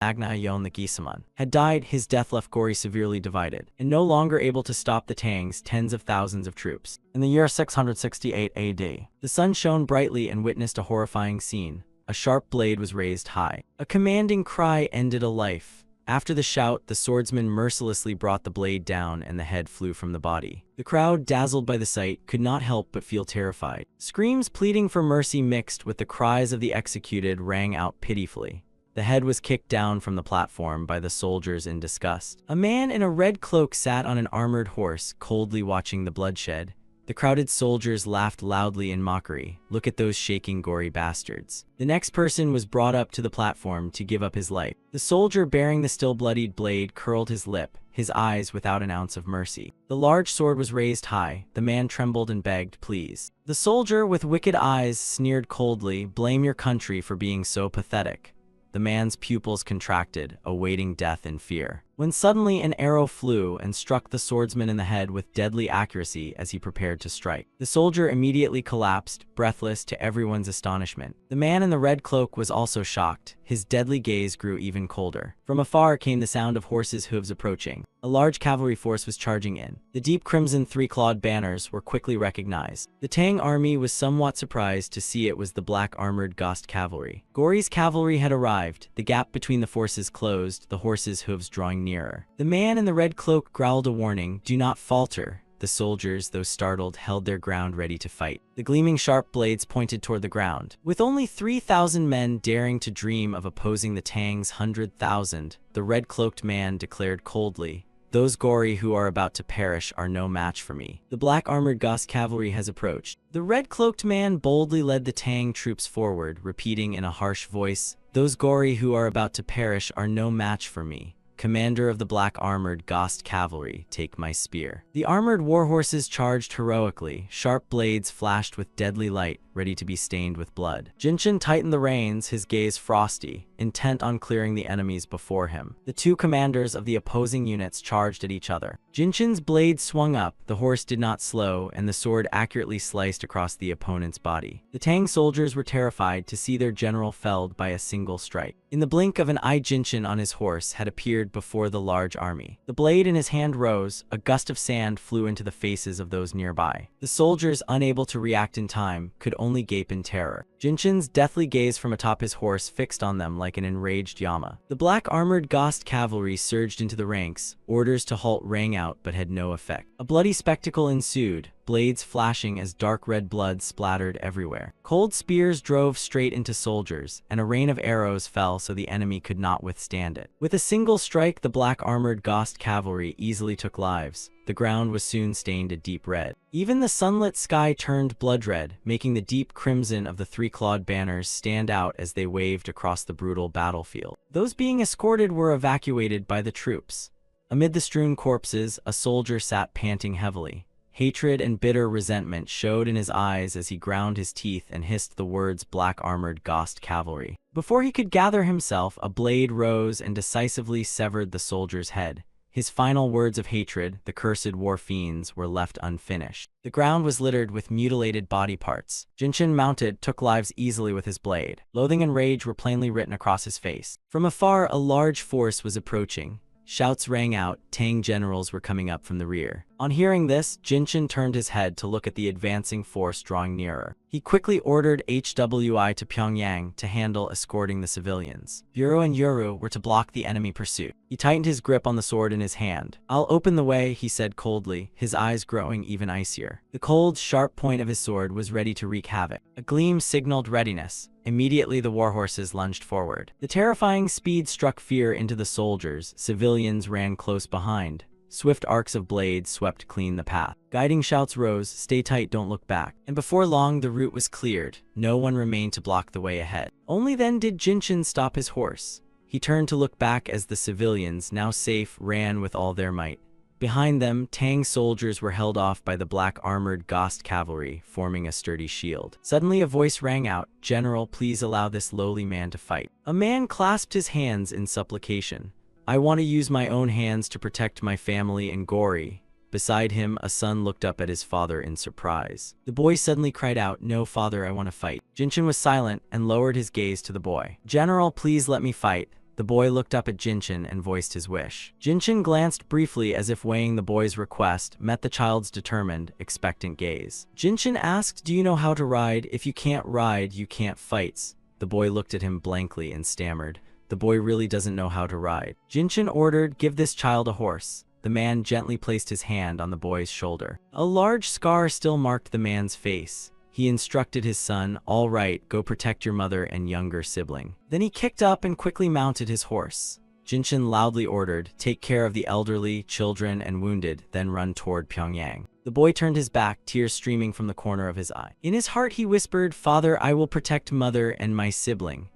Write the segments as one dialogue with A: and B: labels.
A: Magna Yon the Gisaman, had died. His death left Gori severely divided, and no longer able to stop the Tang's tens of thousands of troops. In the year 668 AD, the sun shone brightly and witnessed a horrifying scene. A sharp blade was raised high. A commanding cry ended a life. After the shout, the swordsman mercilessly brought the blade down and the head flew from the body. The crowd, dazzled by the sight, could not help but feel terrified. Screams pleading for mercy mixed with the cries of the executed rang out pitifully. The head was kicked down from the platform by the soldiers in disgust. A man in a red cloak sat on an armored horse, coldly watching the bloodshed. The crowded soldiers laughed loudly in mockery. Look at those shaking, gory bastards. The next person was brought up to the platform to give up his life. The soldier bearing the still bloodied blade curled his lip, his eyes without an ounce of mercy. The large sword was raised high. The man trembled and begged, please. The soldier with wicked eyes sneered coldly, blame your country for being so pathetic. The man's pupils contracted, awaiting death in fear, when suddenly an arrow flew and struck the swordsman in the head with deadly accuracy as he prepared to strike. The soldier immediately collapsed, breathless to everyone's astonishment. The man in the red cloak was also shocked. His deadly gaze grew even colder. From afar came the sound of horses' hooves approaching. A large cavalry force was charging in. The deep crimson three-clawed banners were quickly recognized. The Tang army was somewhat surprised to see it was the black-armored Ghost cavalry. Gori's cavalry had arrived. The gap between the forces closed, the horses' hooves drawing nearer. The man in the red cloak growled a warning, do not falter. The soldiers, though startled, held their ground ready to fight. The gleaming sharp blades pointed toward the ground. With only 3,000 men daring to dream of opposing the Tang's 100,000, the red-cloaked man declared coldly, those Gori who are about to perish are no match for me. The black-armored Ghost cavalry has approached. The red-cloaked man boldly led the Tang troops forward, repeating in a harsh voice, those Gori who are about to perish are no match for me. Commander of the black-armored Ghost cavalry, take my spear. The armored warhorses charged heroically. Sharp blades flashed with deadly light, ready to be stained with blood. Jinshin tightened the reins, his gaze frosty, intent on clearing the enemies before him. The two commanders of the opposing units charged at each other. Jinshin's blade swung up, the horse did not slow, and the sword accurately sliced across the opponent's body. The Tang soldiers were terrified to see their general felled by a single strike. In the blink of an eye, Jinshin on his horse had appeared before the large army. The blade in his hand rose, a gust of sand flew into the faces of those nearby. The soldiers, unable to react in time, could only gape in terror. Jinshin's deathly gaze from atop his horse fixed on them like an enraged Yama. The black-armored Ghost cavalry surged into the ranks. Orders to halt rang out but had no effect. A bloody spectacle ensued, blades flashing as dark red blood splattered everywhere. Cold spears drove straight into soldiers, and a rain of arrows fell so the enemy could not withstand it. With a single strike, the black-armored Ghost cavalry easily took lives. The ground was soon stained a deep red. Even the sunlit sky turned blood red, making the deep crimson of the three-clawed banners stand out as they waved across the brutal battlefield. Those being escorted were evacuated by the troops. Amid the strewn corpses, a soldier sat panting heavily. Hatred and bitter resentment showed in his eyes as he ground his teeth and hissed the words black-armored Ghost cavalry. Before he could gather himself, a blade rose and decisively severed the soldier's head. His final words of hatred, the cursed war fiends, were left unfinished. The ground was littered with mutilated body parts. Jinshin, mounted, took lives easily with his blade. Loathing and rage were plainly written across his face. From afar, a large force was approaching. Shouts rang out, Tang generals were coming up from the rear. On hearing this, Jinshin turned his head to look at the advancing force drawing nearer. He quickly ordered HWI to Pyongyang to handle escorting the civilians. Bureau and Yuru were to block the enemy pursuit. He tightened his grip on the sword in his hand. I'll open the way, he said coldly, his eyes growing even icier. The cold, sharp point of his sword was ready to wreak havoc. A gleam signaled readiness. Immediately the warhorses lunged forward. The terrifying speed struck fear into the soldiers. Civilians ran close behind. Swift arcs of blades swept clean the path. Guiding shouts rose, stay tight, don't look back. And before long the route was cleared. No one remained to block the way ahead. Only then did Jinshin stop his horse. He turned to look back as the civilians, now safe, ran with all their might. Behind them, Tang soldiers were held off by the black-armored Ghost cavalry, forming a sturdy shield. Suddenly a voice rang out, General, please allow this lowly man to fight. A man clasped his hands in supplication. I want to use my own hands to protect my family and Gori. Beside him, a son looked up at his father in surprise. The boy suddenly cried out, no, father, I want to fight. Jinshin was silent and lowered his gaze to the boy. General, please let me fight. The boy looked up at Jinshin and voiced his wish. Jinshin glanced briefly as if weighing the boy's request, met the child's determined, expectant gaze. Jinshin asked, "Do you know how to ride? If you can't ride, you can't fight." The boy looked at him blankly and stammered, "The boy really doesn't know how to ride." Jinshin ordered, "Give this child a horse." The man gently placed his hand on the boy's shoulder. A large scar still marked the man's face. He instructed his son, "All right, go protect your mother and younger sibling." Then he kicked up and quickly mounted his horse. Jinshin loudly ordered, "Take care of the elderly, children, and wounded, then run toward Pyongyang." The boy turned his back, tears streaming from the corner of his eye. In his heart he whispered, "Father, I will protect mother and my sibling."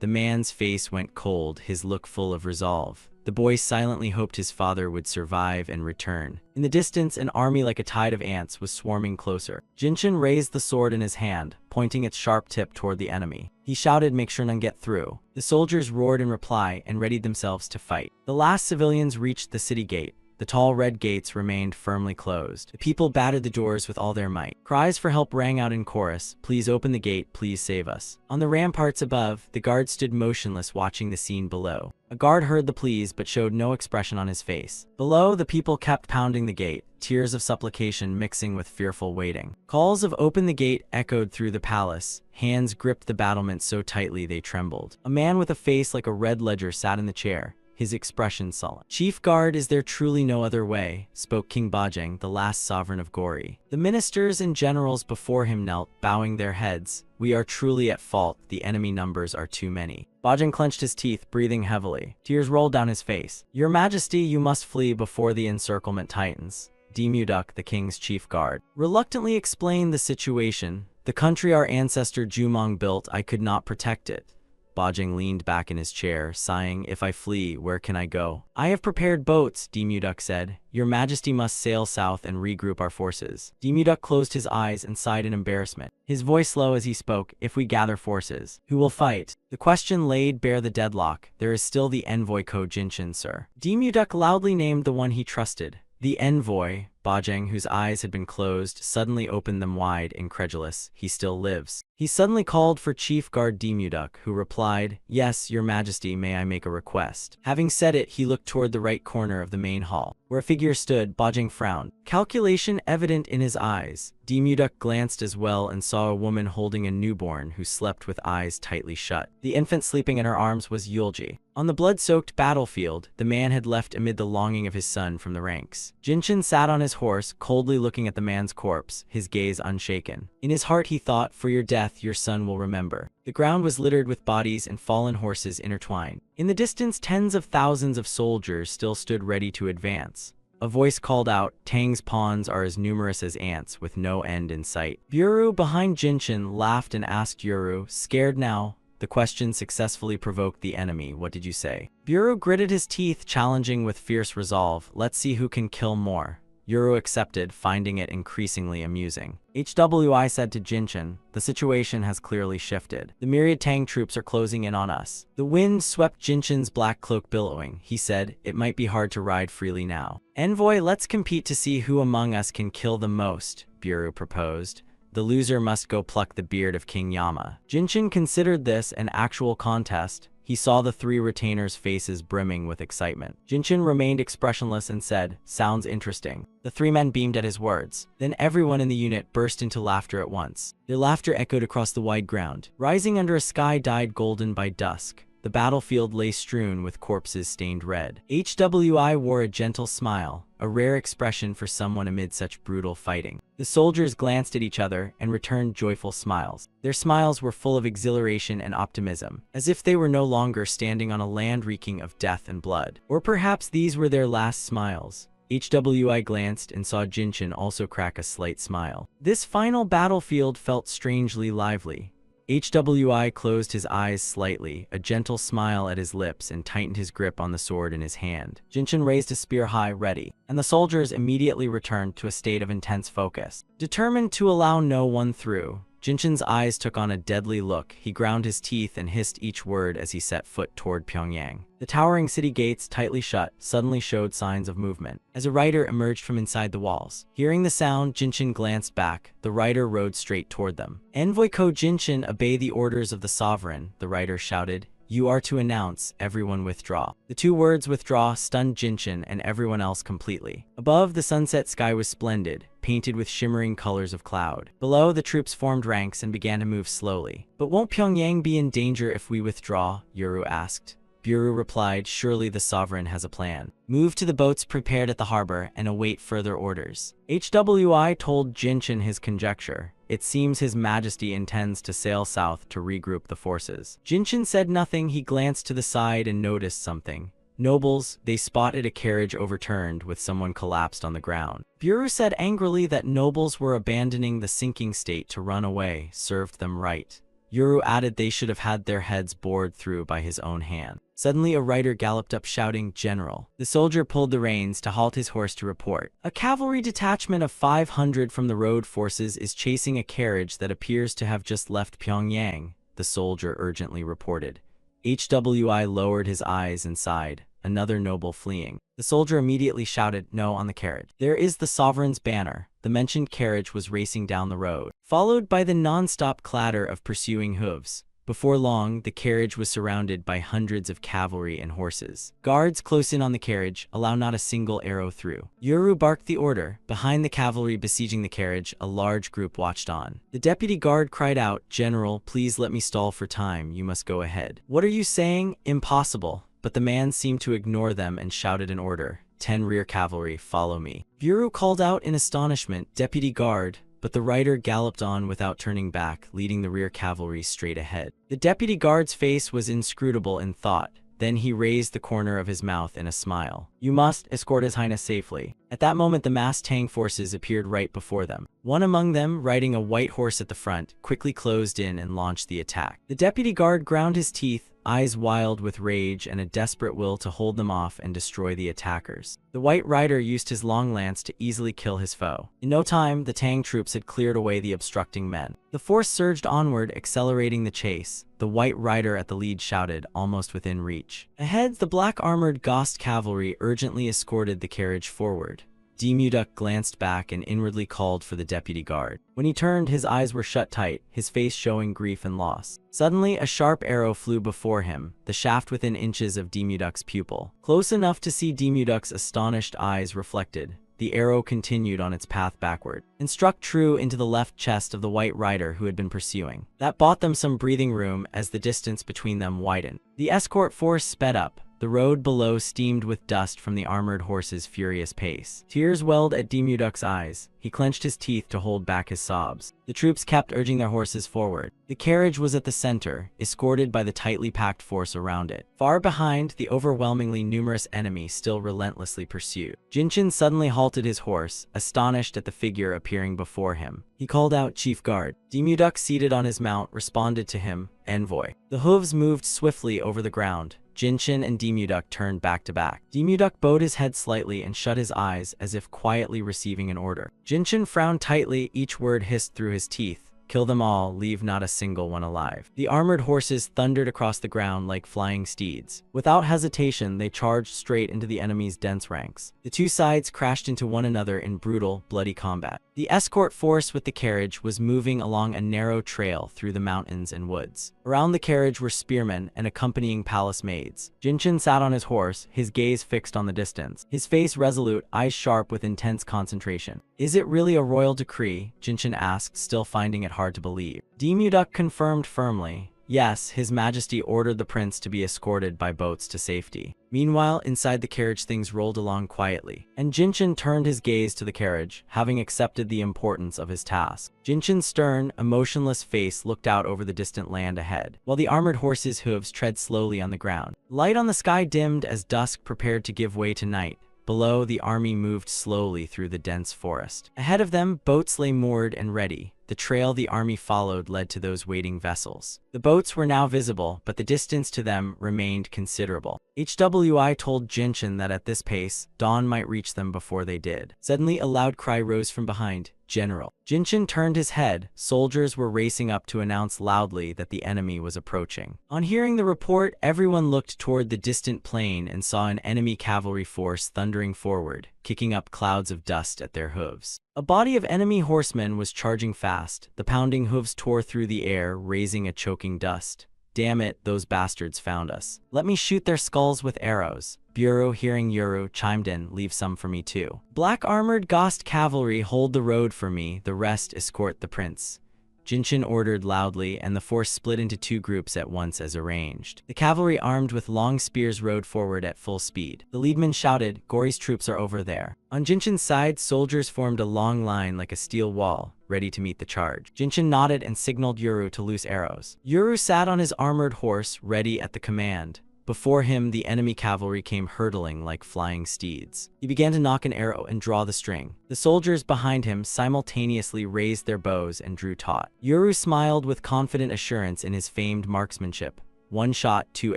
A: The man's face went cold, his look full of resolve. The boy silently hoped his father would survive and return. In the distance, an army like a tide of ants was swarming closer. Jinshin raised the sword in his hand, pointing its sharp tip toward the enemy. He shouted, "Make sure none get through." The soldiers roared in reply and readied themselves to fight. The last civilians reached the city gate. The tall red gates remained firmly closed. The people battered the doors with all their might. Cries for help rang out in chorus. "Please open the gate, please save us." On the ramparts above, the guards stood motionless, watching the scene below. A guard heard the pleas but showed no expression on his face. Below, the people kept pounding the gate, tears of supplication mixing with fearful waiting. Calls of "Open the gate" echoed through the palace. Hands gripped the battlements so tightly they trembled. A man with a face like a red ledger sat in the chair, his expression sullen. "Chief Guard, is there truly no other way?" spoke King Bajang, the last sovereign of Gori. The ministers and generals before him knelt, bowing their heads. "We are truly at fault. The enemy numbers are too many." Bajang clenched his teeth, breathing heavily. Tears rolled down his face. "Your Majesty, you must flee before the encirclement tightens." Demuduk, the king's chief guard, reluctantly explained the situation. "The country our ancestor Jumong built, I could not protect it." Bajang leaned back in his chair, sighing, "If I flee, where can I go?" "I have prepared boats," Demuduk said. "Your Majesty must sail south and regroup our forces." Demuduk closed his eyes and sighed in embarrassment, his voice low as he spoke. "If we gather forces, who will fight?" The question laid bare the deadlock. "There is still the envoy Ko Jinshin, sir." Demuduk loudly named the one he trusted. The envoy. Bajang, whose eyes had been closed, suddenly opened them wide, incredulous. "He still lives." He suddenly called for Chief Guard Demuduk, who replied, "Yes, Your Majesty, may I make a request?" Having said it, he looked toward the right corner of the main hall, where a figure stood. Bajang frowned, calculation evident in his eyes. Demuduk glanced as well and saw a woman holding a newborn who slept with eyes tightly shut. The infant sleeping in her arms was Yulji. On the blood-soaked battlefield, the man had left amid the longing of his son from the ranks. Jinshin sat on his horse, coldly looking at the man's corpse, his gaze unshaken. In his heart he thought, "For your death, your son will remember." The ground was littered with bodies and fallen horses intertwined. In the distance, tens of thousands of soldiers still stood ready to advance. A voice called out, "Tang's pawns are as numerous as ants, with no end in sight." Buru behind Jinshin laughed and asked Yuru, "Scared now?" The question successfully provoked the enemy. "What did you say?" Buru gritted his teeth, challenging with fierce resolve. "Let's see who can kill more." Yuru accepted, finding it increasingly amusing. HWI said to Jinshin, "The situation has clearly shifted. The myriad Tang troops are closing in on us." The wind swept Jinshin's black cloak billowing. He said, "It might be hard to ride freely now." "Envoy, let's compete to see who among us can kill the most," Buru proposed. "The loser must go pluck the beard of King Yama." Jinshin considered this an actual contest. He saw the three retainers' faces brimming with excitement. Jinshin remained expressionless and said, "Sounds interesting." The three men beamed at his words. Then everyone in the unit burst into laughter at once. Their laughter echoed across the wide ground, rising under a sky dyed golden by dusk. The battlefield lay strewn with corpses stained red. HWI wore a gentle smile, a rare expression for someone amid such brutal fighting. The soldiers glanced at each other and returned joyful smiles. Their smiles were full of exhilaration and optimism, as if they were no longer standing on a land reeking of death and blood. Or perhaps these were their last smiles. HWI glanced and saw Jinshin also crack a slight smile. This final battlefield felt strangely lively. HWI closed his eyes slightly, a gentle smile at his lips, and tightened his grip on the sword in his hand. Jinshin raised his spear high, ready, and the soldiers immediately returned to a state of intense focus. Determined to allow no one through, Jinshin's eyes took on a deadly look. He ground his teeth and hissed each word as he set foot toward Pyongyang. The towering city gates, tightly shut, suddenly showed signs of movement, as a rider emerged from inside the walls. Hearing the sound, Jinshin glanced back. The rider rode straight toward them. "Envoy Ko Jinshin, obey the orders of the sovereign," the rider shouted. "You are to announce, everyone withdraw." The two words withdraw stunned Jinshin and everyone else completely. Above, the sunset sky was splendid, painted with shimmering colors of cloud. Below, the troops formed ranks and began to move slowly. "But won't Pyongyang be in danger if we withdraw?" Yuru asked. Buru replied, "Surely the sovereign has a plan. Move to the boats prepared at the harbor and await further orders." HWI told Jinshin his conjecture. "It seems His Majesty intends to sail south to regroup the forces." Jinshin said nothing. He glanced to the side and noticed something. Nobles, they spotted a carriage overturned with someone collapsed on the ground. Buru said angrily that nobles were abandoning the sinking state to run away. Served them right. Yuru added they should have had their heads bored through by his own hand. Suddenly a rider galloped up shouting, "General." The soldier pulled the reins to halt his horse to report. "A cavalry detachment of 500 from the road forces is chasing a carriage that appears to have just left Pyongyang," the soldier urgently reported. HWI lowered his eyes and sighed. "Another noble fleeing." The soldier immediately shouted, "No, on the carriage. There is the sovereign's banner." The mentioned carriage was racing down the road, followed by the non-stop clatter of pursuing hooves. Before long, the carriage was surrounded by hundreds of cavalry and horses. Guards close in on the carriage, allow not a single arrow through. Yuru barked the order. Behind the cavalry besieging the carriage, a large group watched on. The deputy guard cried out, "General, please let me stall for time. You must go ahead." "What are you saying? Impossible." But the man seemed to ignore them and shouted an order. 10 rear cavalry, follow me." Buru called out in astonishment, "Deputy guard." But the rider galloped on without turning back, leading the rear cavalry straight ahead. The deputy guard's face was inscrutable in thought. Then he raised the corner of his mouth in a smile. "You must escort His Highness safely." At that moment, the massed Tang forces appeared right before them. One among them, riding a white horse at the front, quickly closed in and launched the attack. The deputy guard ground his teeth, eyes wild with rage and a desperate will to hold them off and destroy the attackers. The white rider used his long lance to easily kill his foe. In no time, the Tang troops had cleared away the obstructing men. The force surged onward, accelerating the chase. The white rider at the lead shouted, almost within reach. Ahead, the black-armored Ghost cavalry urgently escorted the carriage forward. Demuduk glanced back and inwardly called for the deputy guard. When he turned, his eyes were shut tight, his face showing grief and loss. Suddenly, a sharp arrow flew before him, the shaft within inches of Demuduk's pupil. Close enough to see Demuduk's astonished eyes reflected, the arrow continued on its path backward, and struck true into the left chest of the white rider who had been pursuing. That bought them some breathing room as the distance between them widened. The escort force sped up. The road below steamed with dust from the armored horse's furious pace. Tears welled at Demuduk's eyes. He clenched his teeth to hold back his sobs. The troops kept urging their horses forward. The carriage was at the center, escorted by the tightly packed force around it. Far behind, the overwhelmingly numerous enemy still relentlessly pursued. Jinshin suddenly halted his horse, astonished at the figure appearing before him. He called out, "Chief Guard." Demuduk, seated on his mount, responded to him, "Envoy." The hooves moved swiftly over the ground. Jinshin and Demuduk turned back to back. Demuduk bowed his head slightly and shut his eyes as if quietly receiving an order. Jinshin frowned tightly, each word hissed through his teeth. "Kill them all, leave not a single one alive." The armored horses thundered across the ground like flying steeds. Without hesitation, they charged straight into the enemy's dense ranks. The two sides crashed into one another in brutal, bloody combat. The escort force with the carriage was moving along a narrow trail through the mountains and woods. Around the carriage were spearmen and accompanying palace maids. Jinshin sat on his horse, his gaze fixed on the distance, his face resolute, eyes sharp with intense concentration. "Is it really a royal decree?" Jinshin asked, still finding it hard to believe. Demuduk confirmed firmly, "Yes, His Majesty ordered the prince to be escorted by boats to safety." Meanwhile, inside the carriage things rolled along quietly, and Jinshin turned his gaze to the carriage, having accepted the importance of his task. Jinshin's stern, emotionless face looked out over the distant land ahead, while the armored horses' hooves tread slowly on the ground. Light on the sky dimmed as dusk prepared to give way to night. Below, the army moved slowly through the dense forest. Ahead of them, boats lay moored and ready. The trail the army followed led to those waiting vessels. The boats were now visible, but the distance to them remained considerable. HWI told Jinshin that at this pace, dawn might reach them before they did. Suddenly, a loud cry rose from behind, "General." Jinshin turned his head. Soldiers were racing up to announce loudly that the enemy was approaching. On hearing the report, everyone looked toward the distant plain and saw an enemy cavalry force thundering forward, kicking up clouds of dust at their hooves. A body of enemy horsemen was charging fast. The pounding hooves tore through the air, raising a choking dust. Damn it, those bastards found us. Let me shoot their skulls with arrows. Bureau, hearing Yuru, chimed in, leave some for me too. Black armored Ghost cavalry hold the road for me, the rest escort the prince. Jinshin ordered loudly, and the force split into two groups at once as arranged. The cavalry armed with long spears rode forward at full speed. The leadman shouted, Gori's troops are over there. On Jinshin's side, soldiers formed a long line like a steel wall, ready to meet the charge. Jinshin nodded and signaled Yuru to loose arrows. Yuru sat on his armored horse, ready at the command. Before him, the enemy cavalry came hurtling like flying steeds. He began to knock an arrow and draw the string. The soldiers behind him simultaneously raised their bows and drew taut. Yuru smiled with confident assurance in his famed marksmanship. One shot, two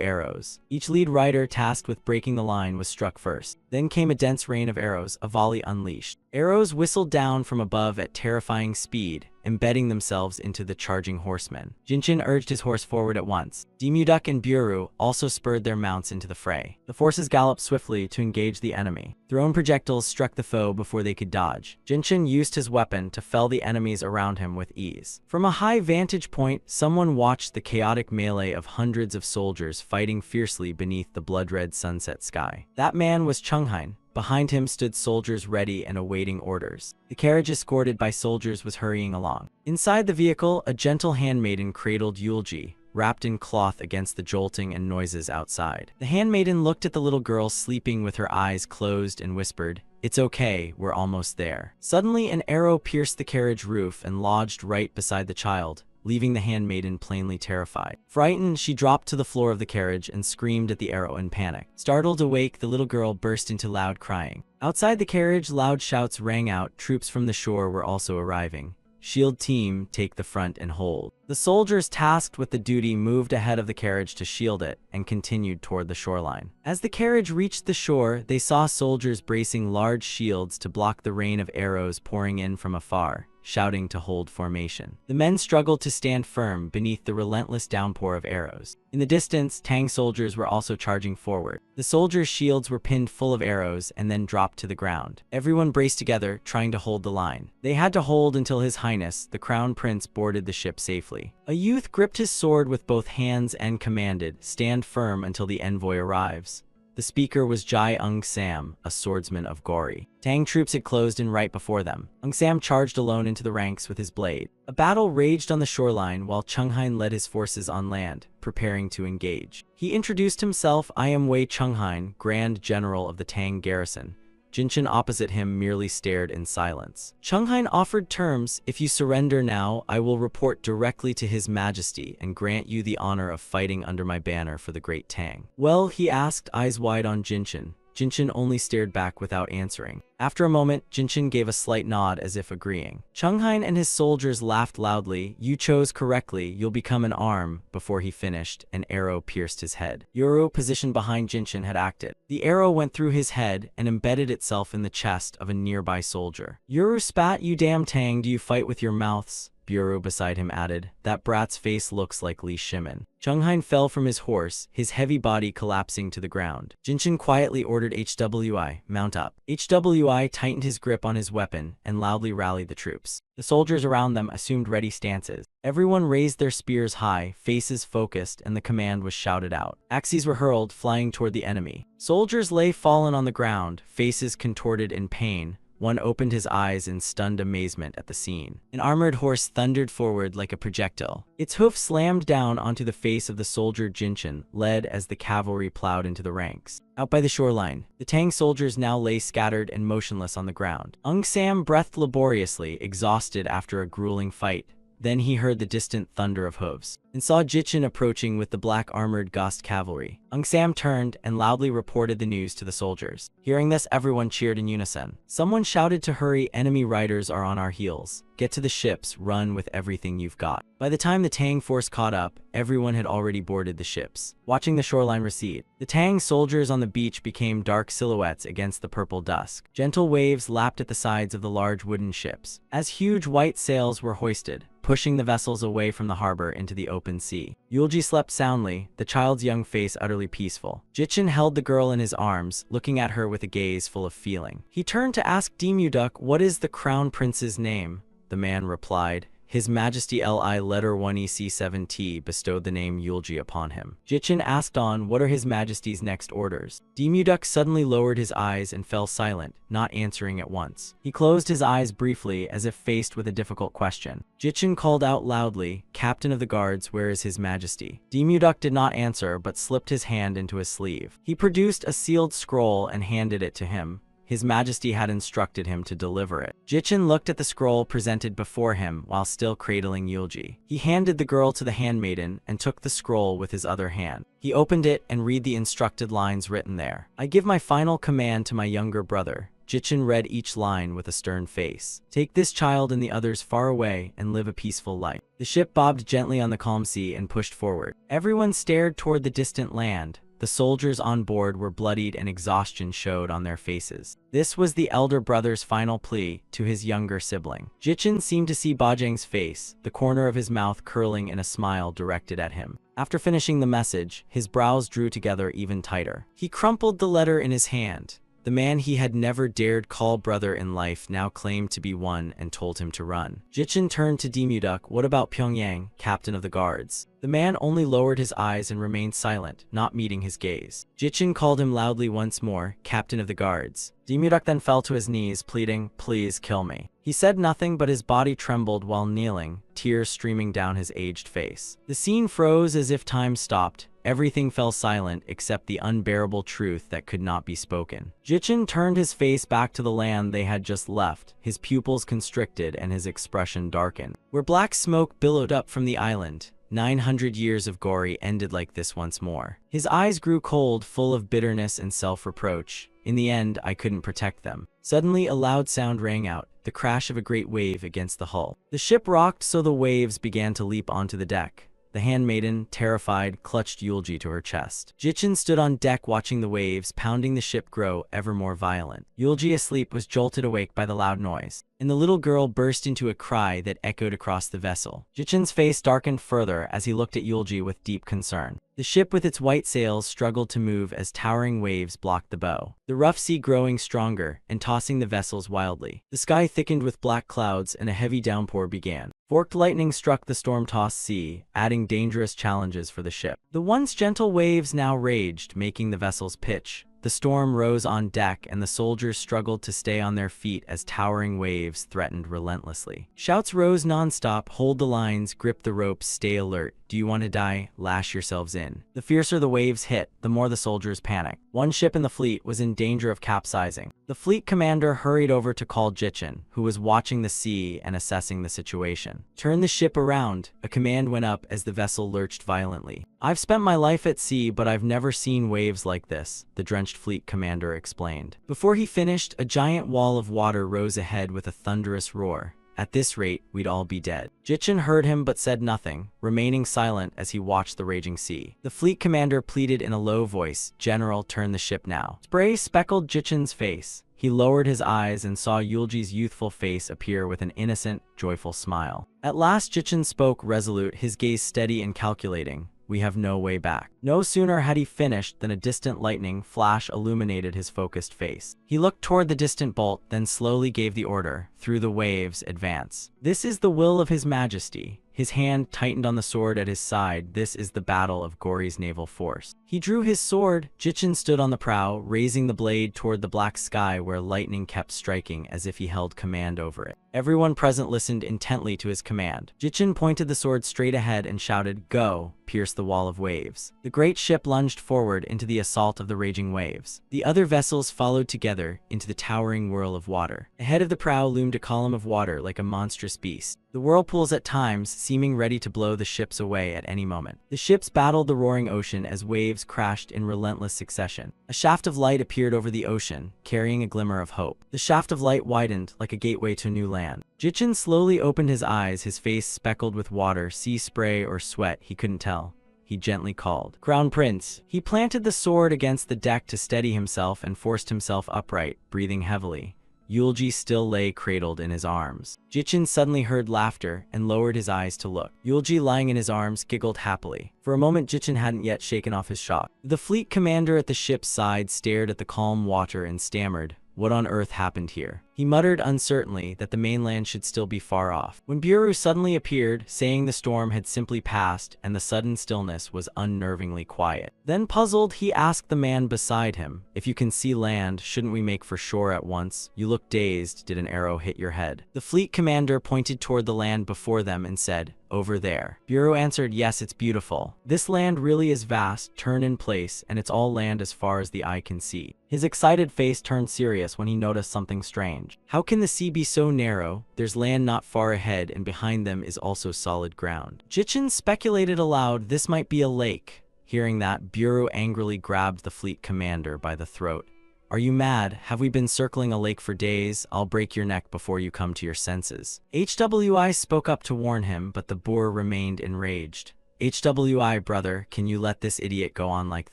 A: arrows. Each lead rider tasked with breaking the line was struck first. Then came a dense rain of arrows, a volley unleashed. Arrows whistled down from above at terrifying speed, embedding themselves into the charging horsemen. Jinshin urged his horse forward at once. Demuduk and Buru also spurred their mounts into the fray. The forces galloped swiftly to engage the enemy. Thrown projectiles struck the foe before they could dodge. Jinshin used his weapon to fell the enemies around him with ease. From a high vantage point, someone watched the chaotic melee of hundreds of soldiers fighting fiercely beneath the blood-red sunset sky. That man was Chunghain. Behind him stood soldiers ready and awaiting orders. The carriage escorted by soldiers was hurrying along. Inside the vehicle, a gentle handmaiden cradled Yulji, wrapped in cloth against the jolting and noises outside. The handmaiden looked at the little girl sleeping with her eyes closed and whispered, "It's okay, we're almost there." Suddenly, an arrow pierced the carriage roof and lodged right beside the child, leaving the handmaiden plainly terrified. Frightened, she dropped to the floor of the carriage and screamed at the arrow in panic. Startled awake, the little girl burst into loud crying. Outside the carriage, loud shouts rang out. Troops from the shore were also arriving. Shield team, take the front and hold. The soldiers tasked with the duty moved ahead of the carriage to shield it and continued toward the shoreline. As the carriage reached the shore, they saw soldiers bracing large shields to block the rain of arrows pouring in from afar, shouting to hold formation. The men struggled to stand firm beneath the relentless downpour of arrows. In the distance, Tang soldiers were also charging forward. The soldiers' shields were pinned full of arrows and then dropped to the ground. Everyone braced together, trying to hold the line. They had to hold until His Highness, the Crown Prince, boarded the ship safely. A youth gripped his sword with both hands and commanded, "Stand firm until the envoy arrives." The speaker was Jai Ung Sam, a swordsman of Gori. Tang troops had closed in right before them. Ung Sam charged alone into the ranks with his blade. A battle raged on the shoreline while Chunghain led his forces on land, preparing to engage. He introduced himself, "I am Wei Chunghain, Grand General of the Tang garrison." Jinshin opposite him merely stared in silence. Chunghain offered terms, "If you surrender now, I will report directly to His Majesty and grant you the honor of fighting under my banner for the Great Tang." "Well?" he asked, eyes wide on Jinshin. Jinshin only stared back without answering. After a moment, Jinshin gave a slight nod as if agreeing. Chunghain and his soldiers laughed loudly. "You chose correctly, you'll become an arm." Before he finished, an arrow pierced his head. Yuru, positioned behind Jinshin, had acted. The arrow went through his head and embedded itself in the chest of a nearby soldier. Yuru spat, "You damn Tang, do you fight with your mouths?" Bureau beside him added, "That brat's face looks like Li Shimin." Chunghain fell from his horse, his heavy body collapsing to the ground. Jinshin quietly ordered HWI, "Mount up." HWI tightened his grip on his weapon and loudly rallied the troops. The soldiers around them assumed ready stances. Everyone raised their spears high, faces focused, and the command was shouted out. Axes were hurled, flying toward the enemy. Soldiers lay fallen on the ground, faces contorted in pain. One opened his eyes in stunned amazement at the scene. An armored horse thundered forward like a projectile. Its hoof slammed down onto the face of the soldier Jinshin, led as the cavalry plowed into the ranks. Out by the shoreline, the Tang soldiers now lay scattered and motionless on the ground. Ung Sam breathed laboriously, exhausted after a grueling fight. Then he heard the distant thunder of hooves, and saw Jinshin approaching with the black armored Ghost cavalry. Ung Sam turned and loudly reported the news to the soldiers. Hearing this, everyone cheered in unison. Someone shouted to hurry, "Enemy riders are on our heels. Get to the ships, run with everything you've got." By the time the Tang force caught up, everyone had already boarded the ships. Watching the shoreline recede, the Tang soldiers on the beach became dark silhouettes against the purple dusk. Gentle waves lapped at the sides of the large wooden ships, as huge white sails were hoisted, pushing the vessels away from the harbor into the open sea. Yulji slept soundly, the child's young face utterly peaceful. Jinshin held the girl in his arms, looking at her with a gaze full of feeling. He turned to ask Demuduk, "What is the crown prince's name?" The man replied, His Majesty Li letter 1EC7T bestowed the name Yulji upon him. Jichin asked on, what are His Majesty's next orders? Demuduk suddenly lowered his eyes and fell silent, not answering at once. He closed his eyes briefly as if faced with a difficult question. Jichin called out loudly, Captain of the Guards, where is His Majesty? Demuduk did not answer but slipped his hand into his sleeve. He produced a sealed scroll and handed it to him. His Majesty had instructed him to deliver it. Jichin looked at the scroll presented before him while still cradling Yulji. He handed the girl to the handmaiden and took the scroll with his other hand. He opened it and read the instructed lines written there. I give my final command to my younger brother. Jichin read each line with a stern face. Take this child and the others far away and live a peaceful life. The ship bobbed gently on the calm sea and pushed forward. Everyone stared toward the distant land. The soldiers on board were bloodied and exhaustion showed on their faces. This was the elder brother's final plea to his younger sibling. Jichin seemed to see Bajang's face, the corner of his mouth curling in a smile directed at him. After finishing the message, his brows drew together even tighter. He crumpled the letter in his hand. The man he had never dared call brother in life now claimed to be one and told him to run. Jichin turned to Demuduk. What about Pyongyang, captain of the guards? The man only lowered his eyes and remained silent, not meeting his gaze. Jichin called him loudly once more, Captain of the Guards. Demuduk then fell to his knees, pleading, please kill me. He said nothing but his body trembled while kneeling, tears streaming down his aged face. The scene froze as if time stopped. Everything fell silent except the unbearable truth that could not be spoken. Jichin turned his face back to the land they had just left, his pupils constricted and his expression darkened. Where black smoke billowed up from the island, 900 years of Gori ended like this once more. His eyes grew cold, full of bitterness and self-reproach. In the end, I couldn't protect them. Suddenly, a loud sound rang out, the crash of a great wave against the hull. The ship rocked so the waves began to leap onto the deck. The handmaiden, terrified, clutched Yulji to her chest. Jichin stood on deck watching the waves pounding the ship grow ever more violent. Yulji, asleep, was jolted awake by the loud noise, and the little girl burst into a cry that echoed across the vessel. Jichin's face darkened further as he looked at Yulji with deep concern. The ship with its white sails struggled to move as towering waves blocked the bow, the rough sea growing stronger and tossing the vessels wildly. The sky thickened with black clouds and a heavy downpour began. Forked lightning struck the storm-tossed sea, adding dangerous challenges for the ship. The once gentle waves now raged, making the vessels pitch. The storm rose on deck and the soldiers struggled to stay on their feet as towering waves threatened relentlessly. Shouts rose non-stop, hold the lines, grip the ropes, stay alert. Do you want to die? Lash yourselves in. The fiercer the waves hit, the more the soldiers panicked. One ship in the fleet was in danger of capsizing. The fleet commander hurried over to call Jichin, who was watching the sea and assessing the situation. Turn the ship around, a command went up as the vessel lurched violently. I've spent my life at sea, but I've never seen waves like this, the drenched fleet commander explained. Before he finished, a giant wall of water rose ahead with a thunderous roar. At this rate, we'd all be dead. Jichin heard him but said nothing, remaining silent as he watched the raging sea. The fleet commander pleaded in a low voice, General, turn the ship now. Spray speckled Jichin's face. He lowered his eyes and saw Yulji's youthful face appear with an innocent, joyful smile. At last Jichin spoke, resolute, his gaze steady and calculating. We have no way back. No sooner had he finished than a distant lightning flash illuminated his focused face. He looked toward the distant bolt, then slowly gave the order, through the waves, advance. This is the will of His Majesty. His hand tightened on the sword at his side. This is the battle of Gori's naval force. He drew his sword. Jichin stood on the prow, raising the blade toward the black sky where lightning kept striking as if he held command over it. Everyone present listened intently to his command. Jichin pointed the sword straight ahead and shouted, Go! Pierce the wall of waves. The great ship lunged forward into the assault of the raging waves. The other vessels followed together into the towering whirl of water. Ahead of the prow loomed a column of water like a monstrous beast. The whirlpools at times seeming ready to blow the ships away at any moment. The ships battled the roaring ocean as waves crashed in relentless succession. A shaft of light appeared over the ocean, carrying a glimmer of hope. The shaft of light widened like a gateway to new land. Jichin slowly opened his eyes, his face speckled with water, sea spray or sweat, he couldn't tell. He gently called, Crown Prince. He planted the sword against the deck to steady himself and forced himself upright, breathing heavily. Yulji still lay cradled in his arms. Jichin suddenly heard laughter and lowered his eyes to look. Yulji, lying in his arms, giggled happily. For a moment Jichin hadn't yet shaken off his shock. The fleet commander at the ship's side stared at the calm water and stammered, What on earth happened here? He muttered uncertainly that the mainland should still be far off, when Buru suddenly appeared, saying the storm had simply passed and the sudden stillness was unnervingly quiet. Then puzzled, he asked the man beside him, "If you can see land, shouldn't we make for shore at once? You look dazed. Did an arrow hit your head?" The fleet commander pointed toward the land before them and said, "Over there." Buru answered, "Yes, it's beautiful. This land really is vast, turn in place, and it's all land as far as the eye can see." His excited face turned serious when he noticed something strange. How can the sea be so narrow? There's land not far ahead, and behind them is also solid ground. Jichin speculated aloud this might be a lake. Hearing that, Buru angrily grabbed the fleet commander by the throat. "Are you mad? Have we been circling a lake for days? I'll break your neck before you come to your senses." HWI spoke up to warn him, but the boor remained enraged. "HWI, brother, can you let this idiot go on like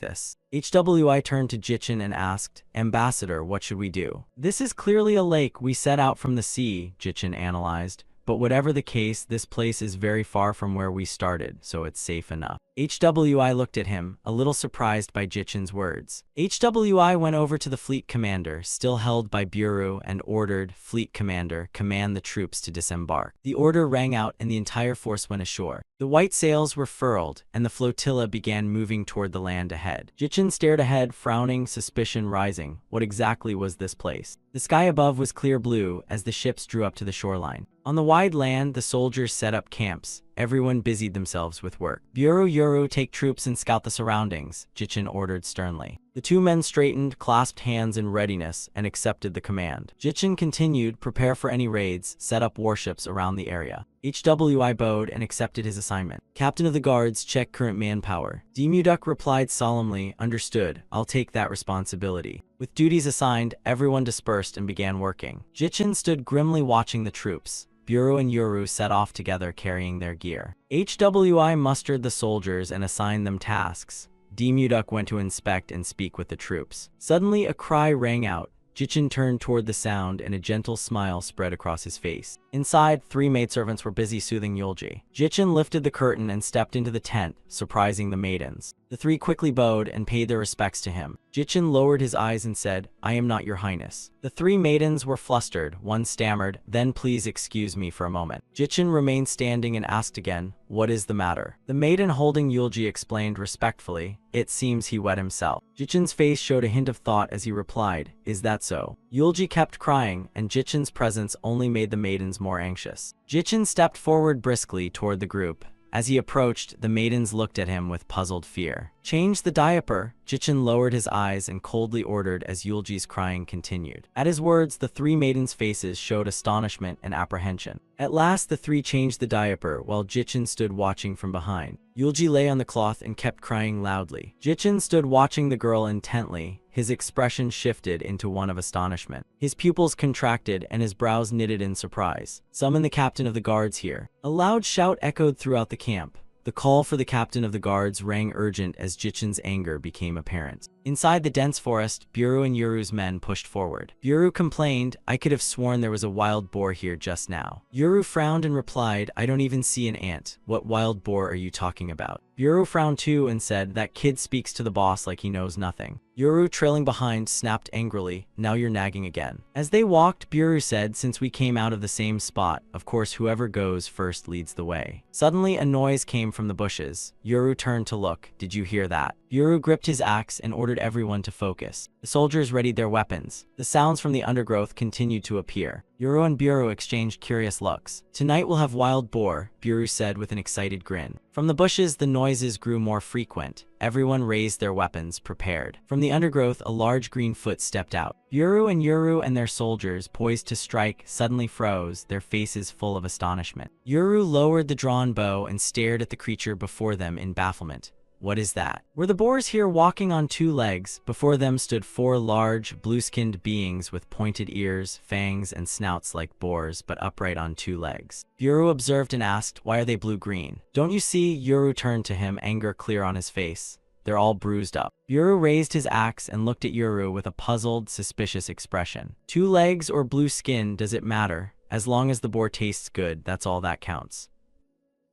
A: this?" HWI turned to Jichin and asked, "Ambassador, what should we do?" "This is clearly a lake we set out from the sea," Jichin analyzed. "But whatever the case, this place is very far from where we started, so it's safe enough." HWI looked at him, a little surprised by Jichin's words. HWI went over to the fleet commander, still held by Buru, and ordered, "Fleet commander, command the troops to disembark." The order rang out and the entire force went ashore. The white sails were furled, and the flotilla began moving toward the land ahead. Jichin stared ahead, frowning, suspicion rising. What exactly was this place? The sky above was clear blue as the ships drew up to the shoreline. On the wide land, the soldiers set up camps. Everyone busied themselves with work. "Buru, take troops and scout the surroundings," Jichin ordered sternly. The two men straightened, clasped hands in readiness, and accepted the command. Jichin continued, "Prepare for any raids, set up warships around the area." HWI bowed and accepted his assignment. "Captain of the guards, check current manpower." Demuduk replied solemnly, "Understood, I'll take that responsibility." With duties assigned, everyone dispersed and began working. Jichin stood grimly watching the troops. Buru and Yuru set off together carrying their gear. HWI mustered the soldiers and assigned them tasks. Demuduk went to inspect and speak with the troops. Suddenly a cry rang out. Jichin turned toward the sound and a gentle smile spread across his face. Inside, 3 maidservants were busy soothing Yulji. Jichin lifted the curtain and stepped into the tent, surprising the maidens. The 3 quickly bowed and paid their respects to him. Jichin lowered his eyes and said, "I am not your highness." The 3 maidens were flustered. One stammered, "Then please excuse me for a moment." Jichin remained standing and asked again, "What is the matter?" The maiden holding Yulji explained respectfully, "It seems he wet himself." Jichin's face showed a hint of thought as he replied, "Is that so?" Yulji kept crying, and Jichin's presence only made the maidens more anxious. Jichin stepped forward briskly toward the group. As he approached, the maidens looked at him with puzzled fear. "Change the diaper." Jichin lowered his eyes and coldly ordered as Yulji's crying continued. At his words, the 3 maidens' faces showed astonishment and apprehension. At last, the 3 changed the diaper while Jichin stood watching from behind. Yulji lay on the cloth and kept crying loudly. Jichin stood watching the girl intently. His expression shifted into one of astonishment. His pupils contracted and his brows knitted in surprise. "Summon the captain of the guards here." A loud shout echoed throughout the camp. The call for the captain of the guards rang urgent as Jichin's anger became apparent. Inside the dense forest, Buru and Yuru's men pushed forward. Buru complained, "I could have sworn there was a wild boar here just now." Yuru frowned and replied, "I don't even see an ant. What wild boar are you talking about?" Buru frowned too and said, "That kid speaks to the boss like he knows nothing." Yuru, trailing behind, snapped angrily, "Now you're nagging again." As they walked, Buru said, "Since we came out of the same spot, of course whoever goes first leads the way." Suddenly a noise came from the bushes. Yuru turned to look. "Did you hear that?" Buru gripped his axe and ordered everyone to focus. The soldiers readied their weapons. The sounds from the undergrowth continued to appear. Yuru and Buru exchanged curious looks. "Tonight we'll have wild boar," Buru said with an excited grin. From the bushes, the noises grew more frequent. Everyone raised their weapons, prepared. From the undergrowth, a large green foot stepped out. Buru and Yuru and their soldiers, poised to strike, suddenly froze, their faces full of astonishment. Yuru lowered the drawn bow and stared at the creature before them in bafflement. "What is that?" Were the boars here walking on 2 legs? Before them stood 4 large, blue-skinned beings with pointed ears, fangs, and snouts like boars, but upright on 2 legs. Buru observed and asked, "Why are they blue-green?" "Don't you see?" Yuru turned to him, anger clear on his face. "They're all bruised up." Buru raised his axe and looked at Yuru with a puzzled, suspicious expression. 2 legs or blue skin, does it matter? As long as the boar tastes good, that's all that counts.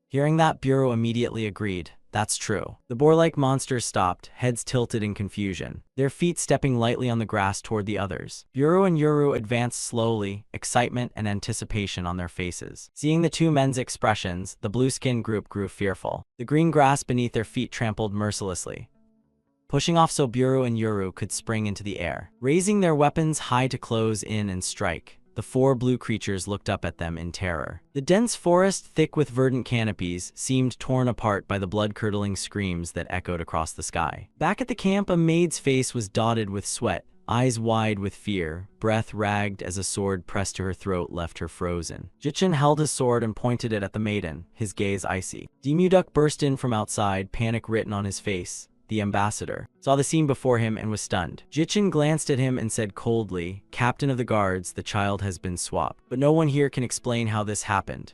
A: Hearing that, Buru immediately agreed. That's true. The boar-like monsters stopped, heads tilted in confusion, their feet stepping lightly on the grass toward the others. Buru and Yuru advanced slowly, excitement and anticipation on their faces. Seeing the two men's expressions, the blue-skinned group grew fearful. The green grass beneath their feet trampled mercilessly, pushing off so Buru and Yuru could spring into the air. Raising their weapons high to close in and strike, the four blue creatures looked up at them in terror. The dense forest, thick with verdant canopies, seemed torn apart by the blood-curdling screams that echoed across the sky. Back at the camp, a maid's face was dotted with sweat, eyes wide with fear, breath ragged as a sword pressed to her throat left her frozen. Jichin held his sword and pointed it at the maiden, his gaze icy. Demuduk burst in from outside, panic written on his face. The ambassador saw the scene before him and was stunned. Jichin glanced at him and said coldly, "Captain of the guards, the child has been swapped. But no one here can explain how this happened."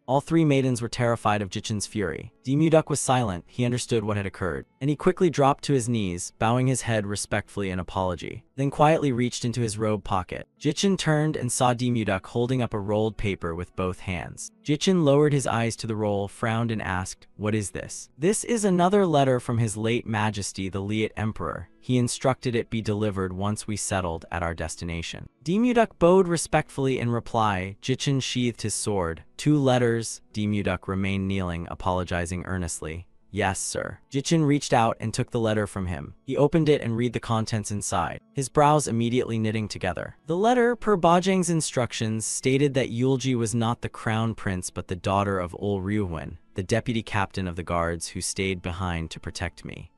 A: All three maidens were terrified of Jichin's fury. Demuduk was silent, he understood what had occurred, and he quickly dropped to his knees, bowing his head respectfully in apology, then quietly reached into his robe pocket. Jichin turned and saw Demuduk holding up a rolled paper with both hands. Jichin lowered his eyes to the roll, frowned and asked, "What is this?" "This is another letter from His late Majesty the Liat Emperor. He instructed it be delivered once we settled at our destination." Demuduk bowed respectfully in reply. Jichin sheathed his sword. "Two letters." Demuduk remained kneeling, apologizing earnestly. "Yes, sir." Jichin reached out and took the letter from him. He opened it and read the contents inside, his brows immediately knitting together. The letter, per Bajang's instructions, stated that Yulji was not the crown prince but the daughter of Ul Ryuhwen, the deputy captain of the guards who stayed behind to protect me.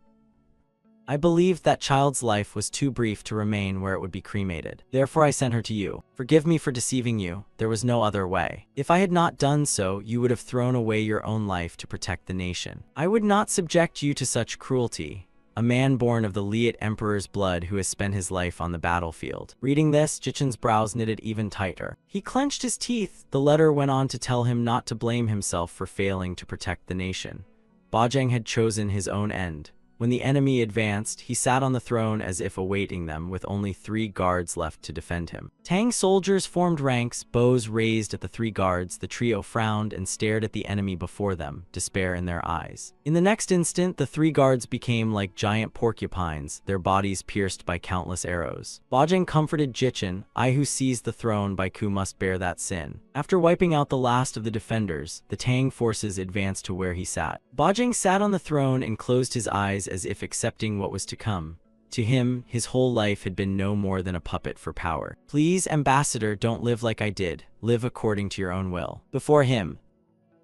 A: I believed that child's life was too brief to remain where it would be cremated. Therefore I sent her to you. Forgive me for deceiving you. There was no other way. If I had not done so, you would have thrown away your own life to protect the nation. I would not subject you to such cruelty. A man born of the Liat Emperor's blood who has spent his life on the battlefield. Reading this, Jichin's brows knitted even tighter. He clenched his teeth. The letter went on to tell him not to blame himself for failing to protect the nation. Bajang had chosen his own end. When the enemy advanced, he sat on the throne as if awaiting them, with only 3 guards left to defend him. Tang soldiers formed ranks, bows raised at the 3 guards. The trio frowned and stared at the enemy before them, despair in their eyes. In the next instant, the 3 guards became like giant porcupines, their bodies pierced by countless arrows. Bajang comforted Jichin, "I who seized the throne by Ku must bear that sin." After wiping out the last of the defenders, the Tang forces advanced to where he sat. Bajang sat on the throne and closed his eyes as if accepting what was to come. To him, his whole life had been no more than a puppet for power. "Please, ambassador, don't live like I did. Live according to your own will." Before him,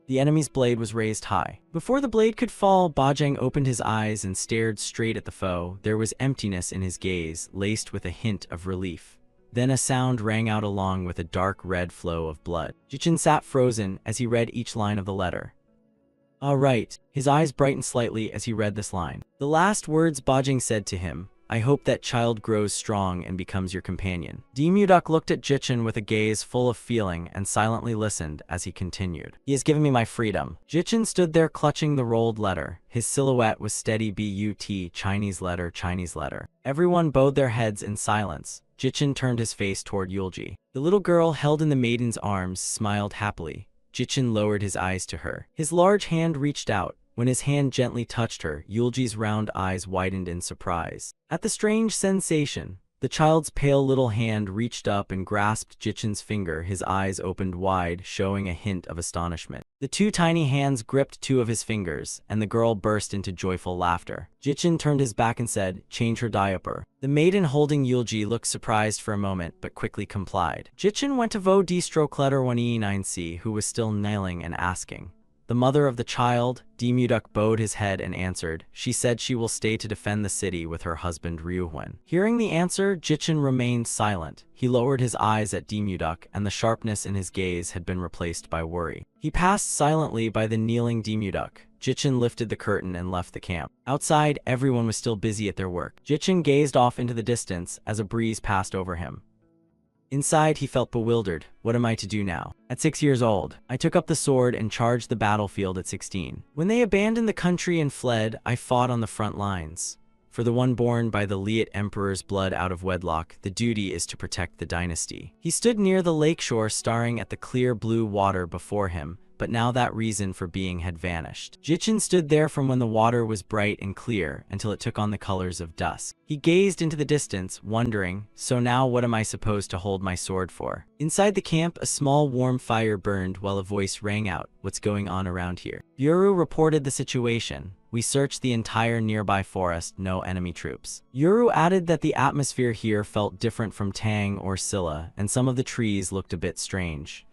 A: the enemy's blade was raised high. Before the blade could fall, Bajang opened his eyes and stared straight at the foe. There was emptiness in his gaze, laced with a hint of relief. Then a sound rang out along with a dark red flow of blood. Jichin sat frozen as he read each line of the letter. "All right." His eyes brightened slightly as he read this line. The last words Bajang said to him, "I hope that child grows strong and becomes your companion." Demuduk looked at Jichin with a gaze full of feeling and silently listened as he continued. "He has given me my freedom." Jichin stood there clutching the rolled letter. His silhouette was steady. But Chinese letter, Chinese letter. Everyone bowed their heads in silence. Jichin turned his face toward Yulji. The little girl held in the maiden's arms smiled happily. Jichin lowered his eyes to her. His large hand reached out. When his hand gently touched her, Yulji's round eyes widened in surprise. At the strange sensation, the child's pale little hand reached up and grasped Jichin's finger. His eyes opened wide, showing a hint of astonishment. The 2 tiny hands gripped 2 of his fingers, and the girl burst into joyful laughter. Jichin turned his back and said, "Change her diaper." The maiden holding Yulji looked surprised for a moment, but quickly complied. Jichin went to Vo Distro Kletter 1E9C, who was still kneeling and asking, "The mother of the child?" Demuduk bowed his head and answered, "She said she will stay to defend the city with her husband Ryuhwen." Hearing the answer, Jichin remained silent. He lowered his eyes at Demuduk, and the sharpness in his gaze had been replaced by worry. He passed silently by the kneeling Demuduk. Jichin lifted the curtain and left the camp. Outside, everyone was still busy at their work. Jichin gazed off into the distance as a breeze passed over him. Inside, he felt bewildered. What am I to do now? At 6 years old, I took up the sword and charged the battlefield at 16. When they abandoned the country and fled, I fought on the front lines. For the one born by the Liat Emperor's blood out of wedlock, the duty is to protect the dynasty. He stood near the lakeshore staring at the clear blue water before him, but now that reason for being had vanished. Jichin stood there from when the water was bright and clear until it took on the colors of dusk. He gazed into the distance, wondering, so now what am I supposed to hold my sword for? Inside the camp, a small warm fire burned while a voice rang out, "What's going on around here?" Yuru reported the situation. "We searched the entire nearby forest, no enemy troops." Yuru added that the atmosphere here felt different from Tang or Silla, and some of the trees looked a bit strange.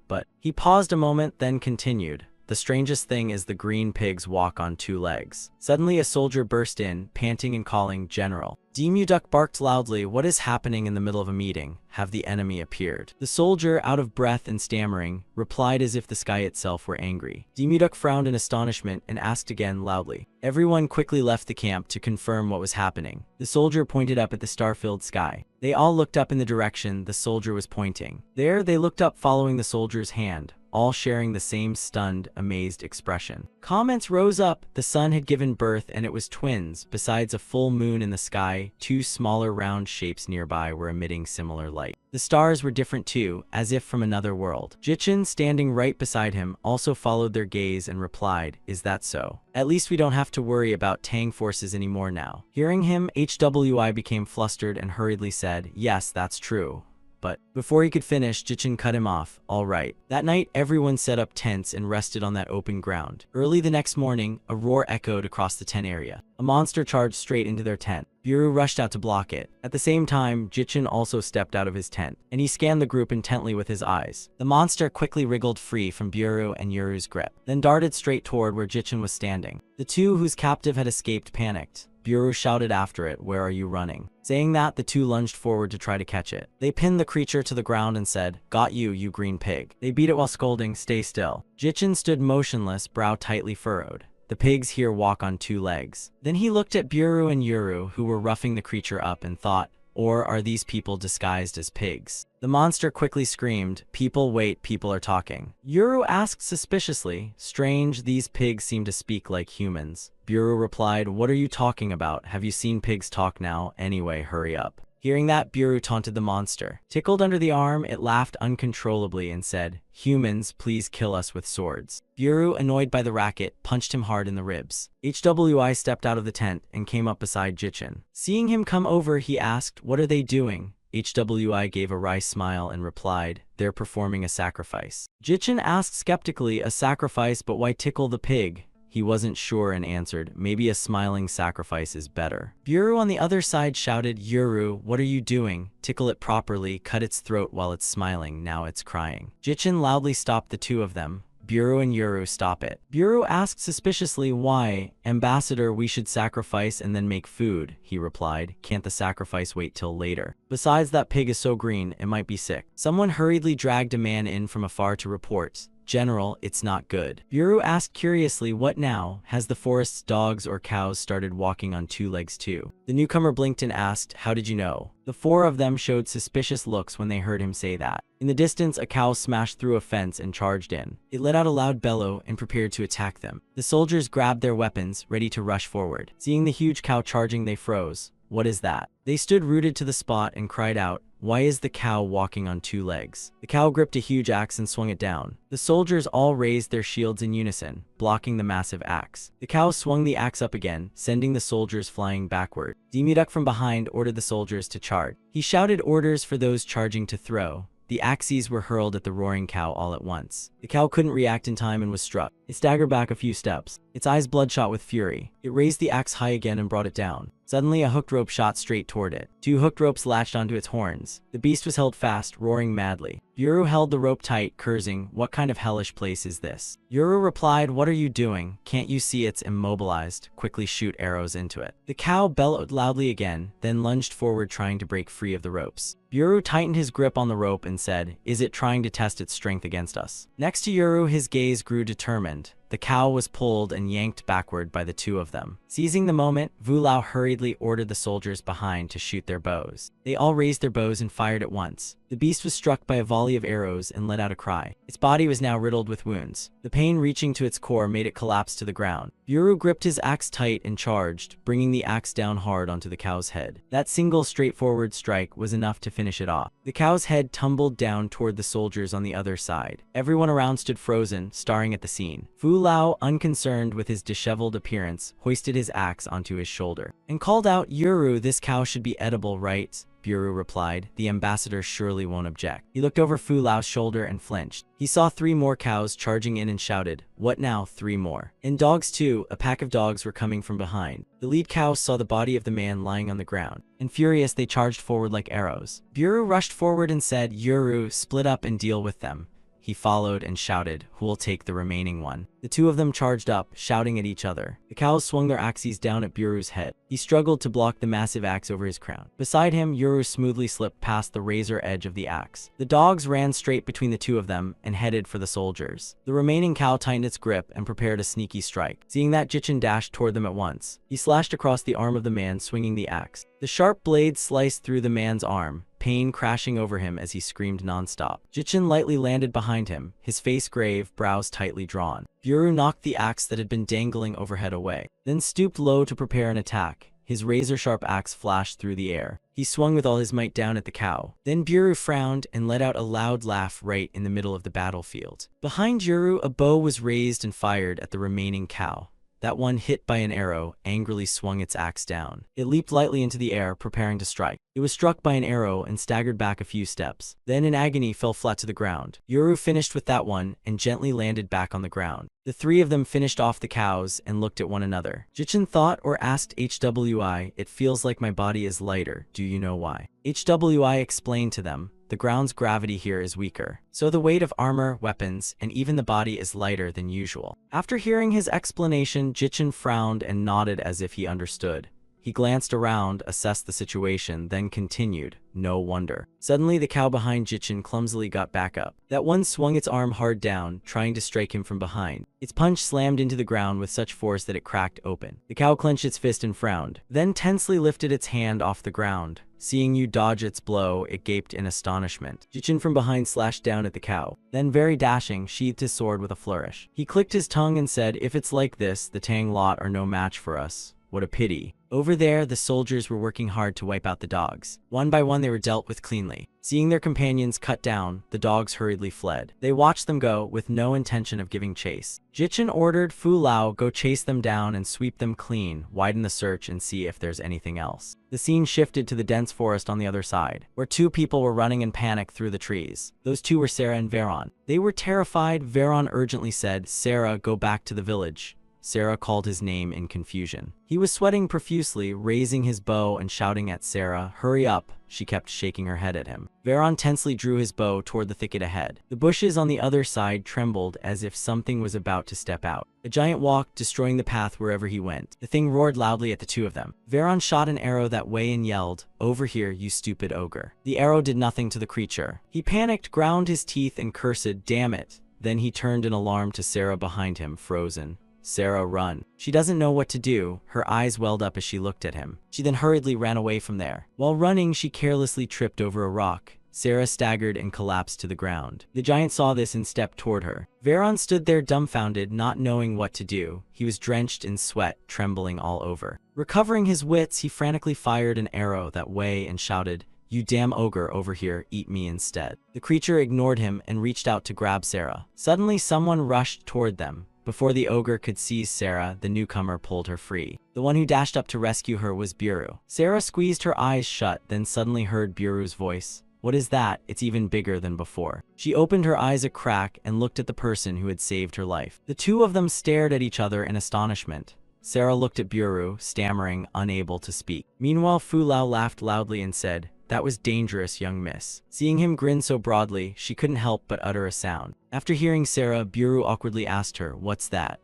A: But he paused a moment, then continued. "The strangest thing is the green pigs walk on two legs." Suddenly a soldier burst in, panting and calling, "General." Demuduk barked loudly, "What is happening in the middle of a meeting? Have the enemy appeared?" The soldier, out of breath and stammering, replied as if the sky itself were angry. Demuduk frowned in astonishment and asked again loudly. Everyone quickly left the camp to confirm what was happening. The soldier pointed up at the star-filled sky. They all looked up in the direction the soldier was pointing. There they looked up following the soldier's hand, all sharing the same stunned, amazed expression. Comments rose up. The sun had given birth and it was twins. Besides a full moon in the sky, two smaller round shapes nearby were emitting similar light. The stars were different too, as if from another world. Jichin, standing right beside him, also followed their gaze and replied, "Is that so? At least we don't have to worry about Tang forces anymore now." Hearing him, HWI became flustered and hurriedly said, "Yes, that's true." But before he could finish, Jichin cut him off. "All right." That night, everyone set up tents and rested on that open ground. Early the next morning, a roar echoed across the tent area. A monster charged straight into their tent. Buru rushed out to block it. At the same time, Jichin also stepped out of his tent, and he scanned the group intently with his eyes. The monster quickly wriggled free from Buru and Yuru's grip, then darted straight toward where Jichin was standing. The two whose captive had escaped panicked. Buru shouted after it, "Where are you running?" Saying that, the two lunged forward to try to catch it. They pinned the creature to the ground and said, "Got you, you green pig." They beat it while scolding, "Stay still." Jichin stood motionless, brow tightly furrowed. "The pigs here walk on two legs." Then he looked at Buru and Yuru, who were roughing the creature up, and thought, or are these people disguised as pigs? The monster quickly screamed, "People, wait, people are talking." Yuru asked suspiciously, "Strange, these pigs seem to speak like humans." Buru replied, "What are you talking about? Have you seen pigs talk now? Anyway, hurry up." Hearing that, Buru taunted the monster. Tickled under the arm, it laughed uncontrollably and said, "Humans, please kill us with swords." Buru, annoyed by the racket, punched him hard in the ribs. HWI stepped out of the tent and came up beside Jichin. Seeing him come over, he asked, "What are they doing?" HWI gave a wry smile and replied, "They're performing a sacrifice." Jichin asked skeptically, "A sacrifice, but why tickle the pig?" He wasn't sure and answered, "Maybe a smiling sacrifice is better." Buru on the other side shouted, "Yuru, what are you doing? Tickle it properly, cut its throat while it's smiling, now it's crying." Jichin loudly stopped the two of them. Buru and Yuru, "Stop it." Buru asked suspiciously, "Why? Ambassador, we should sacrifice and then make food," he replied. "Can't the sacrifice wait till later? Besides, that pig is so green, it might be sick." Someone hurriedly dragged a man in from afar to report, "General, it's not good." Buru asked curiously, "What now? Has the forest's dogs or cows started walking on two legs too?" The newcomer blinked and asked, "How did you know?" The four of them showed suspicious looks when they heard him say that. In the distance, a cow smashed through a fence and charged in. It let out a loud bellow and prepared to attack them. The soldiers grabbed their weapons, ready to rush forward. Seeing the huge cow charging, they froze. "What is that?" They stood rooted to the spot and cried out, "Why is the cow walking on two legs?" The cow gripped a huge axe and swung it down. The soldiers all raised their shields in unison, blocking the massive axe. The cow swung the axe up again, sending the soldiers flying backward. Demuduk from behind ordered the soldiers to charge. He shouted orders for those charging to throw. The axes were hurled at the roaring cow all at once. The cow couldn't react in time and was struck. It staggered back a few steps, its eyes bloodshot with fury. It raised the axe high again and brought it down. Suddenly, a hooked rope shot straight toward it. Two hooked ropes latched onto its horns. The beast was held fast, roaring madly. Yuru held the rope tight, cursing, "What kind of hellish place is this?" Yuru replied, "What are you doing? Can't you see it's immobilized? Quickly shoot arrows into it." The cow bellowed loudly again, then lunged forward trying to break free of the ropes. Yuru tightened his grip on the rope and said, "Is it trying to test its strength against us?" Next to Yuru, his gaze grew determined. The cow was pulled and yanked backward by the two of them. Seizing the moment, Vulao hurriedly ordered the soldiers behind to shoot their bows. They all raised their bows and fired at once. The beast was struck by a volley of arrows and let out a cry. Its body was now riddled with wounds. The pain reaching to its core made it collapse to the ground. Buru gripped his axe tight and charged, bringing the axe down hard onto the cow's head. That single straightforward strike was enough to finish it off. The cow's head tumbled down toward the soldiers on the other side. Everyone around stood frozen, staring at the scene. Fu Lao, unconcerned with his disheveled appearance, hoisted his axe onto his shoulder and called out, "Yuru, this cow should be edible, right?" Buru replied, "The ambassador surely won't object." He looked over Fu Lao's shoulder and flinched. He saw 3 more cows charging in and shouted, "What now, 3 more?" And dogs too. A pack of dogs were coming from behind. The lead cow saw the body of the man lying on the ground, and furious they charged forward like arrows. Buru rushed forward and said, "Yuru, split up and deal with them." He followed and shouted, "Who'll take the remaining one?" The 2 of them charged up, shouting at each other. The cows swung their axes down at Buru's head. He struggled to block the massive axe over his crown. Beside him, Yuru smoothly slipped past the razor edge of the axe. The dogs ran straight between the 2 of them and headed for the soldiers. The remaining cow tightened its grip and prepared a sneaky strike. Seeing that, Jichin dashed toward them at once. He slashed across the arm of the man swinging the axe. The sharp blade sliced through the man's arm, pain crashing over him as he screamed nonstop. Jichin lightly landed behind him, his face grave, brows tightly drawn. Buru knocked the axe that had been dangling overhead away, then stooped low to prepare an attack. His razor-sharp axe flashed through the air. He swung with all his might down at the cow. Then Buru frowned and let out a loud laugh right in the middle of the battlefield. Behind Yuru, a bow was raised and fired at the remaining cow. That one, hit by an arrow, angrily swung its axe down. It leaped lightly into the air, preparing to strike. It was struck by an arrow and staggered back a few steps. Then in agony fell flat to the ground. Yuru finished with that one and gently landed back on the ground. The 3 of them finished off the cows and looked at one another. Jichin thought or asked HWI, "It feels like my body is lighter. Do you know why?" HWI explained to them, "The ground's gravity here is weaker, so the weight of armor, weapons, and even the body is lighter than usual." After hearing his explanation, Jichin frowned and nodded as if he understood. He glanced around, assessed the situation, then continued, "No wonder." Suddenly, the cow behind Jichin clumsily got back up. That one swung its arm hard down, trying to strike him from behind. Its punch slammed into the ground with such force that it cracked open. The cow clenched its fist and frowned, then tensely lifted its hand off the ground. Seeing you dodge its blow, it gaped in astonishment. Jichin from behind slashed down at the cow. Then, very dashing, sheathed his sword with a flourish. He clicked his tongue and said, "If it's like this, the Tang lot are no match for us. What a pity." Over there, the soldiers were working hard to wipe out the dogs. One by one, they were dealt with cleanly. Seeing their companions cut down, the dogs hurriedly fled. They watched them go, with no intention of giving chase. Jichin ordered Fu Lao, "Go chase them down and sweep them clean, widen the search and see if there's anything else." The scene shifted to the dense forest on the other side, where 2 people were running in panic through the trees. Those 2 were Sarah and Veron. They were terrified. Veron urgently said, "Sarah, go back to the village." Sarah called his name in confusion. He was sweating profusely, raising his bow and shouting at Sarah, "Hurry up." She kept shaking her head at him. Veron tensely drew his bow toward the thicket ahead. The bushes on the other side trembled as if something was about to step out. A giant walked, destroying the path wherever he went. The thing roared loudly at the 2 of them. Veron shot an arrow that way and yelled, "Over here, you stupid ogre." The arrow did nothing to the creature. He panicked, ground his teeth, and cursed, "Damn it." Then he turned in alarm to Sarah behind him, frozen. "Sarah, run." She doesn't know what to do. Her eyes welled up as she looked at him. She then hurriedly ran away from there. While running, she carelessly tripped over a rock. Sarah staggered and collapsed to the ground. The giant saw this and stepped toward her. Veron stood there dumbfounded, not knowing what to do. He was drenched in sweat, trembling all over. Recovering his wits, he frantically fired an arrow that way and shouted, "You damn ogre, over here, eat me instead." The creature ignored him and reached out to grab Sarah. Suddenly, someone rushed toward them. Before the ogre could seize Sarah, the newcomer pulled her free. The one who dashed up to rescue her was Buru. Sarah squeezed her eyes shut, then suddenly heard Buru's voice. "What is that? It's even bigger than before." She opened her eyes a crack and looked at the person who had saved her life. The 2 of them stared at each other in astonishment. Sarah looked at Buru, stammering, unable to speak. Meanwhile, Fu Lao laughed loudly and said, "That was dangerous, young miss." Seeing him grin so broadly, she couldn't help but utter a sound. After hearing Sarah, Buru awkwardly asked her, "What's that?"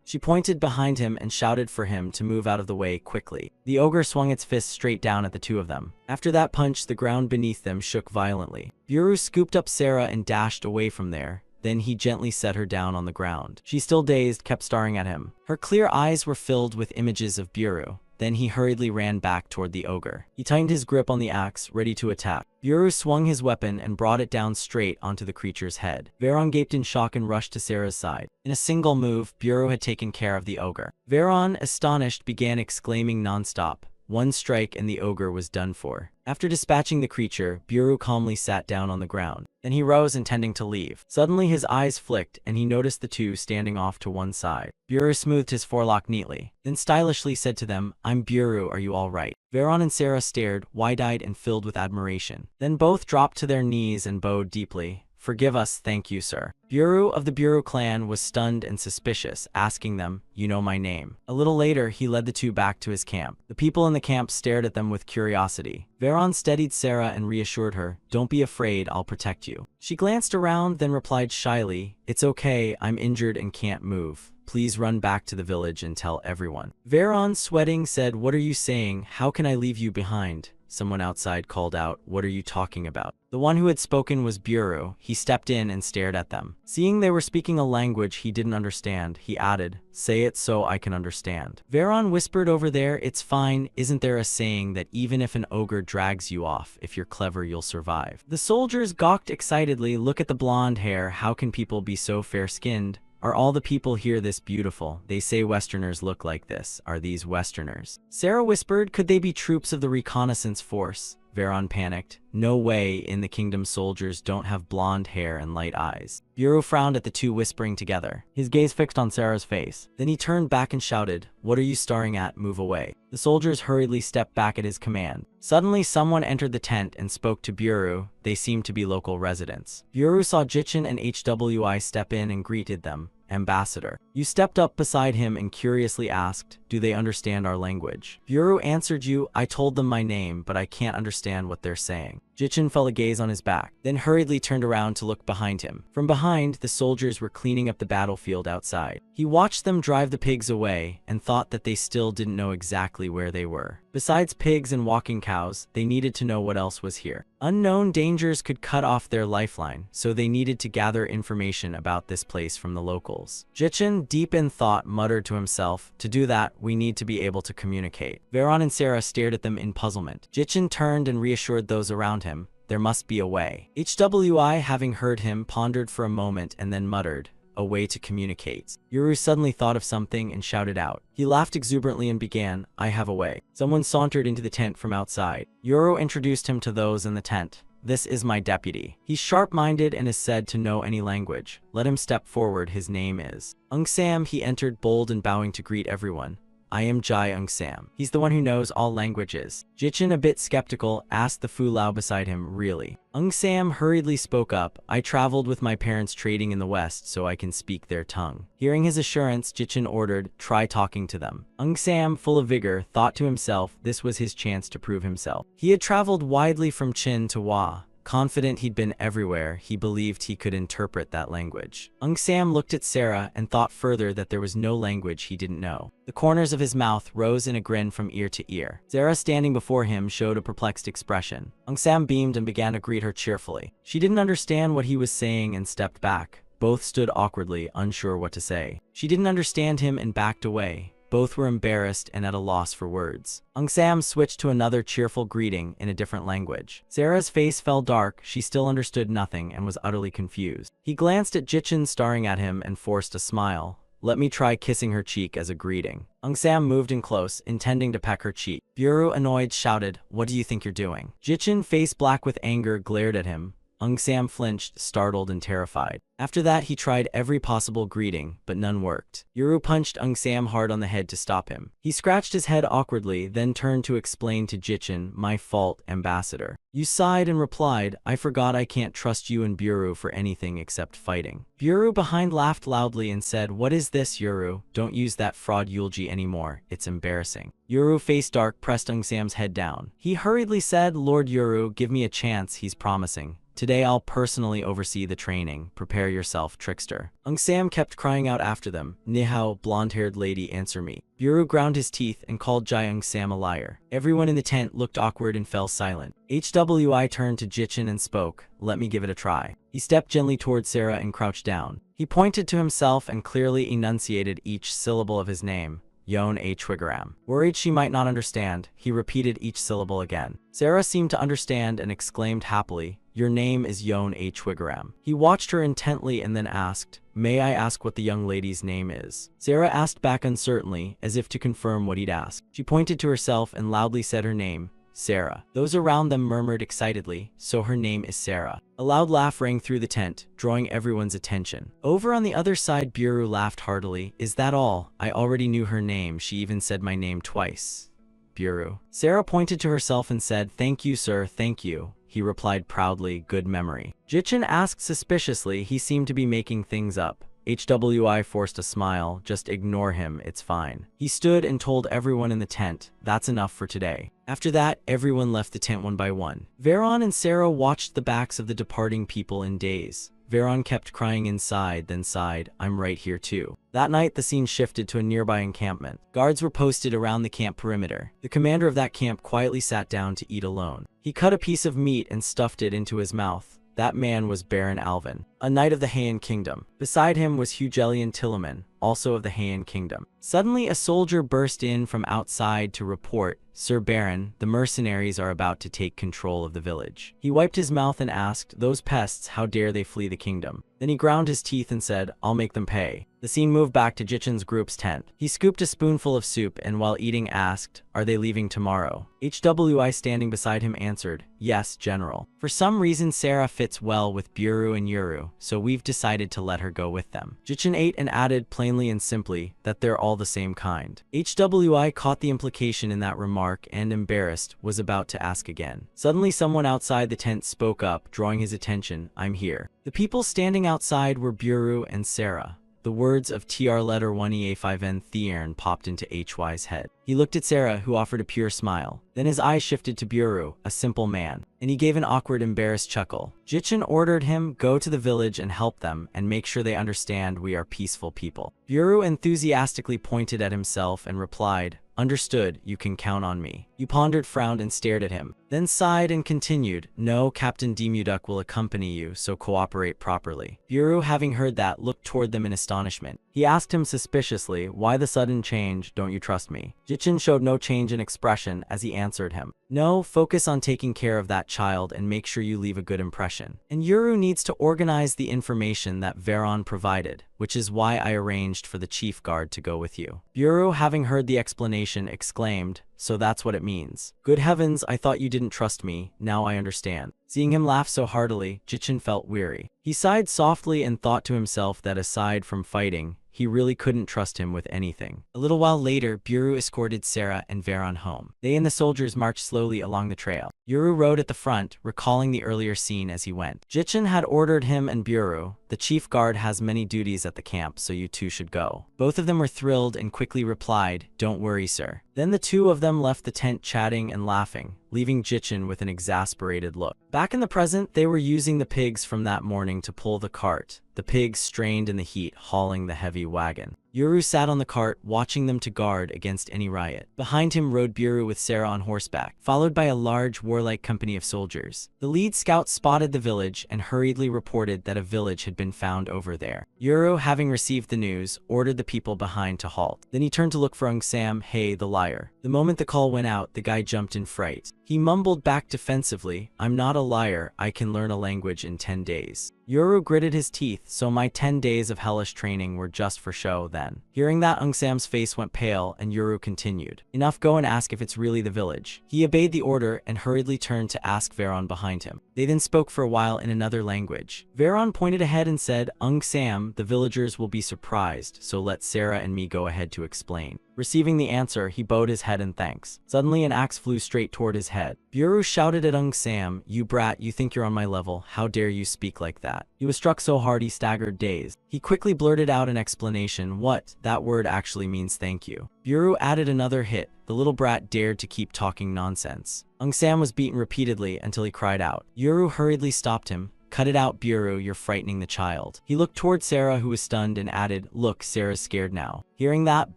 A: She pointed behind him and shouted for him to move out of the way quickly. The ogre swung its fist straight down at the 2 of them. After that punch, the ground beneath them shook violently. Buru scooped up Sarah and dashed away from there. Then he gently set her down on the ground. She, still dazed, kept staring at him. Her clear eyes were filled with images of Buru. then he hurriedly ran back toward the ogre. He tightened his grip on the axe, ready to attack. Buru swung his weapon and brought it down straight onto the creature's head. Veron gaped in shock and rushed to Sarah's side. In a single move, Buru had taken care of the ogre. Veron, astonished, began exclaiming nonstop. One strike and the ogre was done for. After dispatching the creature, Buru calmly sat down on the ground. Then he rose, intending to leave. Suddenly his eyes flicked, and he noticed the two standing off to one side. Buru smoothed his forelock neatly, then stylishly said to them, "I'm Buru, are you all right?" Veron and Sarah stared, wide-eyed and filled with admiration. Then both dropped to their knees and bowed deeply. "Forgive us, thank you, sir." Buru of the Buru clan was stunned and suspicious, asking them, "You know my name?" A little later, he led the two back to his camp. The people in the camp stared at them with curiosity. Veron steadied Sarah and reassured her, "Don't be afraid, I'll protect you." She glanced around, then replied shyly, "It's okay, I'm injured and can't move. Please run back to the village and tell everyone." Veron, sweating, said, "What are you saying? How can I leave you behind?" Someone outside called out, "What are you talking about?" The one who had spoken was Buru. He stepped in and stared at them. Seeing they were speaking a language he didn't understand, he added, "Say it so I can understand." Veron whispered over there, "It's fine, isn't there a saying that even if an ogre drags you off, if you're clever you'll survive?" The soldiers gawked excitedly. "Look at the blonde hair, how can people be so fair-skinned? Are all the people here this beautiful? They say Westerners look like this. Are these Westerners?" Sarah whispered, "Could they be troops of the reconnaissance force?" Veron panicked. "No way, in the kingdom soldiers don't have blonde hair and light eyes." Buru frowned at the two whispering together, his gaze fixed on Sarah's face. Then he turned back and shouted, "What are you staring at? Move away." The soldiers hurriedly stepped back at his command. Suddenly someone entered the tent and spoke to Buru. They seemed to be local residents. Buru saw Jichin and Hwi step in and greeted them. "Ambassador." You stepped up beside him and curiously asked, "Do they understand our language?" Buru answered you, "I told them my name, but I can't understand what they're saying." Jichin fell a gaze on his back, then hurriedly turned around to look behind him. From behind, the soldiers were cleaning up the battlefield outside. He watched them drive the pigs away and thought that they still didn't know exactly where they were. Besides pigs and walking cows, they needed to know what else was here. Unknown dangers could cut off their lifeline, so they needed to gather information about this place from the locals. Jichin, deep in thought, muttered to himself, "To do that, we need to be able to communicate." Veron and Sarah stared at them in puzzlement. Jichin turned and reassured those around him. There must be a way. Hwi, having heard him, pondered for a moment and then muttered, "A way to communicate." Yuru suddenly thought of something and shouted out. He laughed exuberantly and began, "I have a way." Someone sauntered into the tent from outside. Yuru introduced him to those in the tent. "This is my deputy. He's sharp-minded and is said to know any language. Let him step forward, his name is Sam." He entered bold and bowing to greet everyone. "I am Jai Sam. He's the one who knows all languages." Jichin, a bit skeptical, asked the Fulao beside him, "Really?" Sam hurriedly spoke up, "I traveled with my parents trading in the West so I can speak their tongue." Hearing his assurance, Jichin ordered, "Try talking to them." Sam, full of vigor, thought to himself this was his chance to prove himself. He had traveled widely from Chin to Wa. Confident he'd been everywhere, he believed he could interpret that language. Sam looked at Sarah and thought further that there was no language he didn't know. The corners of his mouth rose in a grin from ear to ear. Sarah, standing before him, showed a perplexed expression. Sam beamed and began to greet her cheerfully. She didn't understand what he was saying and stepped back. Both stood awkwardly, unsure what to say. She didn't understand him and backed away. Both were embarrassed and at a loss for words. Sam switched to another cheerful greeting in a different language. Sarah's face fell dark. She still understood nothing and was utterly confused. He glanced at Jichin staring at him and forced a smile. "Let me try kissing her cheek as a greeting." Sam moved in close, intending to peck her cheek. Buru, annoyed, shouted, "What do you think you're doing?" Jichin, face black with anger, glared at him. Sam flinched, startled and terrified. After that, he tried every possible greeting, but none worked. Yuru punched Sam hard on the head to stop him. He scratched his head awkwardly, then turned to explain to Jichin, "My fault, ambassador." Yu sighed and replied, "I forgot I can't trust you and Buru for anything except fighting." Buru behind laughed loudly and said, "What is this, Yuru? Don't use that fraud eulogy anymore. It's embarrassing." Yuru, face dark, pressed Sam's head down. He hurriedly said, "Lord Yuru, give me a chance, he's promising. Today I'll personally oversee the training. Prepare yourself, trickster." Sam kept crying out after them, "Nihao, blonde-haired lady, answer me." Buru ground his teeth and called Jai Sam a liar. Everyone in the tent looked awkward and fell silent. Hwi turned to Jichin and spoke, "Let me give it a try." He stepped gently toward Sarah and crouched down. He pointed to himself and clearly enunciated each syllable of his name. Yon a Twigaram. Worried she might not understand, he repeated each syllable again. Sarah seemed to understand and exclaimed happily, your name is Yon a Twigaram. He watched her intently and then asked, may I ask what the young lady's name is? Sarah asked back uncertainly, as if to confirm what he'd asked. She pointed to herself and loudly said her name, Sarah. Those around them murmured excitedly, so her name is Sarah. A loud laugh rang through the tent, drawing everyone's attention. Over on the other side, Buru laughed heartily. Is that all? I already knew her name. She even said my name twice. Buru. Sarah pointed to herself and said, thank you, sir, thank you. He replied proudly, good memory. Jichin asked suspiciously. He seemed to be making things up. HWI forced a smile. Just ignore him, it's fine. He stood and told everyone in the tent, that's enough for today. After that, everyone left the tent one by one. Veron and Sarah watched the backs of the departing people in daze. Veron kept crying inside, then sighed, I'm right here too. That night, the scene shifted to a nearby encampment. Guards were posted around the camp perimeter. The commander of that camp quietly sat down to eat alone. He cut a piece of meat and stuffed it into his mouth. That man was Baron Alvin, a knight of the Heian Kingdom. Beside him was Hugelian Tilleman, also of the Heian Kingdom. Suddenly, a soldier burst in from outside to report, Sir Baron, the mercenaries are about to take control of the village. He wiped his mouth and asked, those pests, how dare they flee the kingdom? Then he ground his teeth and said, I'll make them pay. The scene moved back to Jichin's group's tent. He scooped a spoonful of soup and while eating asked, are they leaving tomorrow? HWI standing beside him answered, yes, General. For some reason Sarah fits well with Buru and Yuru, so we've decided to let her go with them. Jichin ate and added plainly and simply that they're all the same kind. HWI caught the implication in that remark and embarrassed, was about to ask again. Suddenly someone outside the tent spoke up, drawing his attention, I'm here. The people standing outside were Buru and Sarah. The words of TR letter 1EA5N Theern popped into HY's head. He looked at Sarah, who offered a pure smile. Then his eyes shifted to Buru, a simple man, and he gave an awkward, embarrassed chuckle. Jichin ordered him, go to the village and help them, and make sure they understand we are peaceful people. Buru enthusiastically pointed at himself and replied, understood, you can count on me. You pondered, frowned, and stared at him, then sighed and continued, no, Captain Demuduk will accompany you, so cooperate properly. Buru, having heard that, looked toward them in astonishment. He asked him suspiciously, why the sudden change, don't you trust me? Jichin showed no change in expression as he answered him, no, focus on taking care of that child and make sure you leave a good impression. And Yuru needs to organize the information that Veron provided, which is why I arranged for the chief guard to go with you. Buru, having heard the explanation, exclaimed, so that's what it means. Good heavens, I thought you didn't trust me, now I understand. Seeing him laugh so heartily, Jichin felt weary. He sighed softly and thought to himself that aside from fighting, he really couldn't trust him with anything. A little while later, Buru escorted Sarah and Veron home. They and the soldiers marched slowly along the trail. Yuru rode at the front, recalling the earlier scene as he went. Jichin had ordered him and Buru, the chief guard has many duties at the camp, so you two should go. Both of them were thrilled and quickly replied, don't worry, sir. Then the two of them left the tent chatting and laughing, leaving Jichin with an exasperated look. Back in the present, they were using the pigs from that morning to pull the cart. The pigs strained in the heat, hauling the heavy wagon. Yuru sat on the cart, watching them to guard against any riot. Behind him rode Buru with Sarah on horseback, followed by a large warlike company of soldiers. The lead scout spotted the village and hurriedly reported that a village had been found over there. Yuru, having received the news, ordered the people behind to halt. Then he turned to look for Ung Sam, hey, the liar. The moment the call went out, the guy jumped in fright. He mumbled back defensively, I'm not a liar, I can learn a language in 10 days. Yuru gritted his teeth, so my 10 days of hellish training were just for show then. Hearing that, Ung Sam's face went pale and Yuru continued, enough, go and ask if it's really the village. He obeyed the order and hurriedly turned to ask Veron behind him. They then spoke for a while in another language. Veron pointed ahead and said, Ung Sam, the villagers will be surprised, so let Sarah and me go ahead to explain. Receiving the answer, he bowed his head in thanks. Suddenly an axe flew straight toward his head. Buru shouted at Ung Sam, you brat, you think you're on my level, how dare you speak like that? He was struck so hard he staggered, dazed. He quickly blurted out an explanation, what? That word actually means thank you. Buru added another hit. The little brat dared to keep talking nonsense. Ung Sam was beaten repeatedly until he cried out. Yuru hurriedly stopped him, "Cut it out, Buru, you're frightening the child." He looked toward Sarah, who was stunned, and added, "Look, Sarah's scared now." Hearing that,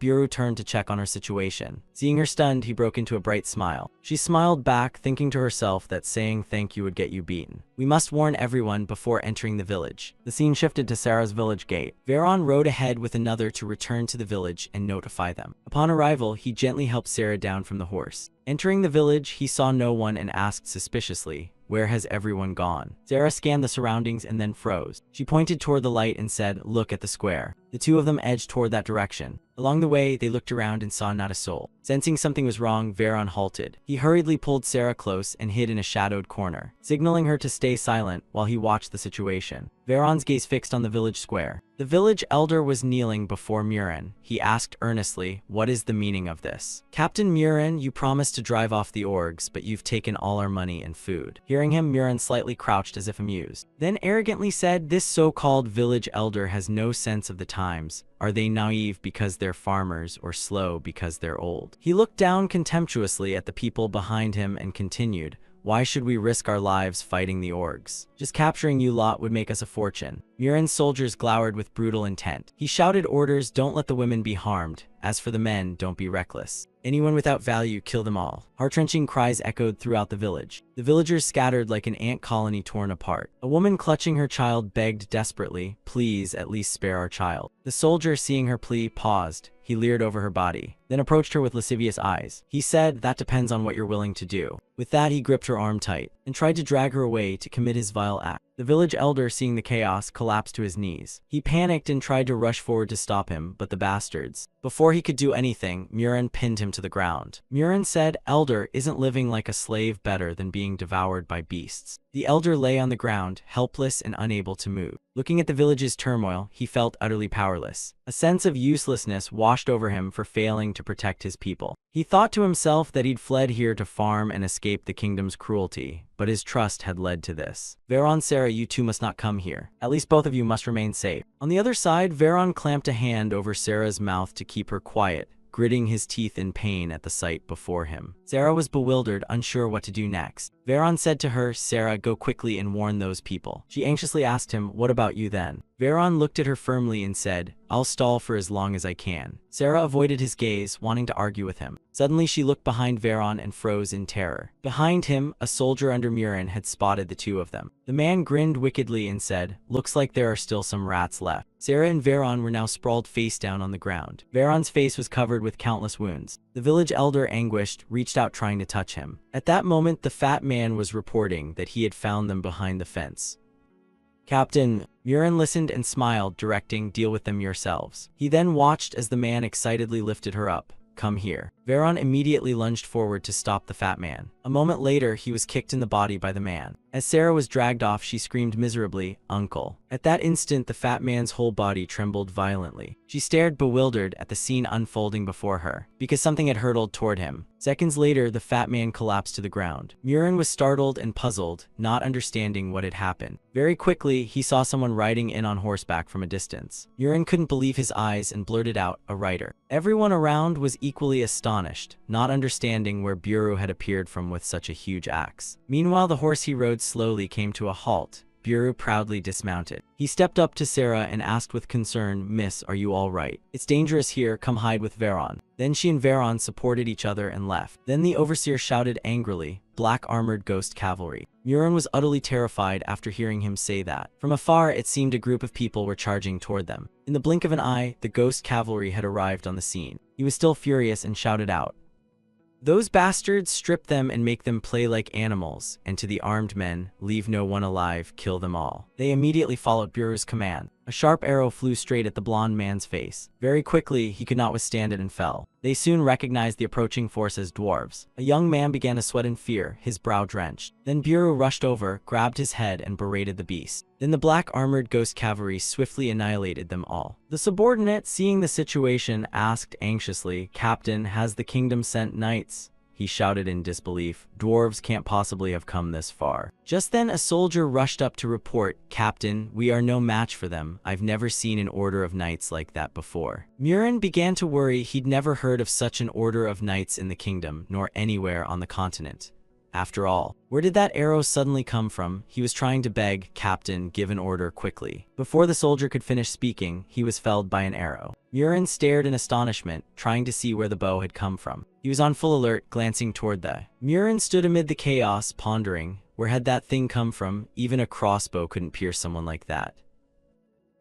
A: Buru turned to check on her situation. Seeing her stunned, he broke into a bright smile. She smiled back, thinking to herself that saying thank you would get you beaten. "We must warn everyone before entering the village." The scene shifted to Sarah's village gate. Veron rode ahead with another to return to the village and notify them. Upon arrival, he gently helped Sarah down from the horse. Entering the village, he saw no one and asked suspiciously, "Where has everyone gone?" Sarah scanned the surroundings and then froze. She pointed toward the light and said, "Look at the square." The two of them edged toward that direction. Along the way, they looked around and saw not a soul. Sensing something was wrong, Veron halted. He hurriedly pulled Sarah close and hid in a shadowed corner, signaling her to stay silent while he watched the situation. Veron's gaze fixed on the village square. The village elder was kneeling before Murin. He asked earnestly, "What is the meaning of this?" "Captain Murin, you promised to drive off the orgs, but you've taken all our money and food." Hearing him, Murin slightly crouched as if amused, then arrogantly said, "This so-called village elder has no sense of the times. Are they naive because they're farmers or slow because they're old?" He looked down contemptuously at the people behind him and continued, "Why should we risk our lives fighting the orgs? Just capturing you lot would make us a fortune." Murin's soldiers glowered with brutal intent. He shouted orders, "Don't let the women be harmed. As for the men, don't be reckless. Anyone without value, kill them all." Heart-wrenching cries echoed throughout the village. The villagers scattered like an ant colony torn apart. A woman clutching her child begged desperately, "Please, at least spare our child." The soldier, seeing her plea, paused. He leered over her body, then approached her with lascivious eyes. He said, "That depends on what you're willing to do." With that, he gripped her arm tight and tried to drag her away to commit his vile act. The village elder, seeing the chaos, collapsed to his knees. He panicked and tried to rush forward to stop him, but the bastards. Before he could do anything, Murin pinned him to the ground. Murin said, "Elder, isn't living like a slave better than being devoured by beasts?" The elder lay on the ground, helpless and unable to move. Looking at the village's turmoil, he felt utterly powerless. A sense of uselessness washed over him for failing to protect his people. He thought to himself that he'd fled here to farm and escape the kingdom's cruelty, but his trust had led to this. "Veron, Sarah, you two must not come here. At least both of you must remain safe." On the other side, Veron clamped a hand over Sarah's mouth to keep her quiet, gritting his teeth in pain at the sight before him. Sarah was bewildered, unsure what to do next. Veron said to her, "Sarah, go quickly and warn those people." She anxiously asked him, "What about you then?" Veron looked at her firmly and said, "I'll stall for as long as I can." Sarah avoided his gaze, wanting to argue with him. Suddenly, she looked behind Veron and froze in terror. Behind him, a soldier under Murin had spotted the two of them. The man grinned wickedly and said, "Looks like there are still some rats left." Sarah and Veron were now sprawled face down on the ground. Veron's face was covered with countless wounds. The village elder, anguished, reached out trying to touch him. At that moment, the fat man was reporting that he had found them behind the fence. "Captain," Murin listened and smiled, directing, "Deal with them yourselves." He then watched as the man excitedly lifted her up. "Come here." Veron immediately lunged forward to stop the fat man. A moment later, he was kicked in the body by the man. As Sarah was dragged off, she screamed miserably, "Uncle." At that instant, the fat man's whole body trembled violently. She stared bewildered at the scene unfolding before her, because something had hurtled toward him. Seconds later, the fat man collapsed to the ground. Murin was startled and puzzled, not understanding what had happened. Very quickly, he saw someone riding in on horseback from a distance. Murin couldn't believe his eyes and blurted out, "A rider." Everyone around was equally astonished, not understanding where Buru had appeared from with such a huge axe. Meanwhile, the horse he rode slowly came to a halt. Buru proudly dismounted. He stepped up to Sarah and asked with concern, "Miss, are you all right? It's dangerous here, come hide with Veron." Then she and Veron supported each other and left. Then the overseer shouted angrily, "Black armored ghost cavalry." Murin was utterly terrified after hearing him say that. From afar, it seemed a group of people were charging toward them. In the blink of an eye, the ghost cavalry had arrived on the scene. He was still furious and shouted out, "Those bastards, strip them and make them play like animals, and to the armed men, leave no one alive, kill them all." They immediately followed Buru's command. A sharp arrow flew straight at the blond man's face. Very quickly, he could not withstand it and fell. They soon recognized the approaching force as dwarves. A young man began to sweat in fear, his brow drenched. Then Buru rushed over, grabbed his head, and berated the beast. Then the black armored ghost cavalry swiftly annihilated them all. The subordinate, seeing the situation, asked anxiously, "Captain, has the kingdom sent knights?" He shouted in disbelief, "Dwarves can't possibly have come this far." Just then a soldier rushed up to report, "Captain, we are no match for them. I've never seen an order of knights like that before." Murin began to worry. He'd never heard of such an order of knights in the kingdom, nor anywhere on the continent. After all, where did that arrow suddenly come from? He was trying to beg, "Captain, give an order quickly." Before the soldier could finish speaking, he was felled by an arrow. Murin stared in astonishment, trying to see where the bow had come from. He was on full alert, glancing toward the. Murin stood amid the chaos, pondering, where had that thing come from? Even a crossbow couldn't pierce someone like that.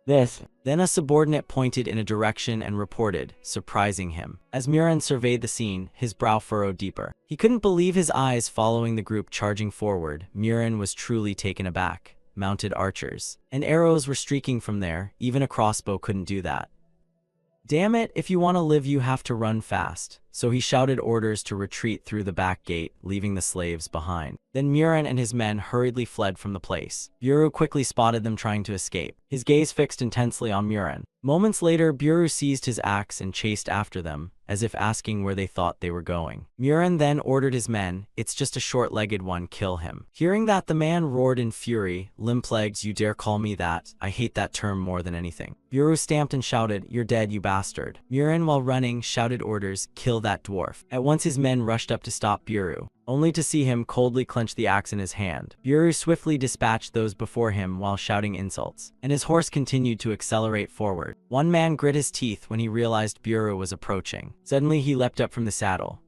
A: Then a subordinate pointed in a direction and reported, surprising him. As Murin surveyed the scene, his brow furrowed deeper. He couldn't believe his eyes following the group charging forward. Murin was truly taken aback. Mounted archers and arrows were streaking from there. Even a crossbow couldn't do that. Damn it, if you want to live you have to run fast. So he shouted orders to retreat through the back gate, leaving the slaves behind. Then Murin and his men hurriedly fled from the place. Buru quickly spotted them trying to escape, his gaze fixed intensely on Murin. Moments later, Buru seized his axe and chased after them, as if asking where they thought they were going. Murin then ordered his men, "It's just a short-legged one, kill him." Hearing that, the man roared in fury, "Limp-legs, you dare call me that? I hate that term more than anything." Buru stamped and shouted, "You're dead, you bastard." Murin, while running, shouted orders, "Kill that dwarf." At once his men rushed up to stop Buru, only to see him coldly clench the axe in his hand. Buru swiftly dispatched those before him while shouting insults, and his horse continued to accelerate forward. One man grit his teeth when he realized Buru was approaching. Suddenly he leapt up from the saddle.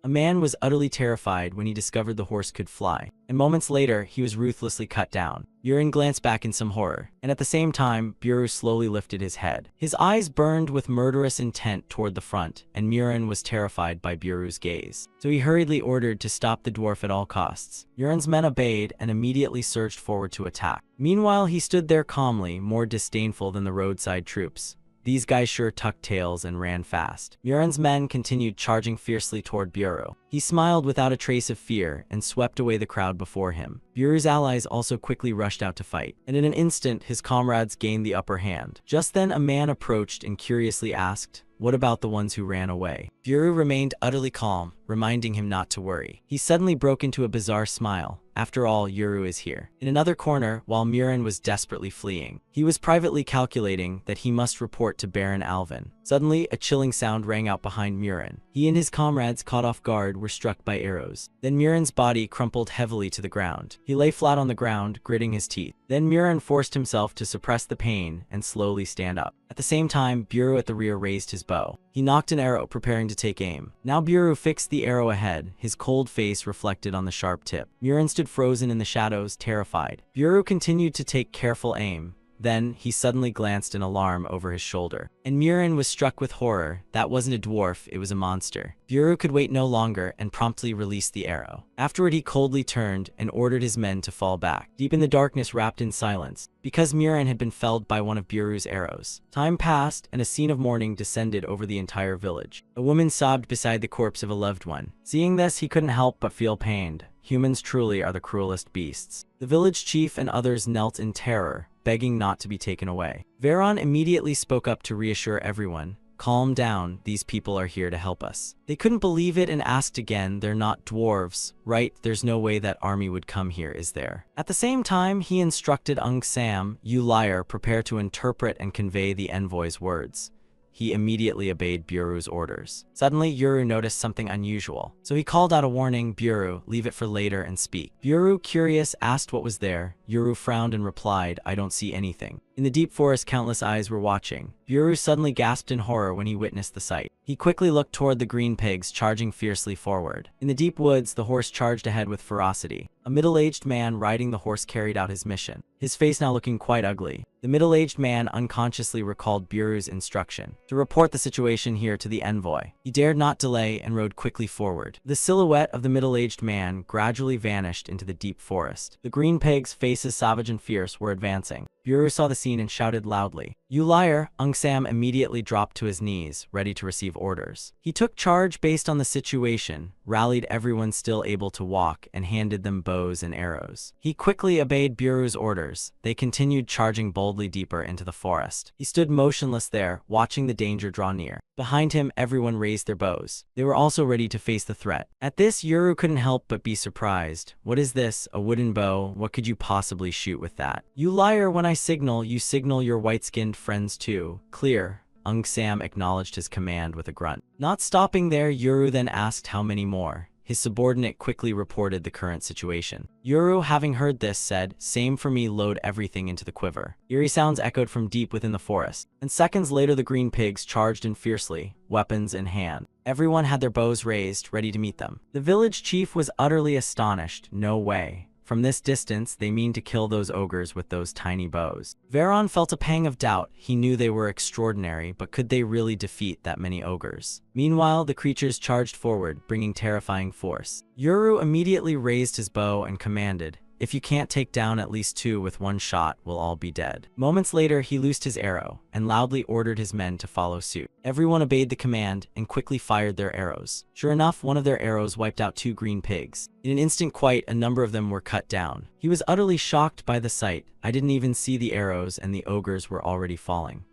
A: A man was utterly terrified when he discovered the horse could fly, and moments later he was ruthlessly cut down. Murin glanced back in some horror, and at the same time, Buru slowly lifted his head. His eyes burned with murderous intent toward the front, and Murin was terrified by Buru's gaze. So he hurriedly ordered to stop the dwarf at all costs. Murin's men obeyed and immediately surged forward to attack. Meanwhile, he stood there calmly, more disdainful than the roadside troops. These guys sure tucked tails and ran fast. Murin's men continued charging fiercely toward Buru. He smiled without a trace of fear and swept away the crowd before him. Buru's allies also quickly rushed out to fight, and in an instant his comrades gained the upper hand. Just then a man approached and curiously asked, "What about the ones who ran away?" Buru remained utterly calm, reminding him not to worry. He suddenly broke into a bizarre smile. After all, Yuru is here. In another corner, while Murin was desperately fleeing, he was privately calculating that he must report to Baron Alvin. Suddenly, a chilling sound rang out behind Murin. He and his comrades, caught off guard, were struck by arrows. Then Murin's body crumpled heavily to the ground. He lay flat on the ground, gritting his teeth. Then Murin forced himself to suppress the pain and slowly stand up. At the same time, Buru at the rear raised his bow. He knocked an arrow, preparing to take aim. Now Buru fixed the arrow ahead, his cold face reflected on the sharp tip. Murin stood frozen in the shadows, terrified. Buru continued to take careful aim. Then, he suddenly glanced in alarm over his shoulder. And Murin was struck with horror. That wasn't a dwarf, it was a monster. Buru could wait no longer and promptly released the arrow. Afterward he coldly turned and ordered his men to fall back, deep in the darkness wrapped in silence, because Murin had been felled by one of Buru's arrows. Time passed, and a scene of mourning descended over the entire village. A woman sobbed beside the corpse of a loved one. Seeing this, he couldn't help but feel pained. Humans truly are the cruelest beasts. The village chief and others knelt in terror, begging not to be taken away. Veron immediately spoke up to reassure everyone. "Calm down, these people are here to help us." They couldn't believe it and asked again, "They're not dwarves, right? There's no way that army would come here, is there?" At the same time, he instructed Ung Sam, "You liar, prepare to interpret and convey the envoy's words." He immediately obeyed Buru's orders. Suddenly, Yuru noticed something unusual, so he called out a warning, "Buru, leave it for later and speak." Buru, curious, asked what was there. Yuru frowned and replied, "I don't see anything." In the deep forest, countless eyes were watching. Buru suddenly gasped in horror when he witnessed the sight. He quickly looked toward the green pigs charging fiercely forward. In the deep woods, the horse charged ahead with ferocity. A middle-aged man riding the horse carried out his mission, his face now looking quite ugly. The middle-aged man unconsciously recalled Buru's instruction to report the situation here to the envoy. He dared not delay and rode quickly forward. The silhouette of the middle-aged man gradually vanished into the deep forest. The green pigs, faces savage and fierce, were advancing. Buru saw the scene and shouted loudly, "You liar!" Ung Sam immediately dropped to his knees, ready to receive orders. He took charge based on the situation, rallied everyone still able to walk, and handed them bows and arrows. He quickly obeyed Buru's orders. They continued charging boldly deeper into the forest. He stood motionless there, watching the danger draw near. Behind him, everyone raised their bows. They were also ready to face the threat. At this, Yuru couldn't help but be surprised. "What is this? A wooden bow? What could you possibly shoot with that?" "You liar, when I signal, you signal your white-skinned friends too. Clear." Ung Sam acknowledged his command with a grunt. Not stopping there, Yuru then asked how many more. his subordinate quickly reported the current situation. Yuru, having heard this, said, "Same for me, load everything into the quiver." Eerie sounds echoed from deep within the forest, and seconds later the green pigs charged in fiercely, weapons in hand. Everyone had their bows raised, ready to meet them. The village chief was utterly astonished. No way. From this distance, they mean to kill those ogres with those tiny bows. Veron felt a pang of doubt. He knew they were extraordinary, but could they really defeat that many ogres? Meanwhile, the creatures charged forward, bringing terrifying force. Yuru immediately raised his bow and commanded, "If you can't take down at least 2 with 1 shot, we'll all be dead." Moments later, he loosed his arrow and loudly ordered his men to follow suit. Everyone obeyed the command and quickly fired their arrows. Sure enough, one of their arrows wiped out 2 green pigs. In an instant, quite a number of them were cut down. He was utterly shocked by the sight. "I didn't even see the arrows and the ogres were already falling."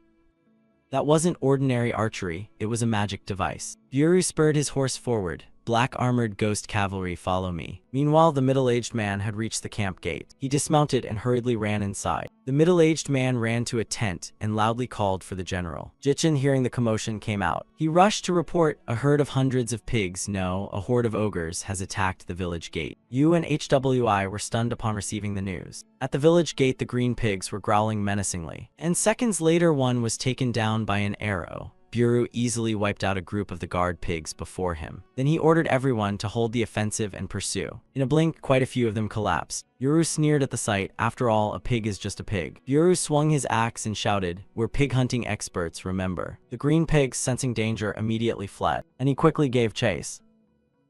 A: That wasn't ordinary archery, it was a magic device. Yuru spurred his horse forward. "Black-armored ghost cavalry, follow me." Meanwhile, the middle-aged man had reached the camp gate. He dismounted and hurriedly ran inside. The middle-aged man ran to a tent and loudly called for the general. Jichin, hearing the commotion, came out. He rushed to report, "A herd of hundreds of pigs, no, a horde of ogres, has attacked the village gate." Yu and HWI were stunned upon receiving the news. At the village gate, the green pigs were growling menacingly, and seconds later one was taken down by an arrow. Buru easily wiped out a group of the guard pigs before him. Then he ordered everyone to hold the offensive and pursue. In a blink, quite a few of them collapsed. Buru sneered at the sight. After all, a pig is just a pig. Buru swung his axe and shouted, "We're pig hunting experts, remember." The green pigs, sensing danger, immediately fled, and he quickly gave chase.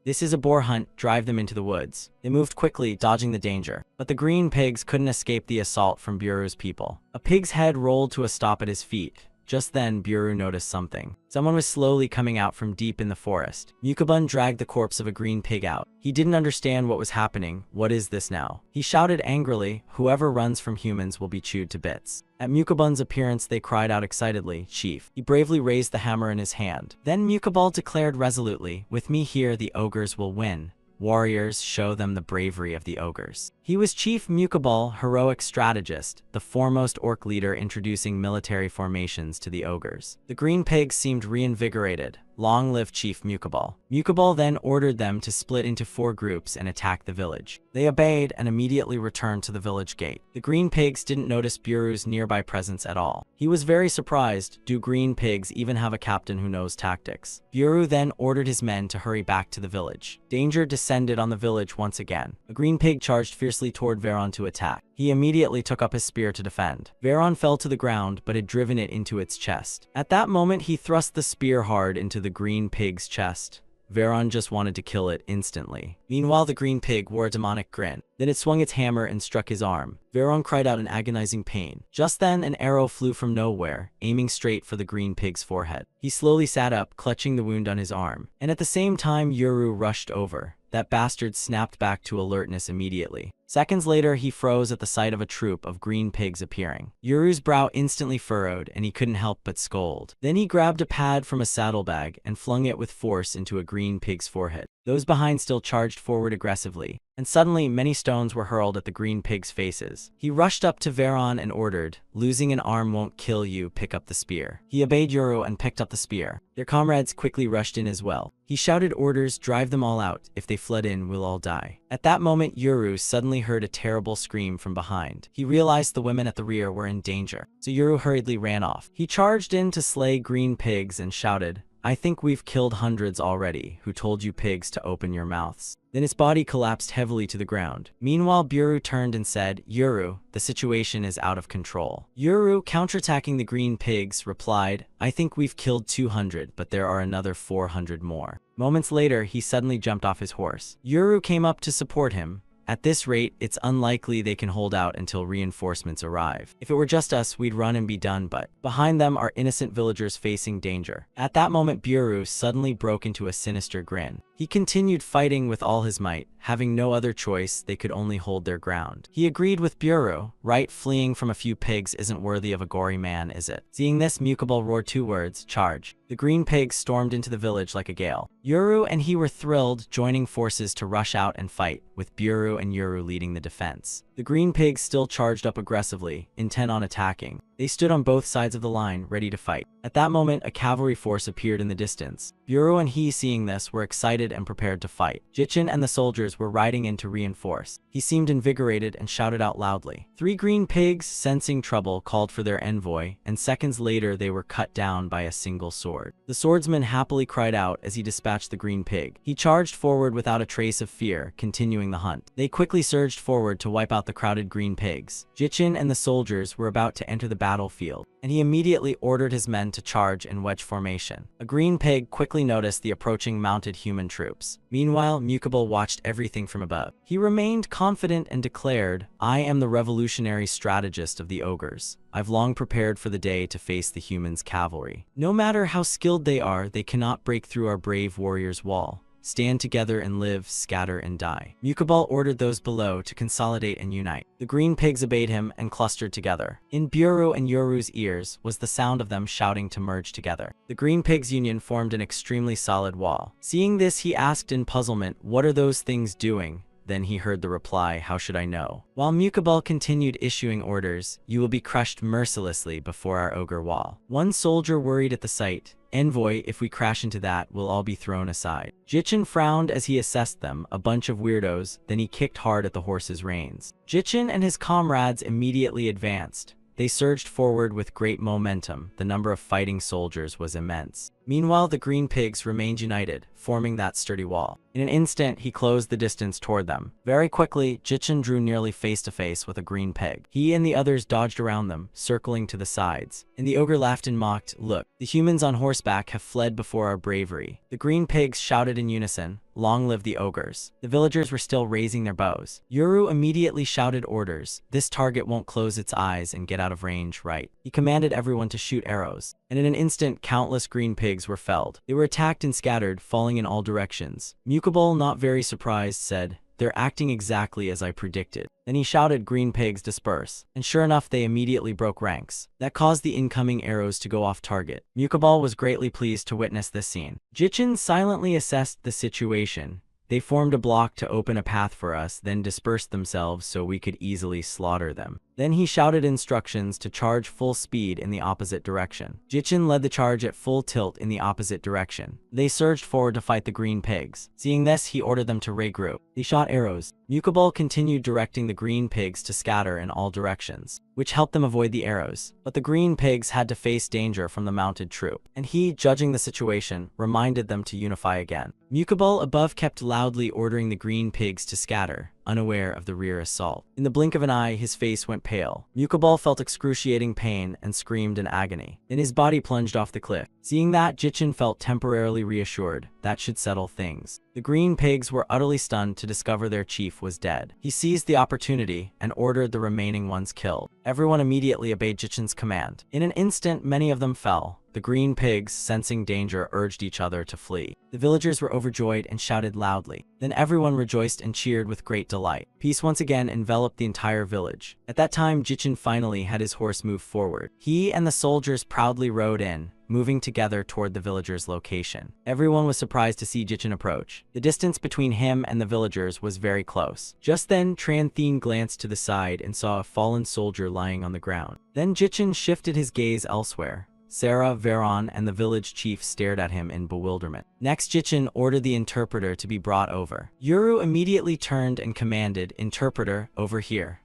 A: "This is a boar hunt, drive them into the woods." They moved quickly, dodging the danger. But the green pigs couldn't escape the assault from Buru's people. A pig's head rolled to a stop at his feet. Just then, Buru noticed something. Someone was slowly coming out from deep in the forest. Mukabun dragged the corpse of a green pig out. He didn't understand what was happening. "What is this now?" He shouted angrily, "Whoever runs from humans will be chewed to bits." At Mukabun's appearance, they cried out excitedly, "Chief." He bravely raised the hammer in his hand. Then Mukabal declared resolutely, "With me here, the ogres will win. Warriors, show them the bravery of the ogres." He was Chief Mukabal, heroic strategist, the foremost orc leader introducing military formations to the ogres. The green pigs seemed reinvigorated. Long live Chief Mukabal. Mukabal then ordered them to split into 4 groups and attack the village. They obeyed and immediately returned to the village gate. The green pigs didn't notice Buru's nearby presence at all. He was very surprised. Do green pigs even have a captain who knows tactics? Buru then ordered his men to hurry back to the village. Danger descended on the village once again. A green pig charged fiercely toward Veron to attack. He immediately took up his spear to defend. Veron fell to the ground, but had driven it into its chest. At that moment, he thrust the spear hard into the green pig's chest. Veron just wanted to kill it instantly. Meanwhile, the green pig wore a demonic grin. Then it swung its hammer and struck his arm. Veron cried out in agonizing pain. Just then, an arrow flew from nowhere, aiming straight for the green pig's forehead. He slowly sat up, clutching the wound on his arm. And at the same time, Yuru rushed over. That bastard snapped back to alertness immediately. Seconds later, he froze at the sight of a troop of green pigs appearing. Yuru's brow instantly furrowed, and he couldn't help but scold. Then he grabbed a pad from a saddlebag and flung it with force into a green pig's forehead. Those behind still charged forward aggressively, and suddenly many stones were hurled at the green pigs' faces. He rushed up to Veron and ordered, "Losing an arm won't kill you, pick up the spear." He obeyed Yuru and picked up the spear. Their comrades quickly rushed in as well. He shouted orders, "Drive them all out. If they flood in, we'll all die." At that moment, Yuru suddenly heard a terrible scream from behind. He realized the women at the rear were in danger, so Yuru hurriedly ran off. He charged in to slay green pigs and shouted, "I think we've killed hundreds already. Who told you pigs to open your mouths?" Then his body collapsed heavily to the ground. Meanwhile, Buru turned and said, "Yuru, the situation is out of control." Yuru, counterattacking the green pigs, replied, "I think we've killed 200, but there are another 400 more." Moments later, he suddenly jumped off his horse. Yuru came up to support him. "At this rate, it's unlikely they can hold out until reinforcements arrive. If it were just us, we'd run and be done, but behind them are innocent villagers facing danger." At that moment, Buru suddenly broke into a sinister grin. He continued fighting with all his might. Having no other choice, they could only hold their ground. He agreed with Buru, right? Fleeing from a few pigs isn't worthy of a gory man, is it? Seeing this, Mukabal roared 2 words, "Charge." The green pigs stormed into the village like a gale. Yuru and he were thrilled, joining forces to rush out and fight, with Buru and Yuru leading the defense. The green pigs still charged up aggressively, intent on attacking. They stood on both sides of the line, ready to fight. At that moment, a cavalry force appeared in the distance. Bureau and he, seeing this, were excited and prepared to fight. Jichin and the soldiers were riding in to reinforce. He seemed invigorated and shouted out loudly. 3 green pigs, sensing trouble, called for their envoy, and seconds later they were cut down by a single sword. The swordsman happily cried out as he dispatched the green pig. He charged forward without a trace of fear, continuing the hunt. They quickly surged forward to wipe out the crowded green pigs. Jichin and the soldiers were about to enter the battlefield, and he immediately ordered his men to charge in wedge formation. A green pig quickly noticed the approaching mounted human troops. Meanwhile, Mukabal watched everything from above. He remained confident and declared, "I am the revolutionary strategist of the ogres. I've long prepared for the day to face the humans' cavalry. No matter how skilled they are, they cannot break through our brave warriors' wall. Stand together and live, scatter and die." Mukabal ordered those below to consolidate and unite. The green pigs obeyed him and clustered together. In Bureau and Yoru's ears was the sound of them shouting to merge together. The green pigs' union formed an extremely solid wall. Seeing this, he asked in puzzlement, "What are those things doing?" Then he heard the reply, "How should I know?" While Mukabal continued issuing orders, "You will be crushed mercilessly before our ogre wall." One soldier worried at the sight, "Envoy, if we crash into that, we'll all be thrown aside." Jichin frowned as he assessed them, a bunch of weirdos, then he kicked hard at the horse's reins. Jichin and his comrades immediately advanced. They surged forward with great momentum. The number of fighting soldiers was immense. Meanwhile, the green pigs remained united, forming that sturdy wall. In an instant, he closed the distance toward them. Very quickly, Jichin drew nearly face to face with a green pig. He and the others dodged around them, circling to the sides. And the ogre laughed and mocked, "Look, the humans on horseback have fled before our bravery." The green pigs shouted in unison, "Long live the ogres." The villagers were still raising their bows. Yoru immediately shouted orders. "This target won't close its eyes and get out of range, right?" He commanded everyone to shoot arrows. And in an instant, countless green pigs were felled. They were attacked and scattered, falling in all directions. Mukabal, not very surprised, said, "They're acting exactly as I predicted." Then he shouted, "Green pigs, disperse." And sure enough, they immediately broke ranks. That caused the incoming arrows to go off target. Mukabal was greatly pleased to witness this scene. Jichin silently assessed the situation. "They formed a block to open a path for us, then dispersed themselves so we could easily slaughter them." Then he shouted instructions to charge full speed in the opposite direction. Jichin led the charge at full tilt in the opposite direction. They surged forward to fight the green pigs. Seeing this, he ordered them to regroup. They shot arrows. Mukabal continued directing the green pigs to scatter in all directions, which helped them avoid the arrows. But the green pigs had to face danger from the mounted troop, and he, judging the situation, reminded them to unify again. Mukabal above kept loudly ordering the green pigs to scatter, unaware of the rear assault. In the blink of an eye, his face went pale. Mukabal felt excruciating pain and screamed in agony. Then his body plunged off the cliff. Seeing that, Jichin felt temporarily reassured. That should settle things. The green pigs were utterly stunned to discover their chief was dead. He seized the opportunity and ordered the remaining ones killed. Everyone immediately obeyed Jichin's command. In an instant, many of them fell. The green pigs, sensing danger, urged each other to flee. The villagers were overjoyed and shouted loudly. Then everyone rejoiced and cheered with great delight. Peace once again enveloped the entire village. At that time, Jichin finally had his horse move forward. He and the soldiers proudly rode in, moving together toward the villagers' location. Everyone was surprised to see Jichin approach. The distance between him and the villagers was very close. Just then, Tranthine glanced to the side and saw a fallen soldier lying on the ground. Then Jichin shifted his gaze elsewhere. Sarah, Veron, and the village chief stared at him in bewilderment. Next, Jichin ordered the interpreter to be brought over. Yoru immediately turned and commanded, "Interpreter, over here."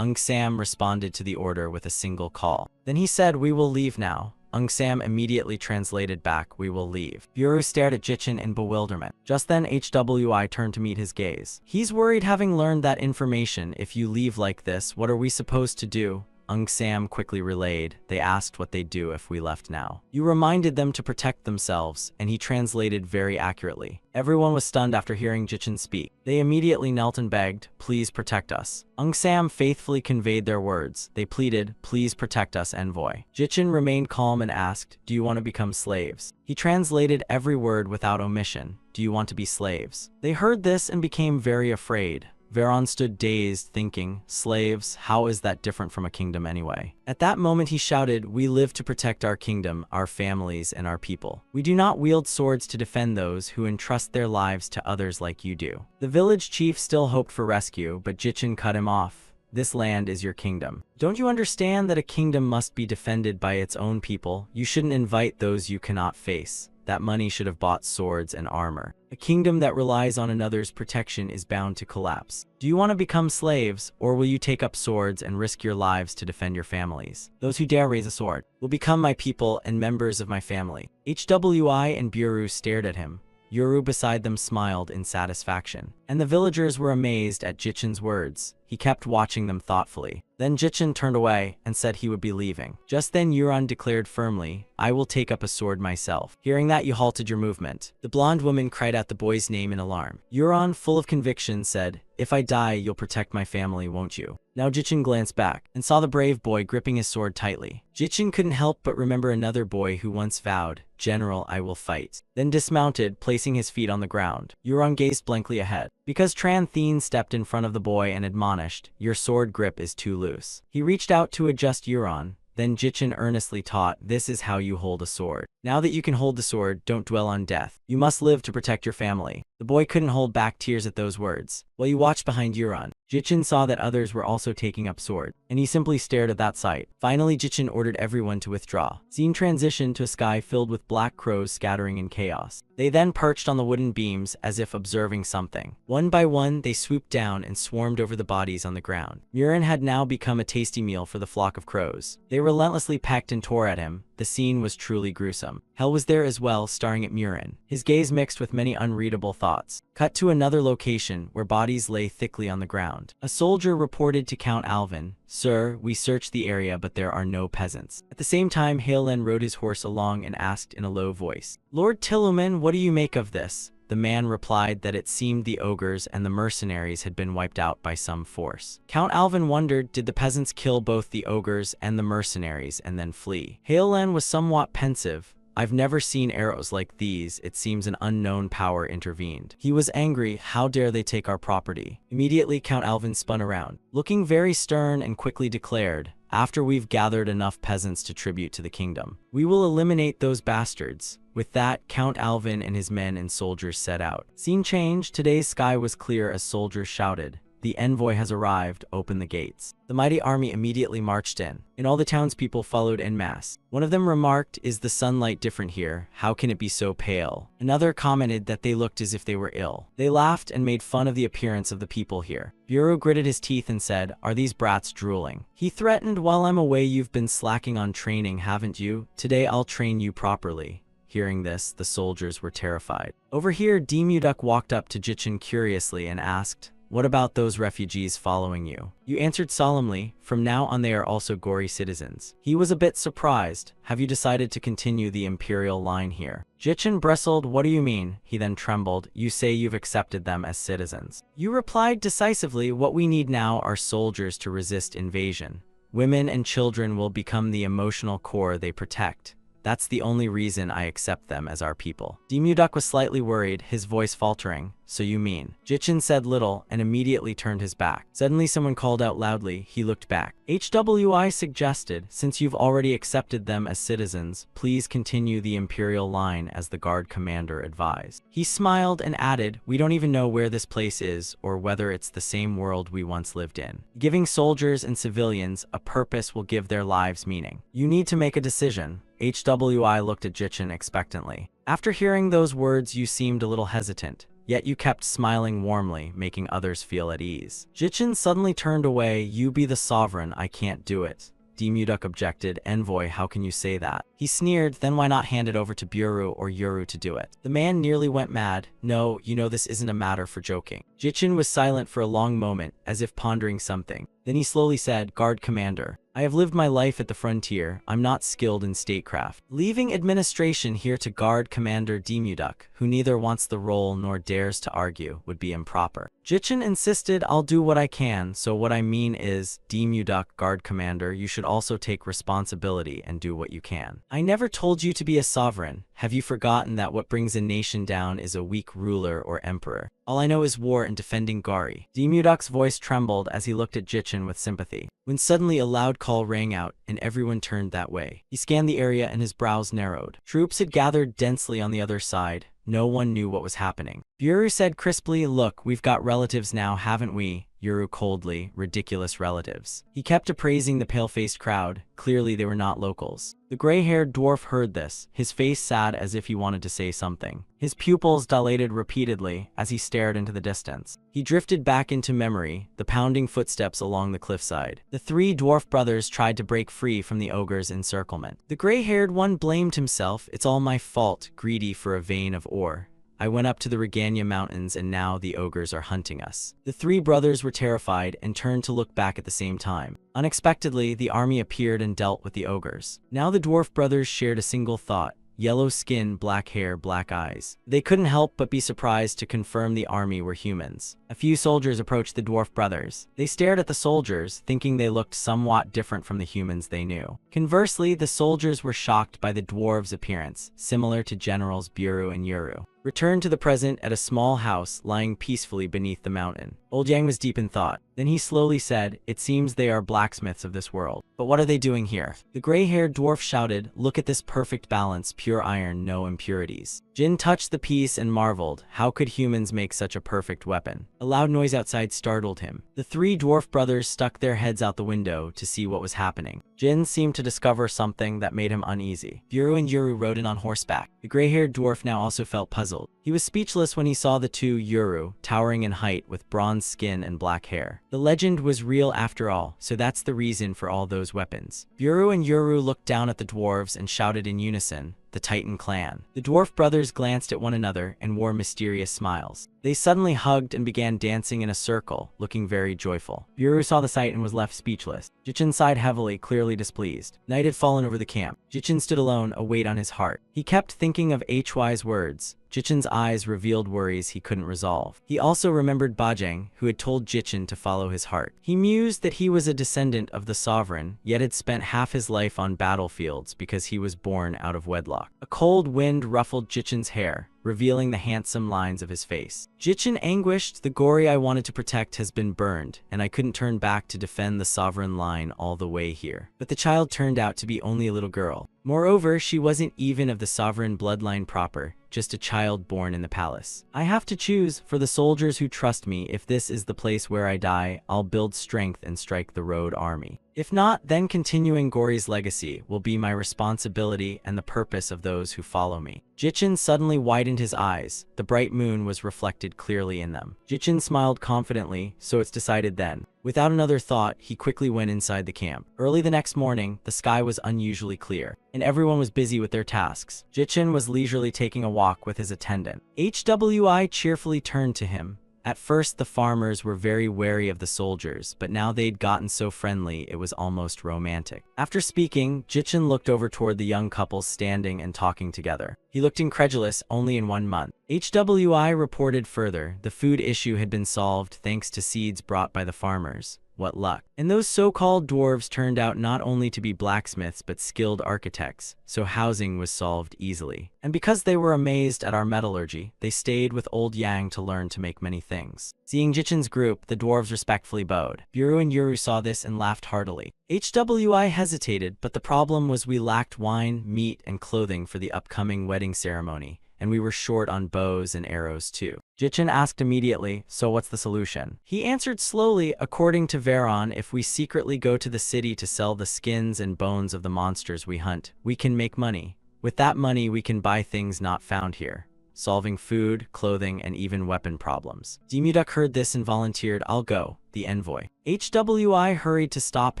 A: Sam responded to the order with a single call. Then he said, "We will leave now." Sam immediately translated back, "We will leave." Yoru stared at Jichin in bewilderment. Just then, HWI turned to meet his gaze. He's worried, having learned that information. "If you leave like this, what are we supposed to do?" Sam quickly relayed. "They asked what they'd do if we left now. You reminded them to protect themselves," and he translated very accurately. Everyone was stunned after hearing Jichin speak. They immediately knelt and begged, "Please protect us." Sam faithfully conveyed their words. They pleaded, "Please protect us, envoy." Jichin remained calm and asked, "Do you want to become slaves?" He translated every word without omission. "Do you want to be slaves?" They heard this and became very afraid. Veron stood dazed, thinking, "Slaves? How is that different from a kingdom anyway?" At that moment he shouted, "We live to protect our kingdom, our families, and our people. We do not wield swords to defend those who entrust their lives to others like you do." The village chief still hoped for rescue, but Jichin cut him off. This land is your kingdom. Don't you understand that a kingdom must be defended by its own people? You shouldn't invite those you cannot face. That money should have bought swords and armor. A kingdom that relies on another's protection is bound to collapse. Do you want to become slaves, or will you take up swords and risk your lives to defend your families? Those who dare raise a sword will become my people and members of my family. Hwi and Buru stared at him. Yoru beside them smiled in satisfaction. And the villagers were amazed at Jichen's words. He kept watching them thoughtfully. Then Jichen turned away and said he would be leaving. Just then Euron declared firmly, I will take up a sword myself. Hearing that, you halted your movement. The blonde woman cried out the boy's name in alarm. Euron, full of conviction, said, if I die, you'll protect my family, won't you? Now Jichen glanced back and saw the brave boy gripping his sword tightly. Jichen couldn't help but remember another boy who once vowed, General, I will fight. Then dismounted, placing his feet on the ground. Euron gazed blankly ahead. Because Tran Thien stepped in front of the boy and admonished, your sword grip is too loose. He reached out to adjust Euron. Then Jichen earnestly taught, this is how you hold a sword. Now that you can hold the sword, don't dwell on death. You must live to protect your family. The boy couldn't hold back tears at those words. While he watched behind Euron, Jichen saw that others were also taking up sword, and he simply stared at that sight. Finally, Jichen ordered everyone to withdraw. Scene transitioned to a sky filled with black crows scattering in chaos. They then perched on the wooden beams as if observing something. One by one, they swooped down and swarmed over the bodies on the ground. Murin had now become a tasty meal for the flock of crows. They relentlessly pecked and tore at him. The scene was truly gruesome. Hell was there as well, staring at Murin. His gaze mixed with many unreadable thoughts. Cut to another location where bodies lay thickly on the ground. A soldier reported to Count Alvin, Sir, we searched the area but there are no peasants. At the same time, Halen rode his horse along and asked in a low voice, Lord Tilluman, what do you make of this? The man replied that it seemed the ogres and the mercenaries had been wiped out by some force. Count Alvin wondered, did the peasants kill both the ogres and the mercenaries and then flee? Halen was somewhat pensive. I've never seen arrows like these. It seems an unknown power intervened. He was angry. How dare they take our property? Immediately, Count Alvin spun around, looking very stern, and quickly declared, after we've gathered enough peasants to tribute to the kingdom, we will eliminate those bastards. With that, Count Alvin and his men and soldiers set out. Scene changed. Today's sky was clear as soldiers shouted, the envoy has arrived, open the gates. The mighty army immediately marched in, and all the townspeople followed en masse. One of them remarked, is the sunlight different here? How can it be so pale? Another commented that they looked as if they were ill. They laughed and made fun of the appearance of the people here. Bureau gritted his teeth and said, are these brats drooling? He threatened, while I'm away you've been slacking on training, haven't you? Today I'll train you properly. Hearing this, the soldiers were terrified. Over here, Demuduk walked up to Jichen curiously and asked, what about those refugees following you? You answered solemnly, from now on they are also Gori citizens. He was a bit surprised. Have you decided to continue the imperial line here? Jichen bristled, what do you mean? He then trembled, you say you've accepted them as citizens. You replied decisively, what we need now are soldiers to resist invasion. Women and children will become the emotional core they protect. That's the only reason I accept them as our people. Demuduk was slightly worried, his voice faltering. So you mean? Jichen said little and immediately turned his back. Suddenly someone called out loudly. He looked back. Hwi suggested, since you've already accepted them as citizens, please continue the imperial line as the guard commander advised. He smiled and added, we don't even know where this place is or whether it's the same world we once lived in. Giving soldiers and civilians a purpose will give their lives meaning. You need to make a decision. Hwi looked at Jichen expectantly. After hearing those words, you seemed a little hesitant. Yet you kept smiling warmly, making others feel at ease. Jichen suddenly turned away. You be the sovereign, I can't do it. Demuduk objected, Envoy, how can you say that? He sneered, then why not hand it over to Buru or Yoru to do it? The man nearly went mad. No, you know this isn't a matter for joking. Jichen was silent for a long moment, as if pondering something. Then he slowly said, Guard Commander, I have lived my life at the frontier. I'm not skilled in statecraft. Leaving administration here to Guard Commander Demuduk, who neither wants the role nor dares to argue, would be improper. Jichen insisted, I'll do what I can, so what I mean is, Demuduk, Guard Commander, you should also take responsibility and do what you can. I never told you to be a sovereign. Have you forgotten that what brings a nation down is a weak ruler or emperor? All I know is war and defending Gari. Demuduk's voice trembled as he looked at Jichen with sympathy. When suddenly a loud call rang out, and everyone turned that way. He scanned the area and his brows narrowed. Troops had gathered densely on the other side. No one knew what was happening. Buru said crisply, look, we've got relatives now, haven't we? Yuru coldly, ridiculous relatives. He kept appraising the pale-faced crowd. Clearly they were not locals. The gray-haired dwarf heard this, his face sad as if he wanted to say something. His pupils dilated repeatedly as he stared into the distance. He drifted back into memory, the pounding footsteps along the cliffside. The three dwarf brothers tried to break free from the ogre's encirclement. The gray-haired one blamed himself. It's all my fault, greedy for a vein of ore. I went up to the Regania Mountains and now the ogres are hunting us. The three brothers were terrified and turned to look back at the same time. Unexpectedly, the army appeared and dealt with the ogres. Now the dwarf brothers shared a single thought. Yellow skin, black hair, black eyes. They couldn't help but be surprised to confirm the army were humans. A few soldiers approached the dwarf brothers. They stared at the soldiers, thinking they looked somewhat different from the humans they knew. Conversely, the soldiers were shocked by the dwarves' appearance, similar to Generals Buru and Yuru. Returned to the present at a small house lying peacefully beneath the mountain. Old Yang was deep in thought. Then he slowly said, "It seems they are blacksmiths of this world. But what are they doing here?" The gray-haired dwarf shouted, "Look at this perfect balance, pure iron, no impurities." Jin touched the piece and marveled, how could humans make such a perfect weapon? A loud noise outside startled him. The three dwarf brothers stuck their heads out the window to see what was happening. Jin seemed to discover something that made him uneasy. Buru and Yuru rode in on horseback. The gray-haired dwarf now also felt puzzled. He was speechless when he saw the two Yuru, towering in height with bronze skin and black hair. The legend was real after all, so that's the reason for all those weapons. Buru and Yuru looked down at the dwarves and shouted in unison, "The Titan clan." The dwarf brothers glanced at one another and wore mysterious smiles. They suddenly hugged and began dancing in a circle, looking very joyful. Buru saw the sight and was left speechless. Jichin sighed heavily, clearly displeased. Night had fallen over the camp. Jichin stood alone, a weight on his heart. He kept thinking of Hy's words. Jichin's eyes revealed worries he couldn't resolve. He also remembered Bajang, who had told Jichin to follow his heart. He mused that he was a descendant of the sovereign, yet had spent half his life on battlefields because he was born out of wedlock. A cold wind ruffled Jichin's hair, revealing the handsome lines of his face. Jichin anguished, "The Gori I wanted to protect has been burned, and I couldn't turn back to defend the sovereign line all the way here." But the child turned out to be only a little girl. Moreover, she wasn't even of the sovereign bloodline proper, just a child born in the palace. "I have to choose. For the soldiers who trust me, if this is the place where I die, I'll build strength and strike the road army. If not, then continuing Gori's legacy will be my responsibility and the purpose of those who follow me." Jichin suddenly widened his eyes. The bright moon was reflected clearly in them. Jichin smiled confidently, "So it's decided then." Without another thought, he quickly went inside the camp. Early the next morning, the sky was unusually clear, and everyone was busy with their tasks. Jichin was leisurely taking a walk with his attendant. Hwi cheerfully turned to him. At first, the farmers were very wary of the soldiers, but now they'd gotten so friendly it was almost romantic. After speaking, Jichin looked over toward the young couple standing and talking together. He looked incredulous. Only in 1 month. Hwi reported further, the food issue had been solved thanks to seeds brought by the farmers. What luck. And those so-called dwarves turned out not only to be blacksmiths but skilled architects, so housing was solved easily. And because they were amazed at our metallurgy, they stayed with Old Yang to learn to make many things. Seeing Jichin's group, the dwarves respectfully bowed. Buru and Yuru saw this and laughed heartily. Hwi hesitated, but the problem was we lacked wine, meat, and clothing for the upcoming wedding ceremony, and we were short on bows and arrows too. Jichin asked immediately, "So what's the solution?" He answered slowly, "According to Veron, if we secretly go to the city to sell the skins and bones of the monsters we hunt, we can make money. With that money we can buy things not found here, solving food, clothing, and even weapon problems." Dimuduk heard this and volunteered, "I'll go." The envoy. Hwi hurried to stop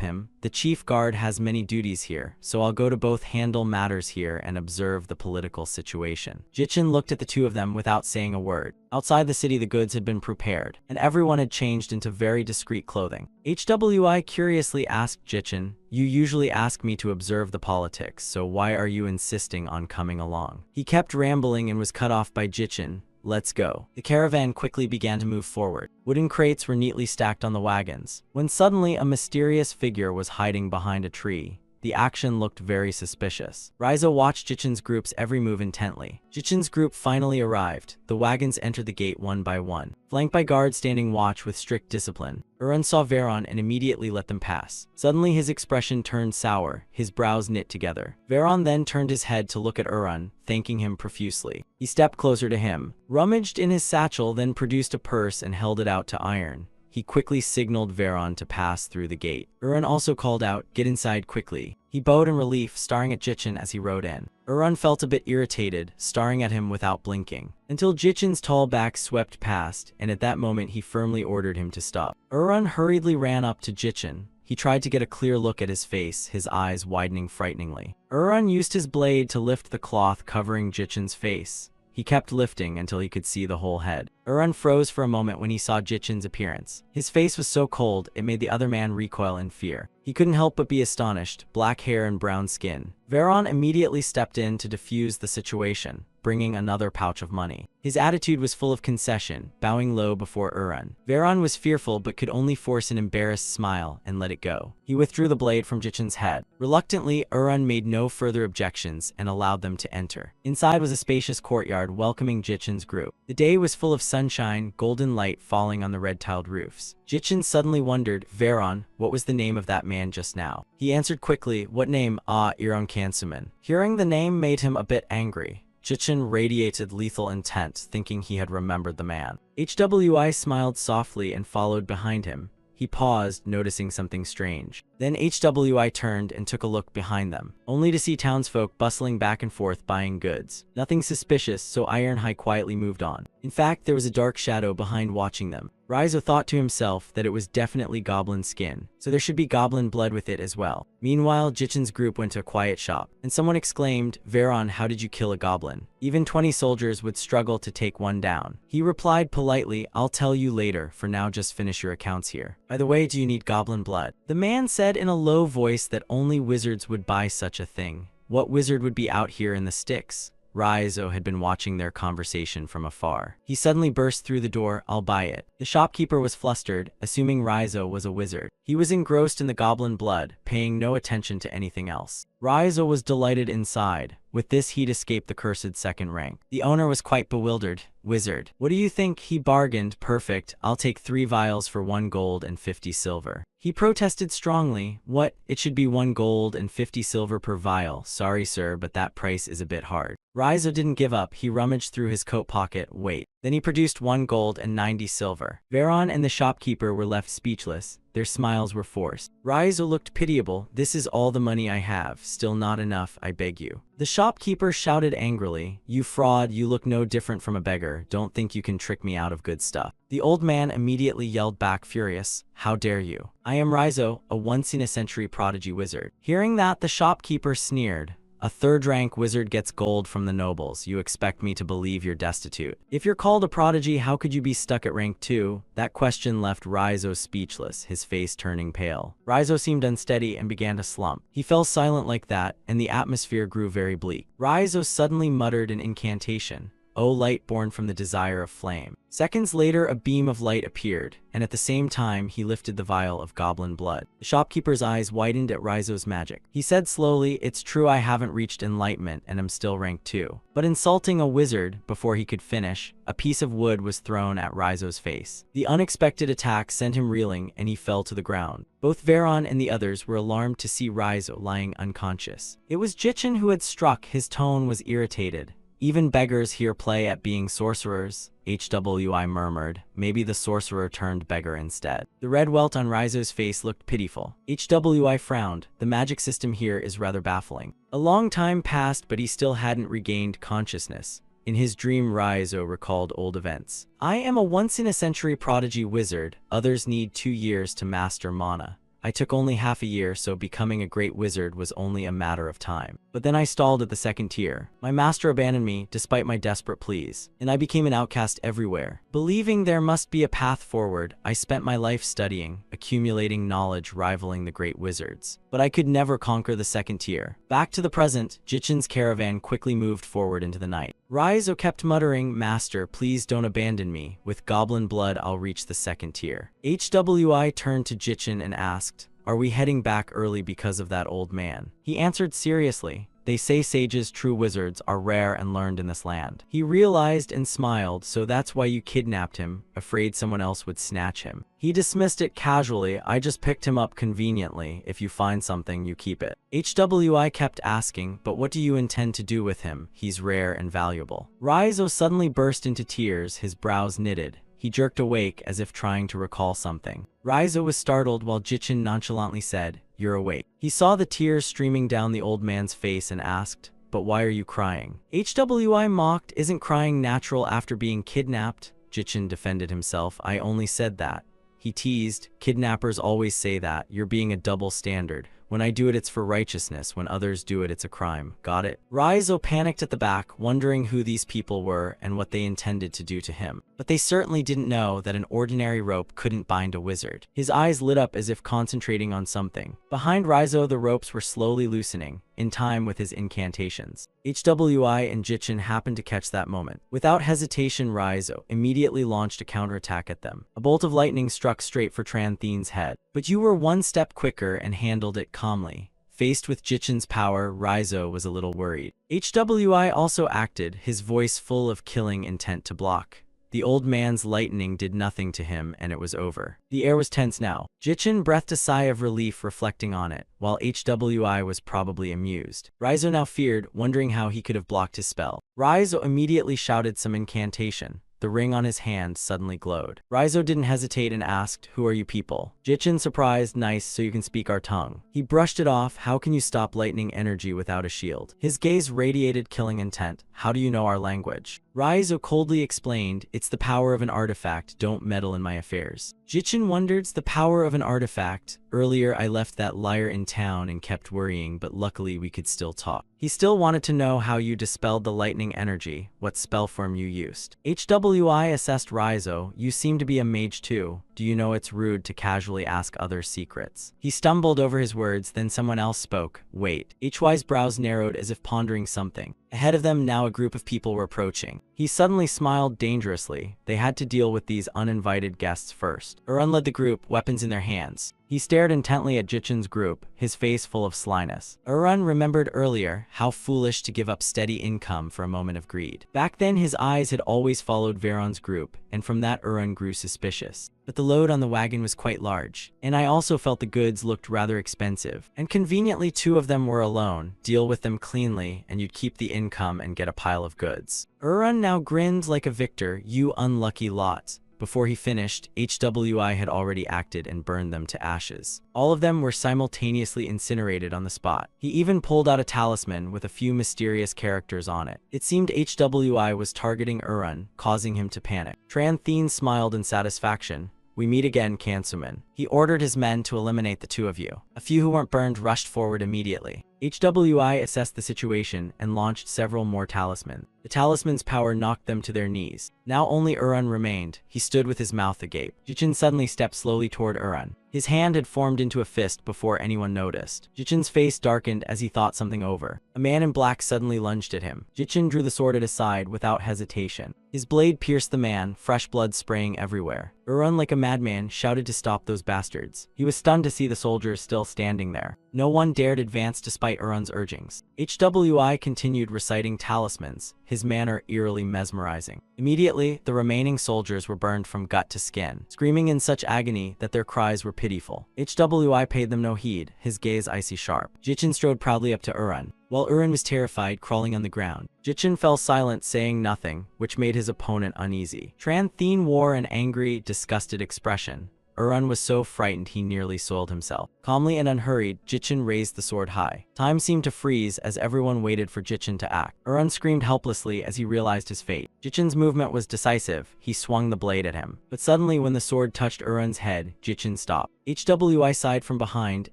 A: him. "The chief guard has many duties here, so I'll go to both handle matters here and observe the political situation." Jichin looked at the two of them without saying a word. Outside the city the goods had been prepared, and everyone had changed into very discreet clothing. Hwi curiously asked Jichin, "You usually ask me to observe the politics, so why are you insisting on coming along?" He kept rambling and was cut off by Jichin. "Let's go." The caravan quickly began to move forward. Wooden crates were neatly stacked on the wagons, when suddenly a mysterious figure was hiding behind a tree. The action looked very suspicious. Raizo watched Jichin's group's every move intently. Jichin's group finally arrived. The wagons entered the gate one by one, flanked by guards standing watch with strict discipline. Urun saw Veron and immediately let them pass. Suddenly his expression turned sour, his brows knit together. Veron then turned his head to look at Urun, thanking him profusely. He stepped closer to him, rummaged in his satchel, then produced a purse and held it out to Iron. he quickly signaled Veron to pass through the gate. Urun also called out, "Get inside quickly." He bowed in relief, staring at Jichin as he rode in. Urun felt a bit irritated, staring at him without blinking, until Jichin's tall back swept past, and at that moment he firmly ordered him to stop. Urun hurriedly ran up to Jichin. He tried to get a clear look at his face, his eyes widening frighteningly. Urun used his blade to lift the cloth covering Jichin's face. He kept lifting until he could see the whole head. Urun froze for a moment when he saw Jichin's appearance. His face was so cold, it made the other man recoil in fear. He couldn't help but be astonished, black hair and brown skin. Veron immediately stepped in to defuse the situation, bringing another pouch of money. His attitude was full of concession, bowing low before Urun. Veron was fearful but could only force an embarrassed smile and let it go. He withdrew the blade from Jichin's head. Reluctantly, Urun made no further objections and allowed them to enter. Inside was a spacious courtyard welcoming Jichin's group. The day was full of sunshine, golden light falling on the red-tiled roofs. Jichin suddenly wondered, "Veron, what was the name of that man just now?" He answered quickly, "What name? Ah, Iron Kansuman." Hearing the name made him a bit angry. Jichin radiated lethal intent, thinking he had remembered the man. HWI smiled softly and followed behind him. He paused, noticing something strange. Then HWI turned and took a look behind them, only to see townsfolk bustling back and forth buying goods. Nothing suspicious, so Ironhide quietly moved on. In fact, there was a dark shadow behind watching them. Raizo thought to himself that it was definitely goblin skin, so there should be goblin blood with it as well. Meanwhile, Jichin's group went to a quiet shop, and someone exclaimed, "Veron, how did you kill a goblin? Even 20 soldiers would struggle to take one down." He replied politely, "I'll tell you later, for now just finish your accounts here. By the way, do you need goblin blood?" The man said in a low voice that only wizards would buy such a thing. What wizard would be out here in the sticks? Raizo had been watching their conversation from afar. He suddenly burst through the door, "I'll buy it." The shopkeeper was flustered, assuming Raizo was a wizard. He was engrossed in the goblin blood, paying no attention to anything else. Raizo was delighted inside. With this, he'd escaped the cursed second rank. The owner was quite bewildered. "Wizard, what do you think?" He bargained. "Perfect, I'll take 3 vials for 1 gold and 50 silver. He protested strongly. "What? It should be 1 gold and 50 silver per vial. Sorry sir, but that price is a bit hard." Raizo didn't give up. He rummaged through his coat pocket. "Wait." Then he produced 1 gold and 90 silver. Veron and the shopkeeper were left speechless. Their smiles were forced. Raizo looked pitiable. "This is all the money I have. Still not enough, I beg you." The shopkeeper shouted angrily, "You fraud, you look no different from a beggar. Don't think you can trick me out of good stuff." The old man immediately yelled back, furious, "How dare you? I am Raizo, a once-in-a-century prodigy wizard." Hearing that, the shopkeeper sneered. "A third-rank wizard gets gold from the nobles. You expect me to believe you're destitute? If you're called a prodigy, how could you be stuck at rank 2? That question left Raizo speechless, his face turning pale. Raizo seemed unsteady and began to slump. He fell silent like that, and the atmosphere grew very bleak. Raizo suddenly muttered an incantation. "O light born from the desire of flame." Seconds later, a beam of light appeared, and at the same time, he lifted the vial of goblin blood. The shopkeeper's eyes widened at Raizo's magic. He said slowly, "It's true I haven't reached enlightenment and am still rank 2. But insulting a wizard," before he could finish, a piece of wood was thrown at Raizo's face. The unexpected attack sent him reeling, and he fell to the ground. Both Veron and the others were alarmed to see Raizo lying unconscious. It was Jichin who had struck. His tone was irritated. "Even beggars here play at being sorcerers," HWI murmured. Maybe the sorcerer turned beggar instead. The red welt on Raizo's face looked pitiful. HWI frowned. The magic system here is rather baffling. A long time passed, but he still hadn't regained consciousness. In his dream, Raizo recalled old events. "I am a once-in-a-century prodigy wizard. Others need 2 years to master mana. I took only half a year, so becoming a great wizard was only a matter of time. But then I stalled at the 2nd tier. My master abandoned me, despite my desperate pleas, and I became an outcast everywhere. Believing there must be a path forward, I spent my life studying, accumulating knowledge rivaling the great wizards. But I could never conquer the 2nd tier." Back to the present, Jichin's caravan quickly moved forward into the night. Raizo kept muttering, "Master, please don't abandon me. With goblin blood, I'll reach the 2nd tier." HWI turned to Jichin and asked, "Are we heading back early because of that old man?" He answered seriously, "They say sages, true wizards, are rare and learned in this land." He realized and smiled, "So that's why you kidnapped him, afraid someone else would snatch him." He dismissed it casually, "I just picked him up conveniently. If you find something, you keep it." HWI kept asking, "But what do you intend to do with him? He's rare and valuable." Raizo suddenly burst into tears, his brows knitted. he jerked awake as if trying to recall something. Raizo was startled while Jichin nonchalantly said, "You're awake." He saw the tears streaming down the old man's face and asked, "But why are you crying?" "HWI mocked, isn't crying natural after being kidnapped?" Jichin defended himself. "I only said that." He teased, "Kidnappers always say that. You're being a double standard. When I do it, it's for righteousness. When others do it, it's a crime. Got it?" Raizo panicked at the back, wondering who these people were and what they intended to do to him. But they certainly didn't know that an ordinary rope couldn't bind a wizard. His eyes lit up as if concentrating on something. Behind Raizo, the ropes were slowly loosening, in time with his incantations. HWI and Jichin happened to catch that moment. Without hesitation, Raizo immediately launched a counterattack at them. A bolt of lightning struck straight for Tran Thien's head. But you were one step quicker and handled it calmly. Faced with Jichin's power, Raizo was a little worried. HWI also acted, his voice full of killing intent to block. The old man's lightning did nothing to him, and it was over. The air was tense now. Jichin breathed a sigh of relief reflecting on it, while HWI was probably amused. Raizo now feared, wondering how he could have blocked his spell. Raizo immediately shouted some incantation. The ring on his hand suddenly glowed. Raizo didn't hesitate and asked, "Who are you people?" Jichin surprised, "Nice, so you can speak our tongue." He brushed it off. "How can you stop lightning energy without a shield?" His gaze radiated killing intent. "How do you know our language?" Raizo coldly explained, "It's the power of an artifact, don't meddle in my affairs." Jichin wondered, "The power of an artifact? Earlier I left that liar in town and kept worrying, but luckily we could still talk." He still wanted to know how you dispelled the lightning energy, what spell form you used. HWI assessed Raizo, "You seem to be a mage too. Do you know it's rude to casually ask others secrets?" He stumbled over his words, then someone else spoke. "Wait." HY's brows narrowed as if pondering something. Ahead of them now a group of people were approaching. He suddenly smiled dangerously. They had to deal with these uninvited guests first. Urun led the group, weapons in their hands. He stared intently at Jichin's group, his face full of slyness. Urun remembered earlier how foolish to give up steady income for a moment of greed. Back then his eyes had always followed Veron's group, and from that Urun grew suspicious. But the load on the wagon was quite large, and I also felt the goods looked rather expensive. And conveniently 2 of them were alone. Deal with them cleanly, and you'd keep the income and get a pile of goods. Urun now grinned like a victor. "You unlucky lot." Before he finished, HWI had already acted and burned them to ashes. All of them were simultaneously incinerated on the spot. He even pulled out a talisman with a few mysterious characters on it. It seemed HWI was targeting Urun, causing him to panic. Tran Thien smiled in satisfaction. "We meet again, Kansuman." He ordered his men to eliminate the 2 of you. A few who weren't burned rushed forward immediately. HWI assessed the situation and launched several more talismans. The talisman's power knocked them to their knees. Now only Urun remained. He stood with his mouth agape. Jichin suddenly stepped slowly toward Urun. His hand had formed into a fist before anyone noticed. Jichin's face darkened as he thought something over. A man in black suddenly lunged at him. Jichin drew the sword at his side without hesitation. His blade pierced the man, fresh blood spraying everywhere. Urun, like a madman, shouted to stop those bastards. He was stunned to see the soldiers still standing there. No one dared advance despite Urun's urgings. HWI continued reciting talismans, his manner eerily mesmerizing. Immediately, the remaining soldiers were burned from gut to skin, screaming in such agony that their cries were pitiful. HWI paid them no heed, his gaze icy sharp. Jichin strode proudly up to Urun. While Urun was terrified, crawling on the ground, Jichin fell silent, saying nothing, which made his opponent uneasy. Tran Thien wore an angry, disgusted expression. Urun was so frightened he nearly soiled himself. Calmly and unhurried, Jichin raised the sword high. Time seemed to freeze as everyone waited for Jichin to act. Urun screamed helplessly as he realized his fate. Jichin's movement was decisive. He swung the blade at him. But suddenly, when the sword touched Urun's head, Jichin stopped. HWI sighed from behind.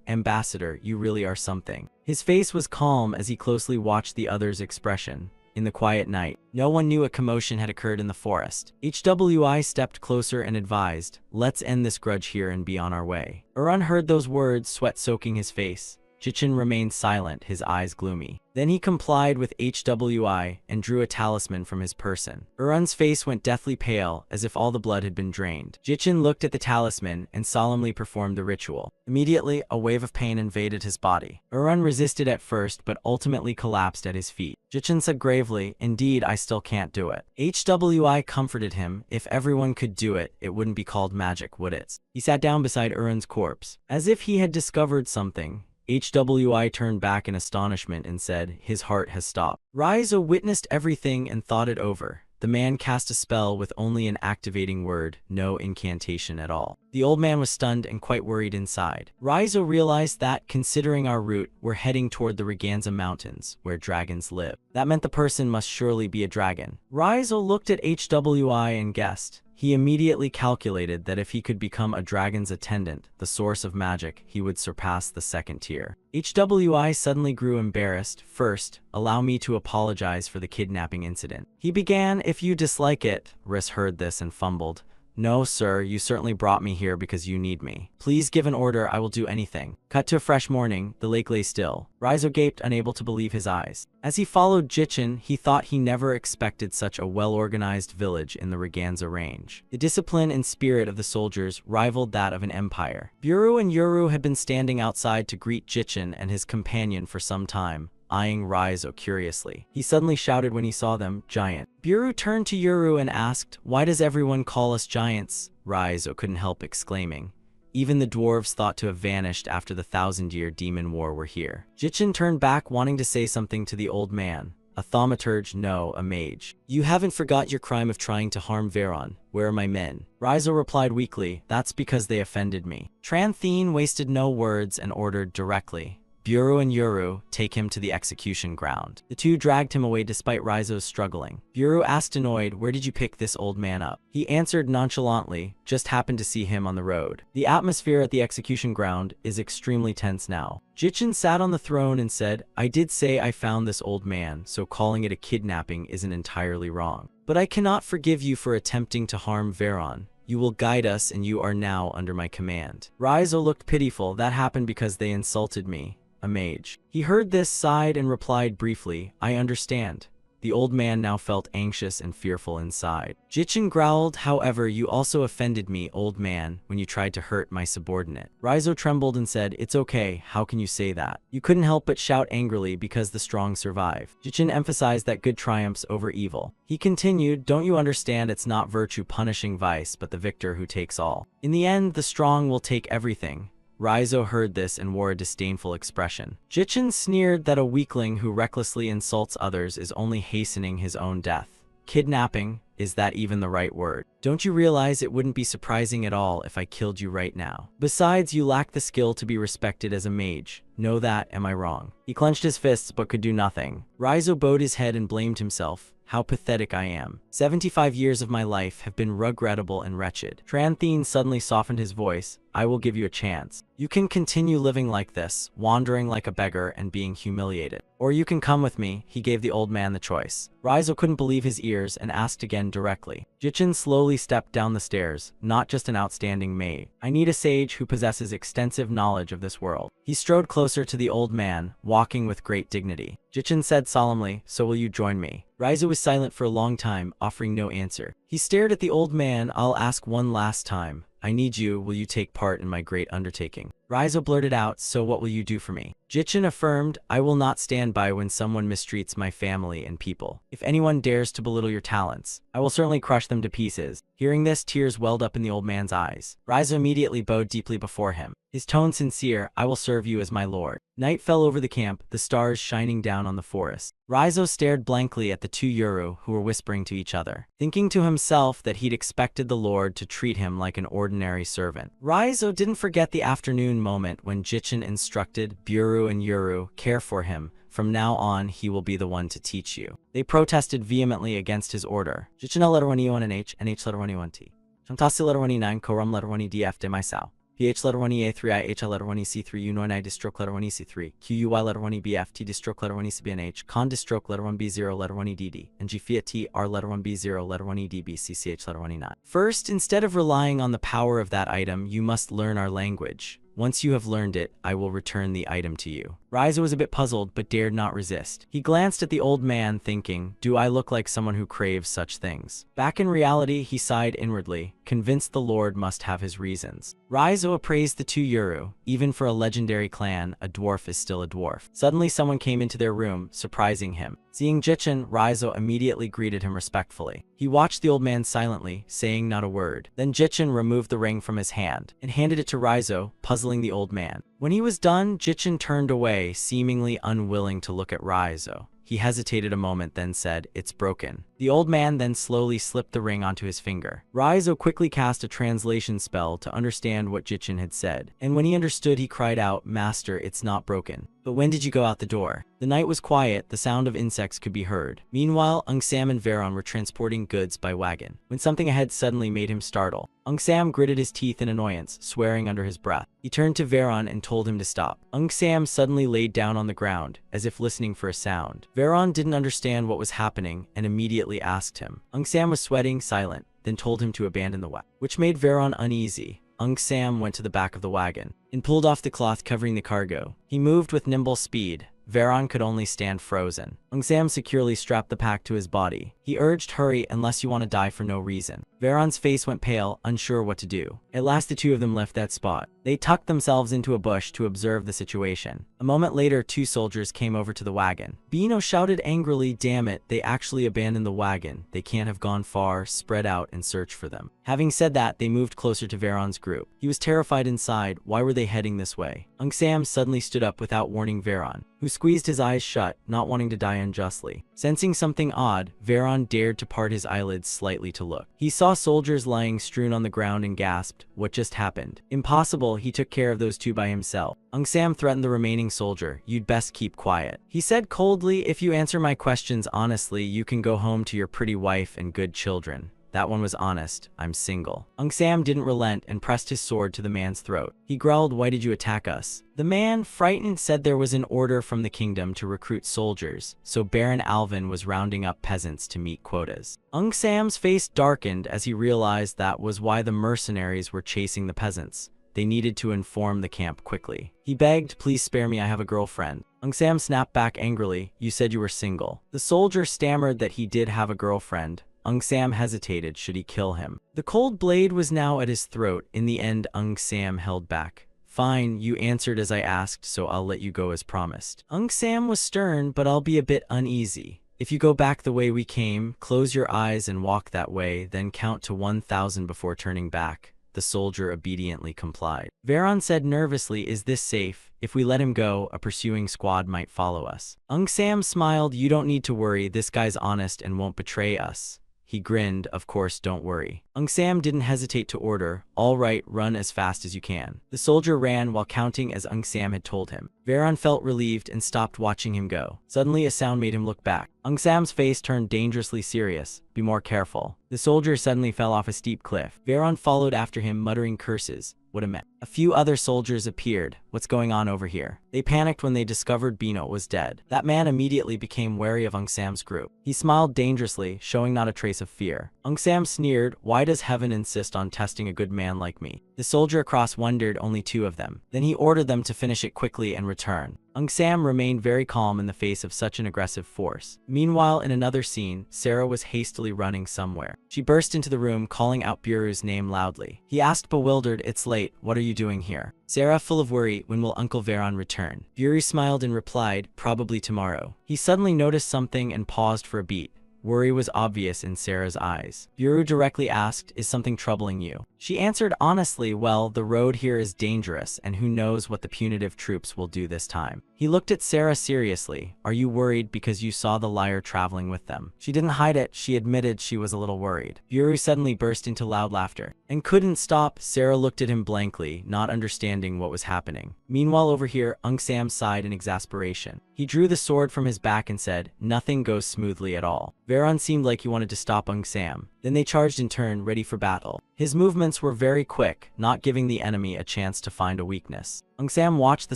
A: "Ambassador, you really are something." His face was calm as he closely watched the other's expression. In the quiet night, no one knew a commotion had occurred in the forest. HWI stepped closer and advised, "Let's end this grudge here and be on our way." Urun heard those words, sweat soaking his face. Jichin remained silent, his eyes gloomy. Then he complied with HWI and drew a talisman from his person. Urun's face went deathly pale, as if all the blood had been drained. Jichin looked at the talisman and solemnly performed the ritual. Immediately, a wave of pain invaded his body. Urun resisted at first, but ultimately collapsed at his feet. Jichin said gravely, "Indeed, I still can't do it." HWI comforted him. "If everyone could do it, it wouldn't be called magic, would it?" He sat down beside Urun's corpse. As if he had discovered something, HWI turned back in astonishment and said, "His heart has stopped." Raizo witnessed everything and thought it over. the man cast a spell with only an activating word, no incantation at all. The old man was stunned and quite worried inside. Raizo realized that, considering our route, we're heading toward the Raganza Mountains, where dragons live. That meant the person must surely be a dragon. Raizo looked at HWI and guessed. He immediately calculated that if he could become a dragon's attendant, the source of magic, he would surpass the second tier. HWI suddenly grew embarrassed. First, allow me to apologize for the kidnapping incident. He began, if you dislike it. Riss heard this and fumbled. No, sir, you certainly brought me here because you need me. Please give an order, I will do anything. Cut to a fresh morning, the lake lay still. Raizo gaped, unable to believe his eyes. As he followed Jichin, he thought he never expected such a well-organized village in the Raganza range. The discipline and spirit of the soldiers rivaled that of an empire. Buru and Yuru had been standing outside to greet Jichin and his companion for some time, eyeing Raizo curiously. He suddenly shouted when he saw them, "Giant." Buru turned to Yuru and asked, "Why does everyone call us giants?" Raizo couldn't help exclaiming. Even the dwarves thought to have vanished after the 1,000-year demon war were here. Jichin turned back, wanting to say something to the old man. A thaumaturge, no, a mage. You haven't forgot your crime of trying to harm Veron. Where are my men? Raizo replied weakly, that's because they offended me. Tranthine wasted no words and ordered directly. Buru and Yuru, take him to the execution ground. The two dragged him away despite Raizo's struggling. Buru asked annoyed, where did you pick this old man up? He answered nonchalantly, just happened to see him on the road. The atmosphere at the execution ground is extremely tense now. Jichin sat on the throne and said, I did say I found this old man, so calling it a kidnapping isn't entirely wrong. But I cannot forgive you for attempting to harm Veron. You will guide us and you are now under my command. Raizo looked pitiful, that happened because they insulted me. A mage. He heard this, sighed, and replied briefly, I understand. The old man now felt anxious and fearful inside. Jichin growled, however, you also offended me, old man, when you tried to hurt my subordinate. Raizo trembled and said, it's okay, how can you say that? You couldn't help but shout angrily because the strong survive. Jichin emphasized that good triumphs over evil. He continued, don't you understand it's not virtue punishing vice, but the victor who takes all. In the end, the strong will take everything. Raizo heard this and wore a disdainful expression. Jichin sneered that a weakling who recklessly insults others is only hastening his own death. Kidnapping, is that even the right word? Don't you realize it wouldn't be surprising at all if I killed you right now? Besides, you lack the skill to be respected as a mage. Know that, am I wrong? He clenched his fists but could do nothing. Raizo bowed his head and blamed himself. How pathetic I am. 75 years of my life have been regrettable and wretched. Tranthine suddenly softened his voice. I will give you a chance. You can continue living like this, wandering like a beggar and being humiliated. Or you can come with me, he gave the old man the choice. Raizo couldn't believe his ears and asked again directly. Jichin slowly stepped down the stairs, not just an outstanding maid. I need a sage who possesses extensive knowledge of this world. He strode closer to the old man, walking with great dignity. Jichin said solemnly, so will you join me? Raizo was silent for a long time, offering no answer. He stared at the old man. I'll ask one last time. I need you, will you take part in my great undertaking? Raizo blurted out, so what will you do for me? Jichin affirmed, I will not stand by when someone mistreats my family and people. If anyone dares to belittle your talents, I will certainly crush them to pieces. Hearing this, tears welled up in the old man's eyes. Raizo immediately bowed deeply before him. His tone sincere, I will serve you as my lord. Night fell over the camp, the stars shining down on the forest. Raizo stared blankly at the two Yuru who were whispering to each other, thinking to himself that he'd expected the lord to treat him like an ordinary servant. Raizo didn't forget the afternoon moment when Jichin instructed Buru and Yuru, care for him. From now on, he will be the one to teach you. They protested vehemently against his order. Jichin letter 1 E1 and NH letter 1 E1 T. Shamtasi letter 1 E9, Koram letter 1 EDF de Maisao. PH letter 1 EA3 IH letter 1 EC3 U9 I distroke letter 1 EC3 QUY letter 1 EBF T distroke letter 1 ECBNH Con distroke letter 1 B0 letter 1 EDD and G Fiat T R letter 1 B0 letter 1 EDB CCH letter 1 E9. First, instead of relying on the power of that item, you must learn our language. Once you have learned it, I will return the item to you. Raizo was a bit puzzled, but dared not resist. He glanced at the old man, thinking, do I look like someone who craves such things? Back in reality, he sighed inwardly, convinced the lord must have his reasons. Raizo appraised the two Yuru. Even for a legendary clan, a dwarf is still a dwarf. Suddenly, someone came into their room, surprising him. Seeing Jichin, Raizo immediately greeted him respectfully. He watched the old man silently, saying not a word. Then Jichin removed the ring from his hand and handed it to Raizo, puzzling the old man. When he was done, Jichin turned away, seemingly unwilling to look at Raizo. He hesitated a moment, then said, "It's broken." The old man then slowly slipped the ring onto his finger. Raizo quickly cast a translation spell to understand what Jichin had said, and when he understood, he cried out, "Master, it's not broken." "But when did you go out the door?" The night was quiet, the sound of insects could be heard. Meanwhile, Sam and Veron were transporting goods by wagon, when something ahead suddenly made him startle. Sam gritted his teeth in annoyance, swearing under his breath. He turned to Veron and told him to stop. Sam suddenly laid down on the ground, as if listening for a sound. Veron didn't understand what was happening and immediately asked him. Sam was sweating, silent, then told him to abandon the wagon, which made Veron uneasy. Sam went to the back of the wagon and pulled off the cloth covering the cargo. He moved with nimble speed. Veron could only stand frozen. Sam securely strapped the pack to his body. He urged, "Hurry, unless you want to die for no reason." Veron's face went pale, unsure what to do. At last the two of them left that spot. They tucked themselves into a bush to observe the situation. A moment later, two soldiers came over to the wagon. Bino shouted angrily, "Damn it, they actually abandoned the wagon. They can't have gone far. Spread out and search for them." Having said that, they moved closer to Veron's group. He was terrified inside. Why were they heading this way? Sam suddenly stood up without warning Veron, who squeezed his eyes shut, not wanting to die unjustly. Sensing something odd, Veron dared to part his eyelids slightly to look. He saw soldiers lying strewn on the ground and gasped, "What just happened?" "Impossible, he took care of those two by himself." Sam threatened the remaining soldier. "You'd best keep quiet," he said coldly. "If you answer my questions honestly, you can go home to your pretty wife and good children." That one was honest. "I'm single." Sam didn't relent and pressed his sword to the man's throat. He growled, "Why did you attack us?" The man, frightened, said there was an order from the kingdom to recruit soldiers, so Baron Alvin was rounding up peasants to meet quotas. Sam's face darkened as he realized that was why the mercenaries were chasing the peasants. They needed to inform the camp quickly. He begged, "Please spare me, I have a girlfriend." Sam snapped back angrily, "You said you were single." The soldier stammered that he did have a girlfriend. Sam hesitated, should he kill him? The cold blade was now at his throat. In the end, Sam held back. "Fine, you answered as I asked, so I'll let you go as promised." Sam was stern, "But I'll be a bit uneasy. If you go back the way we came, close your eyes and walk that way, then count to 1,000 before turning back." The soldier obediently complied. Veron said nervously, "Is this safe? If we let him go, a pursuing squad might follow us." Sam smiled, "You don't need to worry, this guy's honest and won't betray us." He grinned, "Of course, don't worry." Sam didn't hesitate to order, "All right, run as fast as you can." The soldier ran while counting as Sam had told him. Veron felt relieved and stopped watching him go. Suddenly a sound made him look back. Sam's face turned dangerously serious. "Be more careful." The soldier suddenly fell off a steep cliff. Veron followed after him, muttering curses. What a mess. A few other soldiers appeared. "What's going on over here?" They panicked when they discovered Bino was dead. That man immediately became wary of Sam's group. He smiled dangerously, showing not a trace of fear. Sam sneered, "Why does heaven insist on testing a good man like me?" The soldier across wondered, "Only two of them." Then he ordered them to finish it quickly and return. Sam remained very calm in the face of such an aggressive force. Meanwhile, in another scene, Sarah was hastily running somewhere. She burst into the room, calling out Buru's name loudly. He asked, bewildered, "It's late. What are you doing here?" Sarah, full of worry, "When will Uncle Veron return?" Buru smiled and replied, "Probably tomorrow." He suddenly noticed something and paused for a beat. Worry was obvious in Sarah's eyes. Buru directly asked, "Is something troubling you?" She answered honestly, "Well, the road here is dangerous, and who knows what the punitive troops will do this time." He looked at Sarah seriously. "Are you worried because you saw the liar traveling with them?" She didn't hide it. She admitted she was a little worried. Buru suddenly burst into loud laughter and couldn't stop. Sarah looked at him blankly, not understanding what was happening. Meanwhile, over here, Sam sighed in exasperation. He drew the sword from his back and said, "Nothing goes smoothly at all." Veron seemed like he wanted to stop Sam. Then they charged in turn, ready for battle. His movements were very quick, not giving the enemy a chance to find a weakness. Sam watched the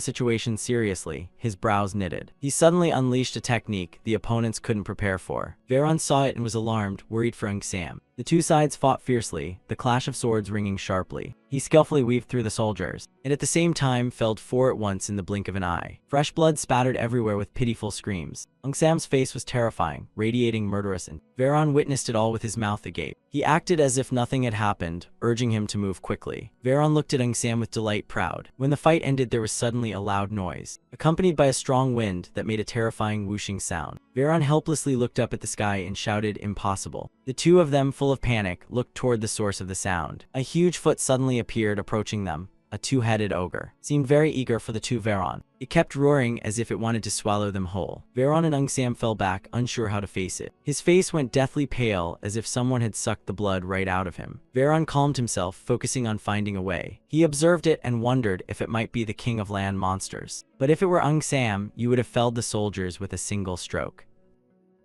A: situation seriously, his brows knitted. He suddenly unleashed a technique the opponents couldn't prepare for. Veron saw it and was alarmed, worried for Sam. The two sides fought fiercely, the clash of swords ringing sharply. He skillfully weaved through the soldiers, and at the same time felled 4 at once in the blink of an eye. Fresh blood spattered everywhere with pitiful screams. Sam's face was terrifying, radiating murderous, and Veron witnessed it all with his mouth agape. He acted as if nothing had happened, urging him to move quickly. Veron looked at Sam with delight, proud. When the fight ended, there was suddenly a loud noise, accompanied by a strong wind that made a terrifying whooshing sound. Veron helplessly looked up at the sky and shouted, "Impossible." The two of them, full of panic, looked toward the source of the sound. A huge foot suddenly appeared, approaching them. a two-headed ogre, seemed very eager for the two Veron. It kept roaring as if it wanted to swallow them whole. Veron and Sam fell back, unsure how to face it. His face went deathly pale, as if someone had sucked the blood right out of him. Veron calmed himself, focusing on finding a way. He observed it and wondered if it might be the king of land monsters. But if it were Sam, you would have felled the soldiers with a single stroke.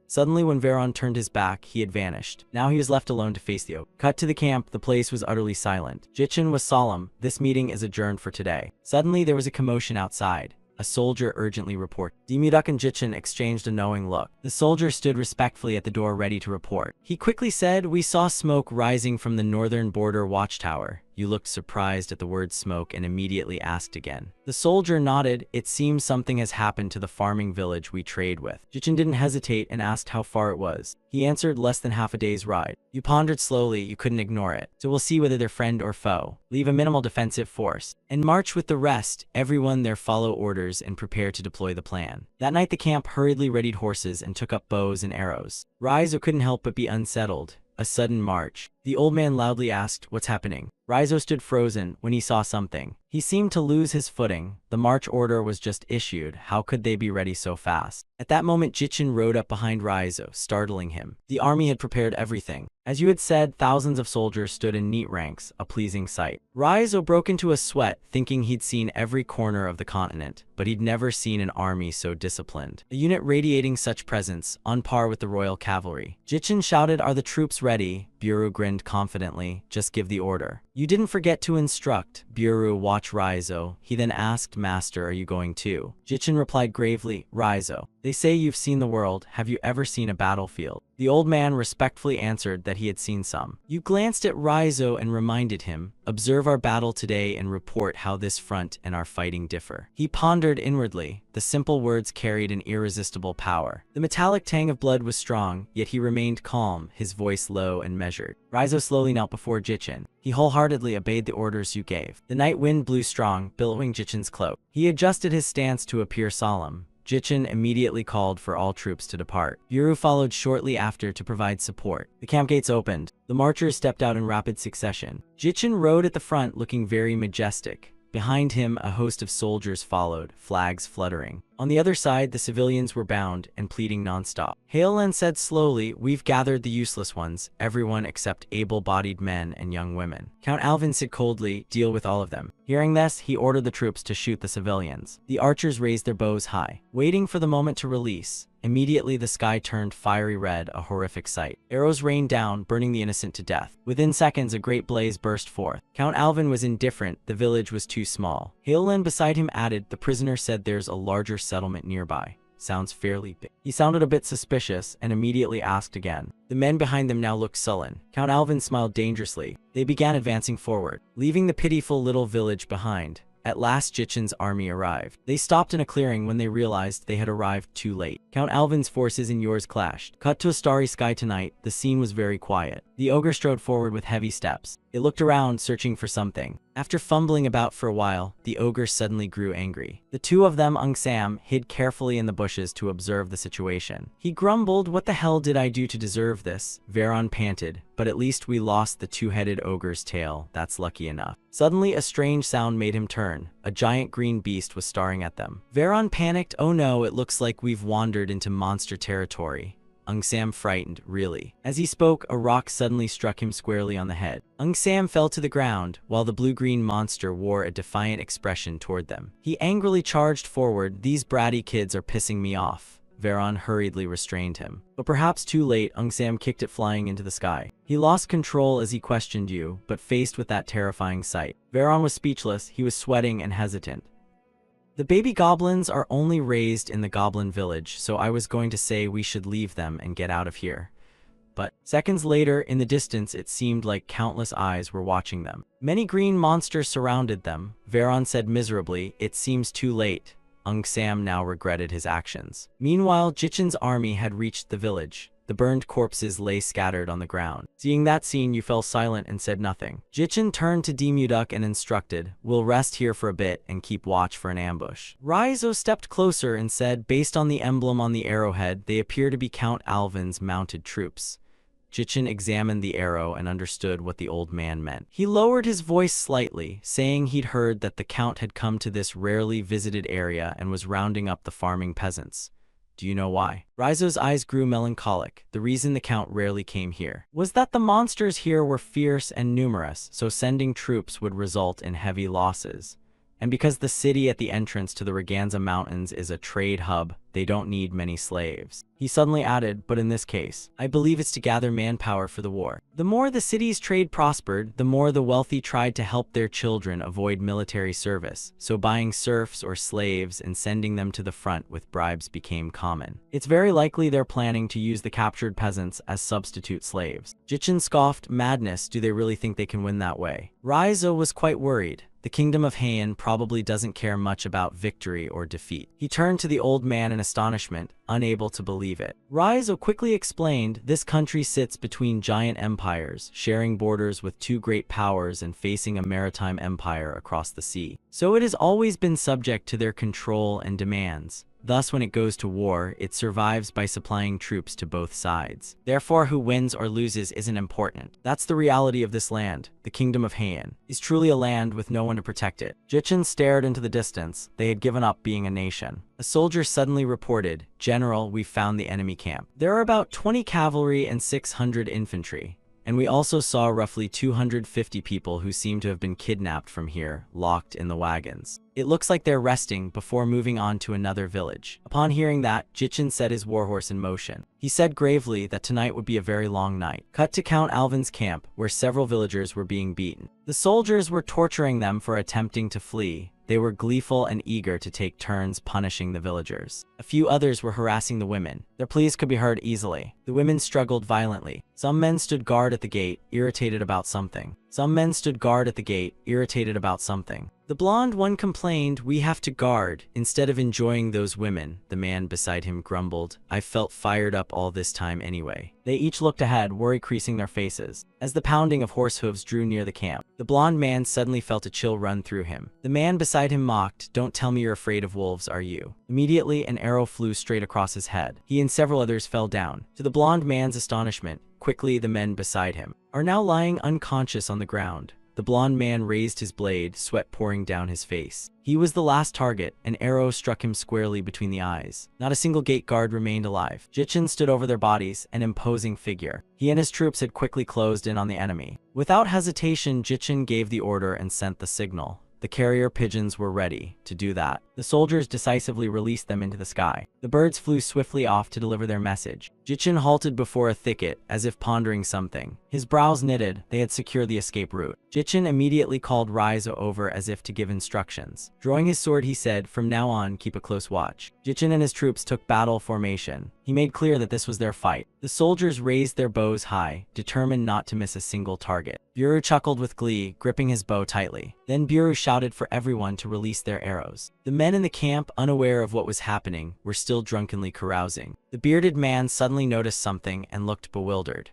A: Suddenly, when Veron turned his back, he had vanished. Now he was left alone to face the ogre. Cut to the camp, the place was utterly silent. Jichin was solemn. This meeting is adjourned for today. Suddenly, there was a commotion outside. A soldier urgently reported. Demuduk and Jichin exchanged a knowing look. The soldier stood respectfully at the door ready to report. He quickly said, "We saw smoke rising from the northern border watchtower." You looked surprised at the word smoke and immediately asked again. The soldier nodded. "It seems something has happened to the farming village we trade with." Jichin didn't hesitate and asked how far it was. He answered, "Less than half a day's ride." You pondered slowly. You couldn't ignore it. "So we'll see whether they're friend or foe. Leave a minimal defensive force and march with the rest. Everyone there follow orders and prepare to deploy the plan." That night the camp hurriedly readied horses and took up bows and arrows. Raizo couldn't help but be unsettled. A sudden march. The old man loudly asked, "What's happening?" Raizo stood frozen when he saw something. He seemed to lose his footing. The march order was just issued. How could they be ready so fast? At that moment, Jichin rode up behind Raizo, startling him. The army had prepared everything. As you had said, thousands of soldiers stood in neat ranks, a pleasing sight. Raizo broke into a sweat, thinking he'd seen every corner of the continent, but he'd never seen an army so disciplined. A unit radiating such presence, on par with the royal cavalry. Jichin shouted, "Are the troops ready?" Buru grinned confidently, "Just give the order." "You didn't forget to instruct." Buru watched Raizo. He then asked, "Master, are you going too?" Jichin replied gravely, "Raizo, they say you've seen the world. Have you ever seen a battlefield?" The old man respectfully answered that he had seen some. You glanced at Raizo and reminded him, "Observe our battle today and report how this front and our fighting differ." He pondered inwardly. The simple words carried an irresistible power. The metallic tang of blood was strong, yet he remained calm, his voice low and measured. Raizo slowly knelt before Jichin. He wholeheartedly obeyed the orders you gave. The night wind blew strong, billowing Jichin's cloak. He adjusted his stance to appear solemn. Jichin immediately called for all troops to depart. Buru followed shortly after to provide support. The camp gates opened. The marchers stepped out in rapid succession. Jichin rode at the front, looking very majestic. Behind him, a host of soldiers followed, flags fluttering. On the other side, the civilians were bound and pleading nonstop. Haolen said slowly, "We've gathered the useless ones, everyone except able-bodied men and young women." Count Alvin said coldly, "Deal with all of them." Hearing this, he ordered the troops to shoot the civilians. The archers raised their bows high, waiting for the moment to release. Immediately the sky turned fiery red, a horrific sight. Arrows rained down, burning the innocent to death. Within seconds, a great blaze burst forth. Count Alvin was indifferent. The village was too small. Haolen beside him added, "The prisoner said there's a larger settlement nearby. Sounds fairly big." He sounded a bit suspicious and immediately asked again. The men behind them now looked sullen. Count Alvin smiled dangerously. They began advancing forward, leaving the pitiful little village behind. At last, Jichin's army arrived. They stopped in a clearing when they realized they had arrived too late. Count Alvin's forces and yours clashed. Cut to a starry sky tonight. The scene was very quiet. The ogre strode forward with heavy steps. It looked around, searching for something. After fumbling about for a while, the ogre suddenly grew angry. The two of them, Sam, hid carefully in the bushes to observe the situation. He grumbled, "What the hell did I do to deserve this?" Veron panted, "But at least we lost the two-headed ogre's tail. That's lucky enough." Suddenly, a strange sound made him turn. A giant green beast was staring at them. Veron panicked, "Oh no, it looks like we've wandered into monster territory." Sam frightened, "Really?" As he spoke, a rock suddenly struck him squarely on the head. Sam fell to the ground, while the blue-green monster wore a defiant expression toward them. He angrily charged forward. "These bratty kids are pissing me off." Veron hurriedly restrained him. But perhaps too late, Sam kicked it flying into the sky. He lost control as he questioned you, but faced with that terrifying sight, Veron was speechless. He was sweating and hesitant. "The baby goblins are only raised in the goblin village, so I was going to say we should leave them and get out of here." But seconds later, in the distance, it seemed like countless eyes were watching them. Many green monsters surrounded them. Veron said miserably, "It seems too late." Sam now regretted his actions. Meanwhile, Jichin's army had reached the village. The burned corpses lay scattered on the ground. Seeing that scene, you fell silent and said nothing. Jichin turned to Demuduk and instructed, "We'll rest here for a bit and keep watch for an ambush." Raizo stepped closer and said, "Based on the emblem on the arrowhead, they appear to be Count Alvin's mounted troops." Jichin examined the arrow and understood what the old man meant. He lowered his voice slightly, saying he'd heard that the count had come to this rarely visited area and was rounding up the farming peasants. Do you know why? Raizo's eyes grew melancholic. The reason the count rarely came here was that the monsters here were fierce and numerous, so sending troops would result in heavy losses. And because the city at the entrance to the Raganza Mountains is a trade hub, they don't need many slaves. He suddenly added, but in this case, I believe it's to gather manpower for the war. The more the city's trade prospered, the more the wealthy tried to help their children avoid military service, so buying serfs or slaves and sending them to the front with bribes became common. It's very likely they're planning to use the captured peasants as substitute slaves. Jichin scoffed, madness, do they really think they can win that way? Raizo was quite worried. The kingdom of Heian probably doesn't care much about victory or defeat. He turned to the old man in astonishment, unable to believe it. Raizo quickly explained, this country sits between giant empires, sharing borders with two great powers and facing a maritime empire across the sea. So it has always been subject to their control and demands. Thus, when it goes to war, it survives by supplying troops to both sides. Therefore, who wins or loses isn't important. That's the reality of this land. The kingdom of Heian is truly a land with no one to protect it. Jichin stared into the distance. They had given up being a nation. A soldier suddenly reported, General, we found the enemy camp. There are about 20 cavalry and 600 infantry. And we also saw roughly 250 people who seem to have been kidnapped from here, locked in the wagons. It looks like they're resting before moving on to another village. Upon hearing that, Jichin set his warhorse in motion. He said gravely that tonight would be a very long night. Cut to Count Alvin's camp, where several villagers were being beaten. The soldiers were torturing them for attempting to flee. They were gleeful and eager to take turns punishing the villagers. A few others were harassing the women. Their pleas could be heard easily. The women struggled violently. Some men stood guard at the gate, irritated about something. The blonde one complained, we have to guard, instead of enjoying those women. The man beside him grumbled, I felt fired up all this time anyway. They each looked ahead, worry creasing their faces, as the pounding of horse hooves drew near the camp. The blonde man suddenly felt a chill run through him. The man beside him mocked, don't tell me you're afraid of wolves, are you? Immediately, an arrow flew straight across his head. He and several others fell down. To the blonde man's astonishment, quickly the men beside him are now lying unconscious on the ground. The blonde man raised his blade, sweat pouring down his face. He was the last target. An arrow struck him squarely between the eyes. Not a single gate guard remained alive. Jichin stood over their bodies, an imposing figure. He and his troops had quickly closed in on the enemy. Without hesitation, Jichin gave the order and sent the signal. The carrier pigeons were ready to do that. The soldiers decisively released them into the sky. The birds flew swiftly off to deliver their message. Jichin halted before a thicket, as if pondering something. His brows knitted. They had secured the escape route. Jichin immediately called Raizo over as if to give instructions. Drawing his sword, he said, from now on, keep a close watch. Jichin and his troops took battle formation. He made clear that this was their fight. The soldiers raised their bows high, determined not to miss a single target. Buru chuckled with glee, gripping his bow tightly. Then Buru shouted for everyone to release their arrows. The men in the camp, unaware of what was happening, were still drunkenly carousing. The bearded man suddenly noticed something and looked bewildered.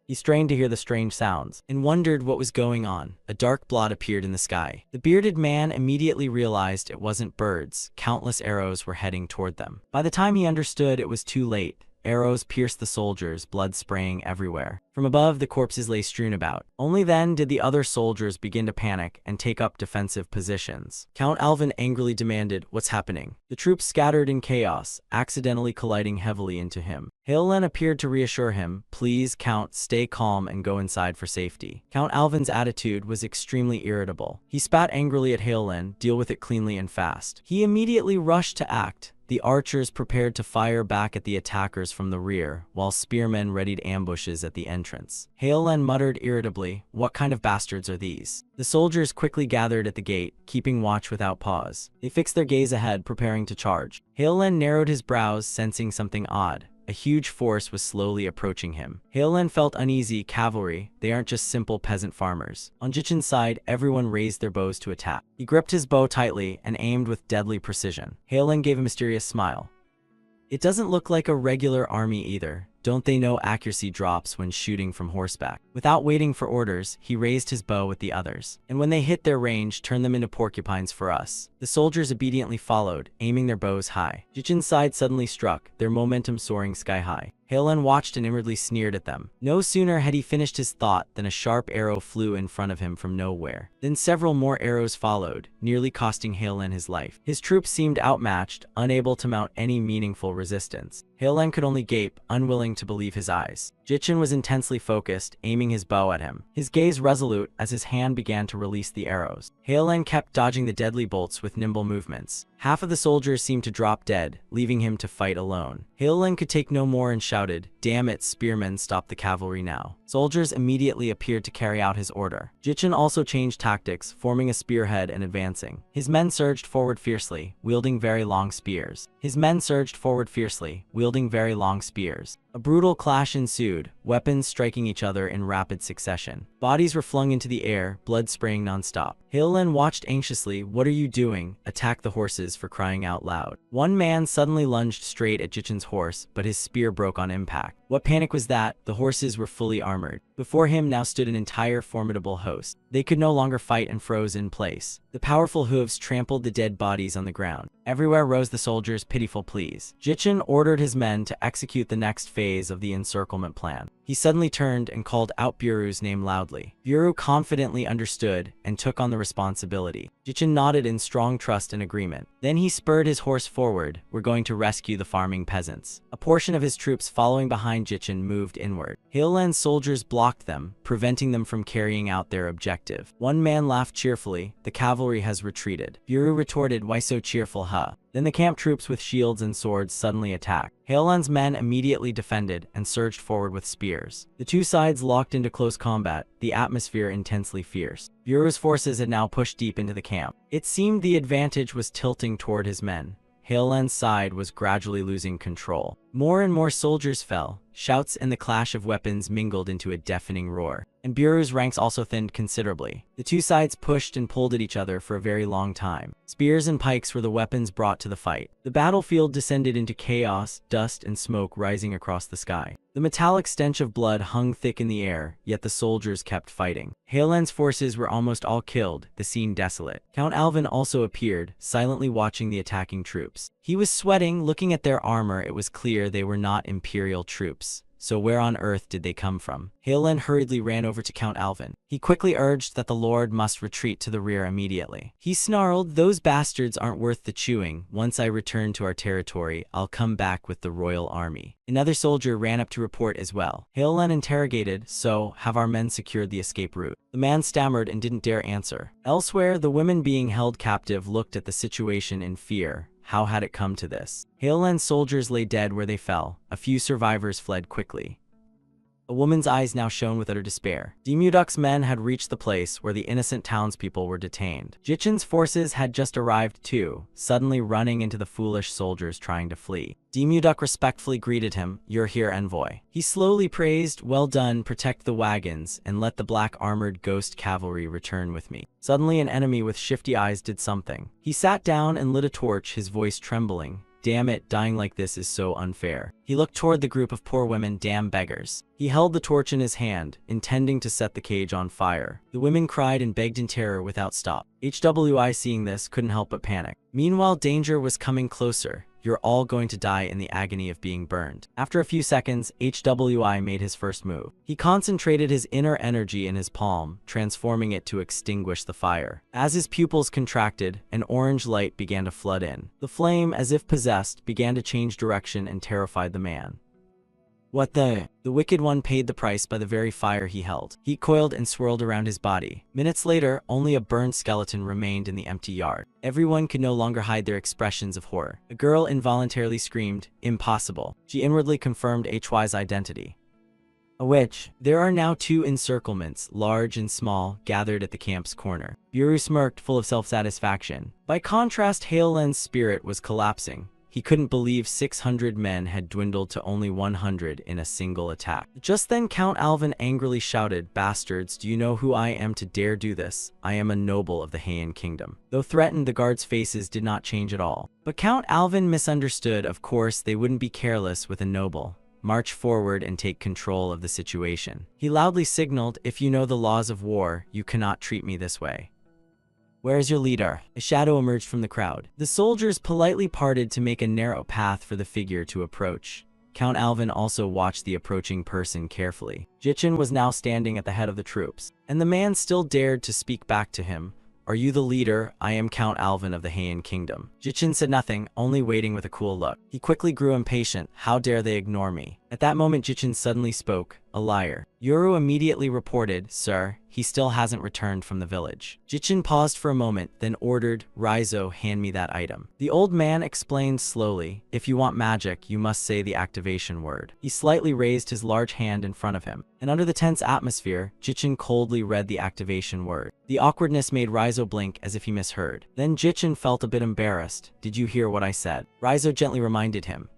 A: He strained to hear the strange sounds and wondered what was going on. A dark blot appeared in the sky. The bearded man immediately realized it wasn't birds. Countless arrows were heading toward them. By the time he understood, it was too late. Arrows pierced the soldiers, blood spraying everywhere. From above, the corpses lay strewn about. Only then did the other soldiers begin to panic and take up defensive positions. Count Alvin angrily demanded, what's happening? The troops scattered in chaos, accidentally colliding heavily into him. Heolen appeared to reassure him, please, Count, stay calm and go inside for safety. Count Alvin's attitude was extremely irritable. He spat angrily at Heolen, deal with it cleanly and fast. He immediately rushed to act. The archers prepared to fire back at the attackers from the rear, while spearmen readied ambushes at the entrance. Heolen muttered irritably, what kind of bastards are these? The soldiers quickly gathered at the gate, keeping watch without pause. They fixed their gaze ahead, preparing to charge. Heolen narrowed his brows, sensing something odd. A huge force was slowly approaching him. Heolen felt uneasy. Cavalry, they aren't just simple peasant farmers. On Jichin's side, everyone raised their bows to attack. He gripped his bow tightly and aimed with deadly precision. Heolen gave a mysterious smile. It doesn't look like a regular army either. Don't they know accuracy drops when shooting from horseback? Without waiting for orders, he raised his bow with the others. And when they hit their range, turn them into porcupines for us. The soldiers obediently followed, aiming their bows high. Jichin's side suddenly struck, their momentum soaring sky high. Heilun watched and inwardly sneered at them. No sooner had he finished his thought than a sharp arrow flew in front of him from nowhere. Then several more arrows followed, nearly costing Heilun his life. His troops seemed outmatched, unable to mount any meaningful resistance. Heilun could only gape, unwilling to believe his eyes. Jichin was intensely focused, aiming his bow at him, his gaze resolute as his hand began to release the arrows. Heilun kept dodging the deadly bolts with nimble movements. Half of the soldiers seemed to drop dead, leaving him to fight alone. Heilun could take no more and shouted, "Damn it, spearmen, stop the cavalry now." Soldiers immediately appeared to carry out his order. Jichin also changed tactics, forming a spearhead and advancing. His men surged forward fiercely, wielding very long spears. A brutal clash ensued, weapons striking each other in rapid succession. Bodies were flung into the air, blood spraying non-stop. Heilun watched anxiously. "What are you doing? Attack the horses, for crying out loud." One man suddenly lunged straight at Jichin's horse, but his spear broke on impact. What panic was that? The horses were fully armored. Before him now stood an entire formidable host. They could no longer fight and froze in place. The powerful hooves trampled the dead bodies on the ground. Everywhere rose the soldiers' pitiful pleas. Jichin ordered his men to execute the next phase of the encirclement plan. He suddenly turned and called out Buru's name loudly. Buru confidently understood and took on the responsibility. Jichin nodded in strong trust and agreement. Then he spurred his horse forward. "We're going to rescue the farming peasants." A portion of his troops following behind Jichin moved inward. Heilun's soldiers blocked them, preventing them from carrying out their objective. One man laughed cheerfully. "The cavalry has retreated." Buru retorted, "Why so cheerful, huh?" Then the camp troops with shields and swords suddenly attacked. Heilun's men immediately defended and surged forward with spears. The two sides locked into close combat, the atmosphere intensely fierce. Buru's forces had now pushed deep into the camp. It seemed the advantage was tilting toward his men. Heilun's side was gradually losing control. More and more soldiers fell. Shouts and the clash of weapons mingled into a deafening roar. And Buru's ranks also thinned considerably. The two sides pushed and pulled at each other for a very long time. Spears and pikes were the weapons brought to the fight. The battlefield descended into chaos, dust and smoke rising across the sky. The metallic stench of blood hung thick in the air, yet the soldiers kept fighting. Heilun's forces were almost all killed, the scene desolate. Count Alvin also appeared, silently watching the attacking troops. He was sweating. Looking at their armor, it was clear they were not Imperial troops. So where on earth did they come from? Heilun hurriedly ran over to Count Alvin. He quickly urged that the Lord must retreat to the rear immediately. He snarled, "Those bastards aren't worth the chewing. Once I return to our territory, I'll come back with the royal army." Another soldier ran up to report as well. Heilun interrogated, "So, have our men secured the escape route?" The man stammered and didn't dare answer. Elsewhere, the women being held captive looked at the situation in fear. How had it come to this? Heilun's soldiers lay dead where they fell. A few survivors fled quickly. A woman's eyes now shone with utter despair. Demuduk's men had reached the place where the innocent townspeople were detained. Jichin's forces had just arrived too, suddenly running into the foolish soldiers trying to flee. Demuduk respectfully greeted him, "You're here, envoy." He slowly praised, "Well done, protect the wagons, and let the black armored ghost cavalry return with me." Suddenly an enemy with shifty eyes did something. He sat down and lit a torch, his voice trembling. "Damn it, dying like this is so unfair." He looked toward the group of poor women. "Damn beggars." He held the torch in his hand, intending to set the cage on fire. The women cried and begged in terror without stop. HWI, seeing this, couldn't help but panic. Meanwhile, danger was coming closer. "You're all going to die in the agony of being burned." After a few seconds, HWI made his first move. He concentrated his inner energy in his palm, transforming it to extinguish the fire. As his pupils contracted, an orange light began to flood in. The flame, as if possessed, began to change direction and terrified the man. "What the?" The wicked one paid the price by the very fire he held. Heat coiled and swirled around his body. Minutes later, only a burned skeleton remained in the empty yard. Everyone could no longer hide their expressions of horror. A girl involuntarily screamed, "Impossible." She inwardly confirmed HY's identity. A witch. There are now two encirclements, large and small, gathered at the camp's corner. Buru smirked, full of self-satisfaction. By contrast, Heilun's spirit was collapsing. He couldn't believe 600 men had dwindled to only 100 in a single attack. Just then Count Alvin angrily shouted, "Bastards, do you know who I am to dare do this? I am a noble of the Heian kingdom." Though threatened, the guards' faces did not change at all. But Count Alvin misunderstood. Of course, they wouldn't be careless with a noble. March forward and take control of the situation. He loudly signaled, "If you know the laws of war, you cannot treat me this way." "Where is your leader?" A shadow emerged from the crowd. The soldiers politely parted to make a narrow path for the figure to approach. Count Alvin also watched the approaching person carefully. Jichin was now standing at the head of the troops, and the man still dared to speak back to him. "Are you the leader? I am Count Alvin of the Heian Kingdom." Jichin said nothing, only waiting with a cool look. He quickly grew impatient. How dare they ignore me? At that moment, Jichin suddenly spoke. "A liar." Yoru immediately reported, "Sir, he still hasn't returned from the village." Jichin paused for a moment, then ordered, "Raizo, hand me that item." The old man explained slowly, "If you want magic, you must say the activation word." He slightly raised his large hand in front of him, and under the tense atmosphere, Jichin coldly read the activation word. The awkwardness made Raizo blink as if he misheard. Then Jichin felt a bit embarrassed. "Did you hear what I said?" Raizo gently reminded him.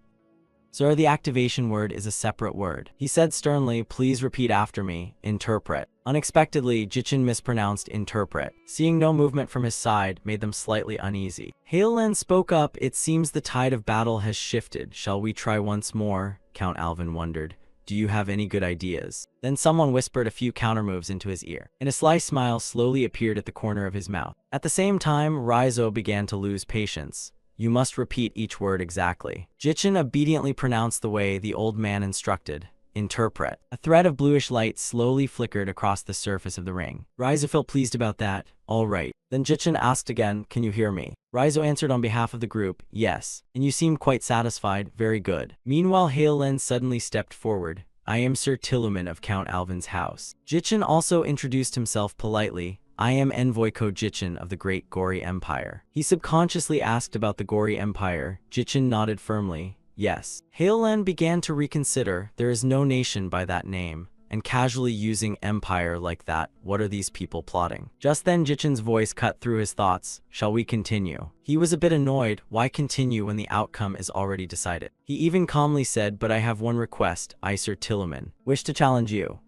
A: "Sir, the activation word is a separate word." He said sternly, "Please repeat after me. Interpret." Unexpectedly, Jichin mispronounced interpret. Seeing no movement from his side made them slightly uneasy. Haolen spoke up, "It seems the tide of battle has shifted. Shall we try once more?" Count Alvin wondered. "Do you have any good ideas?" Then someone whispered a few countermoves into his ear, and a sly smile slowly appeared at the corner of his mouth. At the same time, Raizo began to lose patience. "You must repeat each word exactly." Jichin obediently pronounced the way the old man instructed. Interpret. A thread of bluish light slowly flickered across the surface of the ring. Raizo felt pleased about that. "All right." Then Jichin asked again, "Can you hear me?" Raizo answered on behalf of the group, "Yes." "And you seem quite satisfied. Very good." Meanwhile, Haolen suddenly stepped forward. "I am Sir Tilluman of Count Alvin's house." Jichin also introduced himself politely. "I am Envoy Jichin of the Great Gory Empire." He subconsciously asked about the Gory Empire. Jichin nodded firmly. "Yes." Haolen began to reconsider. There is no nation by that name, and casually using empire like that, what are these people plotting? Just then Jichin's voice cut through his thoughts. "Shall we continue?" He was a bit annoyed. Why continue when the outcome is already decided? He even calmly said, "But I have one request. I, Sir Tilluman, wish to challenge you,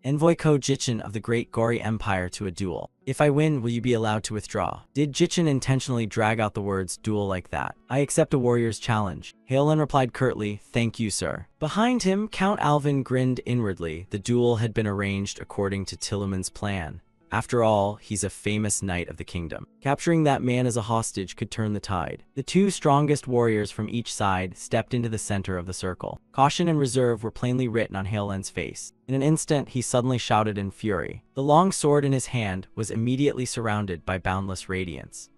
A: Envoy Jichin of the Great Gory Empire, to a duel. If I win, will you be allowed to withdraw?" Did Jichin intentionally drag out the words duel like that? "I accept a warrior's challenge." Haolen replied curtly, "Thank you, sir." Behind him, Count Alvin grinned inwardly. The duel had been arranged according to Tilluman's plan. After all, he's a famous knight of the kingdom. Capturing that man as a hostage could turn the tide. The two strongest warriors from each side stepped into the center of the circle. Caution and reserve were plainly written on Haolen's face. In an instant, he suddenly shouted in fury. The long sword in his hand was immediately surrounded by boundless radiance.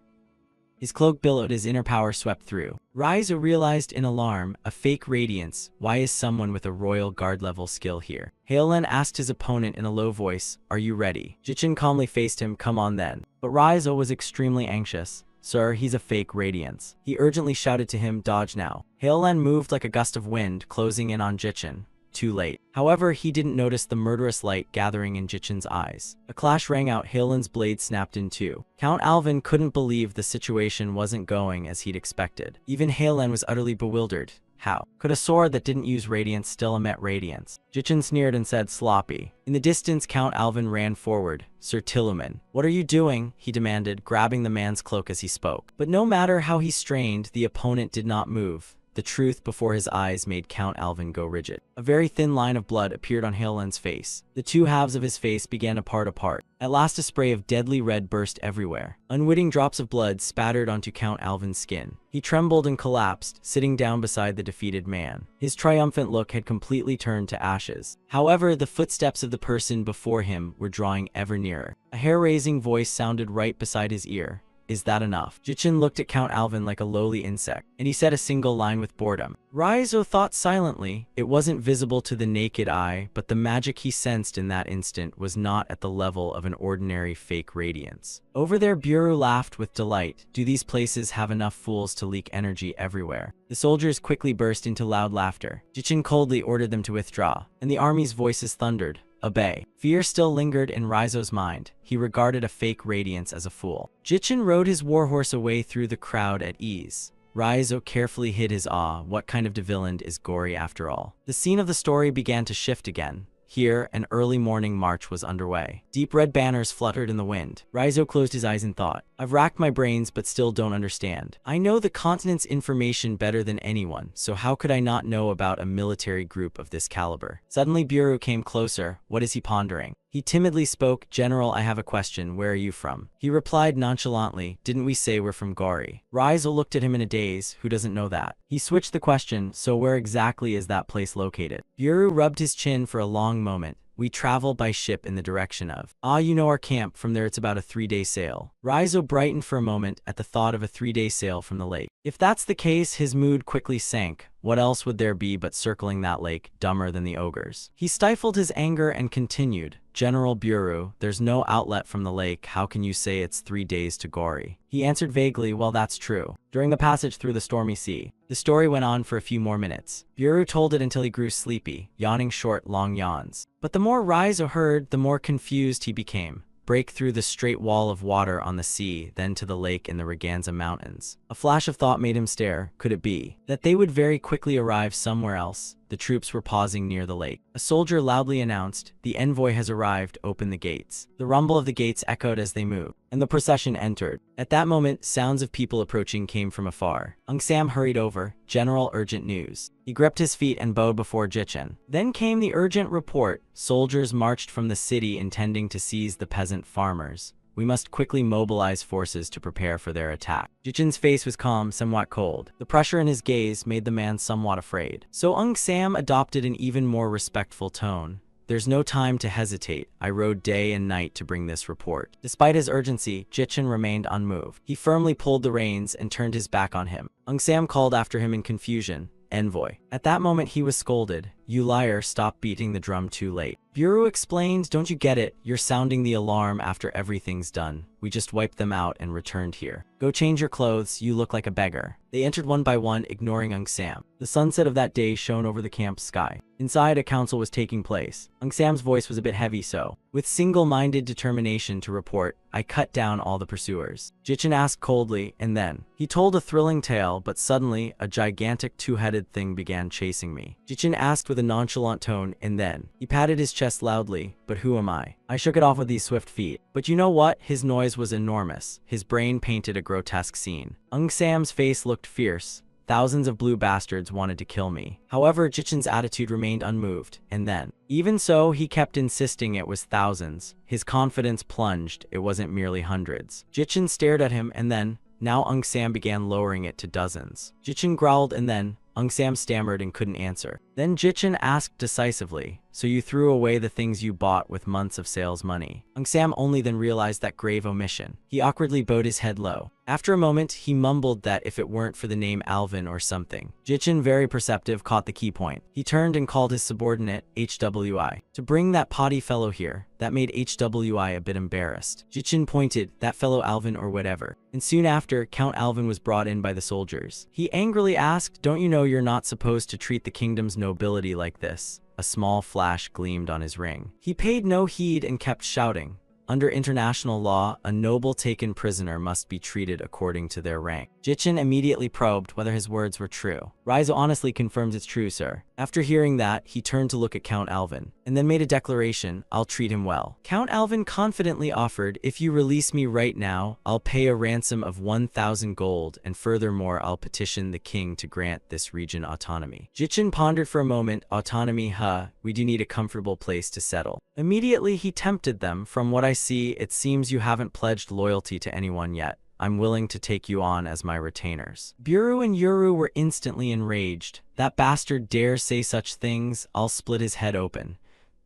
A: His cloak billowed as inner power swept through. Raizo realized in alarm, a fake radiance. Why is someone with a royal guard level skill here? Haolen asked his opponent in a low voice, "Are you ready?" Jichin calmly faced him, "Come on then." But Raizo was extremely anxious. "Sir, he's a fake radiance." He urgently shouted to him, "Dodge now." Haolen moved like a gust of wind, closing in on Jichin. Too late. However, he didn't notice the murderous light gathering in Jichin's eyes. A clash rang out. Haolen's blade snapped in two. Count Alvin couldn't believe the situation wasn't going as he'd expected. Even Haolen was utterly bewildered. How could a sword that didn't use radiance still emit radiance? Jichin sneered and said, "Sloppy." In the distance, Count Alvin ran forward. "Sir Tilluman, what are you doing?" he demanded, grabbing the man's cloak as he spoke. But no matter how he strained, the opponent did not move. The truth before his eyes made Count Alvin go rigid. A very thin line of blood appeared on Haolen's face. The two halves of his face began to part apart. At last, a spray of deadly red burst everywhere. Unwitting drops of blood spattered onto Count Alvin's skin. He trembled and collapsed, sitting down beside the defeated man. His triumphant look had completely turned to ashes. However, the footsteps of the person before him were drawing ever nearer. A hair-raising voice sounded right beside his ear. "Is that enough?" Jichin looked at Count Alvin like a lowly insect, and he said a single line with boredom. Raizo thought silently. It wasn't visible to the naked eye, but the magic he sensed in that instant was not at the level of an ordinary fake radiance. Over there, Buru laughed with delight. "Do these places have enough fools to leak energy everywhere?" The soldiers quickly burst into loud laughter. Jichin coldly ordered them to withdraw, and the army's voices thundered, "Obey." Fear still lingered in Raizo's mind. He regarded a fake radiance as a fool. Jichin rode his warhorse away through the crowd at ease. Raizo carefully hid his awe. What kind of devillain is Gory after all? The scene of the story began to shift again. Here, an early morning march was underway. Deep red banners fluttered in the wind. Raizo closed his eyes in thought. "I've racked my brains but still don't understand. I know the continent's information better than anyone, so how could I not know about a military group of this caliber?" Suddenly Buru came closer. What is he pondering? He timidly spoke, "General, I have a question. Where are you from?" He replied nonchalantly, "Didn't we say we're from Gori?" Raizo looked at him in a daze. Who doesn't know that? He switched the question, "So where exactly is that place located?" Buru rubbed his chin for a long moment. "We travel by ship in the direction of." "Ah, you know our camp. From there it's about a 3-day sail." Raizo brightened for a moment at the thought of a 3-day sail from the lake. If that's the case, his mood quickly sank. What else would there be but circling that lake, dumber than the ogres? He stifled his anger and continued, "General Buru, there's no outlet from the lake. How can you say it's 3 days to Gori?" He answered vaguely, "Well, that's true." During the passage through the stormy sea, the story went on for a few more minutes. Buru told it until he grew sleepy, yawning short, long yawns. But the more Raizo heard, the more confused he became. Break through the straight wall of water on the sea, then to the lake in the Raganza Mountains. A flash of thought made him stare. Could it be that they would very quickly arrive somewhere else? The troops were pausing near the lake. A soldier loudly announced, "The envoy has arrived, open the gates." The rumble of the gates echoed as they moved, and the procession entered. At that moment, sounds of people approaching came from afar. Sam hurried over. "General, urgent news." He gripped his feet and bowed before Jichin. Then came the urgent report. Soldiers marched from the city intending to seize the peasant farmers. We must quickly mobilize forces to prepare for their attack. Jichin's face was calm, somewhat cold. The pressure in his gaze made the man somewhat afraid. So Sam adopted an even more respectful tone. "There's no time to hesitate. I rode day and night to bring this report." Despite his urgency, Jichin remained unmoved. He firmly pulled the reins and turned his back on him. Sam called after him in confusion, "Envoy." At that moment he was scolded. "You liar, stop beating the drum too late." Buru explained, "Don't you get it? You're sounding the alarm after everything's done. We just wiped them out and returned here. Go change your clothes, you look like a beggar." They entered one by one, ignoring Sam. The sunset of that day shone over the camp's sky. Inside, a council was taking place. Sam's voice was a bit heavy, so, with single-minded determination to report, "I cut down all the pursuers." Jichin asked coldly, "And then?" He told a thrilling tale, but suddenly, a gigantic two-headed thing began chasing me. Jichin asked with a nonchalant tone, "And then?" He patted his chest loudly, "But who am I?" I shook it off with these swift feet. But you know what? His noise was enormous. His brain painted a grotesque scene. Sam's face looked fierce. Thousands of blue bastards wanted to kill me. However, Jichin's attitude remained unmoved. And then? Even so, he kept insisting it was thousands. His confidence plunged. It wasn't merely hundreds. Jichin stared at him, and then, now Sam began lowering it to dozens. Jichin growled, and then, Sam stammered and couldn't answer. Then Jichin asked decisively, "So you threw away the things you bought with months of sales money?" Sam only then realized that grave omission. He awkwardly bowed his head low. After a moment, he mumbled that if it weren't for the name Alvin or something. Jichin, very perceptive, caught the key point. He turned and called his subordinate, HWI, to bring that potty fellow here. That made HWI a bit embarrassed. Jichin pointed, "That fellow Alvin or whatever." And soon after, Count Alvin was brought in by the soldiers. He angrily asked, "Don't you know you're not supposed to treat the kingdom's nobility like this?" A small flash gleamed on his ring. He paid no heed and kept shouting, "Under international law, a noble taken prisoner must be treated according to their rank." Jichin immediately probed whether his words were true. "Raizo honestly confirms it's true, sir." After hearing that, he turned to look at Count Alvin, and then made a declaration, "I'll treat him well." Count Alvin confidently offered, "If you release me right now, I'll pay a ransom of 1,000 gold, and furthermore I'll petition the king to grant this region autonomy." Jichin pondered for a moment. "Autonomy, huh? We do need a comfortable place to settle." Immediately he tempted them. "From what I see, it seems you haven't pledged loyalty to anyone yet. I'm willing to take you on as my retainers." Buru and Yuru were instantly enraged. "That bastard dares say such things, I'll split his head open."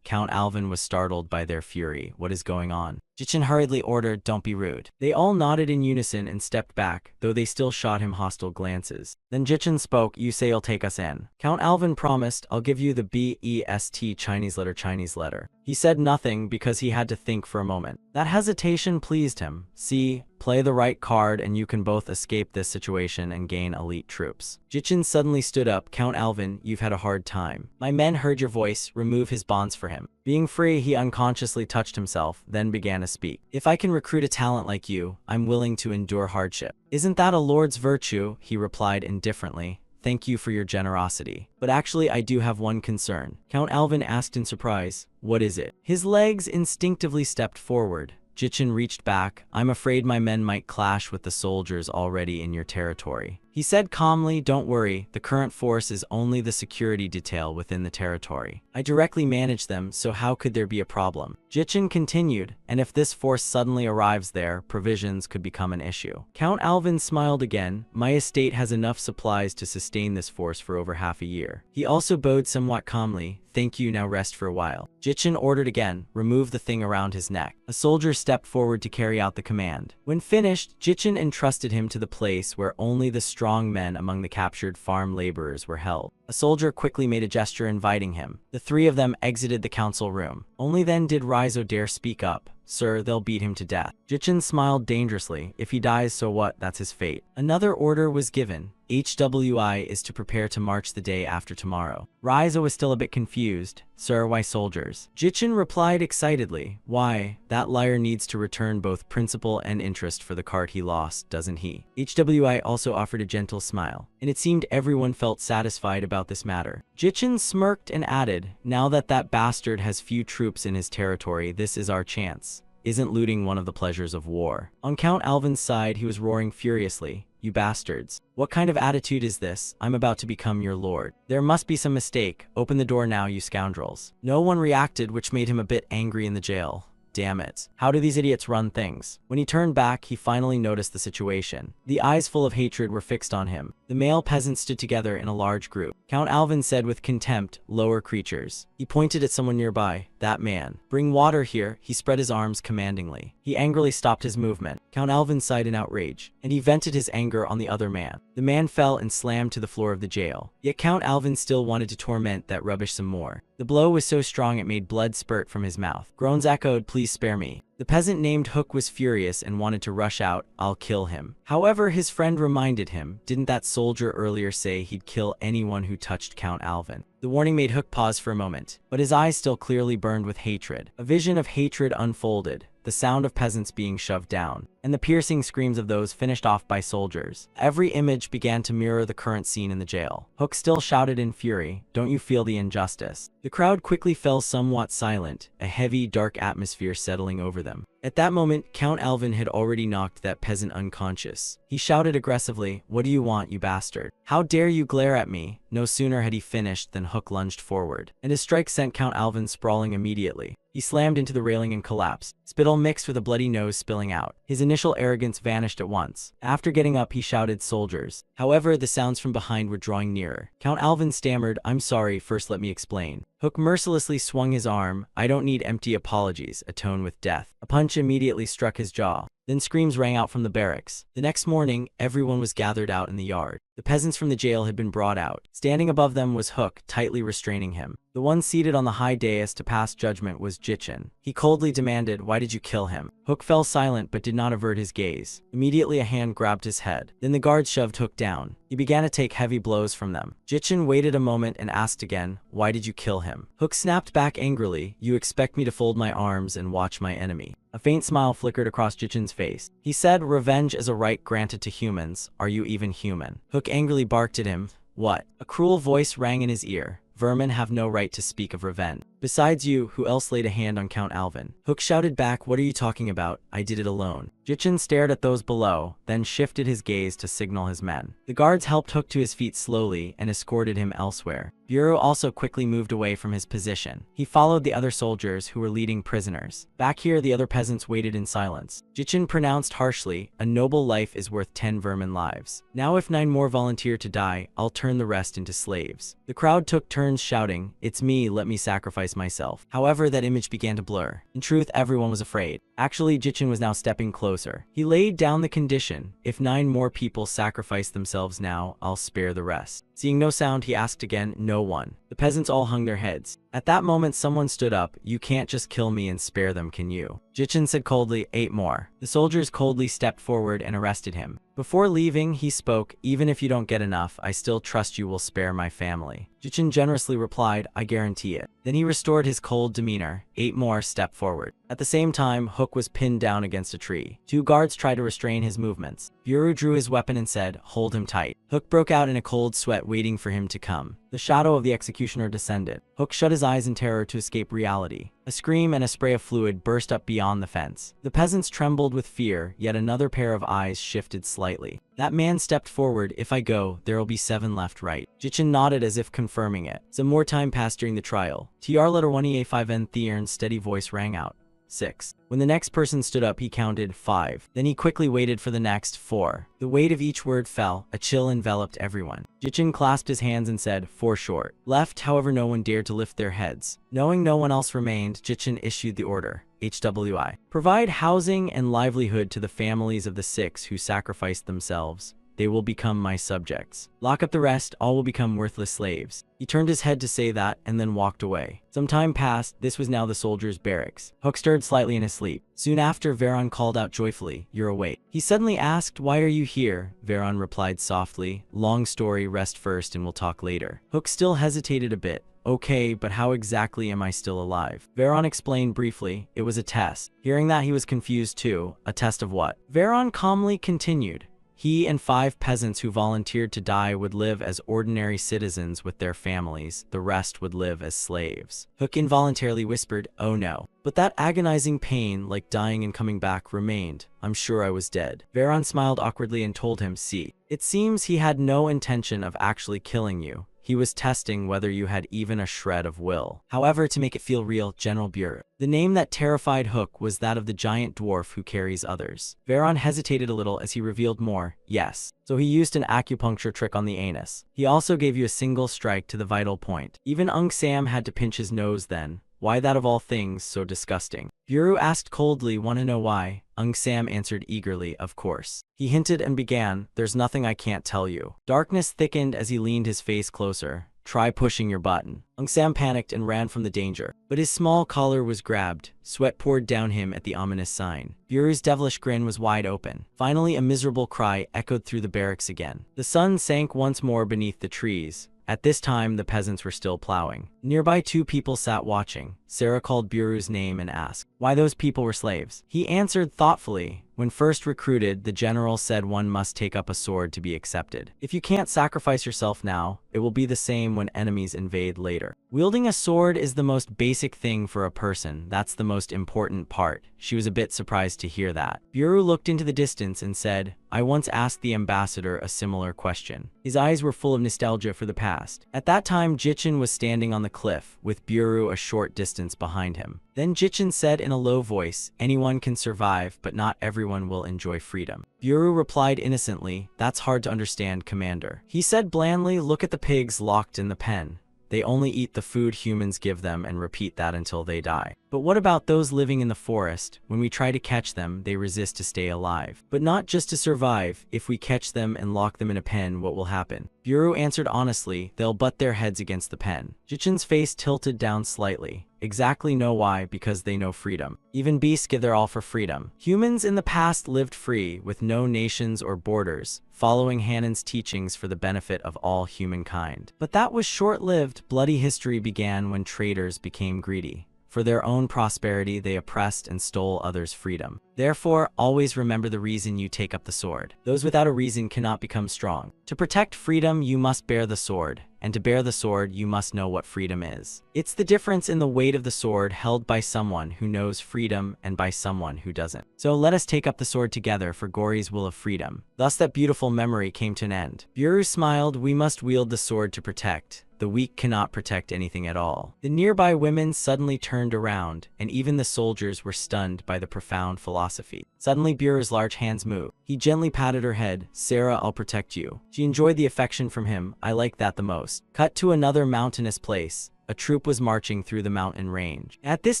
A: Count Alvin was startled by their fury. "What is going on?" Jichin hurriedly ordered, "Don't be rude." They all nodded in unison and stepped back, though they still shot him hostile glances. Then Jichin spoke, "You say you'll take us in." Count Alvin promised, "I'll give you the BEST Chinese letter. He said nothing because he had to think for a moment. That hesitation pleased him. "See, play the right card and you can both escape this situation and gain elite troops." Jichin suddenly stood up. "Count Alvin, you've had a hard time. My men heard your voice. Remove his bonds for him." Being free, he unconsciously touched himself, then began to speak. "If I can recruit a talent like you, I'm willing to endure hardship." "Isn't that a lord's virtue?" he replied indifferently. "Thank you for your generosity. But actually I do have one concern." Count Alvin asked in surprise, "What is it?" His legs instinctively stepped forward. Jichin reached back. "I'm afraid my men might clash with the soldiers already in your territory. He said calmly, "Don't worry, the current force is only the security detail within the territory. I directly manage them, so how could there be a problem?" Jichin continued, "And if this force suddenly arrives there, provisions could become an issue." Count Alvin smiled again. "My estate has enough supplies to sustain this force for over half a year." He also bowed somewhat calmly. "Thank you, now rest for a while." Jichin ordered again, "Remove the thing around his neck." A soldier stepped forward to carry out the command. When finished, Jichin entrusted him to the place where only the strong men among the captured farm laborers were held. A soldier quickly made a gesture inviting him. The three of them exited the council room. Only then did Raizo dare speak up. "Sir, they'll beat him to death." Jichin smiled dangerously. "If he dies, so what? That's his fate." Another order was given. HWI is to prepare to march the day after tomorrow. Raizo was still a bit confused. "Sir, why soldiers?" Jichin replied excitedly. "Why, that liar needs to return both principal and interest for the cart he lost, doesn't he?" HWI also offered a gentle smile, and it seemed everyone felt satisfied about this matter. Jichin smirked and added, "Now that that bastard has few troops in his territory, this is our chance. Isn't looting one of the pleasures of war?" On Count Alvin's side, he was roaring furiously. "You bastards. What kind of attitude is this? I'm about to become your lord. There must be some mistake. Open the door now, you scoundrels." No one reacted, which made him a bit angry in the jail. Damn it. How do these idiots run things? When he turned back, he finally noticed the situation. The eyes full of hatred were fixed on him. The male peasants stood together in a large group. Count Alvin said with contempt, "Lower creatures." He pointed at someone nearby. "That man. Bring water here." He spread his arms commandingly. He angrily stopped his movement. Count Alvin sighed in outrage, and he vented his anger on the other man. The man fell and slammed to the floor of the jail. Yet Count Alvin still wanted to torment that rubbish some more. The blow was so strong it made blood spurt from his mouth. Groans echoed, "Please spare me." The peasant named Hook was furious and wanted to rush out. "I'll kill him." However, his friend reminded him, "Didn't that soldier earlier say he'd kill anyone who touched Count Alvin?" The warning made Hook pause for a moment, but his eyes still clearly burned with hatred. A vision of hatred unfolded. The sound of peasants being shoved down, and the piercing screams of those finished off by soldiers. Every image began to mirror the current scene in the jail. Hook still shouted in fury, "Don't you feel the injustice?" The crowd quickly fell somewhat silent, a heavy, dark atmosphere settling over them. At that moment, Count Alvin had already knocked that peasant unconscious. He shouted aggressively, "What do you want, you bastard? How dare you glare at me?" No sooner had he finished than Hook lunged forward, and his strike sent Count Alvin sprawling immediately. He slammed into the railing and collapsed, spittle mixed with a bloody nose spilling out. His initial arrogance vanished at once. After getting up, he shouted, "Soldiers." However, the sounds from behind were drawing nearer. Count Alvin stammered, "I'm sorry, first let me explain." Hook mercilessly swung his arm. "I don't need empty apologies, atone with death." A punch immediately struck his jaw. Then screams rang out from the barracks. The next morning, everyone was gathered out in the yard. The peasants from the jail had been brought out. Standing above them was Hook, tightly restraining him. The one seated on the high dais to pass judgment was Jichin. He coldly demanded, "Why did you kill him?" Hook fell silent but did not avert his gaze. Immediately a hand grabbed his head. Then the guards shoved Hook down. He began to take heavy blows from them. Jichin waited a moment and asked again, "Why did you kill him?" Hook snapped back angrily, "You expect me to fold my arms and watch my enemy?" A faint smile flickered across Jichin's face. He said, "Revenge is a right granted to humans. Are you even human?" Hook angrily barked at him. "What?" A cruel voice rang in his ear. "Vermin have no right to speak of revenge. Besides you, who else laid a hand on Count Alvin?" Hook shouted back, "What are you talking about? I did it alone." Jichin stared at those below, then shifted his gaze to signal his men. The guards helped Hook to his feet slowly and escorted him elsewhere. Bureau also quickly moved away from his position. He followed the other soldiers who were leading prisoners. Back here, the other peasants waited in silence. Jichin pronounced harshly, "A noble life is worth 10 vermin lives. Now if 9 more volunteer to die, I'll turn the rest into slaves." The crowd took turns shouting, "It's me, let me sacrifice myself." However, that image began to blur. In truth, everyone was afraid. Actually, Jichin was now stepping closer. He laid down the condition, "If 9 more people sacrifice themselves now, I'll spare the rest." Seeing no sound, he asked again, "No one." The peasants all hung their heads. At that moment, someone stood up. "You can't just kill me and spare them, can you?" Jichin said coldly, 8 more. The soldiers coldly stepped forward and arrested him. Before leaving, he spoke, "Even if you don't get enough, I still trust you will spare my family." Jichin generously replied, "I guarantee it." Then he restored his cold demeanor. 8 more stepped forward. At the same time, Hook Hook was pinned down against a tree. Two guards tried to restrain his movements. Buru drew his weapon and said, "Hold him tight." Hook broke out in a cold sweat, waiting for him to come. The shadow of the executioner descended. Hook shut his eyes in terror to escape reality. A scream and a spray of fluid burst up beyond the fence. The peasants trembled with fear, yet another pair of eyes shifted slightly. That man stepped forward. "If I go, there'll be 7 left, right?" Jichin nodded as if confirming it. Some more time passed during the trial. TR letter 1EA5N Theern's steady voice rang out. 6. When the next person stood up, he counted 5. Then he quickly waited for the next 4. The weight of each word fell. A chill enveloped everyone. Jichin clasped his hands and said, 4 short. Left, however, no one dared to lift their heads. Knowing no one else remained, Jichin issued the order. HWI. Provide housing and livelihood to the families of the 6 who sacrificed themselves. They will become my subjects. Lock up the rest, all will become worthless slaves. He turned his head to say that, and then walked away. Some time passed. This was now the soldiers' barracks. Hook stirred slightly in his sleep. Soon after, Veron called out joyfully, "You're awake." He suddenly asked, "Why are you here?" Veron replied softly, "Long story, rest first and we'll talk later." Hook still hesitated a bit. "Okay, but how exactly am I still alive?" Veron explained briefly. "It was a test." Hearing that, he was confused too. A test of what? Veron calmly continued. He and 5 peasants who volunteered to die would live as ordinary citizens with their families. The rest would live as slaves. Hook involuntarily whispered, "Oh no." But that agonizing pain, like dying and coming back, remained. "I'm sure I was dead." Veron smiled awkwardly and told him, "See. It seems he had no intention of actually killing you. He was testing whether you had even a shred of will. However, to make it feel real, General Buru." The name that terrified Hook was that of the giant dwarf who carries others. Veron hesitated a little as he revealed more. "Yes. So he used an acupuncture trick on the anus. He also gave you a single strike to the vital point. Even Ung Sam had to pinch his nose then. Why that of all things so disgusting?" Buru asked coldly, "Wanna know why?" Ung Sam answered eagerly, "Of course." He hinted and began, "There's nothing I can't tell you." Darkness thickened as he leaned his face closer. "Try pushing your button." Ung Sam panicked and ran from the danger. But his small collar was grabbed. Sweat poured down him at the ominous sign. Buru's devilish grin was wide open. Finally, a miserable cry echoed through the barracks again. The sun sank once more beneath the trees. At this time, the peasants were still plowing. Nearby, 2 people sat watching. Sarah called Buru's name and asked why those people were slaves. He answered thoughtfully, "When first recruited, the general said one must take up a sword to be accepted. If you can't sacrifice yourself now, it will be the same when enemies invade later. Wielding a sword is the most basic thing for a person. That's the most important part." She was a bit surprised to hear that. Buru looked into the distance and said, "I once asked the ambassador a similar question." His eyes were full of nostalgia for the past. At that time, Jichin was standing on the cliff, with Buru a short distance behind him. Then Jichin said in a low voice, "Anyone can survive, but not everyone will enjoy freedom." Buru replied innocently, "That's hard to understand, Commander." He said blandly, "Look at the pigs locked in the pen. They only eat the food humans give them and repeat that until they die. But what about those living in the forest? When we try to catch them, they resist to stay alive. But not just to survive. If we catch them and lock them in a pen, what will happen?" Buru answered honestly, "They'll butt their heads against the pen." Jichin's face tilted down slightly. "Exactly know why, because they know freedom. Even beasts give their all for freedom. Humans in the past lived free, with no nations or borders, following Hanan's teachings for the benefit of all humankind. But that was short-lived. Bloody history began when traders became greedy. For their own prosperity, they oppressed and stole others' freedom. Therefore, always remember the reason you take up the sword. Those without a reason cannot become strong. To protect freedom, you must bear the sword. And to bear the sword, you must know what freedom is. It's the difference in the weight of the sword held by someone who knows freedom and by someone who doesn't. So let us take up the sword together for Gori's will of freedom." Thus that beautiful memory came to an end. Buru smiled, "We must wield the sword to protect. The weak cannot protect anything at all." The nearby women suddenly turned around, and even the soldiers were stunned by the profound philosophy. Suddenly, Buru's large hands moved. He gently patted her head. "Sarah, I'll protect you." She enjoyed the affection from him. "I like that the most." Cut to another mountainous place. A troop was marching through the mountain range. At this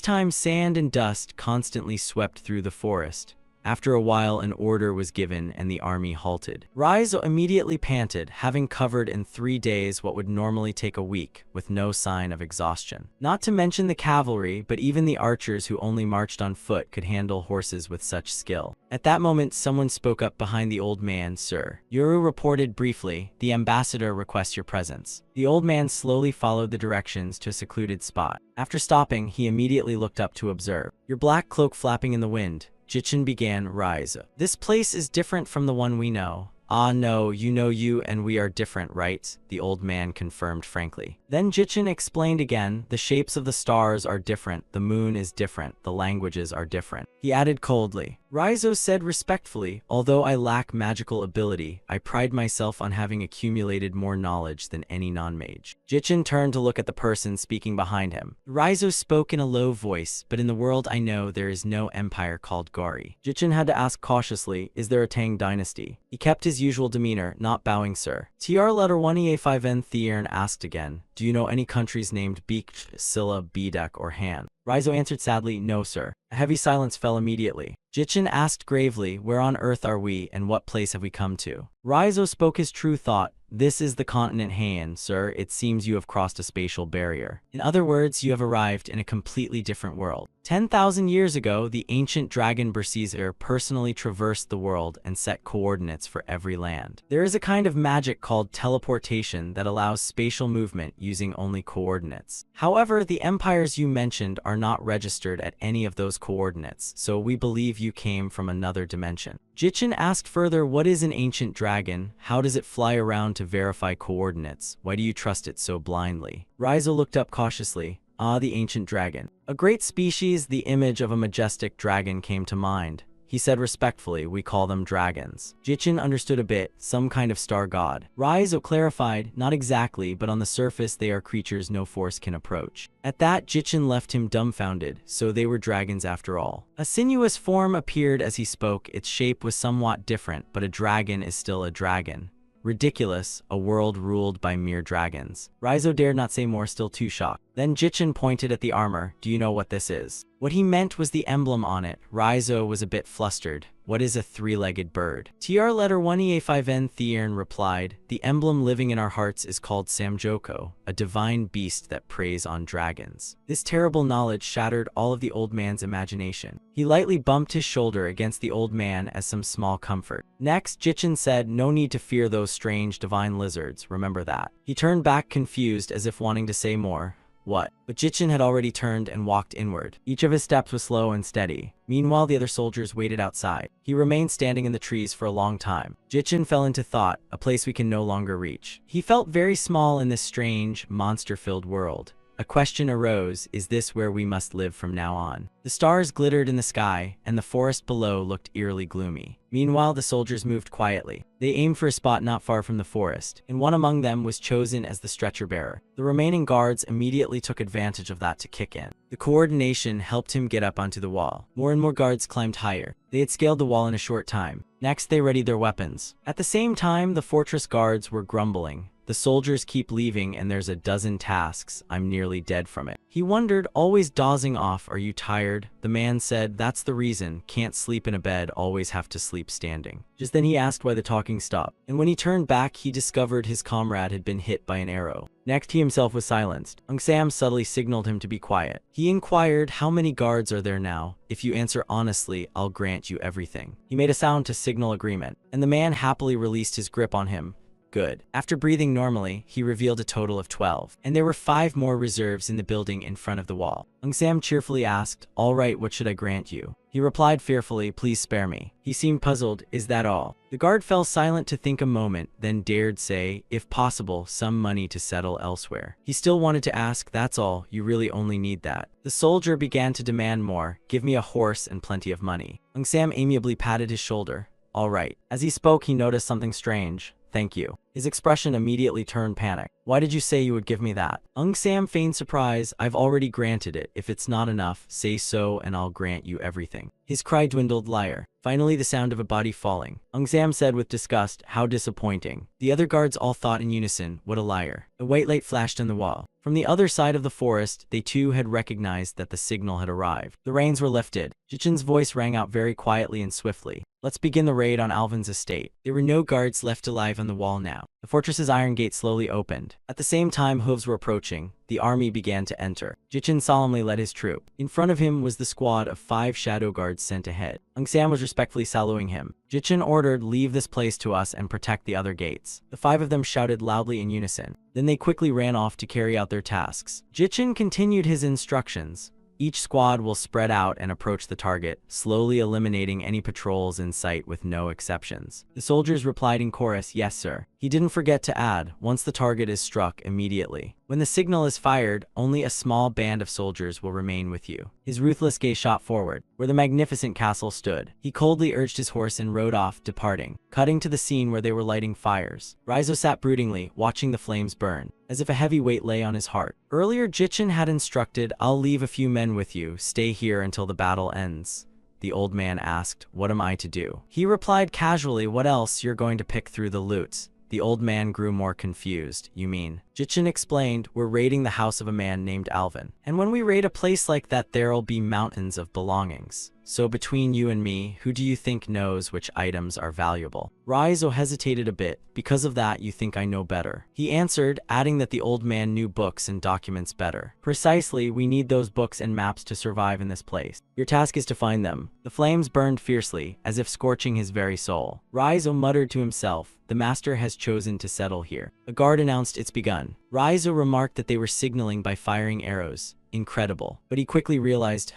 A: time, sand and dust constantly swept through the forest. After a while, an order was given and the army halted. Raizo immediately panted, having covered in 3 days what would normally take a week, with no sign of exhaustion. Not to mention the cavalry, but even the archers who only marched on foot could handle horses with such skill. At that moment, someone spoke up behind the old man. "Sir," Yuru reported briefly, "the ambassador requests your presence." The old man slowly followed the directions to a secluded spot. After stopping, he immediately looked up to observe. "Your black cloak flapping in the wind," Jichin began. "Raizo, this place is different from the one we know." "Ah no, you and we are different, right?" the old man confirmed frankly. Then Jichin explained again, "The shapes of the stars are different, the moon is different, the languages are different." He added coldly. Raizo said respectfully, "Although I lack magical ability, I pride myself on having accumulated more knowledge than any non-mage." Jichin turned to look at the person speaking behind him. Raizo spoke in a low voice, "But in the world I know there is no empire called Gari." Jichin had to ask cautiously, "Is there a Tang dynasty?" He kept his usual demeanor, not bowing. "Sir." TR letter 1EA5N Theern asked again, "Do you know any countries named Beek, Silla, Bedak, or Han?" Raizo answered sadly, "No, sir." A heavy silence fell immediately. Jichin asked gravely, "Where on earth are we and what place have we come to?" Raizo spoke his true thought. "This is the continent Han, sir. It seems you have crossed a spatial barrier. In other words, you have arrived in a completely different world. 10,000 years ago, the ancient dragon Berserker personally traversed the world and set coordinates for every land. There is a kind of magic called teleportation that allows spatial movement using only coordinates. However, the empires you mentioned are not registered at any of those coordinates, so we believe you came from another dimension." Jichin asked further, "What is an ancient dragon? How does it fly around to verify coordinates? Why do you trust it so blindly?" Raizo looked up cautiously. "Ah, the ancient dragon. A great species, the image of a majestic dragon came to mind." He said respectfully, "We call them dragons." Jichin understood a bit, some kind of star god. Raizo clarified, "Not exactly, but on the surface they are creatures no force can approach." At that, Jichin left him dumbfounded, so they were dragons after all. A sinuous form appeared as he spoke. Its shape was somewhat different, but a dragon is still a dragon. Ridiculous, a world ruled by mere dragons. Raizo dared not say more, still too shocked. Then Jichin pointed at the armor. "Do you know what this is?" What he meant was the emblem on it. Raizo was a bit flustered. "What is a three-legged bird?" TR letter 1EA5N Theern replied, "The emblem living in our hearts is called Samjoko, a divine beast that preys on dragons." This terrible knowledge shattered all of the old man's imagination. He lightly bumped his shoulder against the old man as some small comfort. Next, Jichin said, "No need to fear those strange divine lizards, remember that." He turned back confused as if wanting to say more. "What?" But Jichin had already turned and walked inward. Each of his steps was slow and steady. Meanwhile, the other soldiers waited outside. He remained standing in the trees for a long time. Jichin fell into thought, a place we can no longer reach. He felt very small in this strange, monster-filled world. A question arose, is this where we must live from now on? The stars glittered in the sky, and the forest below looked eerily gloomy. Meanwhile, the soldiers moved quietly. They aimed for a spot not far from the forest, and one among them was chosen as the stretcher-bearer. The remaining guards immediately took advantage of that to kick in. The coordination helped him get up onto the wall. More and more guards climbed higher. They had scaled the wall in a short time. Next, they readied their weapons. At the same time, the fortress guards were grumbling. "The soldiers keep leaving and there's a dozen tasks. I'm nearly dead from it." He wondered, always dozing off. "Are you tired?" The man said, "That's the reason. Can't sleep in a bed, always have to sleep standing." Just then he asked why the talking stopped. And when he turned back, he discovered his comrade had been hit by an arrow. Next, he himself was silenced. Sam subtly signaled him to be quiet. He inquired, "How many guards are there now? If you answer honestly, I'll grant you everything." He made a sound to signal agreement, and the man happily released his grip on him. Good. After breathing normally, he revealed a total of 12, and there were 5 more reserves in the building in front of the wall. Sam cheerfully asked, "All right, what should I grant you?" He replied fearfully, "Please spare me." He seemed puzzled. "Is that all?" The guard fell silent to think a moment, then dared say, "If possible, some money to settle elsewhere." He still wanted to ask, "That's all, you really only need that." The soldier began to demand more. "Give me a horse and plenty of money." Sam amiably patted his shoulder. "All right." As he spoke, he noticed something strange. "Thank you." His expression immediately turned panic. Why did you say you would give me that? Ung Sam feigned surprise. I've already granted it. If it's not enough, say so and I'll grant you everything. His cry dwindled. Liar. Finally, the sound of a body falling. Ung Sam said with disgust, how disappointing. The other guards all thought in unison, what a liar. A white light flashed on the wall. From the other side of the forest, they too had recognized that the signal had arrived. The reins were lifted. Jichin's voice rang out very quietly and swiftly. Let's begin the raid on Alvin's estate. There were no guards left alive on the wall now. The fortress's iron gate slowly opened. At the same time hooves were approaching, the army began to enter. Jichin solemnly led his troop. In front of him was the squad of 5 shadow guards sent ahead. Ung Sam was respectfully saluting him. Jichin ordered, leave this place to us and protect the other gates. The 5 of them shouted loudly in unison. Then they quickly ran off to carry out their tasks. Jichin continued his instructions. Each squad will spread out and approach the target, slowly eliminating any patrols in sight with no exceptions. The soldiers replied in chorus, yes sir. He didn't forget to add, once the target is struck, immediately. When the signal is fired, only a small band of soldiers will remain with you. His ruthless gaze shot forward, where the magnificent castle stood. He coldly urged his horse and rode off, departing, cutting to the scene where they were lighting fires. Raizo sat broodingly, watching the flames burn, as if a heavy weight lay on his heart. Earlier, Jichin had instructed, I'll leave a few men with you, stay here until the battle ends. The old man asked, what am I to do? He replied casually, what else? You're going to pick through the loot. The old man grew more confused. You mean? Jichin explained, we're raiding the house of a man named Alvin. And when we raid a place like that, there'll be mountains of belongings. So between you and me, who do you think knows which items are valuable? Raizo hesitated a bit. Because of that, you think I know better? He answered, adding that the old man knew books and documents better. Precisely, we need those books and maps to survive in this place. Your task is to find them. The flames burned fiercely, as if scorching his very soul. Raizo muttered to himself, the master has chosen to settle here. A guard announced it's begun. Raizo remarked that they were signaling by firing arrows. Incredible. But he quickly realized,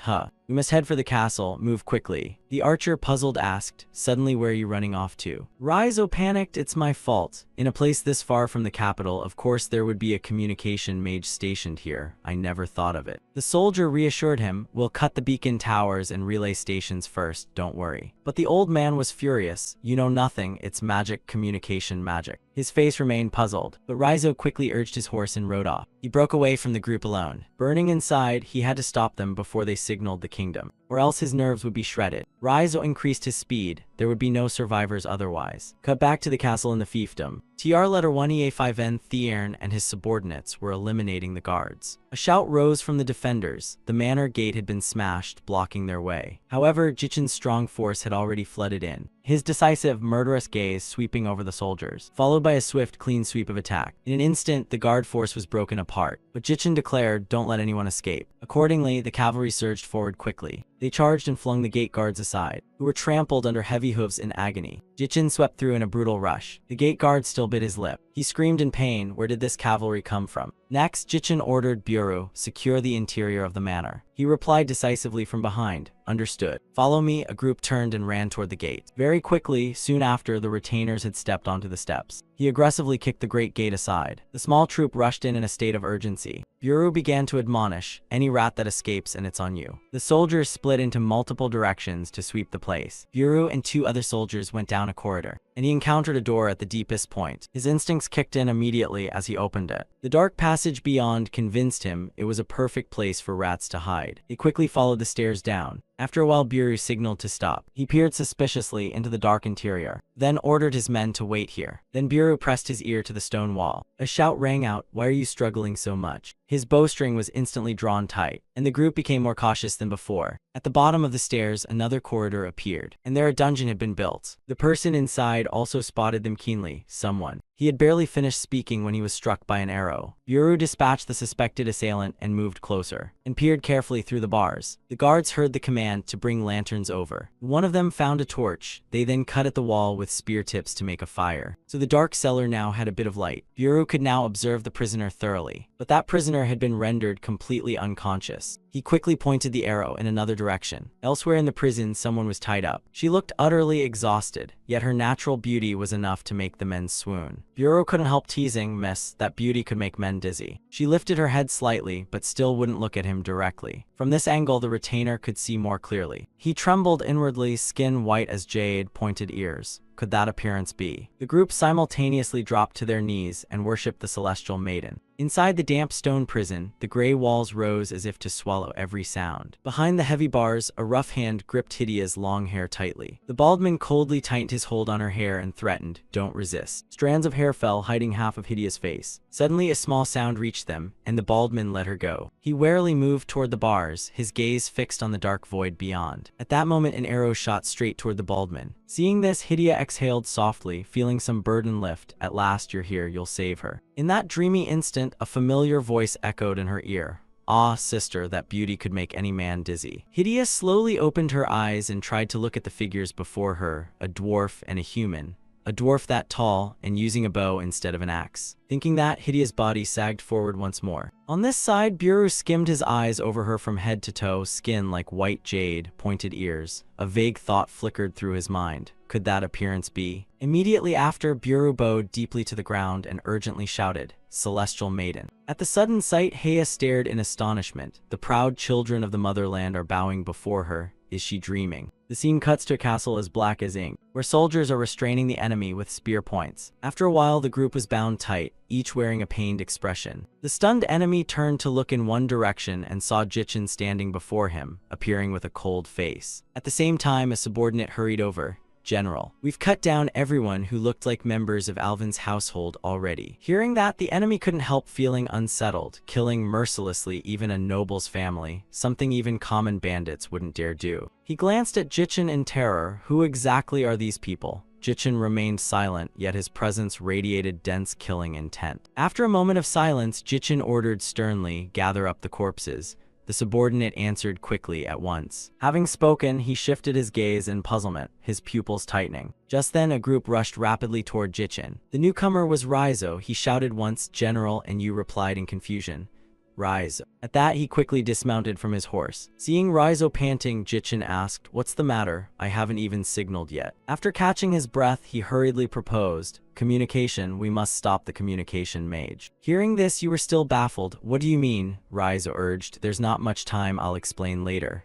A: we must head for the castle, move quickly. The archer, puzzled, asked, suddenly where are you running off to? Raizo panicked, it's my fault. In a place this far from the capital, of course there would be a communication mage stationed here. I never thought of it. The soldier reassured him, we'll cut the beacon towers and relay stations first, don't worry. But the old man was furious. You know nothing, it's magic, communication magic. His face remained puzzled, but Raizo quickly urged his horse and rode off. He broke away from the group alone. Burning inside, he had to stop them before they signaled the kingdom, or else his nerves would be shredded. Raizo increased his speed. There would be no survivors otherwise. Cut back to the castle in the fiefdom. TR letter 1EA5N Thiern and his subordinates were eliminating the guards. A shout rose from the defenders. The manor gate had been smashed, blocking their way. However, Jichin's strong force had already flooded in, his decisive, murderous gaze sweeping over the soldiers, followed by a swift, clean sweep of attack. In an instant, the guard force was broken apart, but Jichin declared, don't let anyone escape. Accordingly, the cavalry surged forward quickly. They charged and flung the gate guards aside, who were trampled under heavy hooves in agony. Jichin swept through in a brutal rush. The gate guard still bit his lip. He screamed in pain, where did this cavalry come from? Next, Jichin ordered Buru, secure the interior of the manor. He replied decisively from behind, understood. Follow me. A group turned and ran toward the gate. Very quickly, soon after, the retainers had stepped onto the steps. He aggressively kicked the great gate aside. The small troop rushed in a state of urgency. Buru began to admonish, any rat that escapes and it's on you. The soldiers split into multiple directions to sweep the place. Buru and 2 other soldiers went down a corridor, and he encountered a door at the deepest point. His instincts kicked in immediately as he opened it. The dark passage beyond convinced him it was a perfect place for rats to hide. He quickly followed the stairs down. After a while, Buru signaled to stop. He peered suspiciously into the dark interior, then ordered his men to wait here. Then Buru pressed his ear to the stone wall. A shout rang out, why are you struggling so much? His bowstring was instantly drawn tight, and the group became more cautious than before. At the bottom of the stairs, another corridor appeared, and there a dungeon had been built. The person inside also spotted them keenly, someone. He had barely finished speaking when he was struck by an arrow. Buru dispatched the suspected assailant and moved closer, and peered carefully through the bars. The guards heard the command to bring lanterns over. One of them found a torch. They then cut at the wall with spear tips to make a fire. So the dark cellar now had a bit of light. Buru could now observe the prisoner thoroughly, but that prisoner had been rendered completely unconscious. He quickly pointed the arrow in another direction. Elsewhere in the prison, someone was tied up. She looked utterly exhausted, yet her natural beauty was enough to make the men swoon. Buru couldn't help teasing, miss, that beauty could make men dizzy. She lifted her head slightly, but still wouldn't look at him directly. From this angle, the retainer could see more clearly. He trembled inwardly, skin white as jade, pointed ears. could that appearance be? The group simultaneously dropped to their knees and worshipped the celestial maiden. Inside the damp stone prison, the gray walls rose as if to swallow every sound. Behind the heavy bars, a rough hand gripped Hidea's long hair tightly. The bald man coldly tightened his hold on her hair and threatened, "Don't resist." Strands of hair fell, hiding half of Hidea's face. Suddenly, a small sound reached them, and the bald man let her go. He warily moved toward the bars, his gaze fixed on the dark void beyond. At that moment, an arrow shot straight toward the bald man. Seeing this, Hidea exhaled softly, feeling some burden lift. At last, you're here, you'll save her. In that dreamy instant, a familiar voice echoed in her ear. "Ah, sister, that beauty could make any man dizzy." Hidea slowly opened her eyes and tried to look at the figures before her, a dwarf and a human. A dwarf that tall, and using a bow instead of an axe. Thinking that, Hidea's body sagged forward once more. On this side, Buru skimmed his eyes over her from head to toe, skin like white jade, pointed ears. A vague thought flickered through his mind. Could that appearance be? Immediately after, Buru bowed deeply to the ground and urgently shouted, "Celestial Maiden." At the sudden sight, Heya stared in astonishment. The proud children of the motherland are bowing before her. Is she dreaming? The scene cuts to a castle as black as ink, where soldiers are restraining the enemy with spear points. After a while, the group was bound tight, each wearing a pained expression. The stunned enemy turned to look in one direction and saw Jichin standing before him, appearing with a cold face. At the same time, a subordinate hurried over. "General, we've cut down everyone who looked like members of Alvin's household already." Hearing that, the enemy couldn't help feeling unsettled, killing mercilessly even a noble's family, something even common bandits wouldn't dare do. He glanced at Jichin in terror. Who exactly are these people? Jichin remained silent, yet his presence radiated dense killing intent. After a moment of silence, Jichin ordered sternly, "Gather up the corpses." The subordinate answered quickly at once. Having spoken, he shifted his gaze in puzzlement, his pupils tightening. Just then, a group rushed rapidly toward Jichin. The newcomer was Raizo. He shouted once, "General," and Yu replied in confusion, "Raizo." At that, he quickly dismounted from his horse. Seeing Raizo panting, Jichin asked, "What's the matter? I haven't even signaled yet." After catching his breath, he hurriedly proposed, "Communication, we must stop the communication mage." Hearing this, you were still baffled. "What do you mean?" Raizo urged. "There's not much time, I'll explain later."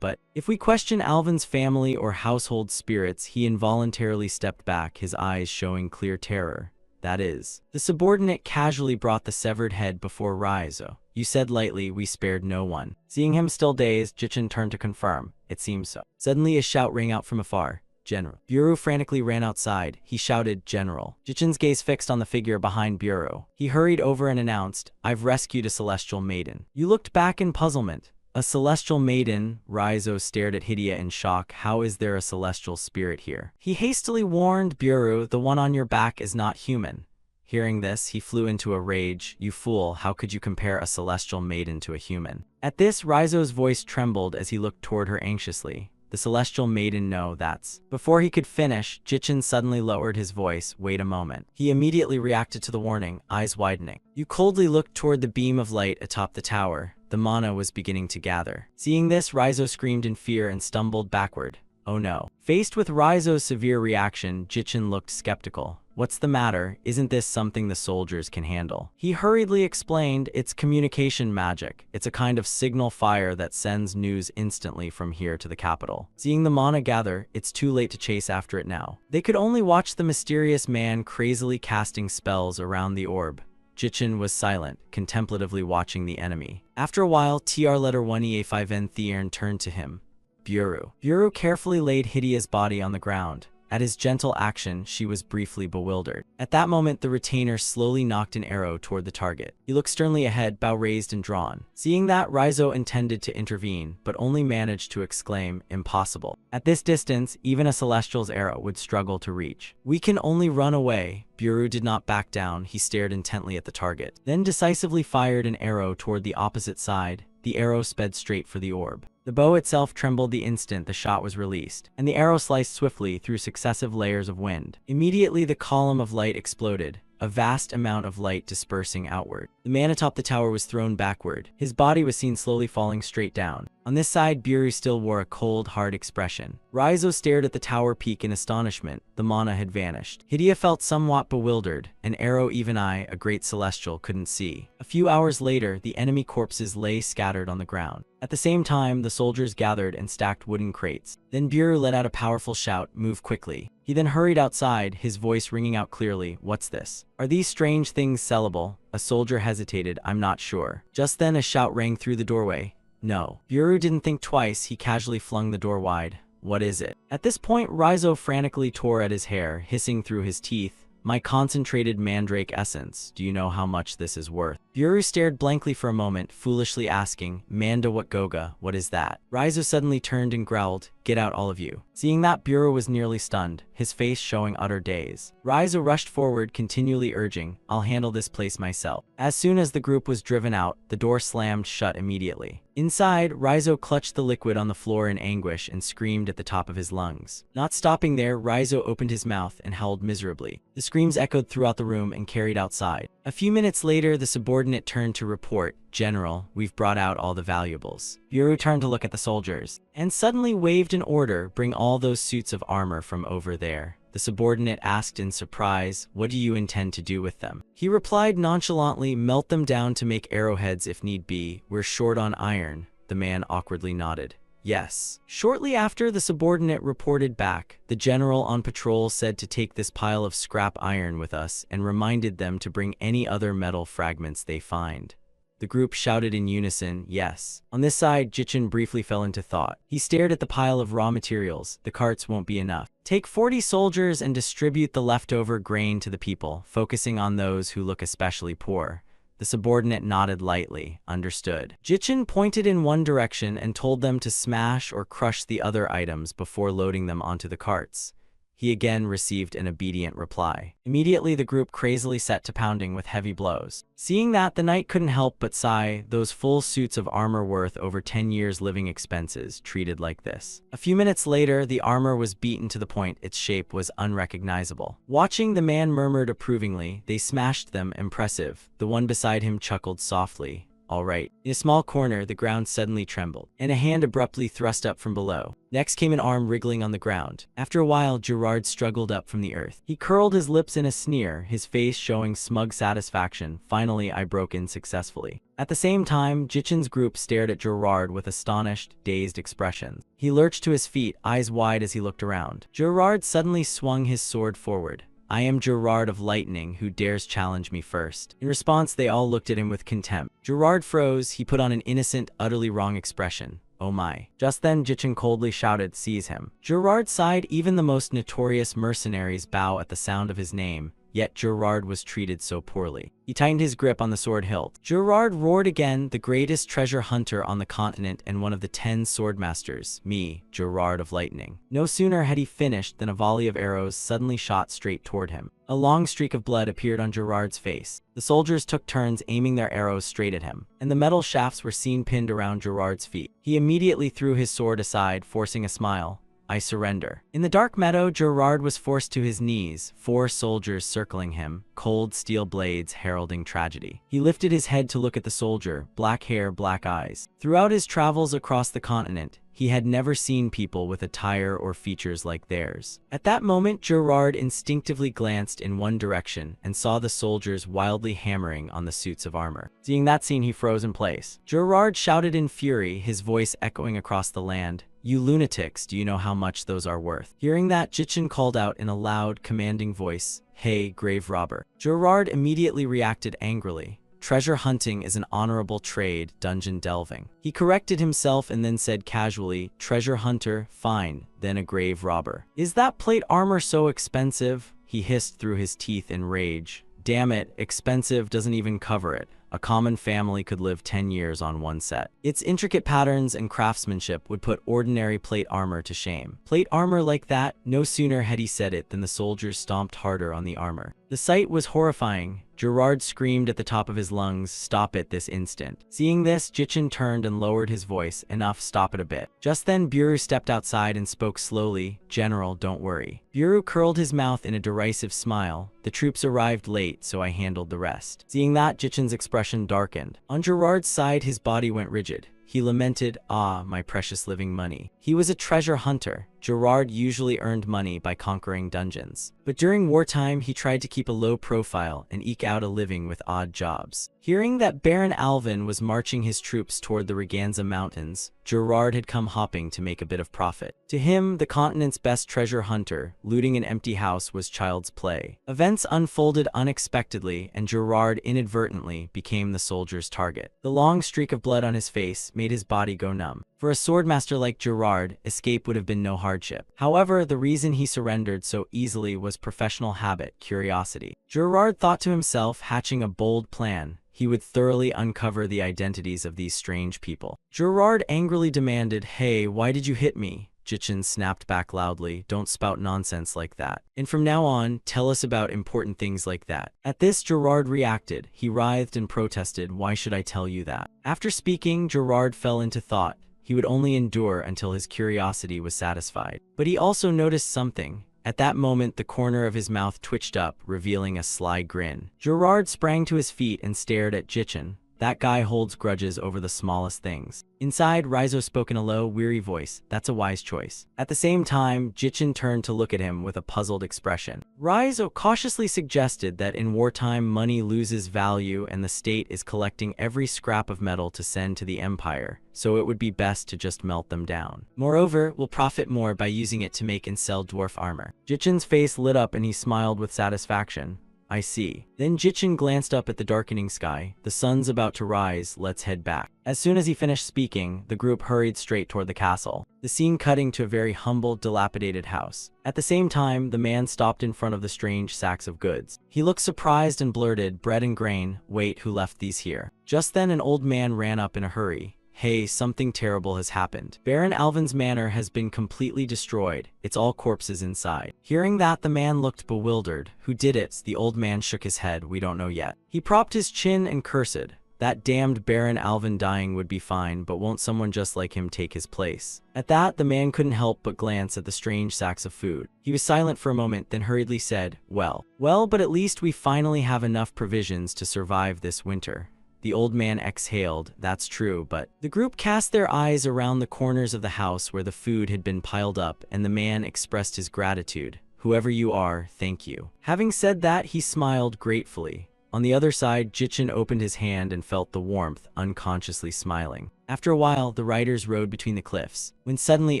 A: But if we question Alvin's family or household spirits, he involuntarily stepped back, his eyes showing clear terror. That is. The subordinate casually brought the severed head before Raizo. "You said lightly, we spared no one." Seeing him still dazed, Jichin turned to confirm. "It seems so." Suddenly a shout rang out from afar. "General." Buru frantically ran outside. He shouted, "General." Jichin's gaze fixed on the figure behind Buru. He hurried over and announced, "I've rescued a celestial maiden." You looked back in puzzlement. "A celestial maiden?" Raizo stared at Hidea in shock. "How is there a celestial spirit here?" He hastily warned Buru, "The one on your back is not human." Hearing this, he flew into a rage. "You fool, how could you compare a celestial maiden to a human?" At this, Raizo's voice trembled as he looked toward her anxiously. "The celestial maiden, no, that's..." Before he could finish, Jichin suddenly lowered his voice. "Wait a moment." He immediately reacted to the warning, eyes widening. You coldly looked toward the beam of light atop the tower. The mana was beginning to gather. Seeing this, Raizo screamed in fear and stumbled backward. Oh no. Faced with Raizo's severe reaction, Jichin looked skeptical. "What's the matter? Isn't this something the soldiers can handle?" He hurriedly explained, "It's communication magic. It's a kind of signal fire that sends news instantly from here to the capital. Seeing the mana gather, it's too late to chase after it now." They could only watch the mysterious man crazily casting spells around the orb. Jichin was silent, contemplatively watching the enemy. After a while, TR letter 1EA5N Theern turned to him. "Buru." Buru carefully laid Hidea's body on the ground. At his gentle action, she was briefly bewildered. At that moment, the retainer slowly knocked an arrow toward the target. He looked sternly ahead, bow raised and drawn. Seeing that, Raizo intended to intervene, but only managed to exclaim, "Impossible." At this distance, even a celestial's arrow would struggle to reach. "We can only run away." Buru did not back down. He stared intently at the target, then decisively fired an arrow toward the opposite side. The arrow sped straight for the orb. The bow itself trembled the instant the shot was released, and the arrow sliced swiftly through successive layers of wind. Immediately, the column of light exploded, a vast amount of light dispersing outward. The man atop the tower was thrown backward. His body was seen slowly falling straight down. On this side, Biru still wore a cold, hard expression. Raizo stared at the tower peak in astonishment. The mana had vanished. Hidia felt somewhat bewildered. An arrow even I, a great celestial, couldn't see. A few hours later, the enemy corpses lay scattered on the ground. At the same time, the soldiers gathered and stacked wooden crates. Then Biru let out a powerful shout, "Move quickly." He then hurried outside, his voice ringing out clearly, "What's this? Are these strange things sellable?" A soldier hesitated, "I'm not sure." Just then a shout rang through the doorway. "No." Biru didn't think twice, he casually flung the door wide. "What is it?" At this point, Raizo frantically tore at his hair, hissing through his teeth, "My concentrated mandrake essence. Do you know how much this is worth?" Biru stared blankly for a moment, foolishly asking, "Manda what Goga, what is that?" Raizo suddenly turned and growled, "Get out, all of you." Seeing that, Biru was nearly stunned, his face showing utter daze. Raizo rushed forward, continually urging, "I'll handle this place myself." As soon as the group was driven out, the door slammed shut immediately. Inside, Raizo clutched the liquid on the floor in anguish and screamed at the top of his lungs. Not stopping there, Raizo opened his mouth and howled miserably. The screams echoed throughout the room and carried outside. A few minutes later, the subordinate turned to report, "General, we've brought out all the valuables." Biru turned to look at the soldiers, and suddenly waved an order, "Bring all those suits of armor from over there." The subordinate asked in surprise, "What do you intend to do with them?" He replied nonchalantly, "Melt them down to make arrowheads if need be. We're short on iron." The man awkwardly nodded. "Yes." Shortly after, the subordinate reported back. The general on patrol said to take this pile of scrap iron with us and reminded them to bring any other metal fragments they find. The group shouted in unison, "Yes." On this side, Jichin briefly fell into thought. He stared at the pile of raw materials. "The carts won't be enough. Take 40 soldiers and distribute the leftover grain to the people, focusing on those who look especially poor." The subordinate nodded lightly, "Understood." Jichin pointed in one direction and told them to smash or crush the other items before loading them onto the carts. He again received an obedient reply. Immediately, the group crazily set to pounding with heavy blows. Seeing that, the knight couldn't help but sigh, those full suits of armor worth over 10 years' living expenses, treated like this. A few minutes later, the armor was beaten to the point its shape was unrecognizable. Watching, the man murmured approvingly, "They smashed them, impressive." The one beside him chuckled softly. "All right." In a small corner, the ground suddenly trembled, and a hand abruptly thrust up from below. Next came an arm wriggling on the ground. After a while, Gerard struggled up from the earth. He curled his lips in a sneer, his face showing smug satisfaction. "Finally, I broke in successfully." At the same time, Jichin's group stared at Gerard with astonished, dazed expressions. He lurched to his feet, eyes wide as he looked around. Gerard suddenly swung his sword forward. "I am Gerard of Lightning, who dares challenge me first." In response, they all looked at him with contempt. Gerard froze, he put on an innocent, utterly wrong expression. "Oh my." Just then, Jichin coldly shouted, "Seize him." Gerard sighed. Even the most notorious mercenaries bow at the sound of his name, yet Gerard was treated so poorly. He tightened his grip on the sword hilt. Gerard roared again, "The greatest treasure hunter on the continent and one of the 10 swordmasters, me, Gerard of Lightning." No sooner had he finished than a volley of arrows suddenly shot straight toward him. A long streak of blood appeared on Gerard's face. The soldiers took turns aiming their arrows straight at him, and the metal shafts were seen pinned around Gerard's feet. He immediately threw his sword aside, forcing a smile. "I surrender." In the dark meadow, Gerard was forced to his knees, 4 soldiers circling him, cold steel blades heralding tragedy. He lifted his head to look at the soldier, black hair, black eyes. Throughout his travels across the continent, he had never seen people with attire or features like theirs. At that moment, Gerard instinctively glanced in one direction and saw the soldiers wildly hammering on the suits of armor. Seeing that scene, he froze in place. Gerard shouted in fury, his voice echoing across the land, "You lunatics, do you know how much those are worth?" Hearing that, Jichin called out in a loud, commanding voice, "Hey, grave robber." Gerard immediately reacted angrily. "Treasure hunting is an honorable trade, dungeon delving." He corrected himself and then said casually, "Treasure hunter, fine, then a grave robber." "Is that plate armor so expensive?" he hissed through his teeth in rage. "Damn it, expensive doesn't even cover it. A common family could live 10 years on one set." Its intricate patterns and craftsmanship would put ordinary plate armor to shame. Plate armor like that? No sooner had he said it than the soldiers stomped harder on the armor. The sight was horrifying. Gerard screamed at the top of his lungs, "Stop it this instant." Seeing this, Jichin turned and lowered his voice, "Enough, stop it a bit." Just then, Biru stepped outside and spoke slowly, "General, don't worry." Biru curled his mouth in a derisive smile. "The troops arrived late, so I handled the rest." Seeing that, Jichin's expression darkened. On Gerard's side, his body went rigid. he lamented, "Ah, my precious living money." He was a treasure hunter. Gerard usually earned money by conquering dungeons. But during wartime, he tried to keep a low profile and eke out a living with odd jobs. Hearing that Baron Alvin was marching his troops toward the Riganza Mountains, Gerard had come hopping to make a bit of profit. To him, the continent's best treasure hunter, looting an empty house was child's play. Events unfolded unexpectedly, and Gerard inadvertently became the soldier's target. The long streak of blood on his face made his body go numb. For a swordmaster like Gerard, escape would have been no hardship. However, the reason he surrendered so easily was professional habit, curiosity. Gerard thought to himself, hatching a bold plan, he would thoroughly uncover the identities of these strange people. Gerard angrily demanded, "Hey, why did you hit me?" Jichin snapped back loudly, "Don't spout nonsense like that. And from now on, tell us about important things like that." At this, Gerard reacted. He writhed and protested, "Why should I tell you that?" After speaking, Gerard fell into thought. He would only endure until his curiosity was satisfied. But he also noticed something. At that moment, the corner of his mouth twitched up, revealing a sly grin. Gerard sprang to his feet and stared at Jichin. That guy holds grudges over the smallest things. Inside, Rizzo spoke in a low, weary voice. "That's a wise choice." At the same time, Jichin turned to look at him with a puzzled expression. Rizzo cautiously suggested that in wartime, money loses value and the state is collecting every scrap of metal to send to the empire, so it would be best to just melt them down. Moreover, we'll profit more by using it to make and sell dwarf armor. Jichin's face lit up and he smiled with satisfaction. "I see." Then Jichin glanced up at the darkening sky. "The sun's about to rise, let's head back." As soon as he finished speaking, the group hurried straight toward the castle, the scene cutting to a very humble, dilapidated house. At the same time, the man stopped in front of the strange sacks of goods. He looked surprised and blurted, "Bread and grain, wait, who left these here?" Just then an old man ran up in a hurry. "Hey, something terrible has happened. Baron Alvin's manor has been completely destroyed. It's all corpses inside." Hearing that, the man looked bewildered. "Who did it?" The old man shook his head. "We don't know yet." He propped his chin and cursed. "That damned Baron Alvin dying would be fine, but won't someone just like him take his place?" At that, the man couldn't help but glance at the strange sacks of food. He was silent for a moment, then hurriedly said, Well, but at least we finally have enough provisions to survive this winter." The old man exhaled. "That's true, but..." The group cast their eyes around the corners of the house where the food had been piled up, and the man expressed his gratitude. "Whoever you are, thank you." Having said that, he smiled gratefully. On the other side, Jichin opened his hand and felt the warmth, unconsciously smiling. After a while, the riders rode between the cliffs, when suddenly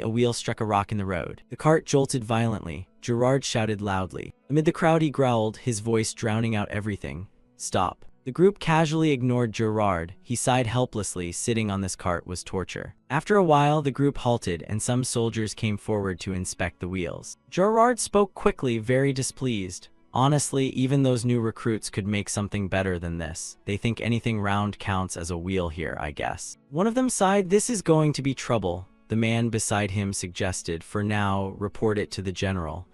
A: a wheel struck a rock in the road. The cart jolted violently. Gerard shouted loudly. Amid the crowd he growled, his voice drowning out everything. "Stop." The group casually ignored Gerard. He sighed helplessly. Sitting on this cart was torture. After a while, the group halted and some soldiers came forward to inspect the wheels. Gerard spoke quickly, very displeased. "Honestly, even those new recruits could make something better than this. They think anything round counts as a wheel here, I guess." One of them sighed. "This is going to be trouble." The man beside him suggested, "For now, report it to the general."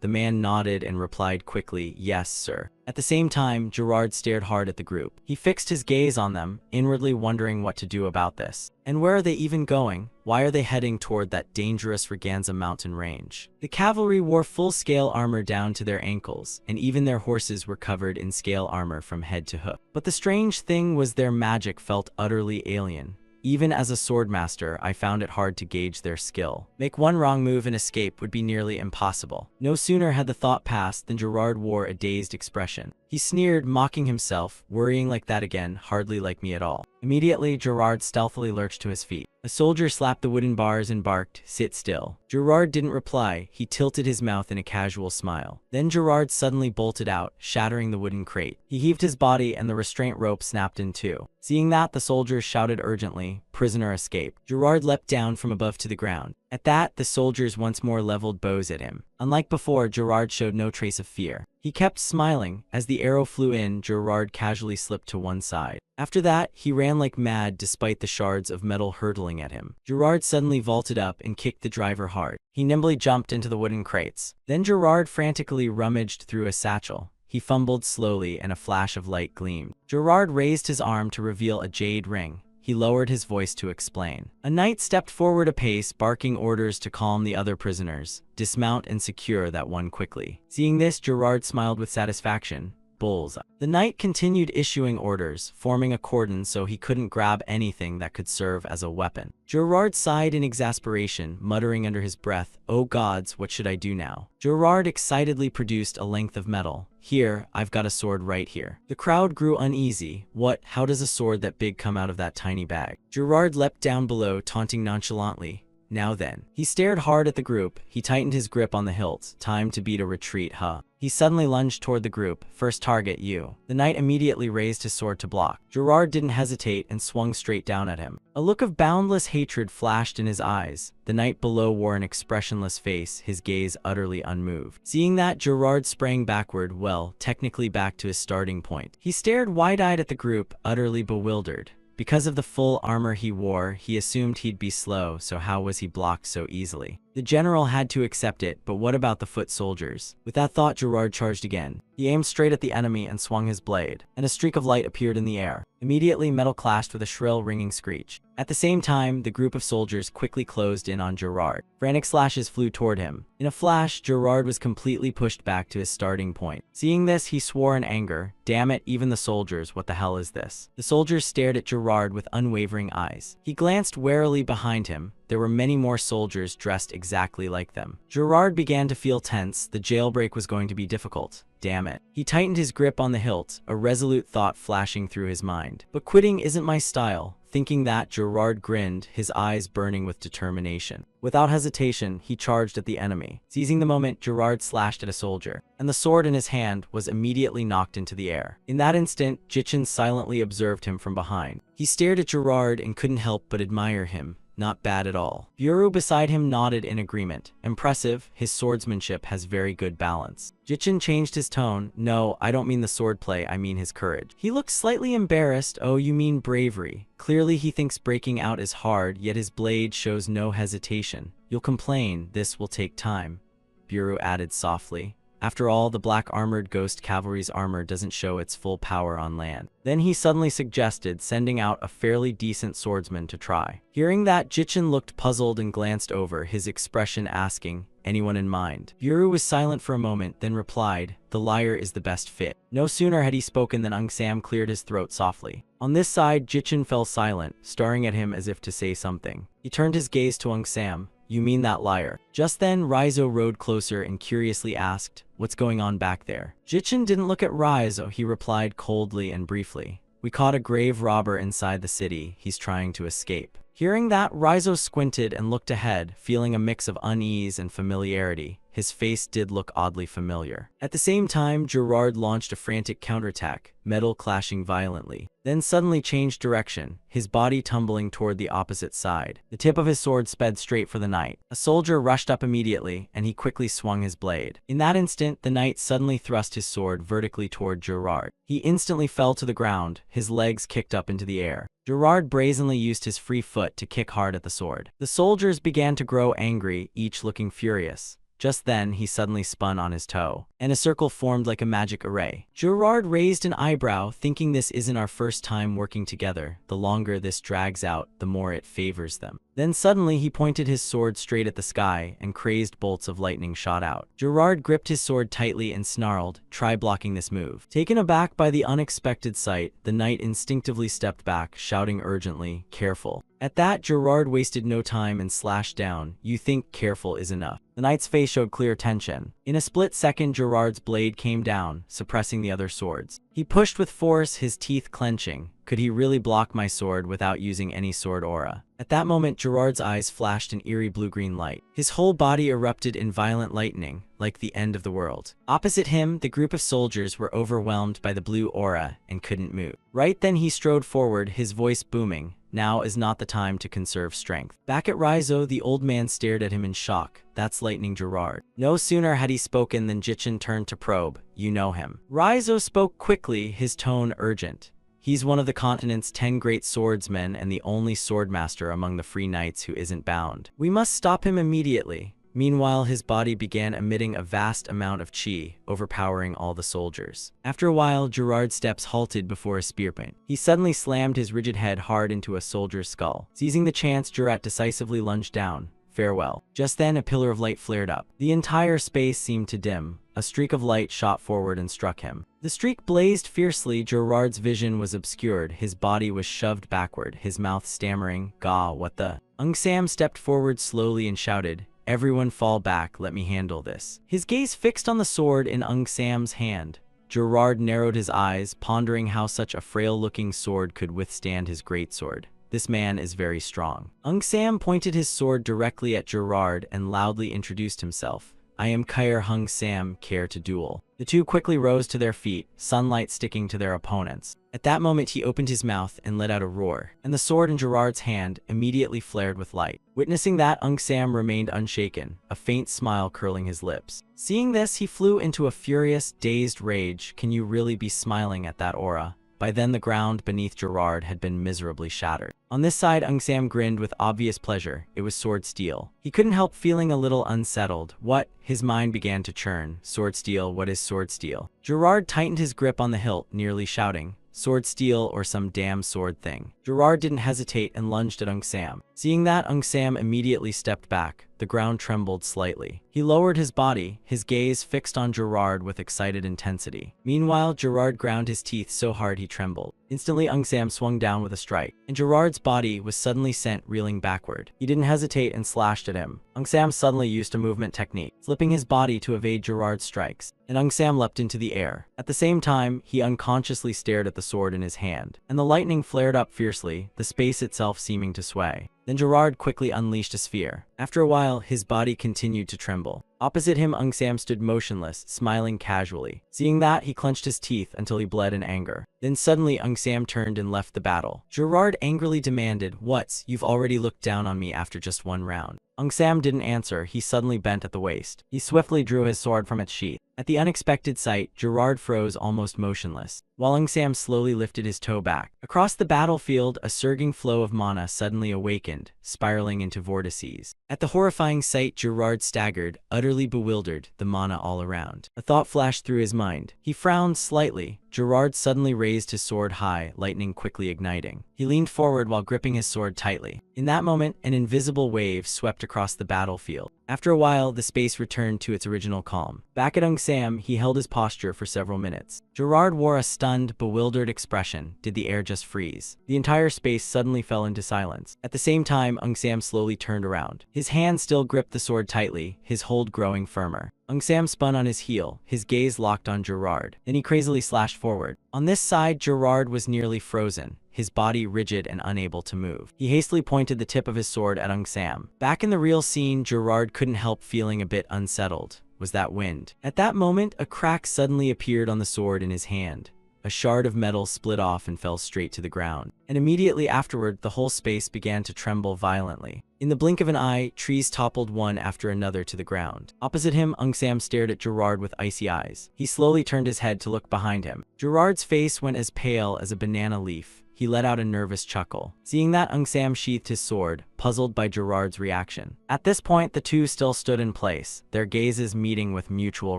A: The man nodded and replied quickly, "Yes, sir." At the same time, Gerard stared hard at the group. He fixed his gaze on them, inwardly wondering what to do about this. And where are they even going? Why are they heading toward that dangerous Riganza mountain range? The cavalry wore full-scale armor down to their ankles, and even their horses were covered in scale armor from head to hoof. But the strange thing was their magic felt utterly alien. Even as a swordmaster, I found it hard to gauge their skill. Make one wrong move and escape would be nearly impossible. No sooner had the thought passed than Gerard wore a dazed expression. He sneered, mocking himself, "Worrying like that again, hardly like me at all." Immediately, Gerard stealthily lurched to his feet. A soldier slapped the wooden bars and barked, "Sit still." Gerard didn't reply. He tilted his mouth in a casual smile. Then Gerard suddenly bolted out, shattering the wooden crate. He heaved his body and the restraint rope snapped in two. Seeing that, the soldiers shouted urgently, "Prisoner escaped." Gerard leapt down from above to the ground. At that, the soldiers once more leveled bows at him. Unlike before, Gerard showed no trace of fear. He kept smiling. As the arrow flew in, Gerard casually slipped to one side. After that, he ran like mad despite the shards of metal hurtling at him. Gerard suddenly vaulted up and kicked the driver hard. He nimbly jumped into the wooden crates. Then Gerard frantically rummaged through a satchel. He fumbled slowly and a flash of light gleamed. Gerard raised his arm to reveal a jade ring. He lowered his voice to explain. A knight stepped forward a pace, barking orders to calm the other prisoners. "Dismount and secure that one quickly." Seeing this, Gerard smiled with satisfaction. bull's eye. The knight continued issuing orders, forming a cordon so he couldn't grab anything that could serve as a weapon. Gerard sighed in exasperation, muttering under his breath, "Oh gods, what should I do now?" Gerard excitedly produced a length of metal. "Here, I've got a sword right here." The crowd grew uneasy. "What? How does a sword that big come out of that tiny bag?" Gerard leapt down below, taunting nonchalantly, "Now then." He stared hard at the group. He tightened his grip on the hilt. "Time to beat a retreat, huh?" He suddenly lunged toward the group. "First target, you." The knight immediately raised his sword to block. Gerard didn't hesitate and swung straight down at him. A look of boundless hatred flashed in his eyes. The knight below wore an expressionless face, his gaze utterly unmoved. Seeing that, Gerard sprang backward, well, technically back to his starting point. He stared wide-eyed at the group, utterly bewildered. Because of the full armor he wore, he assumed he'd be slow, so how was he blocked so easily? The general had to accept it, but what about the foot soldiers? With that thought, Gerard charged again. He aimed straight at the enemy and swung his blade, and a streak of light appeared in the air. Immediately, metal clashed with a shrill, ringing screech. At the same time, the group of soldiers quickly closed in on Gerard. Frantic slashes flew toward him. In a flash, Gerard was completely pushed back to his starting point. Seeing this, he swore in anger, "Damn it, even the soldiers, what the hell is this?" The soldiers stared at Gerard with unwavering eyes. He glanced warily behind him. There were many more soldiers dressed exactly like them. Gerard began to feel tense. The jailbreak was going to be difficult. Damn it. He tightened his grip on the hilt, a resolute thought flashing through his mind. But quitting isn't my style. Thinking that, Gerard grinned, his eyes burning with determination. Without hesitation, he charged at the enemy. Seizing the moment, Gerard slashed at a soldier, and the sword in his hand was immediately knocked into the air. In that instant, Jichin silently observed him from behind. He stared at Gerard and couldn't help but admire him. Not bad at all. Buru beside him nodded in agreement. Impressive, his swordsmanship has very good balance. Jichin changed his tone. "No, I don't mean the swordplay, I mean his courage." He looked slightly embarrassed. "Oh, you mean bravery." Clearly he thinks breaking out is hard, yet his blade shows no hesitation. "You'll complain, this will take time," Buru added softly. After all, the black-armored ghost cavalry's armor doesn't show its full power on land. Then he suddenly suggested sending out a fairly decent swordsman to try. Hearing that, Jichin looked puzzled and glanced over, his expression asking, "Anyone in mind?" Buru was silent for a moment, then replied, "The liar is the best fit." No sooner had he spoken than Sam cleared his throat softly. On this side, Jichin fell silent, staring at him as if to say something. He turned his gaze to Sam. "You mean that liar?" Just then, Raizo rode closer and curiously asked, "What's going on back there?" Jichin didn't look at Raizo. He replied coldly and briefly, "We caught a grave robber inside the city. He's trying to escape." Hearing that, Raizo squinted and looked ahead, feeling a mix of unease and familiarity. His face did look oddly familiar. At the same time, Gerard launched a frantic counterattack, metal clashing violently, then suddenly changed direction, his body tumbling toward the opposite side. The tip of his sword sped straight for the knight. A soldier rushed up immediately, and he quickly swung his blade. In that instant, the knight suddenly thrust his sword vertically toward Gerard. He instantly fell to the ground, his legs kicked up into the air. Gerard brazenly used his free foot to kick hard at the sword. The soldiers began to grow angry, each looking furious. Just then, he suddenly spun on his toe, and a circle formed like a magic array. Gerard raised an eyebrow, thinking this isn't our first time working together. The longer this drags out, the more it favors them. Then suddenly he pointed his sword straight at the sky, and crazed bolts of lightning shot out. Gerard gripped his sword tightly and snarled, "Try blocking this move." Taken aback by the unexpected sight, the knight instinctively stepped back, shouting urgently, "Careful." At that, Gerard wasted no time and slashed down. "You think careful is enough?" The knight's face showed clear tension. In a split second, Gerard's blade came down, suppressing the other swords. He pushed with force, his teeth clenching. Could he really block my sword without using any sword aura? At that moment, Gerard's eyes flashed an eerie blue-green light. His whole body erupted in violent lightning, like the end of the world. Opposite him, the group of soldiers were overwhelmed by the blue aura and couldn't move. Right then he strode forward, his voice booming. "Now is not the time to conserve strength." Back at Raizo, the old man stared at him in shock. "That's Lightning Gerard." No sooner had he spoken than Jichin turned to probe. "You know him?" Raizo spoke quickly, his tone urgent. "He's one of the continent's 10 great swordsmen and the only swordmaster among the free knights who isn't bound. We must stop him immediately." Meanwhile, his body began emitting a vast amount of chi, overpowering all the soldiers. After a while, Gerard's steps halted before a spearpoint. He suddenly slammed his rigid head hard into a soldier's skull. Seizing the chance, Gerard decisively lunged down. farewell. Just then a pillar of light flared up. The entire space seemed to dim. A streak of light shot forward and struck him. The streak blazed fiercely. Gerard's vision was obscured. His body was shoved backward, his mouth stammering, "Gah, what the?" Sam stepped forward slowly and shouted, "Everyone fall back, let me handle this." His gaze fixed on the sword in Sam's hand. Gerard narrowed his eyes, pondering how such a frail-looking sword could withstand his greatsword. This man is very strong. Sam pointed his sword directly at Gerard and loudly introduced himself. "I am Kyer Sam, care to duel." The two quickly rose to their feet, sunlight sticking to their opponents. At that moment he opened his mouth and let out a roar, and the sword in Gerard's hand immediately flared with light. Witnessing that, Sam remained unshaken, a faint smile curling his lips. Seeing this, he flew into a furious, dazed rage. Can you really be smiling at that aura? By then the ground beneath Gerard had been miserably shattered. On this side, Sam grinned with obvious pleasure. It was Sword Steel. He couldn't help feeling a little unsettled. What? His mind began to churn. Sword Steel, what is Sword Steel? Gerard tightened his grip on the hilt, nearly shouting, "Sword Steel or some damn sword thing." Gerard didn't hesitate and lunged at Sam. Seeing that, Sam immediately stepped back. The ground trembled slightly. He lowered his body, his gaze fixed on Gerard with excited intensity. Meanwhile, Gerard ground his teeth so hard he trembled. Instantly, Sam swung down with a strike, and Gerard's body was suddenly sent reeling backward. He didn't hesitate and slashed at him. Sam suddenly used a movement technique, flipping his body to evade Gerard's strikes, and Sam leapt into the air. At the same time, he unconsciously stared at the sword in his hand, and the lightning flared up fiercely, the space itself seeming to sway. Then Gerard quickly unleashed a sphere. After a while, his body continued to tremble. Opposite him, Sam stood motionless, smiling casually. Seeing that, he clenched his teeth until he bled in anger. Then suddenly, Sam turned and left the battle. Gerard angrily demanded, "What? You've already looked down on me after just one round." Sam didn't answer. He suddenly bent at the waist. He swiftly drew his sword from its sheath. At the unexpected sight, Gerard froze almost motionless, while Sam slowly lifted his toe back. Across the battlefield, a surging flow of mana suddenly awakened, spiraling into vortices. At the horrifying sight, Gerard staggered, utterly bewildered, the mana all around. A thought flashed through his mind. He frowned slightly. Gerard suddenly raised his sword high, lightning quickly igniting. He leaned forward while gripping his sword tightly. In that moment, an invisible wave swept across the battlefield. After a while, the space returned to its original calm. Back at Sam, he held his posture for several minutes. Gerard wore a stunned, bewildered expression. Did the air just freeze? The entire space suddenly fell into silence. At the same time, Sam slowly turned around. His hand still gripped the sword tightly, his hold growing firmer. Sam spun on his heel, his gaze locked on Gerard. Then he crazily slashed forward. On this side, Gerard was nearly frozen, his body rigid and unable to move. He hastily pointed the tip of his sword at Sam. Back in the real scene, Gerard couldn't help feeling a bit unsettled. Was that wind? At that moment, a crack suddenly appeared on the sword in his hand. A shard of metal split off and fell straight to the ground. And immediately afterward, the whole space began to tremble violently. In the blink of an eye, trees toppled one after another to the ground. Opposite him, Sam stared at Gerard with icy eyes. He slowly turned his head to look behind him. Gerard's face went as pale as a banana leaf. He let out a nervous chuckle. Seeing that, Sam sheathed his sword, puzzled by Gerard's reaction. At this point, the two still stood in place, their gazes meeting with mutual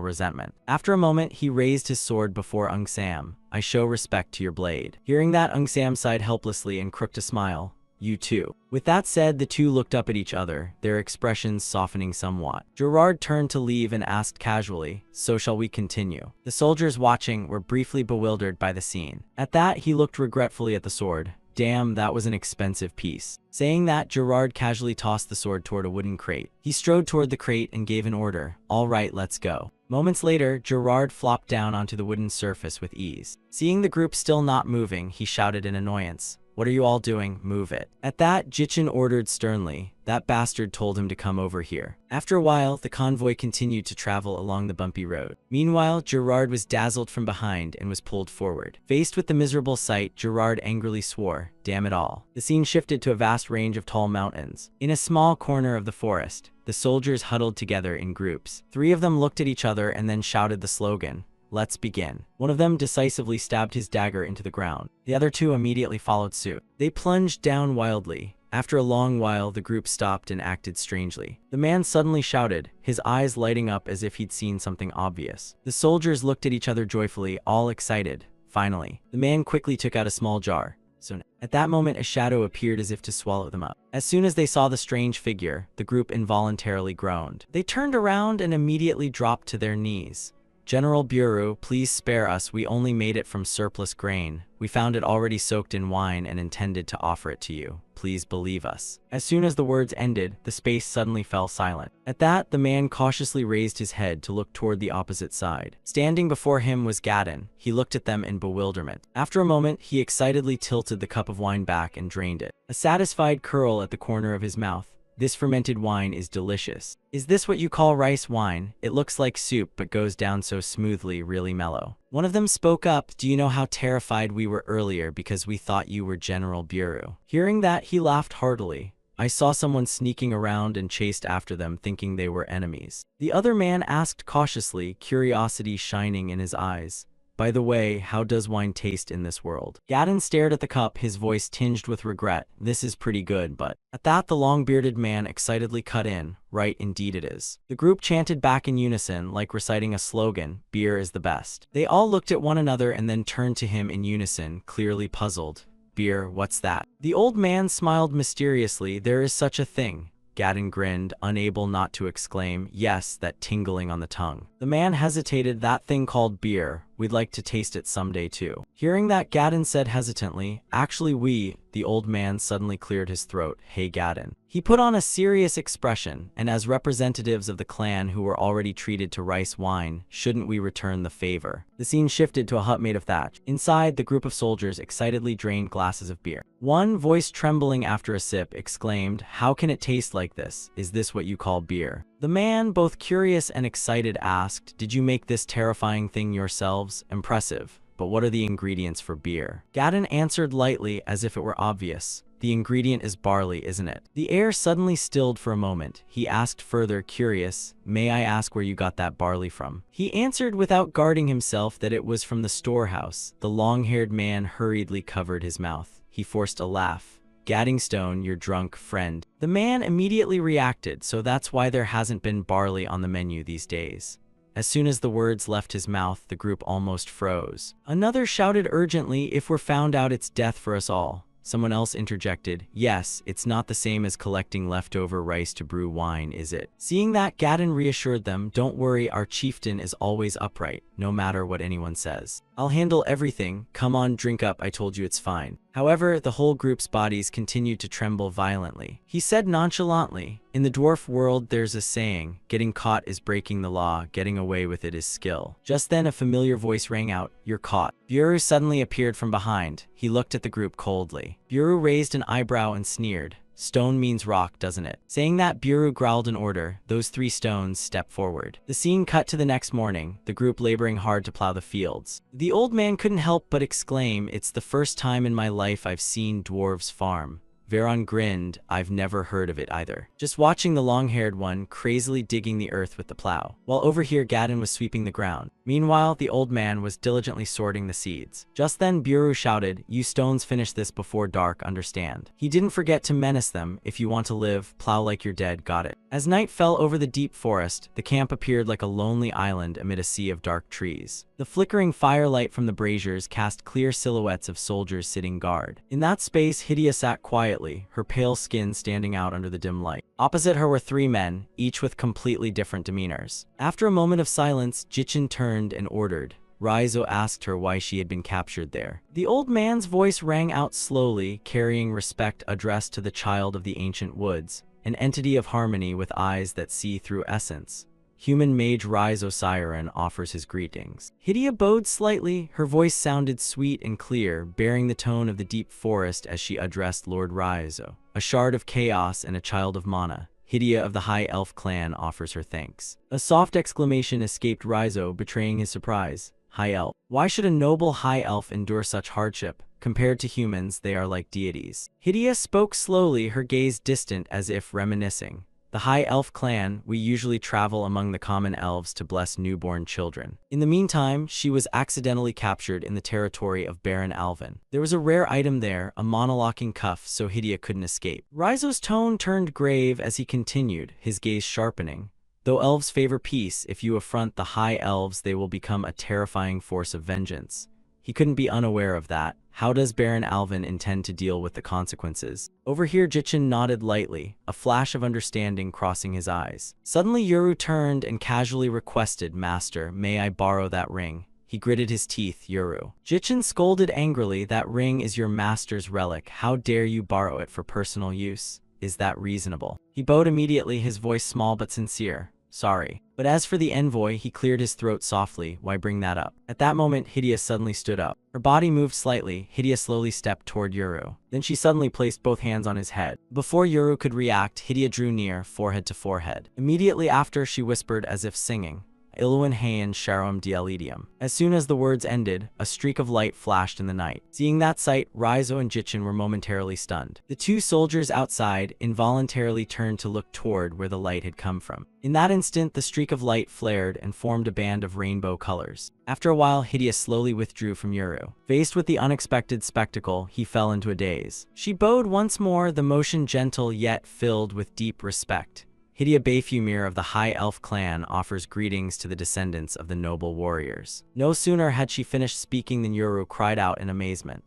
A: resentment. After a moment, he raised his sword before Sam. "I show respect to your blade." Hearing that, Sam sighed helplessly and crooked a smile. "You too." With that said, the two looked up at each other, their expressions softening somewhat. Gerard turned to leave and asked casually, "So shall we continue?" The soldiers watching were briefly bewildered by the scene. At that, he looked regretfully at the sword. "Damn, that was an expensive piece." Saying that, Gerard casually tossed the sword toward a wooden crate. He strode toward the crate and gave an order. "All right, let's go." Moments later, Gerard flopped down onto the wooden surface with ease. Seeing the group still not moving, he shouted in annoyance, "What are you all doing? Move it." At that, Jichin ordered sternly, "That bastard told him to come over here." After a while, the convoy continued to travel along the bumpy road. Meanwhile, Gerard was dazzled from behind and was pulled forward. Faced with the miserable sight, Gerard angrily swore, "Damn it all." The scene shifted to a vast range of tall mountains. In a small corner of the forest, the soldiers huddled together in groups. Three of them looked at each other and then shouted the slogan, "Let's begin." One of them decisively stabbed his dagger into the ground. The other two immediately followed suit. They plunged down wildly. After a long while, the group stopped and acted strangely. The man suddenly shouted, his eyes lighting up as if he'd seen something obvious. The soldiers looked at each other joyfully, all excited. Finally, the man quickly took out a small jar. So at that moment, a shadow appeared as if to swallow them up. As soon as they saw the strange figure, the group involuntarily groaned. They turned around and immediately dropped to their knees. General Bureau, please spare us. We only made it from surplus grain. We found it already soaked in wine and intended to offer it to you. Please believe us. As soon as the words ended, the space suddenly fell silent. At that, the man cautiously raised his head to look toward the opposite side. Standing before him was Gadon. He looked at them in bewilderment. After a moment, he excitedly tilted the cup of wine back and drained it. A satisfied curl at the corner of his mouth. This fermented wine is delicious. Is this what you call rice wine? It looks like soup but goes down so smoothly, really mellow. One of them spoke up. Do you know how terrified we were earlier because we thought you were General Bureau? Hearing that, he laughed heartily. I saw someone sneaking around and chased after them thinking they were enemies. The other man asked cautiously, curiosity shining in his eyes. By the way, how does wine taste in this world? Gadon stared at the cup, his voice tinged with regret. This is pretty good, but... At that, the long-bearded man excitedly cut in. Right, indeed it is. The group chanted back in unison, like reciting a slogan, beer is the best. They all looked at one another and then turned to him in unison, clearly puzzled. Beer, what's that? The old man smiled mysteriously. There is such a thing. Gadon grinned, unable not to exclaim, yes, that tingling on the tongue. The man hesitated. That thing called beer. We'd like to taste it someday too. Hearing that, Gadon said hesitantly, actually the old man suddenly cleared his throat. Hey Gadon. He put on a serious expression, and as representatives of the clan who were already treated to rice wine, shouldn't we return the favor? The scene shifted to a hut made of thatch. Inside, the group of soldiers excitedly drained glasses of beer. One, voice trembling after a sip, exclaimed, how can it taste like this? Is this what you call beer? The man, both curious and excited, asked, did you make this terrifying thing yourselves? Impressive. But what are the ingredients for beer? Gadon answered lightly, as if it were obvious. The ingredient is barley, isn't it? The air suddenly stilled for a moment. He asked further, curious, may I ask where you got that barley from? He answered without guarding himself that it was from the storehouse. The long-haired man hurriedly covered his mouth. He forced a laugh. Gaddingstone, you're drunk, friend. The man immediately reacted, so that's why there hasn't been barley on the menu these days. As soon as the words left his mouth, the group almost froze. Another shouted urgently, if we're found out, it's death for us all. Someone else interjected, yes, it's not the same as collecting leftover rice to brew wine, is it? Seeing that, Gadon reassured them, don't worry, our chieftain is always upright, no matter what anyone says. I'll handle everything. Come on, drink up, I told you it's fine. However, the whole group's bodies continued to tremble violently. He said nonchalantly, in the dwarf world there's a saying, getting caught is breaking the law, getting away with it is skill. Just then a familiar voice rang out, you're caught. Bureau suddenly appeared from behind. He looked at the group coldly. Bureau raised an eyebrow and sneered. Stone means rock, doesn't it? Saying that, Bureau growled an order. Those 3 stones stepped forward. The scene cut to the next morning, the group laboring hard to plow the fields. The old man couldn't help but exclaim, it's the first time in my life I've seen dwarves farm. Veron grinned, I've never heard of it either. Just watching the long-haired one crazily digging the earth with the plow, while over here Gadon was sweeping the ground. Meanwhile, the old man was diligently sorting the seeds. Just then, Bureau shouted, you stones finish this before dark, understand? He didn't forget to menace them, if you want to live, plow like you're dead, got it? As night fell over the deep forest, the camp appeared like a lonely island amid a sea of dark trees. The flickering firelight from the braziers cast clear silhouettes of soldiers sitting guard. In that space, Hydia sat quietly, her pale skin standing out under the dim light. Opposite her were 3 men, each with completely different demeanors. After a moment of silence, Jichin turned and ordered. Raizo asked her why she had been captured there. The old man's voice rang out slowly, carrying respect addressed to the child of the ancient woods, an entity of harmony with eyes that see through essence. Human mage Raizo Siren offers his greetings. Hydia bowed slightly, her voice sounded sweet and clear, bearing the tone of the deep forest as she addressed Lord Raizo. A shard of chaos and a child of mana, Hydia of the High Elf clan offers her thanks. A soft exclamation escaped Raizo, betraying his surprise. High Elf. Why should a noble High Elf endure such hardship? Compared to humans, they are like deities. Hydia spoke slowly, her gaze distant as if reminiscing. The High Elf clan, we usually travel among the common elves to bless newborn children. In the meantime, she was accidentally captured in the territory of Baron Alvin. There was a rare item there, a monolocking cuff, so Hydia couldn't escape. Raizo's tone turned grave as he continued, his gaze sharpening. Though elves favor peace, if you affront the High Elves, they will become a terrifying force of vengeance. He couldn't be unaware of that. how does Baron Alvin intend to deal with the consequences? Over here, Jichin nodded lightly, a flash of understanding crossing his eyes. Suddenly, Yuru turned and casually requested, "Master, may I borrow that ring?" He gritted his teeth, "Yuru." Jichin scolded angrily, "That ring is your master's relic. How dare you borrow it for personal use? Is that reasonable?" He bowed immediately, his voice small but sincere. "Sorry." But as for the envoy, he cleared his throat softly. "Why bring that up?" At that moment, Hidia suddenly stood up. Her body moved slightly. Hidia slowly stepped toward Yuru. Then she suddenly placed both hands on his head. Before Yuru could react, Hidia drew near, forehead to forehead. Immediately after, she whispered as if singing, "Iluan hayan sharom dialedium." As soon as the words ended, a streak of light flashed in the night. Seeing that sight, Raizo and Jichin were momentarily stunned. The two soldiers outside involuntarily turned to look toward where the light had come from. In that instant, the streak of light flared and formed a band of rainbow colors. After a while, Hidia slowly withdrew from Yuru. Faced with the unexpected spectacle, he fell into a daze. She bowed once more, the motion gentle yet filled with deep respect. Hidia Bayfumir of the High Elf clan offers greetings to the descendants of the noble warriors. No sooner had she finished speaking than Yuru cried out in amazement.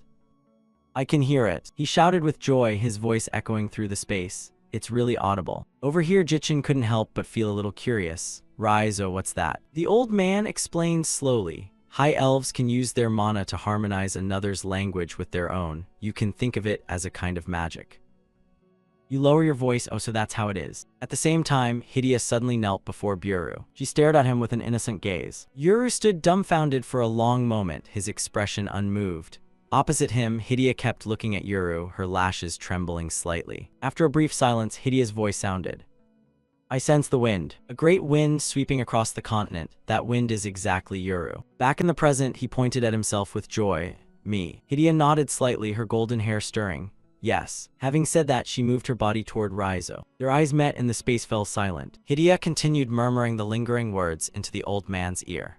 A: "I can hear it!" He shouted with joy, his voice echoing through the space. "It's really audible." Over here, Jichin couldn't help but feel a little curious. "Raizo, what's that?" The old man explained slowly. "High elves can use their mana to harmonize another's language with their own. You can think of it as a kind of magic. You lower your voice, oh so that's how it is." At the same time, Hidia suddenly knelt before Yuru. She stared at him with an innocent gaze. Yuru stood dumbfounded for a long moment, his expression unmoved. Opposite him, Hidia kept looking at Yuru, her lashes trembling slightly. After a brief silence, Hidia's voice sounded. "I sense the wind. A great wind sweeping across the continent. That wind is exactly Yuru." Back in the present, he pointed at himself with joy. "Me." Hidia nodded slightly, her golden hair stirring. "Yes." Having said that, she moved her body toward Raizo. Their eyes met and the space fell silent. Hidia continued murmuring the lingering words into the old man's ear.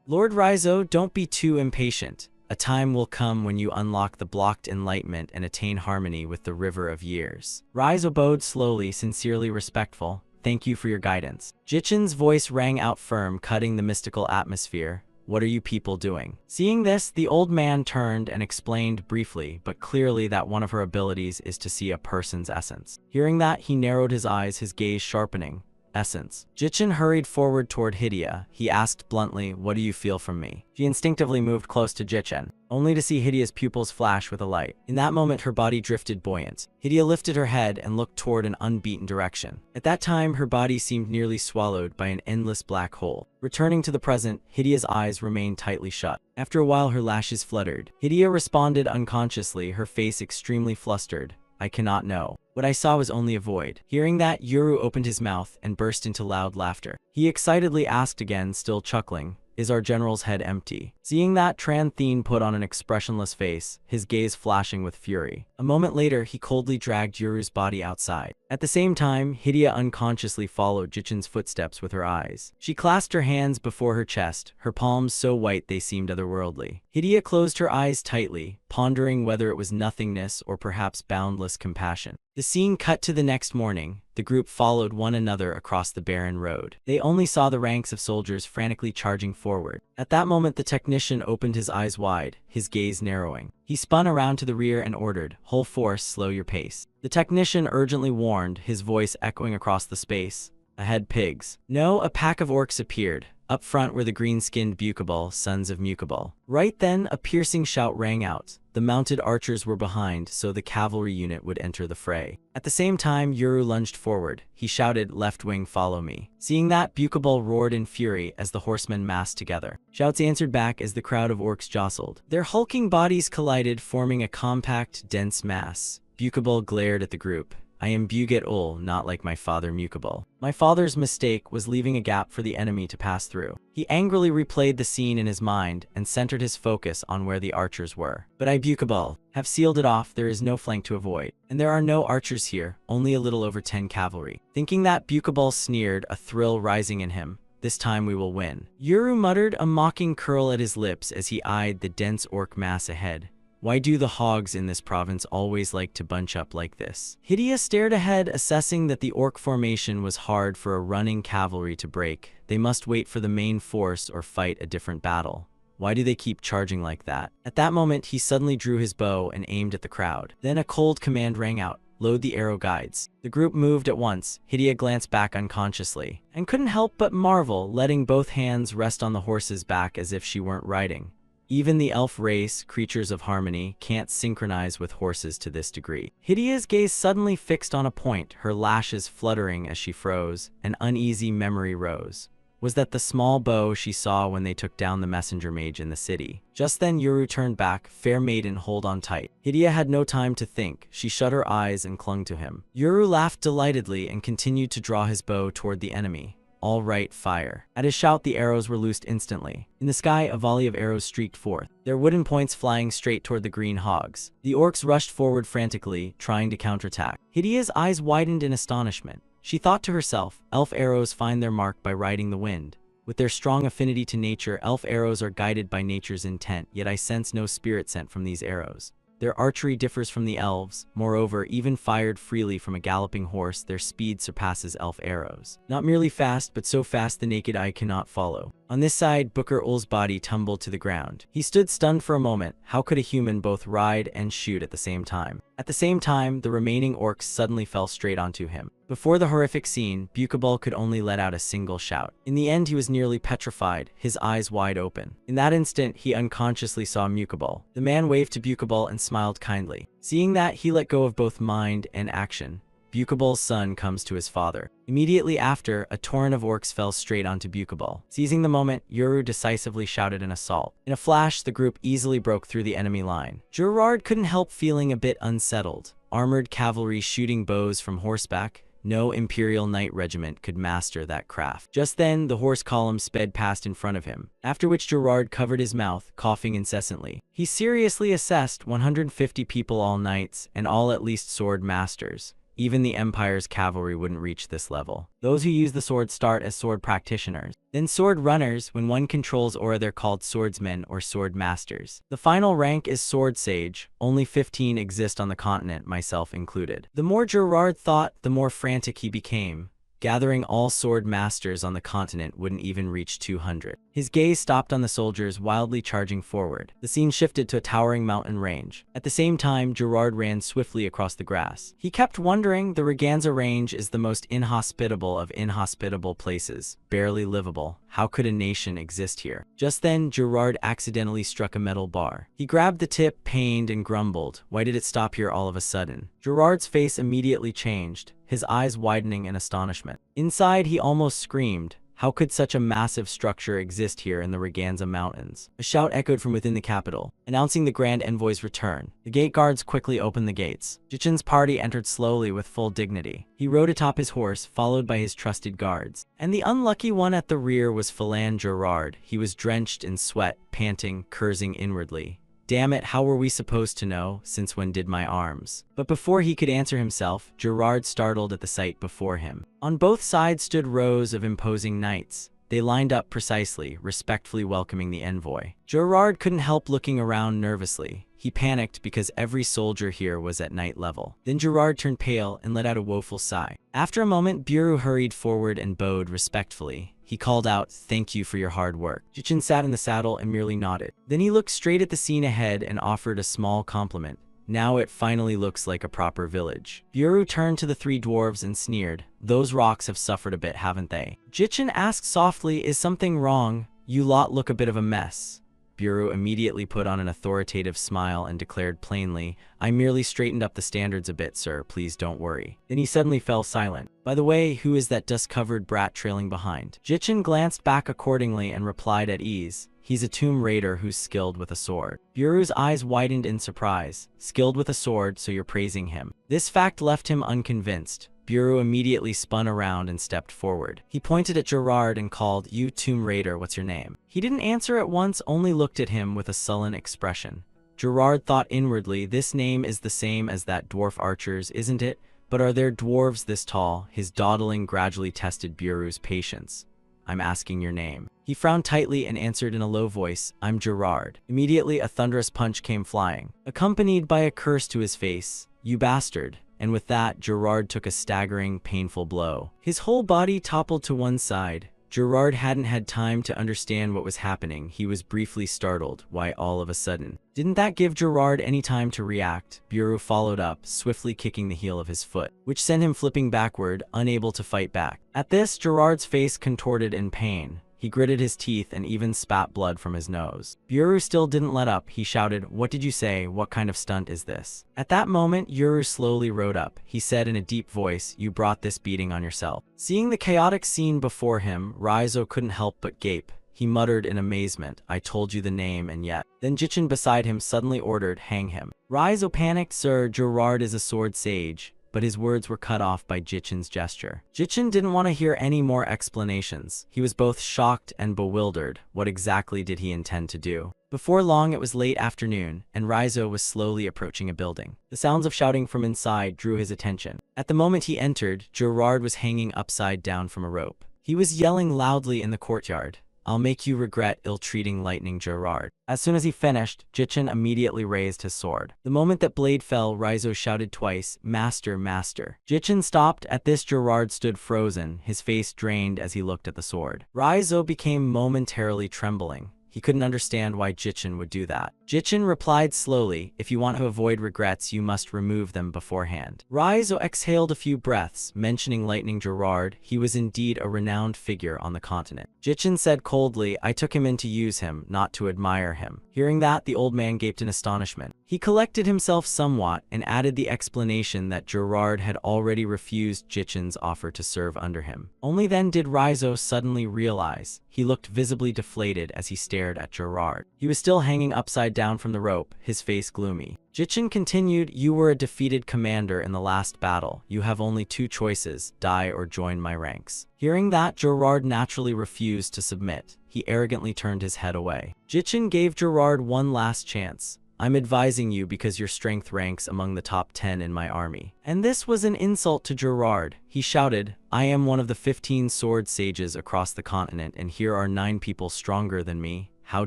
A: "Lord Raizo, don't be too impatient. A time will come when you unlock the blocked enlightenment and attain harmony with the river of years." Raizo bowed slowly, sincerely respectful. "Thank you for your guidance." Jichin's voice rang out firm, cutting the mystical atmosphere. "What are you people doing?" Seeing this, the old man turned and explained briefly but clearly that one of her abilities is to see a person's essence. Hearing that, he narrowed his eyes, his gaze sharpening. "Essence." Jichin hurried forward toward Hidia. He asked bluntly, "What do you feel from me?" She instinctively moved close to Jichin, only to see Hidia's pupils flash with a light. In that moment, her body drifted buoyant. Hidia lifted her head and looked toward an unbeaten direction. At that time, her body seemed nearly swallowed by an endless black hole. Returning to the present, Hidia's eyes remained tightly shut. After a while, her lashes fluttered. Hidia responded unconsciously, her face extremely flustered. "I cannot know. What I saw was only a void." Hearing that, Yuru opened his mouth and burst into loud laughter. He excitedly asked again, still chuckling, "Is our general's head empty?" Seeing that, Tran Thien put on an expressionless face, his gaze flashing with fury. A moment later, he coldly dragged Yuru's body outside. At the same time, Hidia unconsciously followed Jichin's footsteps with her eyes. She clasped her hands before her chest, her palms so white they seemed otherworldly. Hidia closed her eyes tightly, pondering whether it was nothingness or perhaps boundless compassion. The scene cut to the next morning. The group followed one another across the barren road. They only saw the ranks of soldiers frantically charging forward. At that moment, the technician opened his eyes wide, his gaze narrowing. He spun around to the rear and ordered, "Whole force, slow your pace." The technician urgently warned, his voice echoing across the space. "Ahead, pigs." No, a pack of orcs appeared. Up front were the green-skinned Bukabal, sons of Mukabal. Right then, a piercing shout rang out. The mounted archers were behind, so the cavalry unit would enter the fray. At the same time, Yuru lunged forward. He shouted, "Left wing, follow me." Seeing that, Bukabal roared in fury as the horsemen massed together. Shouts answered back as the crowd of orcs jostled. Their hulking bodies collided, forming a compact, dense mass. Bukabal glared at the group. "I am Buget Ul, not like my father Mukabal. My father's mistake was leaving a gap for the enemy to pass through." He angrily replayed the scene in his mind and centered his focus on where the archers were. "But I, Bukabal, have sealed it off. There is no flank to avoid. And there are no archers here, only a little over 10 cavalry." Thinking that, Bukabal sneered, a thrill rising in him. "This time we will win." Yuru muttered, a mocking curl at his lips as he eyed the dense orc mass ahead. "Why do the hogs in this province always like to bunch up like this?" Hidia stared ahead, assessing that the orc formation was hard for a running cavalry to break. They must wait for the main force or fight a different battle. Why do they keep charging like that? At that moment, he suddenly drew his bow and aimed at the crowd. Then a cold command rang out. Load the arrow guides. The group moved at once. Hidia glanced back unconsciously and couldn't help but marvel, letting both hands rest on the horse's back as if she weren't riding. Even the elf race, creatures of harmony, can't synchronize with horses to this degree. Hidia's gaze suddenly fixed on a point, her lashes fluttering as she froze. An uneasy memory rose. Was that the small bow she saw when they took down the messenger mage in the city? Just then Yuru turned back. Fair maiden, hold on tight. Hidia had no time to think. She shut her eyes and clung to him. Yuru laughed delightedly and continued to draw his bow toward the enemy. All right, fire. At his shout, the arrows were loosed instantly. In the sky, a volley of arrows streaked forth, their wooden points flying straight toward the green hogs. The orcs rushed forward frantically, trying to counterattack. Hidia's eyes widened in astonishment. She thought to herself, elf arrows find their mark by riding the wind. With their strong affinity to nature, elf arrows are guided by nature's intent, yet I sense no spirit sent from these arrows. Their archery differs from the elves. Moreover, even fired freely from a galloping horse, their speed surpasses elf arrows. Not merely fast, but so fast the naked eye cannot follow. On this side, Booker Ul's body tumbled to the ground. He stood stunned for a moment. How could a human both ride and shoot at the same time? At the same time, the remaining orcs suddenly fell straight onto him. Before the horrific scene, Bukabal could only let out a single shout. In the end, he was nearly petrified, his eyes wide open. In that instant, he unconsciously saw Mukabal. The man waved to Bukabal and smiled kindly. Seeing that, he let go of both mind and action. Bukabal's son comes to his father. Immediately after, a torrent of orcs fell straight onto Bukabal. Seizing the moment, Yuru decisively shouted an assault. In a flash, the group easily broke through the enemy line. Gerard couldn't help feeling a bit unsettled. Armored cavalry shooting bows from horseback? No Imperial Knight regiment could master that craft. Just then, the horse column sped past in front of him, after which Gerard covered his mouth, coughing incessantly. He seriously assessed 150 people, all knights, and all at least sword masters. Even the Empire's cavalry wouldn't reach this level. Those who use the sword start as sword practitioners. Then sword runners. When one controls aura, they're called swordsmen or sword masters. The final rank is sword sage. Only 15 exist on the continent, myself included. The more Gerard thought, the more frantic he became. Gathering all sword masters on the continent wouldn't even reach 200. His gaze stopped on the soldiers wildly charging forward. The scene shifted to a towering mountain range. At the same time, Gerard ran swiftly across the grass. He kept wondering, the Raganza range is the most inhospitable of inhospitable places, barely livable. How could a nation exist here? Just then, Gerard accidentally struck a metal bar. He grabbed the tip, pained, and grumbled. Why did it stop here all of a sudden? Gerard's face immediately changed, his eyes widening in astonishment. Inside, he almost screamed. How could such a massive structure exist here in the Raganza Mountains? A shout echoed from within the capital, announcing the Grand Envoy's return. The gate guards quickly opened the gates. Jichen's party entered slowly with full dignity. He rode atop his horse, followed by his trusted guards. And the unlucky one at the rear was Phalan Gerard. He was drenched in sweat, panting, cursing inwardly. Damn it, how were we supposed to know? Since when did my arms? But before he could answer himself, Gerard startled at the sight before him. On both sides stood rows of imposing knights. They lined up precisely, respectfully welcoming the envoy. Gerard couldn't help looking around nervously. He panicked because every soldier here was at knight level. Then Gerard turned pale and let out a woeful sigh. After a moment, Buru hurried forward and bowed respectfully. He called out, "Thank you for your hard work." Jichen sat in the saddle and merely nodded. Then he looked straight at the scene ahead and offered a small compliment. Now it finally looks like a proper village. Buru turned to the three dwarves and sneered. Those rocks have suffered a bit, haven't they? Jichen asked softly, is something wrong? You lot look a bit of a mess. Buru immediately put on an authoritative smile and declared plainly, I merely straightened up the standards a bit, sir, please don't worry. Then he suddenly fell silent. By the way, who is that dust-covered brat trailing behind? Jichen glanced back accordingly and replied at ease. He's a tomb raider who's skilled with a sword. Buru's eyes widened in surprise. Skilled with a sword, so you're praising him. This fact left him unconvinced. Buru immediately spun around and stepped forward. He pointed at Gerard and called, You tomb raider, what's your name? He didn't answer at once, only looked at him with a sullen expression. Gerard thought inwardly, this name is the same as that dwarf archer's, isn't it? But are there dwarves this tall? His dawdling gradually tested Buru's patience. I'm asking your name. He frowned tightly and answered in a low voice, I'm Gerard. Immediately a thunderous punch came flying, accompanied by a curse to his face. You bastard. And with that, Gerard took a staggering, painful blow. His whole body toppled to one side. Gerard hadn't had time to understand what was happening. He was briefly startled. Why all of a sudden? Didn't that give Gerard any time to react? Bureau followed up, swiftly kicking the heel of his foot, which sent him flipping backward, unable to fight back. At this, Gerard's face contorted in pain. He gritted his teeth and even spat blood from his nose. Yuru still didn't let up. He shouted, "What did you say? What kind of stunt is this?" At that moment, Yuru slowly rode up. He said in a deep voice, "You brought this beating on yourself." Seeing the chaotic scene before him, Raizo couldn't help but gape. He muttered in amazement, "I told you the name and yet." Then Jichin beside him suddenly ordered, "Hang him." Raizo panicked. "Sir, Gerard is a sword sage." But his words were cut off by Jichin's gesture. Jichin didn't want to hear any more explanations. He was both shocked and bewildered. What exactly did he intend to do? Before long, it was late afternoon, and Raizo was slowly approaching a building. The sounds of shouting from inside drew his attention. At the moment he entered, Gerard was hanging upside down from a rope. He was yelling loudly in the courtyard, "I'll make you regret ill-treating Lightning Gerard." As soon as he finished, Jichin immediately raised his sword. The moment that blade fell, Raizo shouted twice, "Master, master." Jichin stopped. At this, Gerard stood frozen, his face drained as he looked at the sword. Raizo became momentarily trembling. He couldn't understand why Jichin would do that. Jichin replied slowly, "If you want to avoid regrets, you must remove them beforehand." Raizo exhaled a few breaths, mentioning Lightning Gerard. He was indeed a renowned figure on the continent. Jichin said coldly, "I took him in to use him, not to admire him." Hearing that, the old man gaped in astonishment. He collected himself somewhat and added the explanation that Gerard had already refused Jichin's offer to serve under him. Only then did Raizo suddenly realize. He looked visibly deflated as he stared at Gerard. He was still hanging upside down from the rope, his face gloomy. Jichin continued, "You were a defeated commander in the last battle. You have only two choices, die or join my ranks." Hearing that, Gerard naturally refused to submit. He arrogantly turned his head away. Jichin gave Gerard one last chance. "I'm advising you because your strength ranks among the top 10 in my army." And this was an insult to Gerard. He shouted, "I am one of the 15 sword sages across the continent, and here are 9 people stronger than me. How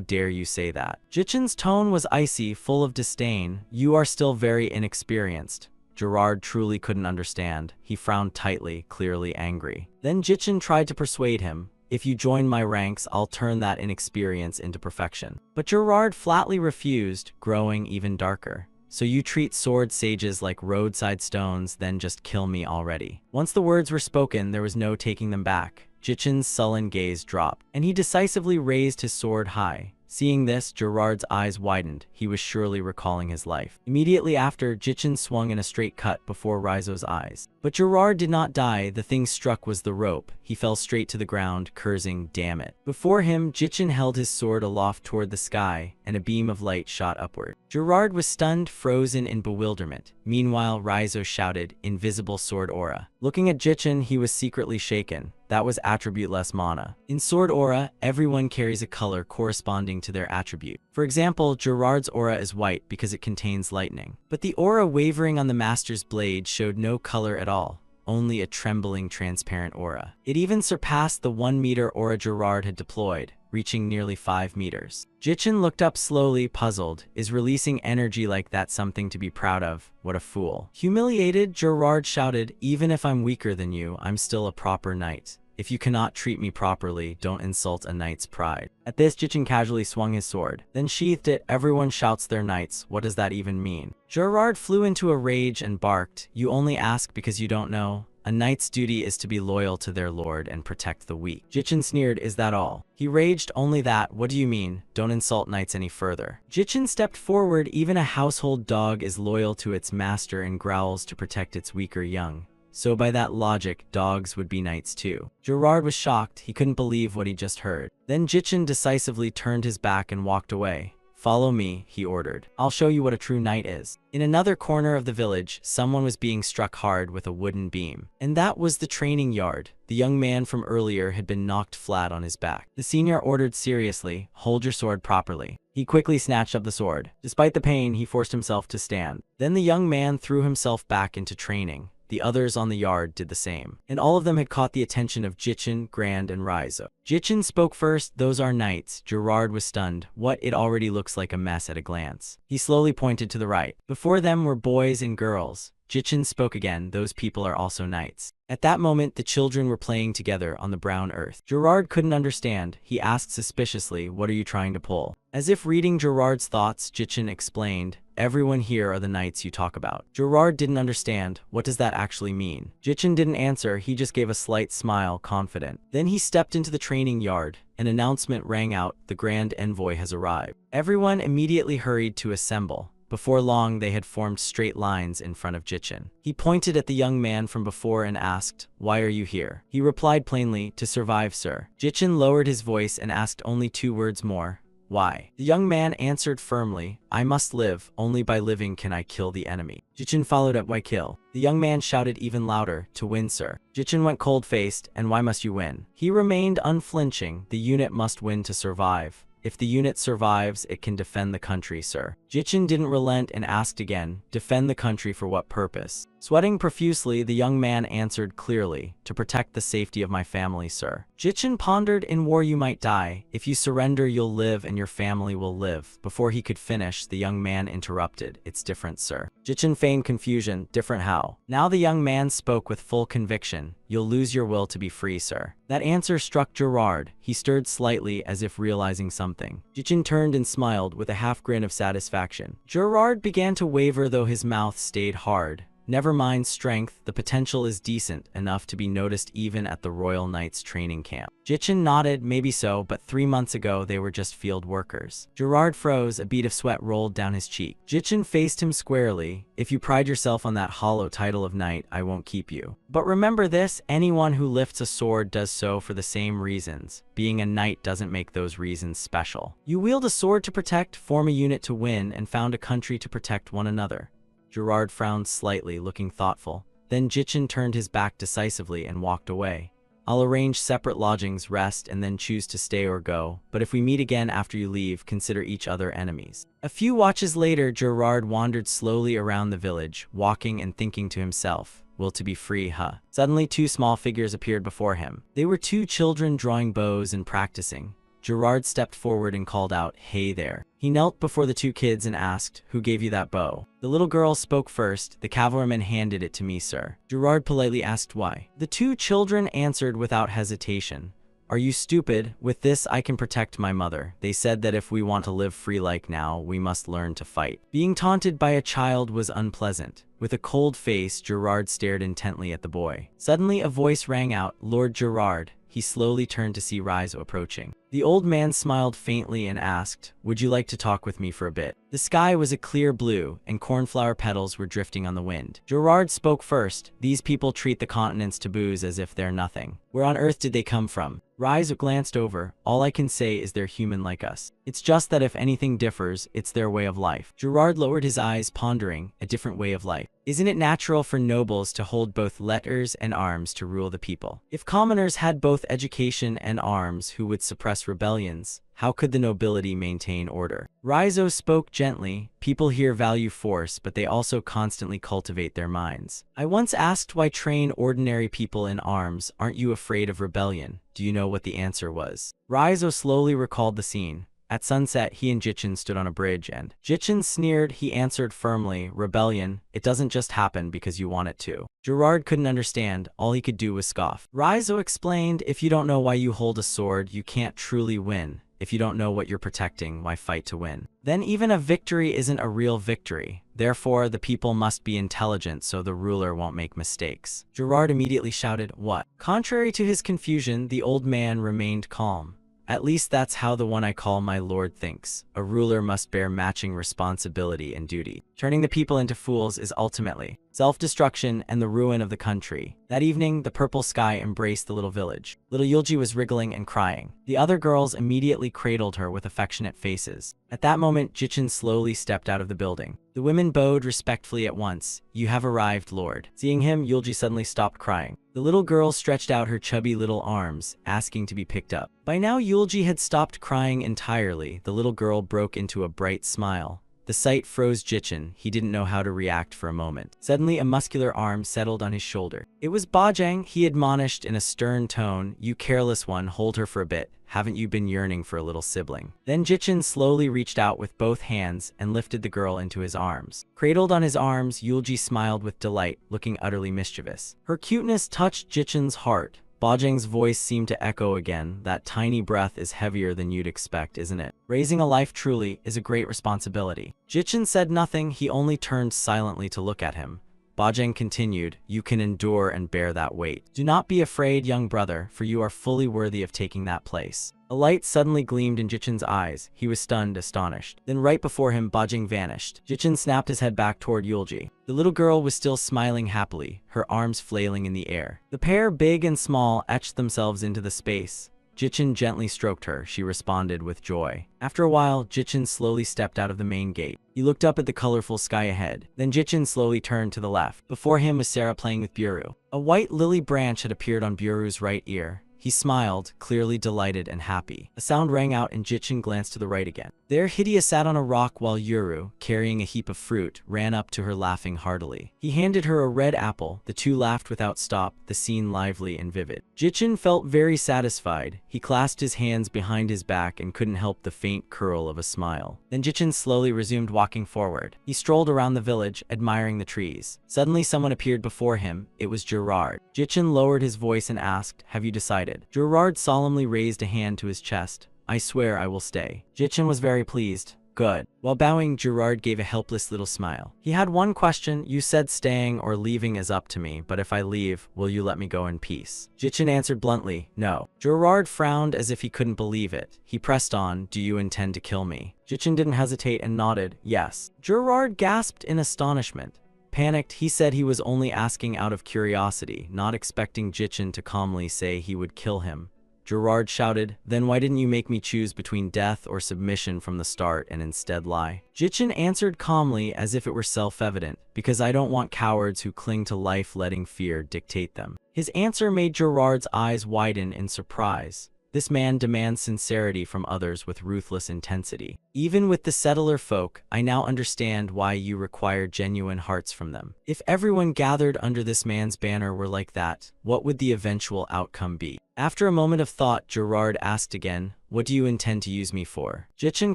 A: dare you say that?" Jichin's tone was icy, full of disdain. "You are still very inexperienced." Gerard truly couldn't understand. He frowned tightly, clearly angry. Then Jichin tried to persuade him. "If you join my ranks, I'll turn that inexperience into perfection." But Gerard flatly refused, growing even darker. "So you treat sword sages like roadside stones, then just kill me already." Once the words were spoken, there was no taking them back. Jichin's sullen gaze dropped, and he decisively raised his sword high. Seeing this, Gerard's eyes widened. He was surely recalling his life. Immediately after, Jichin swung in a straight cut before Raizo's eyes. But Gerard did not die. The thing struck was the rope. He fell straight to the ground, cursing, "Damn it." Before him, Jichin held his sword aloft toward the sky, and a beam of light shot upward. Gerard was stunned, frozen in bewilderment. Meanwhile, Raizo shouted, "Invisible sword aura." Looking at Jichin, he was secretly shaken. That was attribute-less mana. In Sword Aura, everyone carries a color corresponding to their attribute. For example, Gerard's aura is white because it contains lightning. But the aura wavering on the Master's blade showed no color at all, only a trembling, transparent aura. It even surpassed the 1-meter aura Gerard had deployed, reaching nearly 5 meters. Jichin looked up slowly, puzzled. Is releasing energy like that something to be proud of? What a fool. Humiliated, Gerard shouted, "Even if I'm weaker than you, I'm still a proper knight. If you cannot treat me properly, don't insult a knight's pride." At this, Jichin casually swung his sword, then sheathed it. "Everyone shouts their knights. What does that even mean?" Gerard flew into a rage and barked, "You only ask because you don't know. A knight's duty is to be loyal to their lord and protect the weak." Jichin sneered, "Is that all?" He raged, "Only that. What do you mean? Don't insult knights any further." Jichin stepped forward. "Even a household dog is loyal to its master and growls to protect its weaker young. So by that logic, dogs would be knights too." Gerard was shocked. He couldn't believe what he just heard. Then Jichin decisively turned his back and walked away. "Follow me," he ordered. "I'll show you what a true knight is." In another corner of the village, someone was being struck hard with a wooden beam. And that was the training yard. The young man from earlier had been knocked flat on his back. The senior ordered seriously, "Hold your sword properly." He quickly snatched up the sword. Despite the pain, he forced himself to stand. Then the young man threw himself back into training. The others on the yard did the same. And all of them had caught the attention of Jichin, Grand, and Raizo. Jichin spoke first. "Those are knights." Gerard was stunned. "What? It already looks like a mess at a glance." He slowly pointed to the right. Before them were boys and girls. Jichin spoke again, those people are also knights. At that moment, the children were playing together on the brown earth. Gerard couldn't understand. He asked suspiciously, what are you trying to pull? As if reading Gerard's thoughts, Jichin explained, everyone here are the knights you talk about. Gerard didn't understand. What does that actually mean? Jichin didn't answer. He just gave a slight smile, confident. Then he stepped into the training yard. An announcement rang out, the grand envoy has arrived. Everyone immediately hurried to assemble. Before long, they had formed straight lines in front of Jichin. He pointed at the young man from before and asked, why are you here? He replied plainly, to survive, sir. Jichin lowered his voice and asked only 2 words more. Why? The young man answered firmly, I must live, only by living can I kill the enemy. Jichin followed up, why kill? The young man shouted even louder, to win, sir. Jichin went cold-faced, and why must you win? He remained unflinching, the unit must win to survive. If the unit survives, it can defend the country, sir. Jichin didn't relent and asked again, defend the country for what purpose? Sweating profusely, the young man answered clearly, to protect the safety of my family, sir. Jichin pondered, in war you might die. If you surrender, you'll live and your family will live. Before he could finish, the young man interrupted, it's different, sir. Jichin feigned confusion, different how? Now the young man spoke with full conviction, you'll lose your will to be free, sir. That answer struck Gerard. He stirred slightly as if realizing something. Jichin turned and smiled with a half grin of satisfaction. Gerard began to waver, though his mouth stayed hard. Never mind strength, the potential is decent enough to be noticed even at the Royal Knights training camp. Jichin nodded, maybe so, but 3 months ago they were just field workers. Gerard froze, a bead of sweat rolled down his cheek. Jichin faced him squarely. If you pride yourself on that hollow title of knight, I won't keep you. But remember this, anyone who lifts a sword does so for the same reasons. Being a knight doesn't make those reasons special. You wield a sword to protect, form a unit to win, and found a country to protect one another. Gerard frowned slightly, looking thoughtful. Then Jichin turned his back decisively and walked away. I'll arrange separate lodgings, rest, and then choose to stay or go. But if we meet again after you leave, consider each other enemies. A few watches later, Gerard wandered slowly around the village, walking and thinking to himself, will to be free, huh? Suddenly 2 small figures appeared before him. They were 2 children drawing bows and practicing. Gerard stepped forward and called out, hey there. He knelt before the 2 kids and asked, who gave you that bow? The little girl spoke first, the cavalryman handed it to me, sir. Gerard politely asked why. The 2 children answered without hesitation, are you stupid? With this I can protect my mother. They said that if we want to live free like now, we must learn to fight. Being taunted by a child was unpleasant. With a cold face, Gerard stared intently at the boy. Suddenly a voice rang out, Lord Gerard. He slowly turned to see Rizzo approaching. The old man smiled faintly and asked, would you like to talk with me for a bit? The sky was a clear blue, and cornflower petals were drifting on the wind. Gerard spoke first. These people treat the continent's taboos as if they're nothing. Where on earth did they come from? Rizzo glanced over. All I can say is they're human like us. It's just that if anything differs, it's their way of life. Gerard lowered his eyes, pondering, a different way of life. Isn't it natural for nobles to hold both letters and arms to rule the people? If commoners had both education and arms who would suppress rebellions, how could the nobility maintain order? Rizzo spoke gently. People here value force, but they also constantly cultivate their minds. I once asked why train ordinary people in arms. Aren't you afraid of rebellion? Do you know what the answer was? Rizzo slowly recalled the scene. At sunset, he and Jichin stood on a bridge and Jichin sneered. He answered firmly, rebellion, it doesn't just happen because you want it to. Gerard couldn't understand. All he could do was scoff. Rizzo explained, if you don't know why you hold a sword, you can't truly win. If you don't know what you're protecting, why fight to win? Then even a victory isn't a real victory. Therefore, the people must be intelligent so the ruler won't make mistakes. Gerard immediately shouted, what? Contrary to his confusion, the old man remained calm. At least that's how the one I call my lord thinks. A ruler must bear matching responsibility and duty. Turning the people into fools is ultimately self-destruction and the ruin of the country. That evening, the purple sky embraced the little village. Little Yulji was wriggling and crying. The other girls immediately cradled her with affectionate faces. At that moment, Jichin slowly stepped out of the building. The women bowed respectfully at once. You have arrived, Lord. Seeing him, Yulji suddenly stopped crying. The little girl stretched out her chubby little arms, asking to be picked up. By now, Yulji had stopped crying entirely. The little girl broke into a bright smile. The sight froze Jichin. He didn't know how to react for a moment. Suddenly, a muscular arm settled on his shoulder. It was Bajang. He admonished in a stern tone, you careless one, hold her for a bit. haven't you been yearning for a little sibling? Then Jichin slowly reached out with both hands and lifted the girl into his arms. Cradled on his arms, Yulji smiled with delight, looking utterly mischievous. Her cuteness touched Jichin's heart. Bajang's voice seemed to echo again. That tiny breath is heavier than you'd expect, isn't it? Raising a life truly is a great responsibility. Jichin said nothing, he only turned silently to look at him. Bajang continued, you can endure and bear that weight. Do not be afraid, young brother, for you are fully worthy of taking that place. A light suddenly gleamed in Jichin's eyes. He was stunned, astonished. Then right before him, Bajang vanished. Jichin snapped his head back toward Yulji. The little girl was still smiling happily, her arms flailing in the air. The pair, big and small, etched themselves into the space. Jichin gently stroked her. She responded with joy. After a while, Jichin slowly stepped out of the main gate. He looked up at the colorful sky ahead. Then Jichin slowly turned to the left. Before him was Sarah playing with Buru. A white lily branch had appeared on Buru's right ear. He smiled, clearly delighted and happy. A sound rang out and Jichin glanced to the right again. There Hydia sat on a rock while Yuru, carrying a heap of fruit, ran up to her laughing heartily. He handed her a red apple. The two laughed without stop, the scene lively and vivid. Jichin felt very satisfied. He clasped his hands behind his back and couldn't help the faint curl of a smile. Then Jichin slowly resumed walking forward. He strolled around the village, admiring the trees. Suddenly someone appeared before him. It was Gerard. Jichin lowered his voice and asked, have you decided? Gerard solemnly raised a hand to his chest. I swear I will stay. Jichin was very pleased. Good. While bowing, Gerard gave a helpless little smile. He had one question. You said staying or leaving is up to me, but if I leave, will you let me go in peace? Jichin answered bluntly, no. Gerard frowned as if he couldn't believe it. He pressed on, do you intend to kill me? Jichin didn't hesitate and nodded, yes. Gerard gasped in astonishment. Panicked, he said he was only asking out of curiosity, not expecting Jichin to calmly say he would kill him. Gerard shouted, then why didn't you make me choose between death or submission from the start and instead lie? Jichin answered calmly as if it were self-evident, because I don't want cowards who cling to life letting fear dictate them. His answer made Gerard's eyes widen in surprise. This man demands sincerity from others with ruthless intensity. Even with the settler folk, I now understand why you require genuine hearts from them. If everyone gathered under this man's banner were like that, what would the eventual outcome be? After a moment of thought, Gerard asked again, what do you intend to use me for? Jichin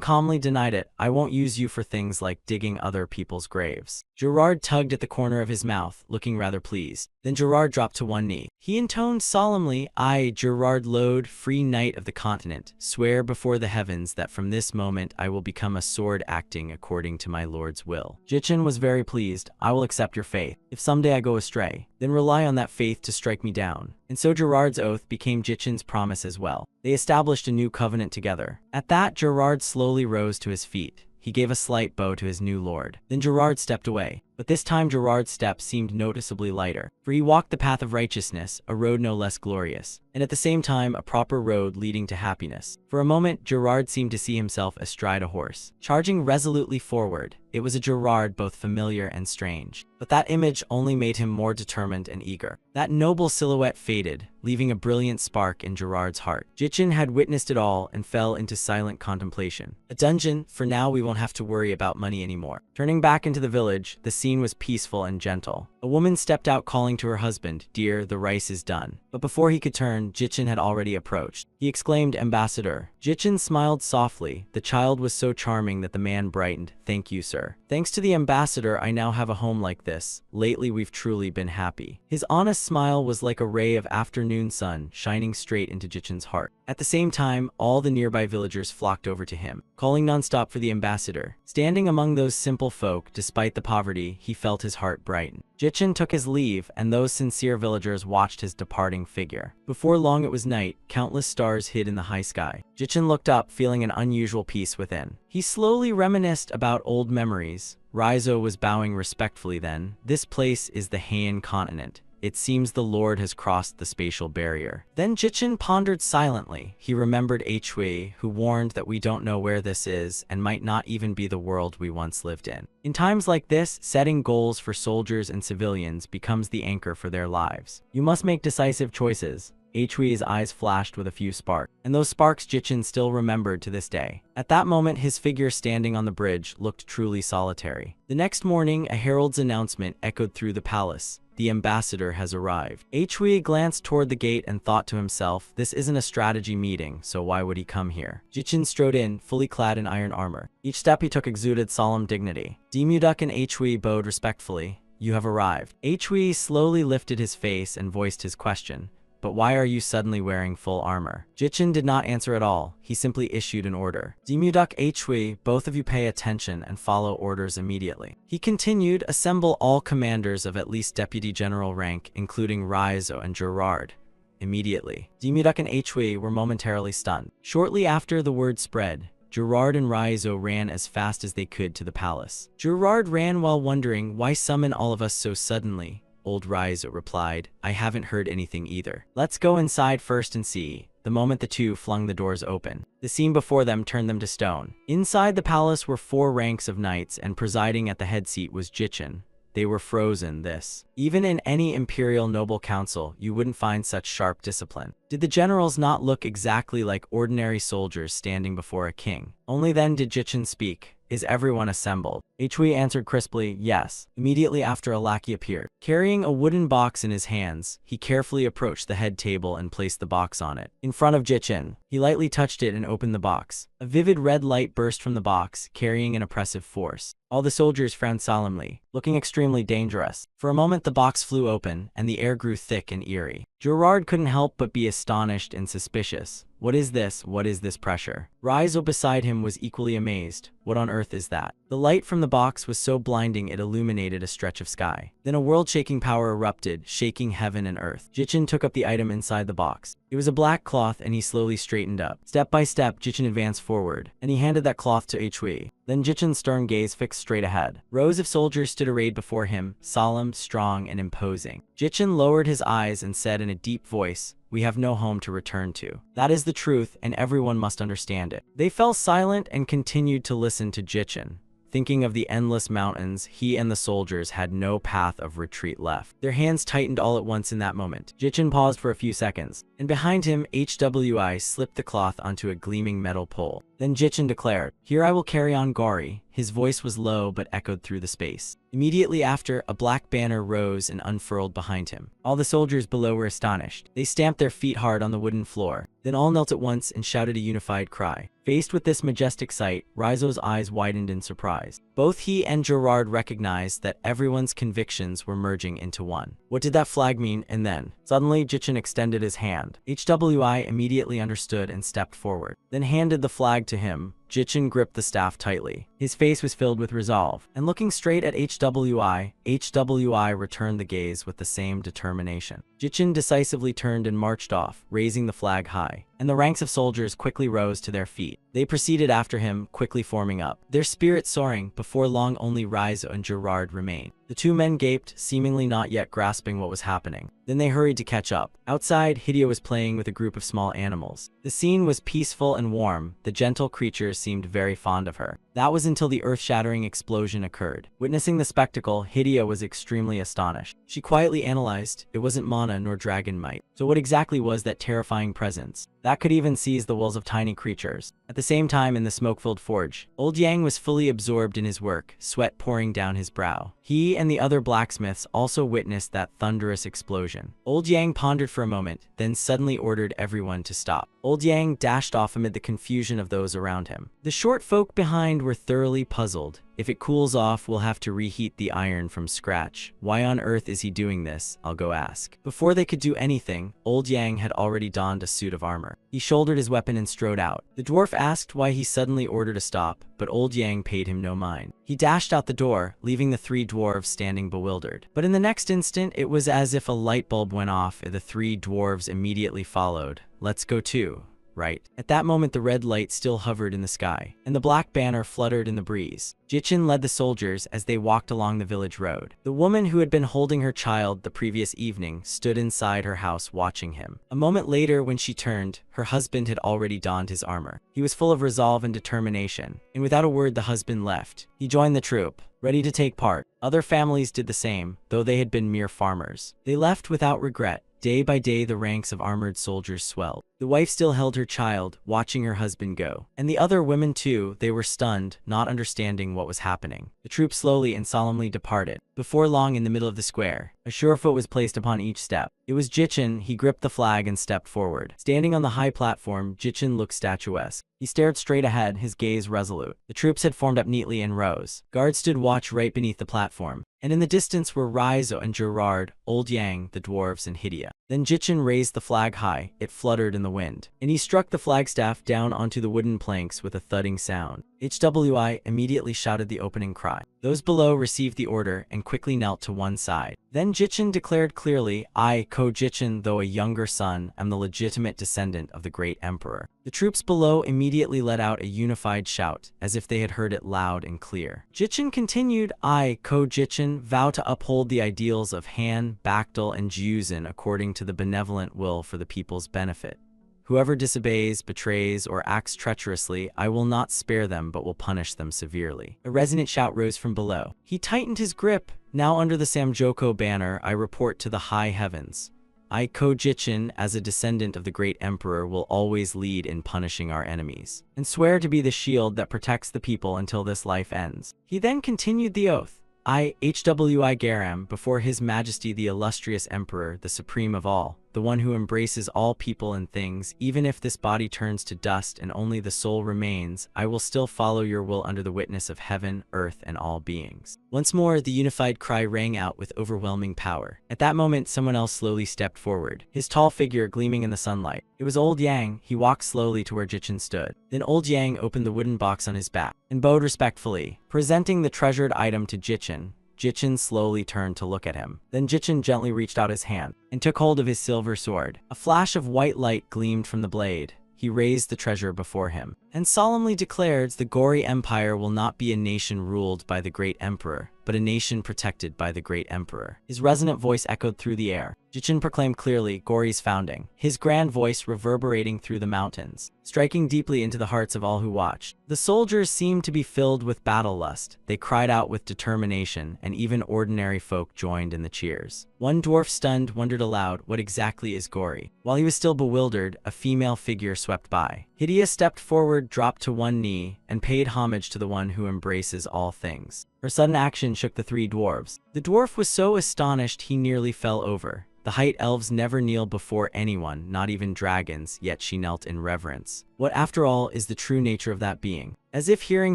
A: calmly denied it. I won't use you for things like digging other people's graves. Gerard tugged at the corner of his mouth, looking rather pleased. Then Gerard dropped to one knee. He intoned solemnly, I, Gerard Lode, free knight of the continent, swear before the heavens that from this moment I will become a sword acting according to my lord's will. Jichin was very pleased. I will accept your faith. If someday I go astray, then rely on that faith to strike me down. And so Gerard's oath became Jichin's promise as well. They established a new covenant together. At that, Gerard slowly rose to his feet. He gave a slight bow to his new lord. Then Gerard stepped away. But this time Gerard's step seemed noticeably lighter, for he walked the path of righteousness, a road no less glorious, and at the same time a proper road leading to happiness. For a moment, Gerard seemed to see himself astride a horse, charging resolutely forward. It was a Gerard both familiar and strange, but that image only made him more determined and eager. That noble silhouette faded, leaving a brilliant spark in Gerard's heart. Jichin had witnessed it all and fell into silent contemplation. A dungeon, for now we won't have to worry about money anymore. Turning back into the village, the scene was peaceful and gentle. A woman stepped out calling to her husband, dear, the rice is done. But before he could turn, Jichin had already approached. He exclaimed, Ambassador. Jichin smiled softly. The child was so charming that the man brightened. Thank you, sir. Thanks to the ambassador, I now have a home like this. Lately, we've truly been happy. His honest smile was like a ray of afternoon sun shining straight into Jichin's heart. At the same time, all the nearby villagers flocked over to him, calling nonstop for the ambassador. Standing among those simple folk, despite the poverty, he felt his heart brighten. Jichin took his leave, and those sincere villagers watched his departing figure. Before long it was night, countless stars hid in the high sky. Jichin looked up, feeling an unusual peace within. He slowly reminisced about old memories. Raizo was bowing respectfully then. This place is the Heian continent. It seems the Lord has crossed the spatial barrier. Then Jichin pondered silently. He remembered Hui, who warned that we don't know where this is and might not even be the world we once lived in. In times like this, setting goals for soldiers and civilians becomes the anchor for their lives. You must make decisive choices. Hui's eyes flashed with a few sparks, and those sparks Jichin still remembered to this day. At that moment, his figure standing on the bridge looked truly solitary. The next morning, a herald's announcement echoed through the palace. The ambassador has arrived. Hui glanced toward the gate and thought to himself, this isn't a strategy meeting, so why would he come here? Jichin strode in, fully clad in iron armor. Each step he took exuded solemn dignity. Demuduk and Hui bowed respectfully. You have arrived. Hui slowly lifted his face and voiced his question. But why are you suddenly wearing full armor? Jichin did not answer at all. He simply issued an order. Demuduk Hui, both of you pay attention and follow orders immediately. He continued, assemble all commanders of at least deputy general rank, including Raizo and Gerard. Immediately. Demuduk and Hui were momentarily stunned. Shortly after the word spread, Gerard and Raizo ran as fast as they could to the palace. Gerard ran while wondering, why summon all of us so suddenly? Old Raizo replied, I haven't heard anything either. Let's go inside first and see. The moment the two flung the doors open, the scene before them turned them to stone. Inside the palace were 4 ranks of knights, and presiding at the head seat was Jichin. They were frozen. Even in any imperial noble council, you wouldn't find such sharp discipline. Did the generals not look exactly like ordinary soldiers standing before a king? Only then did Jichin speak. Is everyone assembled? Hui answered crisply, yes. Immediately after, a lackey appeared. Carrying a wooden box in his hands, he carefully approached the head table and placed the box on it. In front of Jichin, he lightly touched it and opened the box. A vivid red light burst from the box, carrying an oppressive force. All the soldiers frowned solemnly, looking extremely dangerous. For a moment the box flew open, and the air grew thick and eerie. Gerard couldn't help but be astonished and suspicious. What is this? What is this pressure? Raizo beside him was equally amazed. What on earth is that? The light from the box was so blinding it illuminated a stretch of sky. Then a world-shaking power erupted, shaking heaven and earth. Jichin took up the item inside the box. It was a black cloth, and he slowly straightened up. Step by step, Jichin advanced forward, and he handed that cloth to Hui. Then Jichin's stern gaze fixed straight ahead. Rows of soldiers stood arrayed before him, solemn, strong, and imposing. Jichin lowered his eyes and said in a deep voice, we have no home to return to. That is the truth, and everyone must understand it. They fell silent and continued to listen to Jichin. Thinking of the endless mountains, he and the soldiers had no path of retreat left. Their hands tightened all at once in that moment. Jichin paused for a few seconds, and behind him, Hui slipped the cloth onto a gleaming metal pole. Then Jichin declared, here I will carry on Gori. His voice was low but echoed through the space. Immediately after, a black banner rose and unfurled behind him. All the soldiers below were astonished. They stamped their feet hard on the wooden floor. Then all knelt at once and shouted a unified cry. Faced with this majestic sight, Raizo's eyes widened in surprise. Both he and Gerard recognized that everyone's convictions were merging into one. What did that flag mean? And then, suddenly, Jichin extended his hand. Hui immediately understood and stepped forward, then handed the flag to him. Jichin gripped the staff tightly. His face was filled with resolve, and looking straight at Hui returned the gaze with the same determination. Jichin decisively turned and marched off, raising the flag high, and the ranks of soldiers quickly rose to their feet. They proceeded after him, quickly forming up, their spirits soaring. Before long, only Raizo and Gerard remained. The two men gaped, seemingly not yet grasping what was happening. Then they hurried to catch up. Outside, Hideo was playing with a group of small animals. The scene was peaceful and warm. The gentle creatures seemed very fond of her. That was until the earth-shattering explosion occurred. Witnessing the spectacle, Hideo was extremely astonished. She quietly analyzed, it wasn't mana nor dragon might. So what exactly was that terrifying presence that could even seize the wills of tiny creatures? At the same time, in the smoke-filled forge, Old Yang was fully absorbed in his work, sweat pouring down his brow. He and the other blacksmiths also witnessed that thunderous explosion. Old Yang pondered for a moment, then suddenly ordered everyone to stop. Old Yang dashed off amid the confusion of those around him. The short folk behind were thoroughly puzzled. If it cools off, we'll have to reheat the iron from scratch. Why on earth is he doing this? I'll go ask. Before they could do anything, Old Yang had already donned a suit of armor. He shouldered his weapon and strode out. The dwarf asked why he suddenly ordered a stop, but Old Yang paid him no mind. He dashed out the door, leaving the 3 dwarves standing bewildered. But in the next instant, it was as if a light bulb went off, and the 3 dwarves immediately followed. Let's go too. Right. At that moment, the red light still hovered in the sky, and the black banner fluttered in the breeze. Jichin led the soldiers as they walked along the village road. The woman who had been holding her child the previous evening stood inside her house watching him. A moment later, when she turned, her husband had already donned his armor. He was full of resolve and determination, and without a word the husband left. He joined the troop, ready to take part. Other families did the same, though they had been mere farmers. They left without regret, Day by day the ranks of armored soldiers swelled. The wife still held her child, watching her husband go. And the other women too, they were stunned, not understanding what was happening. The troops slowly and solemnly departed. Before long, in the middle of the square, a sure foot was placed upon each step. It was Jichin. He gripped the flag and stepped forward. Standing on the high platform, Jichin looked statuesque. He stared straight ahead, his gaze resolute. The troops had formed up neatly in rows. Guards stood watch right beneath the platform. And in the distance were Raizo and Gerard, Old Yang, the dwarves, and Hidia. Then Jichin raised the flag high. It fluttered in the wind. And he struck the flagstaff down onto the wooden planks with a thudding sound. HWI immediately shouted the opening cry. Those below received the order and quickly knelt to one side. Then Jichin declared clearly, I, Ko-Jichin, though a younger son, am the legitimate descendant of the great emperor. The troops below immediately let out a unified shout, as if they had heard it loud and clear. Jichin continued, I, Ko-Jichin, vow to uphold the ideals of Han, Bactal, and Juzin according to the benevolent will for the people's benefit. Whoever disobeys, betrays, or acts treacherously, I will not spare them but will punish them severely. A resonant shout rose from below. He tightened his grip. Now under the Samjoko banner, I report to the high heavens. I, Ko-Jichin, as a descendant of the great emperor, will always lead in punishing our enemies, and swear to be the shield that protects the people until this life ends. He then continued the oath. I, HWI Garam, before His Majesty the illustrious Emperor, the supreme of all, the one who embraces all people and things, even if this body turns to dust and only the soul remains, I will still follow your will under the witness of heaven, earth, and all beings. Once more, the unified cry rang out with overwhelming power. At that moment, someone else slowly stepped forward, his tall figure gleaming in the sunlight. It was Old Yang. He walked slowly to where Jichin stood. Then Old Yang opened the wooden box on his back and bowed respectfully, presenting the treasured item to Jichin. Jichin slowly turned to look at him. Then Jichin gently reached out his hand and took hold of his silver sword. A flash of white light gleamed from the blade. He raised the treasure before him and solemnly declared, the Gory Empire will not be a nation ruled by the great emperor, but a nation protected by the great emperor. His resonant voice echoed through the air. Jichin proclaimed clearly Gory's founding, his grand voice reverberating through the mountains, striking deeply into the hearts of all who watched. The soldiers seemed to be filled with battle lust. They cried out with determination, and even ordinary folk joined in the cheers. One dwarf, stunned, wondered aloud, what exactly is Gory? While he was still bewildered, a female figure swept by. Hidia stepped forward, dropped to one knee, and paid homage to the one who embraces all things. Her sudden action shook the three dwarves. The dwarf was so astonished he nearly fell over. The Height Elves never kneel before anyone, not even dragons, yet she knelt in reverence. What, after all, is the true nature of that being? As if hearing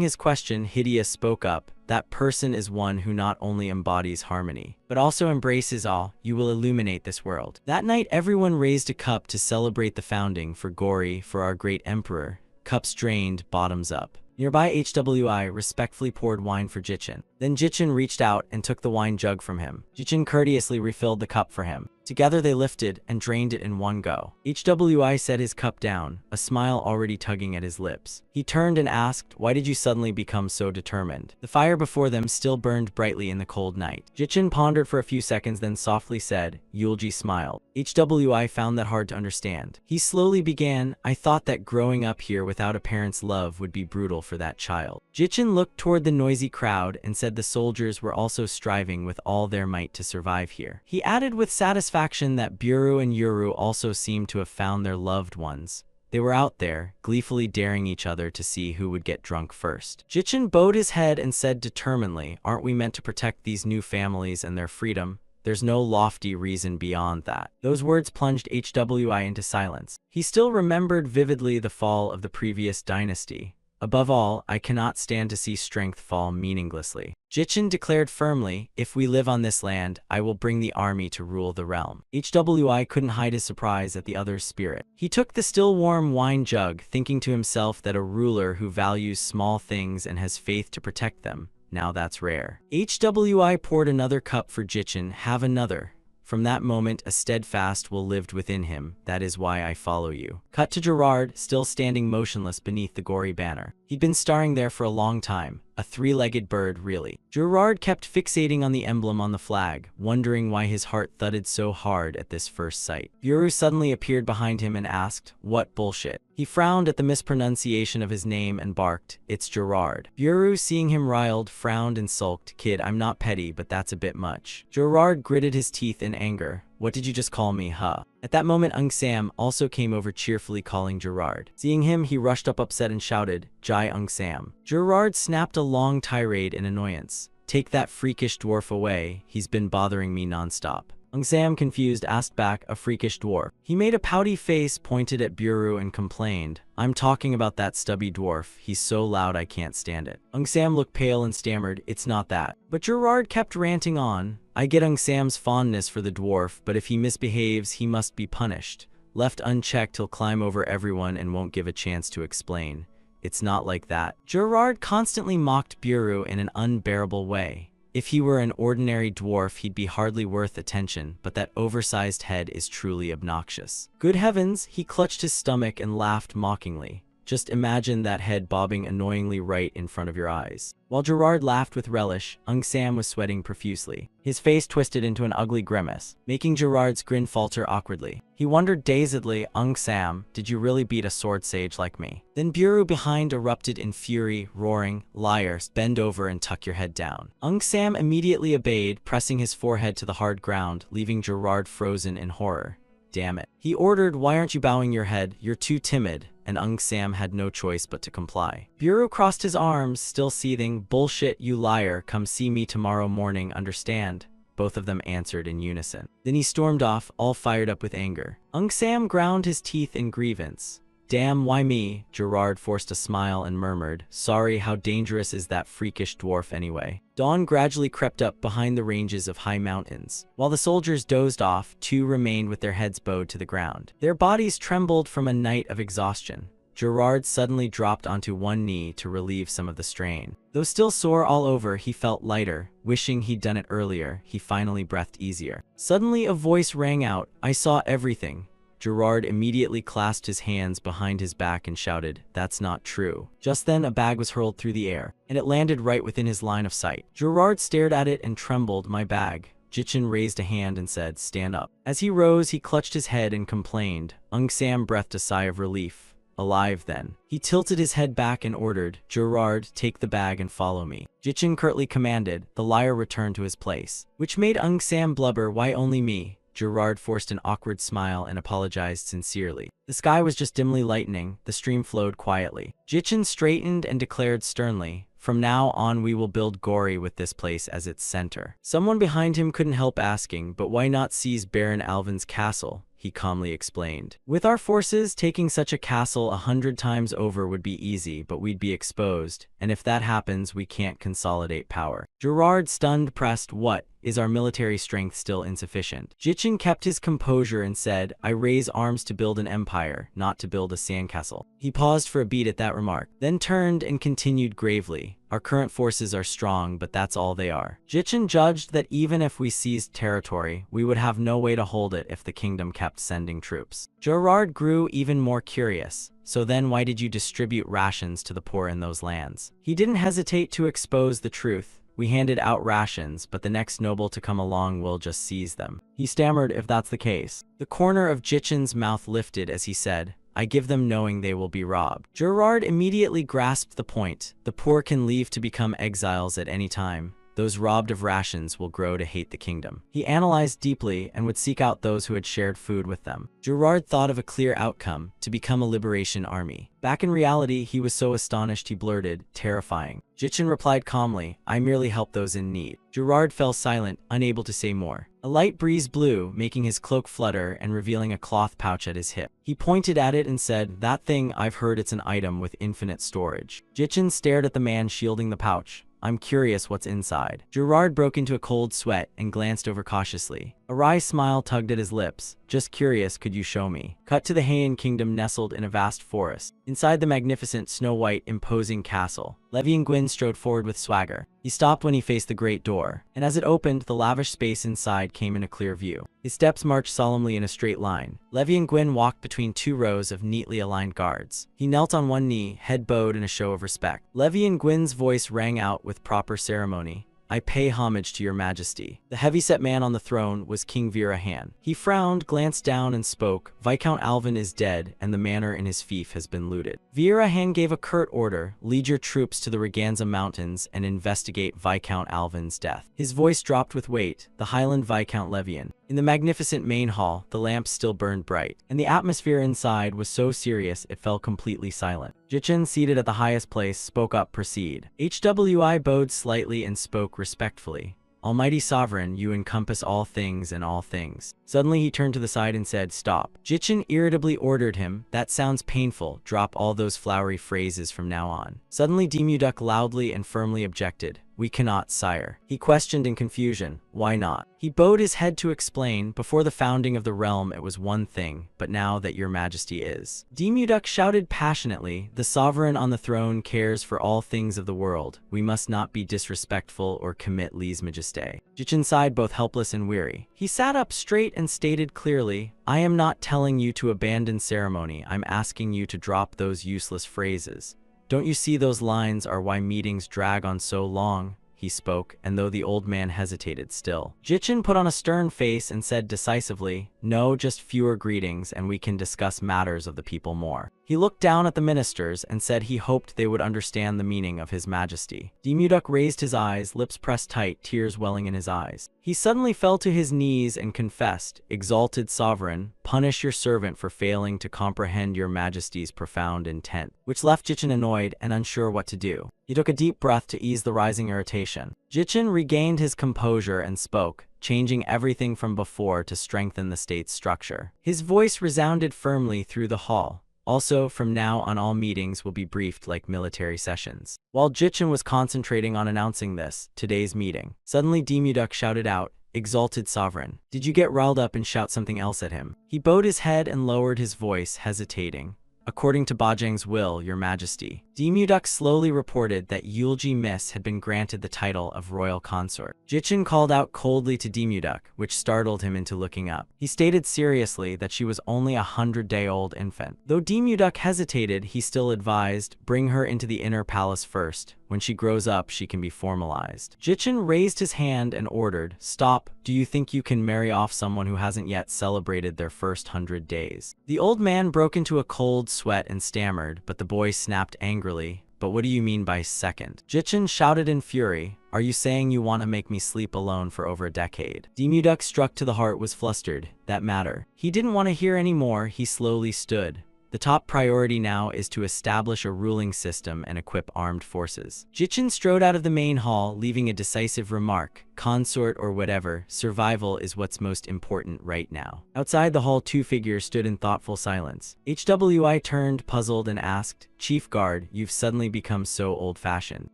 A: his question, Hidia spoke up. That person is one who not only embodies harmony, but also embraces all. You will illuminate this world. That night, everyone raised a cup to celebrate the founding, for Gory, for our great emperor. Cups drained, bottoms up. Nearby, HWI respectfully poured wine for Jichin. Then Jichin reached out and took the wine jug from him. Jichin courteously refilled the cup for him. Together they lifted and drained it in one go. HWI set his cup down, a smile already tugging at his lips. He turned and asked, why did you suddenly become so determined? The fire before them still burned brightly in the cold night. Jichin pondered for a few seconds, then softly said, Yulji smiled. HWI found that hard to understand. He slowly began, I thought that growing up here without a parent's love would be brutal for that child. Jichin looked toward the noisy crowd and said the soldiers were also striving with all their might to survive here. He added with satisfaction that Buru and Yuru also seemed to have found their loved ones. They were out there, gleefully daring each other to see who would get drunk first. Jichin bowed his head and said determinedly, aren't we meant to protect these new families and their freedom? There's no lofty reason beyond that. Those words plunged HWI into silence. He still remembered vividly the fall of the previous dynasty. Above all, I cannot stand to see strength fall meaninglessly. Jichin declared firmly, if we live on this land, I will bring the army to rule the realm. HWI couldn't hide his surprise at the other's spirit. He took the still warm wine jug, thinking to himself that a ruler who values small things and has faith to protect them, now that's rare. HWI poured another cup for Jichin, have another. From that moment, a steadfast will lived within him. That is why I follow you. Cut to Gerard, still standing motionless beneath the Gory banner. He'd been staring there for a long time. A three-legged bird, really. Gerard kept fixating on the emblem on the flag, wondering why his heart thudded so hard at this first sight. Buru suddenly appeared behind him and asked, what bullshit? He frowned at the mispronunciation of his name and barked, it's Gerard. Buru, seeing him riled, frowned and sulked, kid, I'm not petty, but that's a bit much. Gerard gritted his teeth in anger. What did you just call me, huh? At that moment, Ung Sam also came over cheerfully calling Gerard. Seeing him, he rushed up upset and shouted, Jai Ung Sam. Gerard snapped a long tirade in annoyance. Take that freakish dwarf away, he's been bothering me nonstop. Ung Sam, confused, asked back, a freakish dwarf. He made a pouty face, pointed at Buru and complained, I'm talking about that stubby dwarf, he's so loud I can't stand it. Ung Sam looked pale and stammered, it's not that. But Gerard kept ranting on, I get Ung Sam's fondness for the dwarf, but if he misbehaves, he must be punished. Left unchecked, he'll climb over everyone and won't give a chance to explain. It's not like that. Gerard constantly mocked Buru in an unbearable way. If he were an ordinary dwarf, he'd be hardly worth attention, but that oversized head is truly obnoxious. Good heavens, he clutched his stomach and laughed mockingly. Just imagine that head bobbing annoyingly right in front of your eyes. While Gerard laughed with relish, Ung Sam was sweating profusely. His face twisted into an ugly grimace, making Gerard's grin falter awkwardly. He wondered dazedly, Ung Sam, did you really beat a sword sage like me? Then Buru behind erupted in fury, roaring, liar, bend over and tuck your head down. Ung Sam immediately obeyed, pressing his forehead to the hard ground, leaving Gerard frozen in horror. Damn it. He ordered, why aren't you bowing your head? You're too timid. And Ung Sam had no choice but to comply. Buru crossed his arms, still seething. Bullshit, you liar. Come see me tomorrow morning, understand? Both of them answered in unison. Then he stormed off, all fired up with anger. Ung Sam ground his teeth in grievance. Damn, why me? Gerard forced a smile and murmured, sorry, how dangerous is that freakish dwarf anyway? Dawn gradually crept up behind the ranges of high mountains. While the soldiers dozed off, two remained with their heads bowed to the ground. Their bodies trembled from a night of exhaustion. Gerard suddenly dropped onto one knee to relieve some of the strain. Though still sore all over, he felt lighter. Wishing he'd done it earlier, he finally breathed easier. Suddenly a voice rang out, I saw everything. Gerard immediately clasped his hands behind his back and shouted, that's not true. Just then a bag was hurled through the air, and it landed right within his line of sight. Gerard stared at it and trembled, my bag. Jichin raised a hand and said, stand up. As he rose, he clutched his head and complained. Ung Sam breathed a sigh of relief. Alive then. He tilted his head back and ordered, Gerard, take the bag and follow me. Jichin curtly commanded. The liar returned to his place, which made Ung Sam blubber, why only me? Gerard forced an awkward smile and apologized sincerely. The sky was just dimly lightening, the stream flowed quietly. Jichin straightened and declared sternly, from now on we will build Gori with this place as its center. Someone behind him couldn't help asking, but why not seize Baron Alvin's castle? He calmly explained. With our forces, taking such a castle 100 times over would be easy, but we'd be exposed, and if that happens, we can't consolidate power. Gerard, stunned, pressed, what? Is our military strength still insufficient? Jichin kept his composure and said, I raise arms to build an empire, not to build a sandcastle. He paused for a beat at that remark, then turned and continued gravely. Our current forces are strong, but that's all they are. Jichin judged that even if we seized territory, we would have no way to hold it if the kingdom kept sending troops. Gerard grew even more curious. So then why did you distribute rations to the poor in those lands? He didn't hesitate to expose the truth. We handed out rations, but the next noble to come along will just seize them. He stammered, if that's the case. The corner of Jichin's mouth lifted as he said, I give them knowing they will be robbed. Gerard immediately grasped the point. The poor can leave to become exiles at any time. Those robbed of rations will grow to hate the kingdom. He analyzed deeply and would seek out those who had shared food with them. Gerard thought of a clear outcome, to become a liberation army. Back in reality, he was so astonished he blurted, terrifying. Jichin replied calmly, I merely help those in need. Gerard fell silent, unable to say more. A light breeze blew, making his cloak flutter and revealing a cloth pouch at his hip. He pointed at it and said, that thing, I've heard it's an item with infinite storage. Jichin stared at the man shielding the pouch. I'm curious what's inside. Gerard broke into a cold sweat and glanced over cautiously. A wry smile tugged at his lips. Just curious, could you show me? Cut to the Heian kingdom nestled in a vast forest. Inside the magnificent, snow-white, imposing castle, Levian Gwyn strode forward with swagger. He stopped when he faced the great door, and as it opened, the lavish space inside came in a clear view. His steps marched solemnly in a straight line. Levian Gwyn walked between two rows of neatly aligned guards. He knelt on one knee, head bowed in a show of respect. Levian Gwyn's voice rang out with proper ceremony. I pay homage to your majesty. The heavyset man on the throne was King Virahan. He frowned, glanced down, and spoke. Viscount Alvin is dead, and the manor in his fief has been looted. Virahan gave a curt order, lead your troops to the Reganza Mountains and investigate Viscount Alvin's death. His voice dropped with weight. The Highland Viscount Levian. In the magnificent main hall, the lamps still burned bright, and the atmosphere inside was so serious it fell completely silent. Jichin, seated at the highest place, spoke up. Proceed. Hwi bowed slightly and spoke respectfully. Almighty Sovereign, you encompass all things and all things. Suddenly he turned to the side and said, stop. Jichin irritably ordered him, that sounds painful, drop all those flowery phrases from now on. Suddenly Demuduk loudly and firmly objected. We cannot, sire. He questioned in confusion. Why not? He bowed his head to explain, before the founding of the realm it was one thing, but now that your majesty is. Demuduk shouted passionately, the sovereign on the throne cares for all things of the world. We must not be disrespectful or commit lèse-majesté. Jichin sighed, both helpless and weary. He sat up straight and stated clearly, I am not telling you to abandon ceremony, I'm asking you to drop those useless phrases. Don't you see those lines are why meetings drag on so long? He spoke, and though the old man hesitated still, Jichin put on a stern face and said decisively, no, just fewer greetings and we can discuss matters of the people more. He looked down at the ministers and said he hoped they would understand the meaning of his majesty. Demuduk raised his eyes, lips pressed tight, tears welling in his eyes. He suddenly fell to his knees and confessed, exalted sovereign, punish your servant for failing to comprehend your majesty's profound intent, which left Jichin annoyed and unsure what to do. He took a deep breath to ease the rising irritation. Jichin regained his composure and spoke, changing everything from before to strengthen the state's structure. His voice resounded firmly through the hall. Also, from now on all meetings will be briefed like military sessions. While Jichin was concentrating on announcing this, today's meeting, suddenly Demuduk shouted out, exalted sovereign, did you get riled up and shout something else at him? He bowed his head and lowered his voice, hesitating. According to Bajang's will, your majesty. Demuduk slowly reported that Yulji Miss had been granted the title of royal consort. Jichin called out coldly to Demuduk, which startled him into looking up. He stated seriously that she was only a 100-day-old infant. Though Demuduk hesitated, he still advised, bring her into the inner palace first. When she grows up, she can be formalized. Jichin raised his hand and ordered, stop, do you think you can marry off someone who hasn't yet celebrated their first 100 days? The old man broke into a cold sweat and stammered, but the boy snapped angrily, but what do you mean by second? Jichin shouted in fury, are you saying you want to make me sleep alone for over a decade? Demuduk, struck to the heart, was flustered. That matter. He didn't want to hear any more. He slowly stood. The top priority now is to establish a ruling system and equip armed forces. Jichin strode out of the main hall, leaving a decisive remark. Consort or whatever, survival is what's most important right now. Outside the hall, two figures stood in thoughtful silence. Hwi turned, puzzled, and asked, Chief Guard, you've suddenly become so old-fashioned.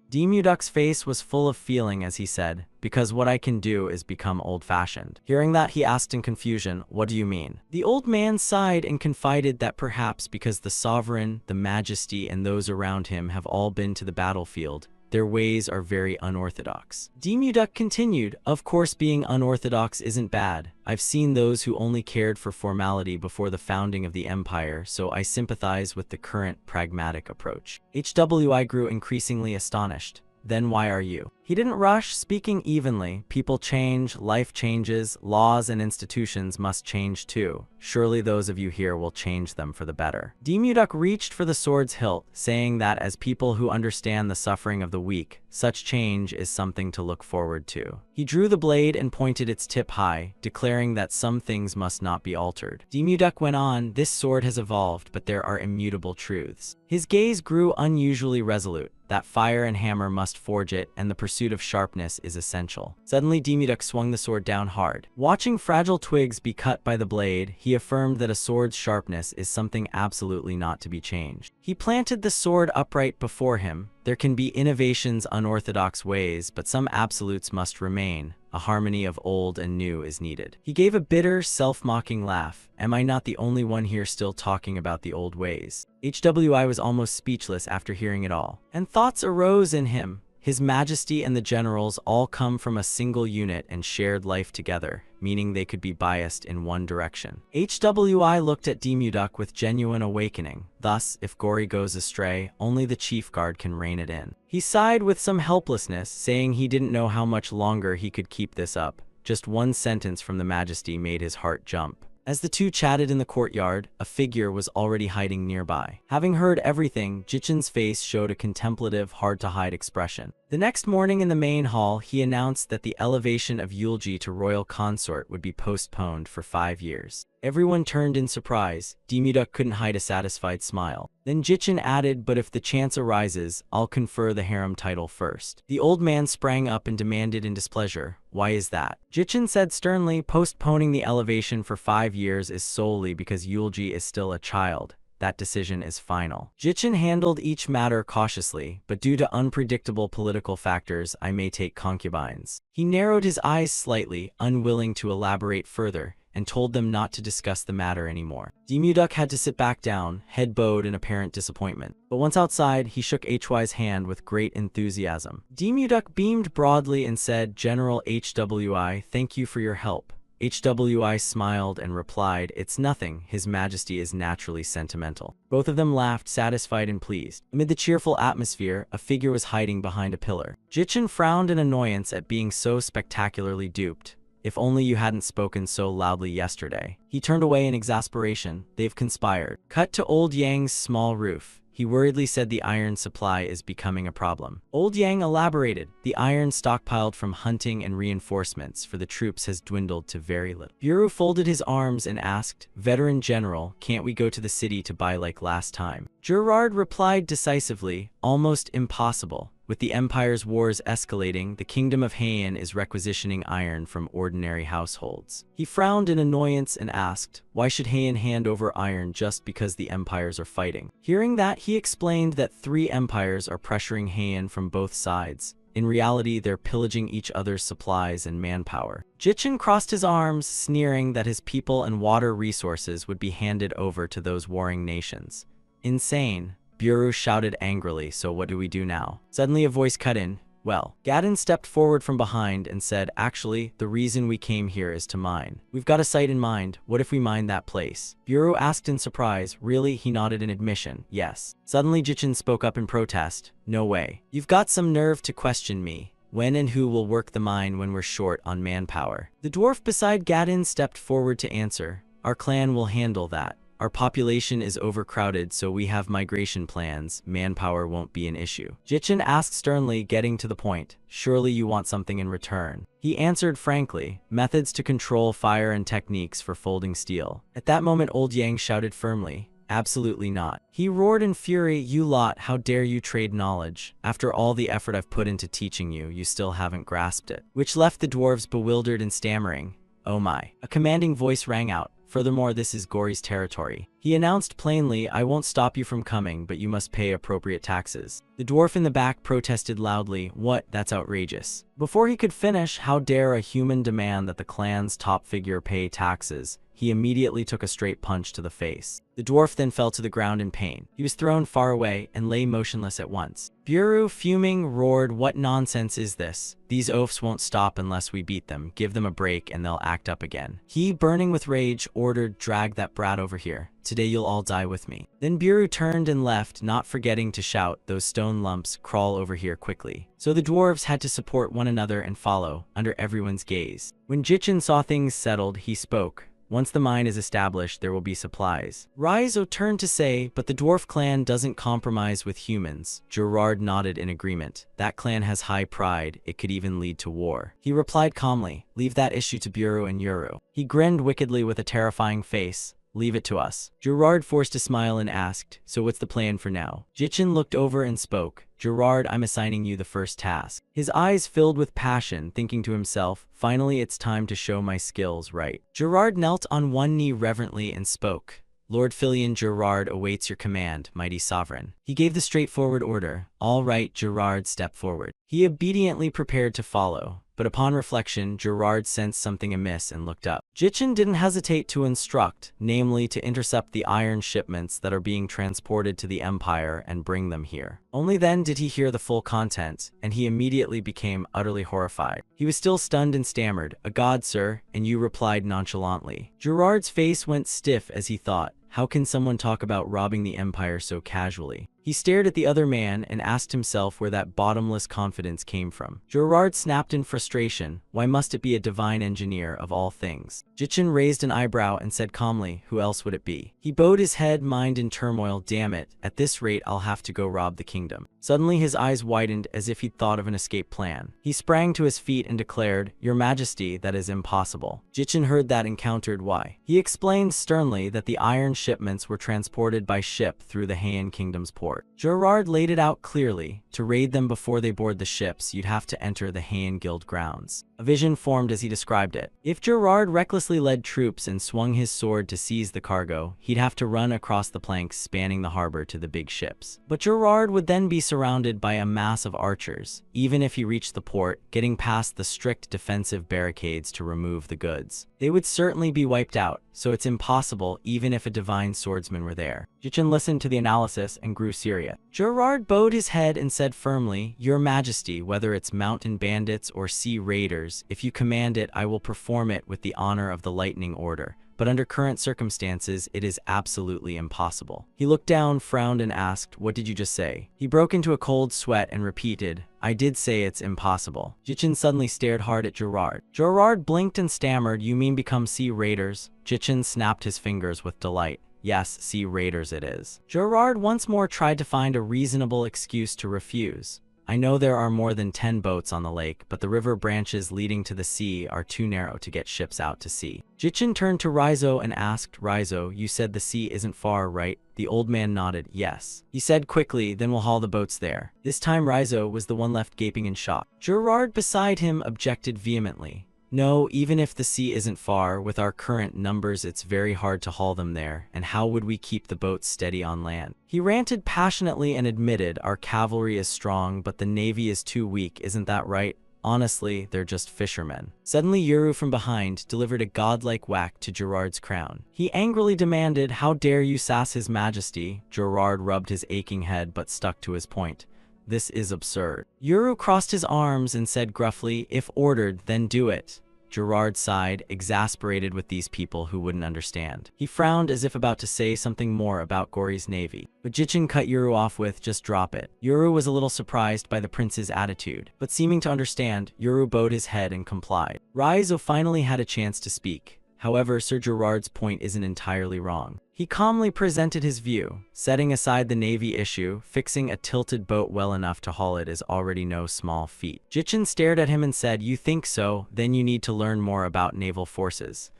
A: Demuduk's face was full of feeling as he said, because what I can do is become old-fashioned. Hearing that, he asked in confusion, what do you mean? The old man sighed and confided that perhaps because the sovereign, the majesty, and those around him have all been to the battlefield, their ways are very unorthodox. Demuduk continued, of course being unorthodox isn't bad. I've seen those who only cared for formality before the founding of the empire, so I sympathize with the current pragmatic approach. Hwi grew increasingly astonished. Then why are you? He didn't rush, speaking evenly. People change, life changes, laws and institutions must change too. Surely those of you here will change them for the better. Demuduk reached for the sword's hilt, saying that as people who understand the suffering of the weak, such change is something to look forward to. He drew the blade and pointed its tip high, declaring that some things must not be altered. Demuduk went on, this sword has evolved, but there are immutable truths. His gaze grew unusually resolute. That fire and hammer must forge it, and the pursuit of sharpness is essential. Suddenly, Demuduk swung the sword down hard. Watching fragile twigs be cut by the blade, he affirmed that a sword's sharpness is something absolutely not to be changed. He planted the sword upright before him. There can be innovations, unorthodox ways, but some absolutes must remain. A harmony of old and new is needed. He gave a bitter, self-mocking laugh. Am I not the only one here still talking about the old ways? Hwi was almost speechless after hearing it all. And thoughts arose in him. His Majesty and the generals all come from a single unit and shared life together, meaning they could be biased in one direction. Hwi looked at Demuduk with genuine awakening. Thus, if Gori goes astray, only the chief guard can rein it in. He sighed with some helplessness, saying he didn't know how much longer he could keep this up. Just one sentence from the Majesty made his heart jump. As the two chatted in the courtyard, a figure was already hiding nearby. Having heard everything, Jichen's face showed a contemplative, hard-to-hide expression. The next morning in the main hall, he announced that the elevation of Yulji to royal consort would be postponed for 5 years. Everyone turned in surprise. Demuduk couldn't hide a satisfied smile. Then Jichen added, "But if the chance arises, I'll confer the harem title first." The old man sprang up and demanded in displeasure, "Why is that?" Jichen said sternly, "Postponing the elevation for 5 years is solely because Yulji is still a child. That decision is final." Jichen handled each matter cautiously, "But due to unpredictable political factors, I may take concubines." He narrowed his eyes slightly, unwilling to elaborate further, and told them not to discuss the matter anymore. Demuduk had to sit back down, head bowed in apparent disappointment. But once outside, he shook HY's hand with great enthusiasm. Demuduk beamed broadly and said, "General HWI, thank you for your help." HWI smiled and replied, "It's nothing, His Majesty is naturally sentimental." Both of them laughed, satisfied and pleased. Amid the cheerful atmosphere, a figure was hiding behind a pillar. Jichen frowned in annoyance at being so spectacularly duped. "If only you hadn't spoken so loudly yesterday." He turned away in exasperation. "They've conspired." Cut to Old Yang's small roof. He worriedly said, "The iron supply is becoming a problem." Old Yang elaborated, "The iron stockpiled from hunting and reinforcements for the troops has dwindled to very little." Buru folded his arms and asked, "Veteran General, can't we go to the city to buy like last time?" Gerard replied decisively, "Almost impossible. With the Empire's wars escalating, the Kingdom of Heian is requisitioning iron from ordinary households." He frowned in annoyance and asked, "Why should Heian hand over iron just because the empires are fighting?" Hearing that, he explained that 3 empires are pressuring Heian from both sides. In reality, they're pillaging each other's supplies and manpower. Jichen crossed his arms, sneering that his people and water resources would be handed over to those warring nations. Insane. Buru shouted angrily, "So what do we do now?" Suddenly a voice cut in. "Well." Gadon stepped forward from behind and said, "Actually, the reason we came here is to mine. We've got a site in mind. What if we mine that place?" Buru asked in surprise. "Really?" He nodded in admission. "Yes." Suddenly Jichen spoke up in protest. "No way. You've got some nerve to question me. When and who will work the mine when we're short on manpower?" The dwarf beside Gadon stepped forward to answer. "Our clan will handle that. Our population is overcrowded, so we have migration plans. Manpower won't be an issue." Jichen asked sternly, getting to the point, "Surely you want something in return?" He answered frankly, "Methods to control fire and techniques for folding steel." At that moment Old Yang shouted firmly, "Absolutely not." He roared in fury, "You lot, how dare you trade knowledge? After all the effort I've put into teaching you, you still haven't grasped it." Which left the dwarves bewildered and stammering. "Oh my." A commanding voice rang out. "Furthermore, this is Gory's territory." He announced plainly, "I won't stop you from coming, but you must pay appropriate taxes." The dwarf in the back protested loudly, "What? That's outrageous." Before he could finish, "How dare a human demand that the clan's top figure pay taxes?" He immediately took a straight punch to the face. The dwarf then fell to the ground in pain. He was thrown far away and lay motionless at once. Buru, fuming, roared, "What nonsense is this? These oafs won't stop unless we beat them. Give them a break and they'll act up again." He, burning with rage, ordered, "Drag that brat over here. Today you'll all die with me." Then Buru turned and left, not forgetting to shout, "Those stone lumps, crawl over here quickly." So the dwarves had to support one another and follow, under everyone's gaze. When Jichen saw things settled, he spoke. "Once the mine is established, there will be supplies." Raizo turned to say, "But the dwarf clan doesn't compromise with humans." Gerard nodded in agreement. "That clan has high pride. It could even lead to war." He replied calmly, "Leave that issue to Buru and Yuru." He grinned wickedly with a terrifying face. "Leave it to us." Gerard forced a smile and asked, "So what's the plan for now?" Jichen looked over and spoke. "Gerard, I'm assigning you the first task." His eyes filled with passion, thinking to himself, "Finally it's time to show my skills right." Gerard knelt on one knee reverently and spoke. "Lord Filion Gerard awaits your command, mighty sovereign." He gave the straightforward order. "All right, Gerard, step forward." He obediently prepared to follow. But upon reflection, Gerard sensed something amiss and looked up. Jichen didn't hesitate to instruct, namely to intercept the iron shipments that are being transported to the Empire and bring them here. Only then did he hear the full content, and he immediately became utterly horrified. He was still stunned and stammered, "A god, sir," and you replied nonchalantly. Gerard's face went stiff as he thought, how can someone talk about robbing the Empire so casually? He stared at the other man and asked himself where that bottomless confidence came from. Gerard snapped in frustration, why must it be a divine engineer of all things? Jichin raised an eyebrow and said calmly, who else would it be? He bowed his head, mind in turmoil. Damn it, at this rate I'll have to go rob the kingdom. Suddenly his eyes widened as if he'd thought of an escape plan. He sprang to his feet and declared, Your Majesty, that is impossible. Jichin heard that and countered why. He explained sternly that the iron shipments were transported by ship through the Heian Kingdom's port. Gerard laid it out clearly. To raid them before they board the ships, you'd have to enter the Heian Guild grounds. A vision formed as he described it. If Gerard recklessly led troops and swung his sword to seize the cargo, he'd have to run across the planks spanning the harbor to the big ships. But Gerard would then be surrounded by a mass of archers, even if he reached the port, getting past the strict defensive barricades to remove the goods. They would certainly be wiped out, so it's impossible even if a divine swordsman were there. Jichin listened to the analysis and grew serious. Gerard bowed his head and said firmly, Your Majesty, whether it's mountain bandits or sea raiders, if you command it, I will perform it with the honor of the Lightning Order. But under current circumstances, it is absolutely impossible. He looked down, frowned, and asked, What did you just say? He broke into a cold sweat and repeated, I did say it's impossible. Jichin suddenly stared hard at Gerard. Gerard blinked and stammered, You mean become sea raiders? Jichin snapped his fingers with delight. Yes, sea raiders it is. Gerard once more tried to find a reasonable excuse to refuse. I know there are more than 10 boats on the lake, but the river branches leading to the sea are too narrow to get ships out to sea. Jichin turned to Raizo and asked, Raizo, you said the sea isn't far, right? The old man nodded, yes. He said quickly, then we'll haul the boats there. This time Raizo was the one left gaping in shock. Gerard beside him objected vehemently. No, even if the sea isn't far, with our current numbers it's very hard to haul them there, and how would we keep the boats steady on land? He ranted passionately and admitted, Our cavalry is strong, but the navy is too weak, isn't that right? Honestly, they're just fishermen. Suddenly Yuru from behind delivered a godlike whack to Gerard's crown. He angrily demanded, How dare you sass his majesty? Gerard rubbed his aching head but stuck to his point. This is absurd. Yuru crossed his arms and said gruffly, If ordered, then do it. Gerard sighed, exasperated with these people who wouldn't understand. He frowned as if about to say something more about Gori's navy, but Jichin cut Yuru off with, Just drop it. Yuru was a little surprised by the prince's attitude, but seeming to understand, Yuru bowed his head and complied. Raizo finally had a chance to speak. However, Sir Gerard's point isn't entirely wrong. He calmly presented his view. Setting aside the navy issue, fixing a tilted boat well enough to haul it is already no small feat. Jichin stared at him and said, You think so? Then you need to learn more about naval forces.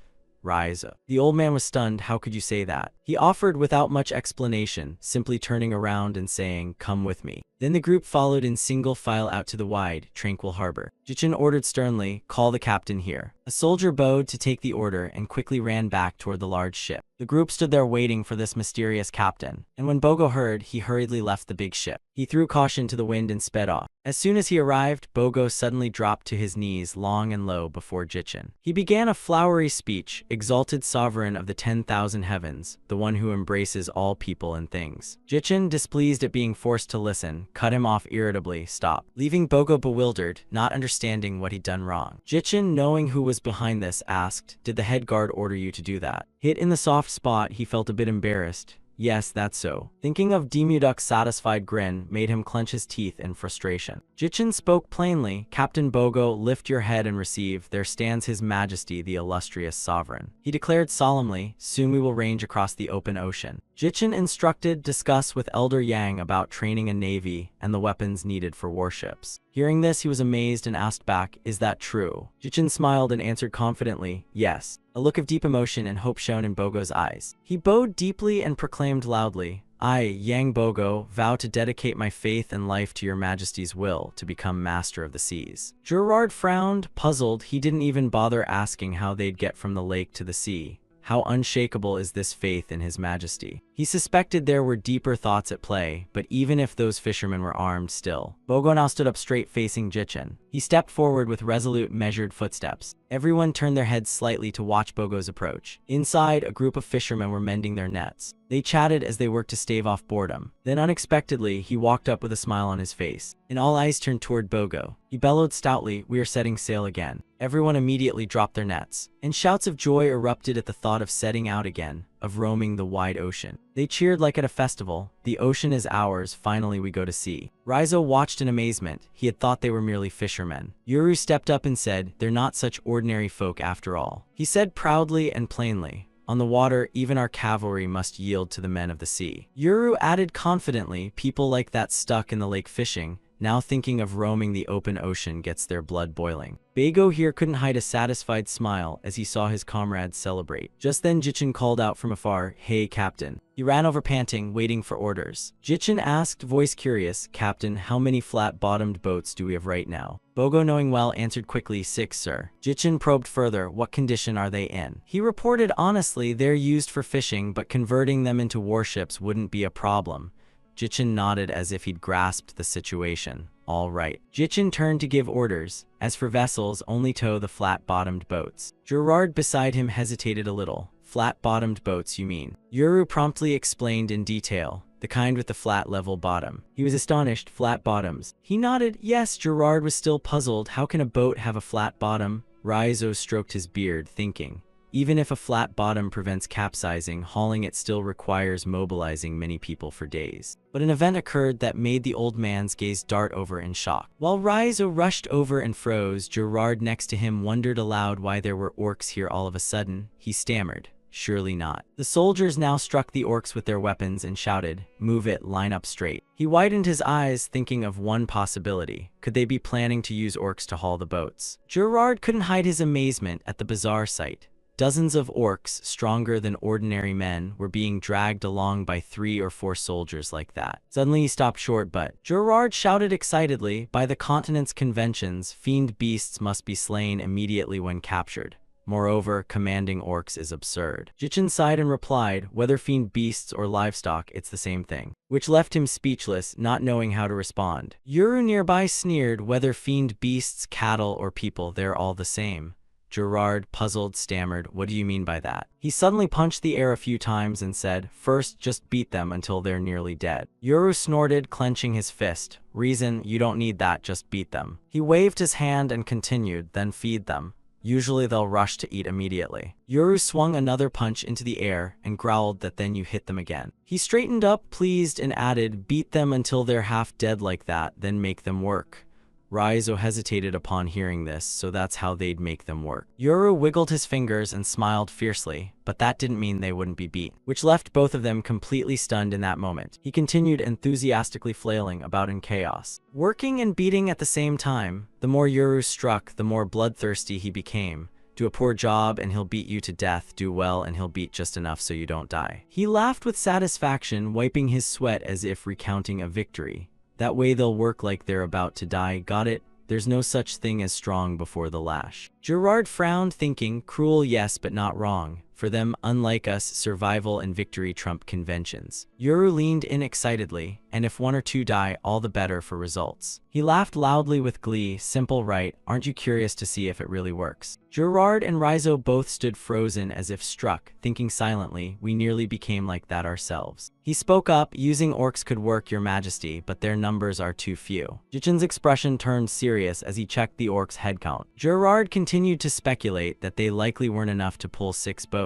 A: Raizo. The old man was stunned. How could you say that? He offered without much explanation, simply turning around and saying, Come with me. Then the group followed in single file out to the wide, tranquil harbor. Jichin ordered sternly, Call the captain here. A soldier bowed to take the order and quickly ran back toward the large ship. The group stood there waiting for this mysterious captain, and when Bogo heard, he hurriedly left the big ship. He threw caution to the wind and sped off. As soon as he arrived, Bogo suddenly dropped to his knees long and low before Jichin. He began a flowery speech, Exalted sovereign of the 10,000 heavens, the one who embraces all people and things. Jichin, displeased at being forced to listen, cut him off irritably, Stop, leaving Bogo bewildered, not understanding what he'd done wrong. Jichin, knowing who was behind this, asked, Did the head guard order you to do that? Hit in the soft spot, he felt a bit embarrassed. Yes, that's so. Thinking of Demuduk's satisfied grin made him clench his teeth in frustration. Jichin spoke plainly, Captain Bogo, lift your head and receive. There stands His Majesty, the illustrious sovereign. He declared solemnly, Soon we will range across the open ocean. Jichin instructed, Discuss with Elder Yang about training a navy and the weapons needed for warships. Hearing this, he was amazed and asked back, Is that true? Jichin smiled and answered confidently, Yes. A look of deep emotion and hope shone in Bogo's eyes. He bowed deeply and proclaimed loudly, I, Yang Bogo, vow to dedicate my faith and life to your majesty's will to become master of the seas. Gerard frowned, puzzled. He didn't even bother asking how they'd get from the lake to the sea. How unshakable is this faith in His Majesty? He suspected there were deeper thoughts at play, but even if those fishermen were armed still. Bogo now stood up straight facing Jichin. He stepped forward with resolute, measured footsteps. Everyone turned their heads slightly to watch Bogo's approach. Inside, a group of fishermen were mending their nets. They chatted as they worked to stave off boredom. Then unexpectedly, he walked up with a smile on his face, and all eyes turned toward Bogo. He bellowed stoutly, We are setting sail again. Everyone immediately dropped their nets, and shouts of joy erupted at the thought of setting out again. of roaming the wide ocean. They cheered like at a festival. The ocean is ours, finally we go to sea. Raizo watched in amazement. He had thought they were merely fishermen. Yuru stepped up and said, they're not such ordinary folk after all. He said proudly and plainly, on the water, even our cavalry must yield to the men of the sea. Yuru added confidently, people like that stuck in the lake fishing, now thinking of roaming the open ocean gets their blood boiling. Beigo here couldn't hide a satisfied smile as he saw his comrades celebrate. Just then Jichin called out from afar, hey captain. He ran over panting, waiting for orders. Jichin asked, voice curious, Captain, how many flat-bottomed boats do we have right now? Bogo, knowing well, answered quickly, 6, sir. Jichin probed further, what condition are they in? He reported honestly, they're used for fishing, but converting them into warships wouldn't be a problem. Jichin nodded as if he'd grasped the situation. All right. Jichin turned to give orders. As for vessels, only tow the flat-bottomed boats. Gerard beside him hesitated a little. Flat-bottomed boats, you mean? Yuru promptly explained in detail. The kind with the flat level bottom. He was astonished. Flat bottoms. He nodded. Yes, Gerard was still puzzled. How can a boat have a flat bottom? Raizo stroked his beard, thinking. Even if a flat bottom prevents capsizing, hauling it still requires mobilizing many people for days. But an event occurred that made the old man's gaze dart over in shock. While Raizo rushed over and froze, Gerard next to him wondered aloud why there were orcs here all of a sudden. He stammered. Surely not. The soldiers now struck the orcs with their weapons and shouted, move it, line up straight. He widened his eyes, thinking of one possibility. Could they be planning to use orcs to haul the boats? Gerard couldn't hide his amazement at the bizarre sight. Dozens of orcs, stronger than ordinary men, were being dragged along by 3 or 4 soldiers like that. Suddenly he stopped short, but Gerard shouted excitedly, by the continent's conventions, fiend beasts must be slain immediately when captured. Moreover, commanding orcs is absurd. Jichin sighed and replied, whether fiend beasts or livestock, it's the same thing. Which left him speechless, not knowing how to respond. Yuru nearby sneered, whether fiend beasts, cattle, or people, they're all the same. Gerard, puzzled, stammered, what do you mean by that? He suddenly punched the air a few times and said, first, just beat them until they're nearly dead. Yuru snorted, clenching his fist. Reason, you don't need that, just beat them. He waved his hand and continued, then feed them. Usually they'll rush to eat immediately. Yuru swung another punch into the air and growled that then you hit them again. He straightened up, pleased, and added, beat them until they're half dead like that, then make them work. Raizo hesitated upon hearing this, so that's how they'd make them work. Yuru wiggled his fingers and smiled fiercely, but that didn't mean they wouldn't be beat, which left both of them completely stunned in that moment. He continued enthusiastically flailing about in chaos. Working and beating at the same time, the more Yuru struck, the more bloodthirsty he became. Do a poor job and he'll beat you to death, do well and he'll beat just enough so you don't die. He laughed with satisfaction, wiping his sweat as if recounting a victory. That way they'll work like they're about to die, got it? There's no such thing as strong before the lash. Gerard frowned, thinking, cruel yes, but not wrong. For them, unlike us, survival and victory trump conventions. Yuru leaned in excitedly, and if 1 or 2 die, all the better for results. He laughed loudly with glee, simple right, aren't you curious to see if it really works? Gerard and Raizo both stood frozen as if struck, thinking silently, we nearly became like that ourselves. He spoke up, using orcs could work, your majesty, but their numbers are too few. Jichin's expression turned serious as he checked the orcs' head count. Gerard continued to speculate that they likely weren't enough to pull 6 boats.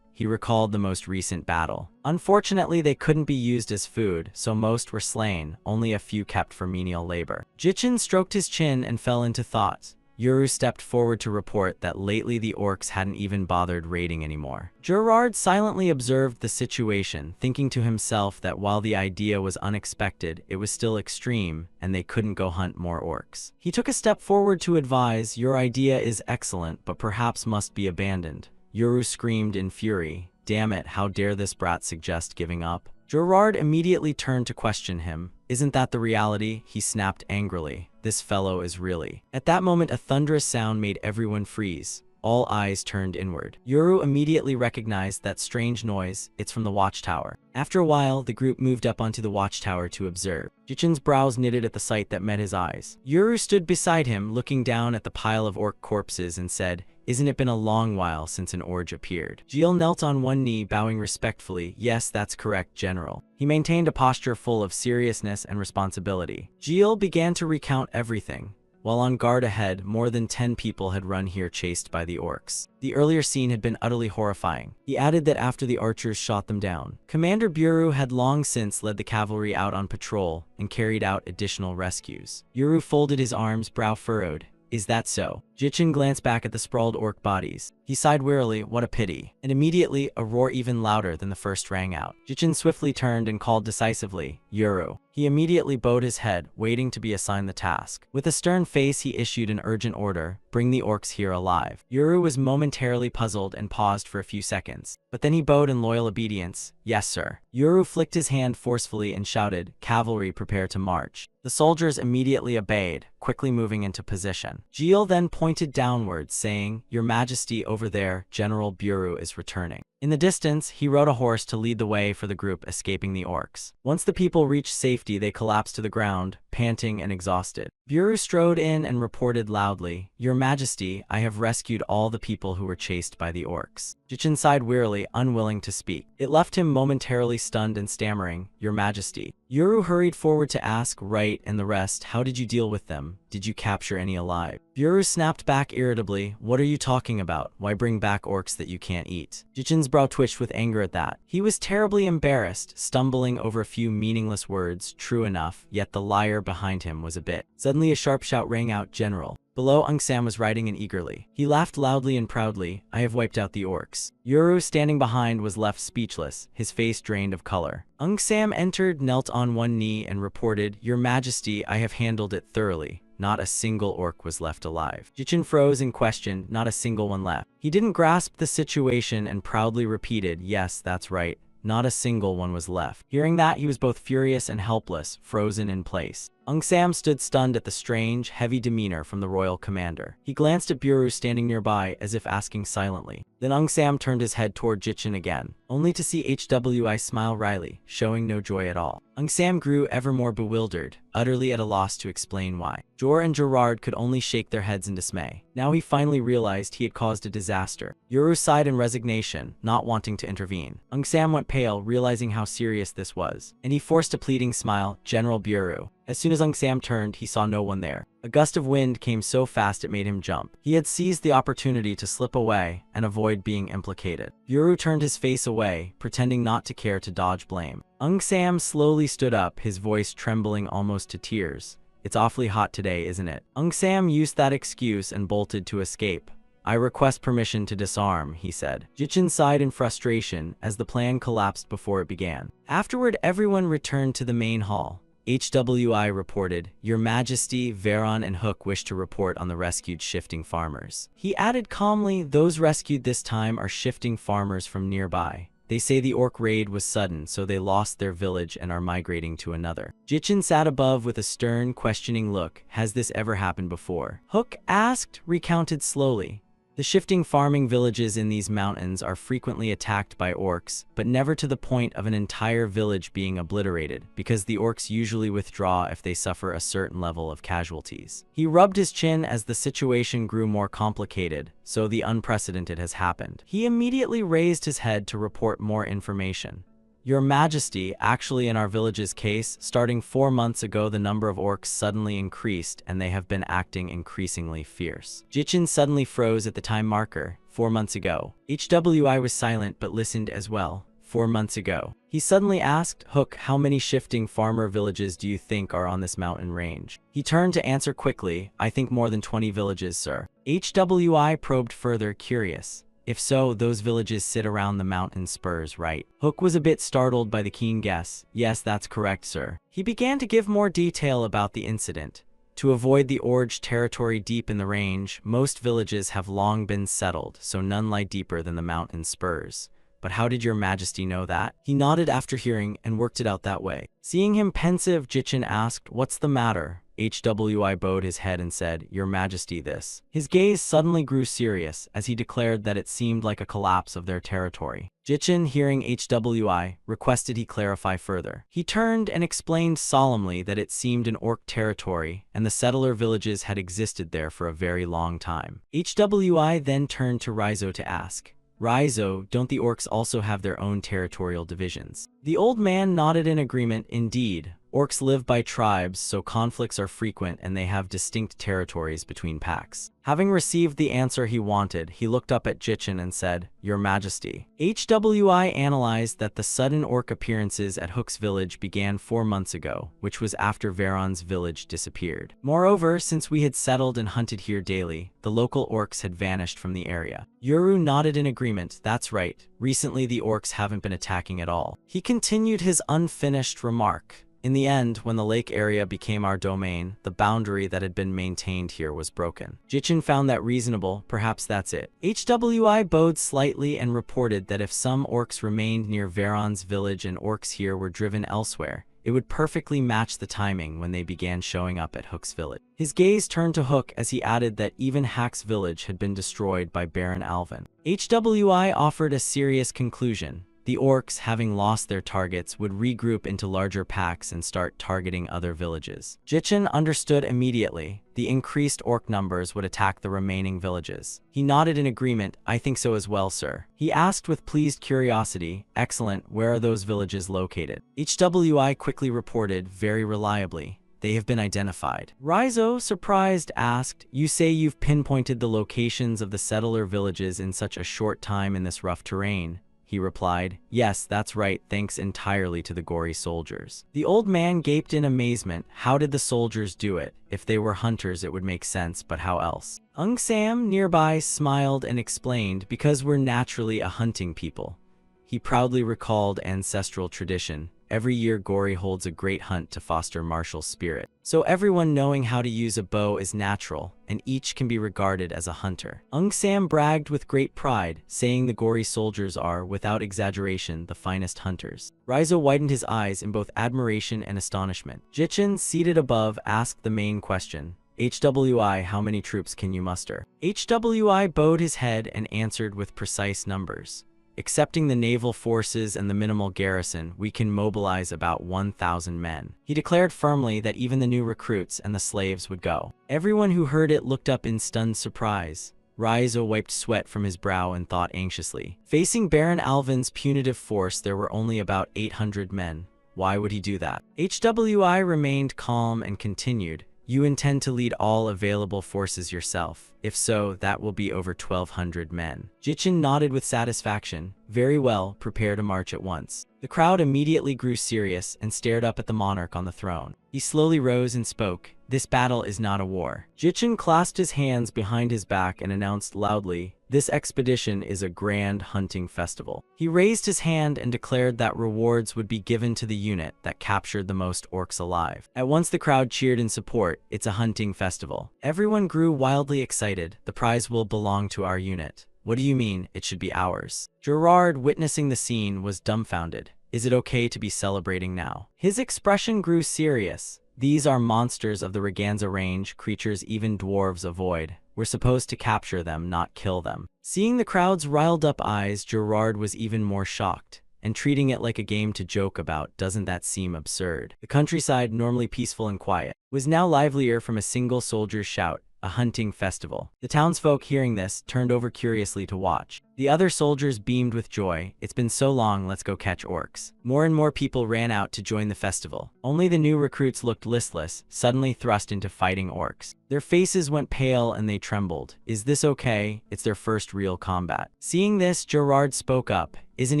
A: He recalled the most recent battle. Unfortunately, they couldn't be used as food, so most were slain, only a few kept for menial labor. Jichin stroked his chin and fell into thought. Yuru stepped forward to report that lately the orcs hadn't even bothered raiding anymore. Gerard silently observed the situation, thinking to himself that while the idea was unexpected, it was still extreme, and they couldn't go hunt more orcs. He took a step forward to advise, your idea is excellent, but perhaps must be abandoned. Yuru screamed in fury, damn it, how dare this brat suggest giving up? Gerard immediately turned to question him. Isn't that the reality? He snapped angrily. This fellow is really. At that moment, a thunderous sound made everyone freeze. All eyes turned inward. Yuru immediately recognized that strange noise. It's from the watchtower. After a while, the group moved up onto the watchtower to observe. Jichin's brows knitted at the sight that met his eyes. Yuru stood beside him, looking down at the pile of orc corpses and said, isn't it been a long while since an orge appeared? Jil knelt on one knee, bowing respectfully. Yes, that's correct, General. He maintained a posture full of seriousness and responsibility. Jil began to recount everything. While on guard ahead, more than 10 people had run here chased by the orcs. The earlier scene had been utterly horrifying. He added that after the archers shot them down, Commander Buru had long since led the cavalry out on patrol and carried out additional rescues. Buru folded his arms, brow furrowed. Is that so? Jichin glanced back at the sprawled orc bodies. He sighed wearily, what a pity. And immediately, a roar even louder than the first rang out. Jichin swiftly turned and called decisively, Yuru. He immediately bowed his head, waiting to be assigned the task. With a stern face, he issued an urgent order, bring the orcs here alive. Yuru was momentarily puzzled and paused for a few seconds. But then he bowed in loyal obedience, yes sir. Yuru flicked his hand forcefully and shouted, cavalry prepare to march. The soldiers immediately obeyed, quickly moving into position. Jil then pointed downwards, saying, Your Majesty, over there, General Buru is returning. In the distance, he rode a horse to lead the way for the group escaping the orcs. Once the people reached safety, they collapsed to the ground, panting and exhausted. Buru strode in and reported loudly, Your Majesty, I have rescued all the people who were chased by the orcs. Jichin sighed wearily, unwilling to speak. It left him momentarily stunned and stammering, Your Majesty. Yuru hurried forward to ask, right, and the rest, how did you deal with them? Did you capture any alive? Buru snapped back irritably, what are you talking about? Why bring back orcs that you can't eat? Jichin's brow twitched with anger at that. He was terribly embarrassed, stumbling over a few meaningless words, true enough, yet the liar behind him was a bit. Suddenly a sharp shout rang out, General. Below, Aung Sam was riding in eagerly. He laughed loudly and proudly, I have wiped out the orcs. Yuru, standing behind, was left speechless, his face drained of color. Aung Sam entered, knelt on one knee, and reported, Your Majesty, I have handled it thoroughly. Not a single orc was left alive. Jichin froze and questioned, not a single one left. He didn't grasp the situation and proudly repeated, yes, that's right. Not a single one was left. Hearing that, he was both furious and helpless, frozen in place. Aung Sam stood stunned at the strange, heavy demeanor from the royal commander. He glanced at Buru standing nearby, as if asking silently. Then Aung Sam turned his head toward Jichin again, only to see HWI smile wryly, showing no joy at all. Aung Sam grew ever more bewildered, utterly at a loss to explain why. Jor and Gerard could only shake their heads in dismay. Now he finally realized he had caused a disaster. Yuru sighed in resignation, not wanting to intervene. Aung Sam went pale, realizing how serious this was, and he forced a pleading smile, General Buru. As soon as Aung Sam turned, he saw no one there. A gust of wind came so fast it made him jump. He had seized the opportunity to slip away and avoid being implicated. Buru turned his face away, pretending not to care to dodge blame. Aung Sam slowly stood up, his voice trembling almost to tears. It's awfully hot today, isn't it? Aung Sam used that excuse and bolted to escape. I request permission to disarm, he said. Jichin sighed in frustration as the plan collapsed before it began. Afterward, everyone returned to the main hall. HWI reported, Your Majesty, Veron and Hook wish to report on the rescued shifting farmers. He added calmly, those rescued this time are shifting farmers from nearby. They say the orc raid was sudden, so they lost their village and are migrating to another. Jichin sat above with a stern, questioning look. Has this ever happened before? Hook asked, recounted slowly. The shifting farming villages in these mountains are frequently attacked by orcs, but never to the point of an entire village being obliterated, because the orcs usually withdraw if they suffer a certain level of casualties. He rubbed his chin as the situation grew more complicated, so the unprecedented has happened. He immediately raised his head to report more information. Your Majesty, actually in our village's case, starting 4 months ago the number of orcs suddenly increased and they have been acting increasingly fierce. Jichin suddenly froze at the time marker, 4 months ago. HWI was silent but listened as well. 4 months ago. He suddenly asked, Hook, how many shifting farmer villages do you think are on this mountain range? He turned to answer quickly, I think more than 20 villages, sir. HWI probed further, curious. If so, those villages sit around the mountain spurs, right? Hook was a bit startled by the keen guess. Yes, that's correct, sir. He began to give more detail about the incident. To avoid the Orge territory deep in the range, most villages have long been settled, so none lie deeper than the mountain spurs. But how did your Majesty know that? He nodded after hearing and worked it out that way. Seeing him pensive, Jichin asked, what's the matter? HWI bowed his head and said, Your Majesty, this. His gaze suddenly grew serious as he declared that it seemed like a collapse of their territory. Jichin, hearing HWI, requested he clarify further. He turned and explained solemnly that it seemed an orc territory and the settler villages had existed there for a very long time. HWI then turned to Raizo to ask, Raizo, don't the orcs also have their own territorial divisions? The old man nodded in agreement, indeed. Orcs live by tribes, so conflicts are frequent and they have distinct territories between packs. Having received the answer he wanted, he looked up at Jichin and said, "Your Majesty." HWI analyzed that the sudden orc appearances at Hook's village began 4 months ago, which was after Veron's village disappeared. Moreover, since we had settled and hunted here daily, the local orcs had vanished from the area. Yuru nodded in agreement. That's right. Recently the orcs haven't been attacking at all. He continued his unfinished remark. In the end, when the lake area became our domain, the boundary that had been maintained here was broken. Jichin found that reasonable. Perhaps that's it. HWI bowed slightly and reported that if some orcs remained near Veron's village and orcs here were driven elsewhere, it would perfectly match the timing when they began showing up at Hook's village. His gaze turned to Hook as he added that even Hack's village had been destroyed by Baron Alvin. HWI offered a serious conclusion. The orcs, having lost their targets, would regroup into larger packs and start targeting other villages. Jichin understood immediately. The increased orc numbers would attack the remaining villages. He nodded in agreement. "I think so as well, sir." He asked with pleased curiosity, "Excellent, where are those villages located?" HWI quickly reported, very reliably, "They have been identified." Rizzo, surprised, asked, "You say you've pinpointed the locations of the settler villages in such a short time in this rough terrain?" He replied, "Yes, that's right, thanks entirely to the gory soldiers." The old man gaped in amazement. How did the soldiers do it? If they were hunters it would make sense, but how else? Ung Sam, nearby, smiled and explained, "Because we're naturally a hunting people." He proudly recalled ancestral tradition. Every year Gori holds a great hunt to foster martial spirit. So everyone knowing how to use a bow is natural, and each can be regarded as a hunter. Ung Sam bragged with great pride, saying the Gori soldiers are, without exaggeration, the finest hunters. Rizzo widened his eyes in both admiration and astonishment. Jichin, seated above, asked the main question. HWI, how many troops can you muster? HWI bowed his head and answered with precise numbers. Excepting the naval forces and the minimal garrison, we can mobilize about 1,000 men. He declared firmly that even the new recruits and the slaves would go. Everyone who heard it looked up in stunned surprise. Rizzo wiped sweat from his brow and thought anxiously. Facing Baron Alvin's punitive force, there were only about 800 men. Why would he do that? HWI remained calm and continued. You intend to lead all available forces yourself. If so, that will be over 1,200 men. Jichin nodded with satisfaction. Very well, prepare to march at once. The crowd immediately grew serious and stared up at the monarch on the throne. He slowly rose and spoke. This battle is not a war. Jichin clasped his hands behind his back and announced loudly, this expedition is a grand hunting festival. He raised his hand and declared that rewards would be given to the unit that captured the most orcs alive. At once the crowd cheered in support. It's a hunting festival. Everyone grew wildly excited. The prize will belong to our unit. What do you mean, it should be ours? Gerard, witnessing the scene, was dumbfounded. Is it okay to be celebrating now? His expression grew serious. These are monsters of the Raganza range, creatures even dwarves avoid. We're supposed to capture them, not kill them. Seeing the crowd's riled-up eyes, Gerard was even more shocked. And treating it like a game to joke about, doesn't that seem absurd? The countryside, normally peaceful and quiet, was now livelier from a single soldier's shout. A hunting festival. The townsfolk, hearing this, turned over curiously to watch. The other soldiers beamed with joy. It's been so long, let's go catch orcs. More and more people ran out to join the festival. Only the new recruits looked listless, suddenly thrust into fighting orcs. Their faces went pale and they trembled. Is this okay? It's their first real combat. Seeing this, Gerard spoke up. Isn't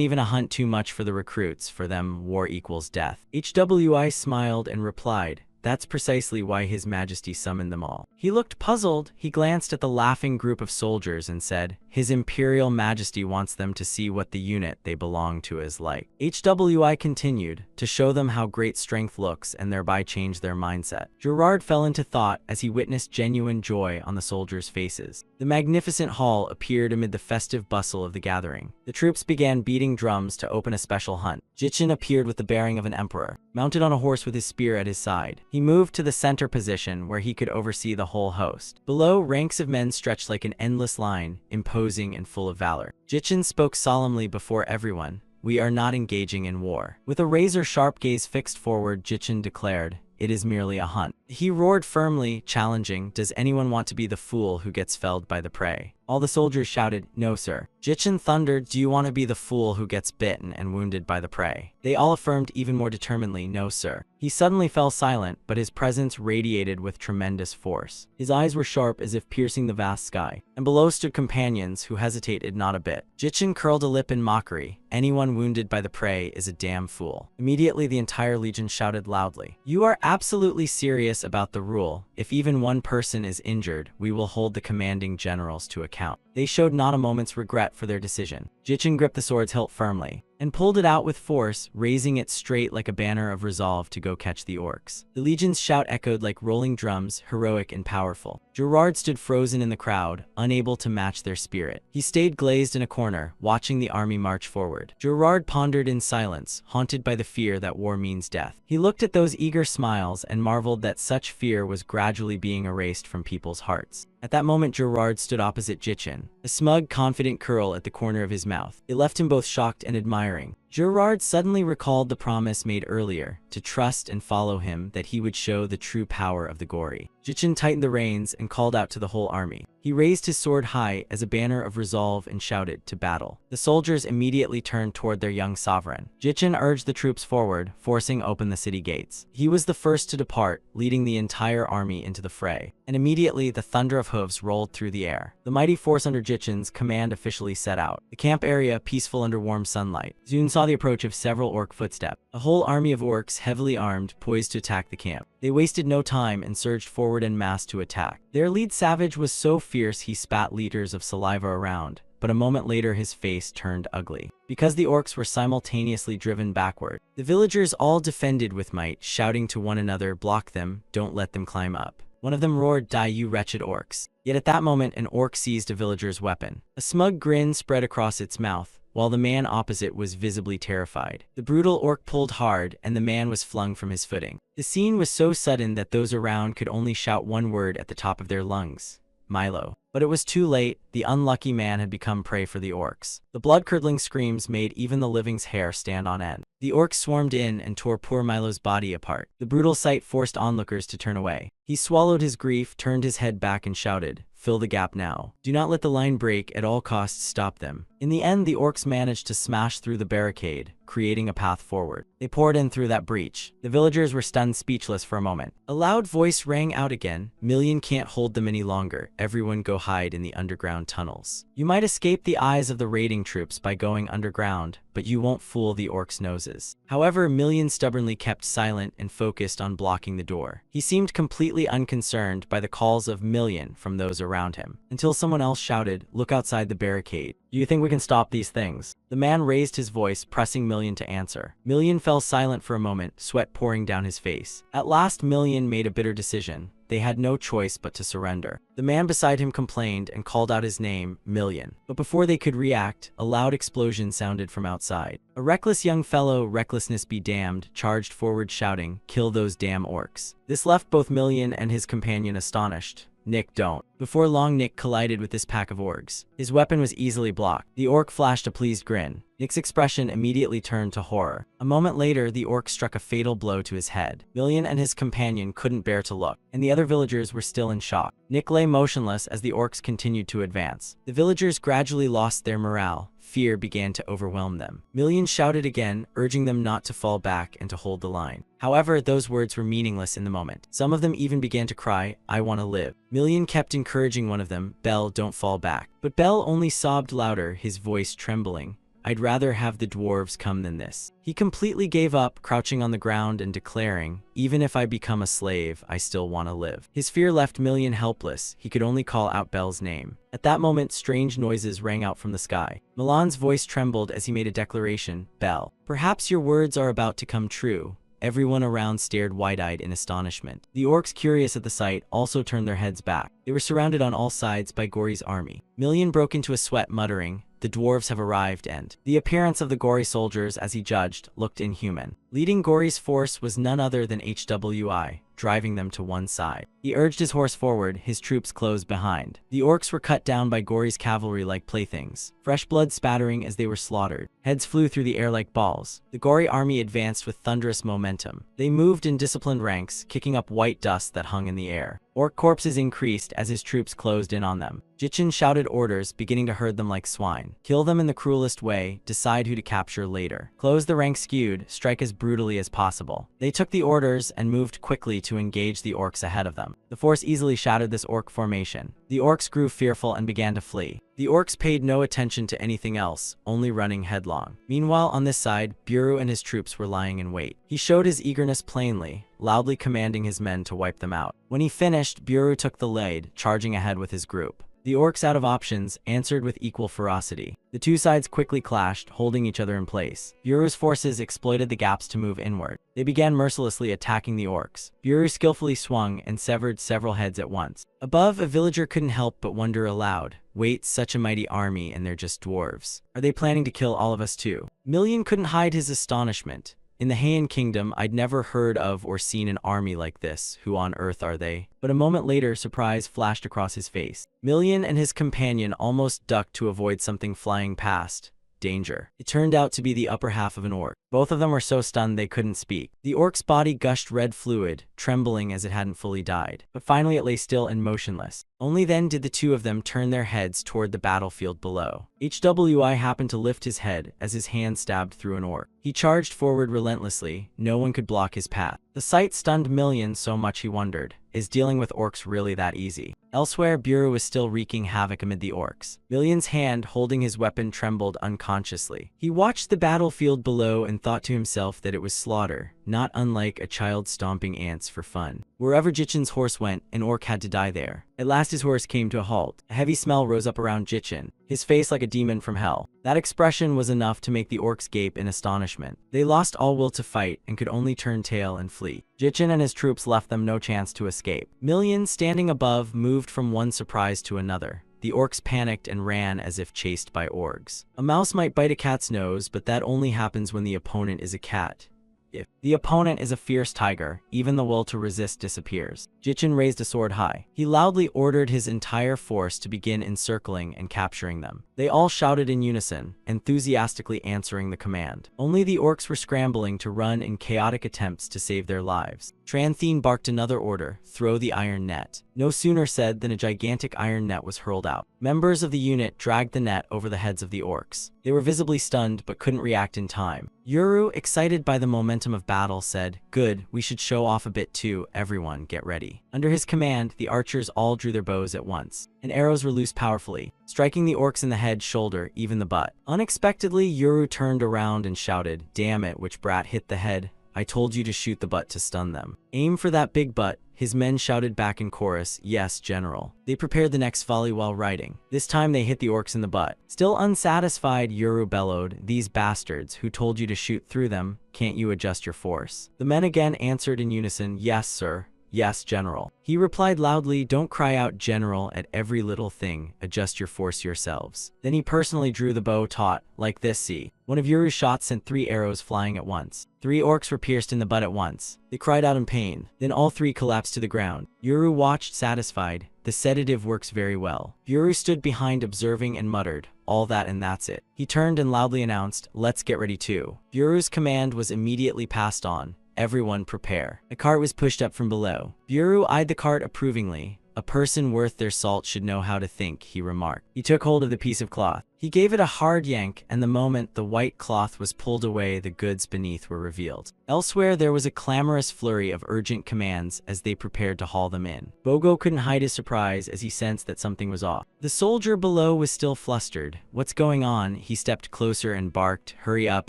A: even a hunt too much for the recruits? For them, war equals death. HWI smiled and replied, that's precisely why His Majesty summoned them all. He looked puzzled. He glanced at the laughing group of soldiers and said, His Imperial Majesty wants them to see what the unit they belong to is like. HWI continued, to show them how great strength looks and thereby change their mindset. Gerard fell into thought as he witnessed genuine joy on the soldiers' faces. The magnificent hall appeared amid the festive bustle of the gathering. The troops began beating drums to open a special hunt. Jichin appeared with the bearing of an emperor, mounted on a horse with his spear at his side. He moved to the center position where he could oversee the whole host. Below, ranks of men stretched like an endless line, imposing and full of valor. Jichin spoke solemnly before everyone. We are not engaging in war. With a razor-sharp gaze fixed forward, Jichin declared, it is merely a hunt. He roared firmly, challenging, "Does anyone want to be the fool who gets felled by the prey?" All the soldiers shouted, "No, sir." Jichin thundered, "Do you want to be the fool who gets bitten and wounded by the prey?" They all affirmed even more determinedly, "No, sir." He suddenly fell silent, but his presence radiated with tremendous force. His eyes were sharp as if piercing the vast sky, and below stood companions who hesitated not a bit. Jichin curled a lip in mockery. "Anyone wounded by the prey is a damn fool." Immediately the entire legion shouted loudly, "You are absolutely serious about the rule. If even one person is injured, we will hold the commanding generals to account." They showed not a moment's regret for their decision. Jichin gripped the sword's hilt firmly and pulled it out with force, raising it straight like a banner of resolve to go catch the orcs. The legion's shout echoed like rolling drums, heroic and powerful. Gerard stood frozen in the crowd, unable to match their spirit. He stayed glazed in a corner, watching the army march forward. Gerard pondered in silence, haunted by the fear that war means death. He looked at those eager smiles and marveled that such fear was gradually being erased from people's hearts. At that moment, Gerard stood opposite Jichin, a smug, confident curl at the corner of his mouth. It left him both shocked and admiring. Gerard suddenly recalled the promise made earlier, to trust and follow him, that he would show the true power of the Gori. Jichin tightened the reins and called out to the whole army. He raised his sword high as a banner of resolve and shouted, "To battle." The soldiers immediately turned toward their young sovereign. Jichin urged the troops forward, forcing open the city gates. He was the first to depart, leading the entire army into the fray. And immediately the thunder of hooves rolled through the air. The mighty force under Jichin's command officially set out. The camp area peaceful under warm sunlight. Zune saw the approach of several orc footsteps. A whole army of orcs, heavily armed, poised to attack the camp. They wasted no time and surged forward en masse to attack. Their lead savage was so fierce he spat liters of saliva around, but a moment later his face turned ugly, because the orcs were simultaneously driven backward. The villagers all defended with might, shouting to one another, "Block them, don't let them climb up." One of them roared, "Die, you wretched orcs." Yet at that moment an orc seized a villager's weapon. A smug grin spread across its mouth, while the man opposite was visibly terrified. The brutal orc pulled hard, and the man was flung from his footing. The scene was so sudden that those around could only shout one word at the top of their lungs: Milo. But it was too late. The unlucky man had become prey for the orcs. The blood-curdling screams made even the living's hair stand on end. The orcs swarmed in and tore poor Milo's body apart. The brutal sight forced onlookers to turn away. He swallowed his grief, turned his head back and shouted, "Fill the gap now. Do not let the line break. At all costs, stop them." In the end, the orcs managed to smash through the barricade, creating a path forward. They poured in through that breach. The villagers were stunned speechless for a moment. A loud voice rang out again, "Million can't hold them any longer. Everyone go hide in the underground tunnels. You might escape the eyes of the raiding troops by going underground, but you won't fool the orcs' noses." However, Million stubbornly kept silent and focused on blocking the door. He seemed completely unconcerned by the calls of Million from those around him, until someone else shouted, "Look outside the barricade. Do you think we can stop these things?" The man raised his voice, pressing Million to answer. Million fell silent for a moment, sweat pouring down his face. At last Million made a bitter decision. They had no choice but to surrender. The man beside him complained and called out his name, Million. But before they could react, a loud explosion sounded from outside. A reckless young fellow, recklessness be damned, charged forward shouting, "Kill those damn orcs." This left both Million and his companion astonished. "Nick, don't." Before long, Nick collided with this pack of orcs. His weapon was easily blocked. The orc flashed a pleased grin. Nick's expression immediately turned to horror. A moment later, the orc struck a fatal blow to his head. Million and his companion couldn't bear to look, and the other villagers were still in shock. Nick lay motionless as the orcs continued to advance. The villagers gradually lost their morale. Fear began to overwhelm them. Million shouted again, urging them not to fall back and to hold the line. However, those words were meaningless in the moment. Some of them even began to cry, "I want to live." Million kept encouraging one of them, "Bell, don't fall back." But Bell only sobbed louder, his voice trembling. "I'd rather have the dwarves come than this." He completely gave up, crouching on the ground and declaring, "Even if I become a slave, I still want to live." His fear left Million helpless. He could only call out Bell's name. At that moment, strange noises rang out from the sky. Milan's voice trembled as he made a declaration, "Bell, perhaps your words are about to come true." Everyone around stared wide-eyed in astonishment. The orcs, curious at the sight, also turned their heads back. They were surrounded on all sides by Gori's army. Million broke into a sweat, muttering, "The dwarves have arrived," and the appearance of the Gori soldiers, as he judged, looked inhuman. Leading Gori's force was none other than HWI, driving them to one side. He urged his horse forward, his troops closed behind. The orcs were cut down by Gory's cavalry like playthings, fresh blood spattering as they were slaughtered. Heads flew through the air like balls. The Gory army advanced with thunderous momentum. They moved in disciplined ranks, kicking up white dust that hung in the air. Orc corpses increased as his troops closed in on them. Jichin shouted orders, beginning to herd them like swine. Kill them in the cruelest way, decide who to capture later. Close the ranks skewed, strike as brutally as possible. They took the orders and moved quickly to engage the orcs ahead of them. The force easily shattered this orc formation. The orcs grew fearful and began to flee. The orcs paid no attention to anything else, only running headlong. Meanwhile, on this side, Buru and his troops were lying in wait. He showed his eagerness plainly, loudly commanding his men to wipe them out. When he finished, Buru took the lead, charging ahead with his group. The orcs, out of options, answered with equal ferocity. The two sides quickly clashed, holding each other in place. Buru's forces exploited the gaps to move inward. They began mercilessly attacking the orcs. Buru skillfully swung and severed several heads at once. Above, a villager couldn't help but wonder aloud, wait, such a mighty army and they're just dwarves. Are they planning to kill all of us too? Million couldn't hide his astonishment. In the Heian kingdom, I'd never heard of or seen an army like this. Who on earth are they? But a moment later, surprise flashed across his face. Million and his companion almost ducked to avoid something flying past. Danger. It turned out to be the upper half of an orc. Both of them were so stunned they couldn't speak. The orc's body gushed red fluid, trembling as it hadn't fully died. But finally it lay still and motionless. Only then did the two of them turn their heads toward the battlefield below. HWI happened to lift his head as his hand stabbed through an orc. He charged forward relentlessly. No one could block his path. The sight stunned Million so much he wondered, is dealing with orcs really that easy? Elsewhere, Buru was still wreaking havoc amid the orcs. Million's hand holding his weapon trembled unconsciously. He watched the battlefield below and thought to himself that it was slaughter, not unlike a child stomping ants for fun. Wherever Jichin's horse went, an orc had to die there. At last his horse came to a halt. A heavy smell rose up around Jichin, his face like a demon from hell. That expression was enough to make the orcs gape in astonishment. They lost all will to fight and could only turn tail and flee. Jichin and his troops left them no chance to escape. Million, standing above, moved from one surprise to another. The orcs panicked and ran as if chased by orgs. A mouse might bite a cat's nose, but that only happens when the opponent is a cat. If the opponent is a fierce tiger, even the will to resist disappears. Jichin raised a sword high. He loudly ordered his entire force to begin encircling and capturing them. They all shouted in unison, enthusiastically answering the command. Only the orcs were scrambling to run in chaotic attempts to save their lives. Tranthene barked another order, throw the iron net. No sooner said than a gigantic iron net was hurled out. Members of the unit dragged the net over the heads of the orcs. They were visibly stunned but couldn't react in time. Yuru, excited by the momentum of battle, said, "Good, we should show off a bit too, everyone get ready." Under his command, the archers all drew their bows at once, and arrows were loosed powerfully, striking the orcs in the head, shoulder, even the butt. Unexpectedly, Yuru turned around and shouted, "Damn it, which brat hit the head? I told you to shoot the butt to stun them." "Aim for that big butt," his men shouted back in chorus. "Yes, General." They prepared the next volley while riding. This time they hit the orcs in the butt. Still unsatisfied, Yuru bellowed, "These bastards, who told you to shoot through them? Can't you adjust your force?" The men again answered in unison, "Yes, sir. Yes, General." He replied loudly, "Don't cry out, General, at every little thing. Adjust your force yourselves." Then he personally drew the bow taut, like this, see. One of Yuru's shots sent 3 arrows flying at once. 3 orcs were pierced in the butt at once. They cried out in pain. Then all 3 collapsed to the ground. Yuru watched, satisfied. The sedative works very well. Yuru stood behind observing and muttered, "All that and that's it." He turned and loudly announced, "Let's get ready too." Yuru's command was immediately passed on. "Everyone prepare." A cart was pushed up from below. Buru eyed the cart approvingly. "A person worth their salt should know how to think," he remarked. He took hold of the piece of cloth. He gave it a hard yank, and the moment the white cloth was pulled away, the goods beneath were revealed. Elsewhere, there was a clamorous flurry of urgent commands as they prepared to haul them in. Bogo couldn't hide his surprise as he sensed that something was off. The soldier below was still flustered. "What's going on?" He stepped closer and barked, "Hurry up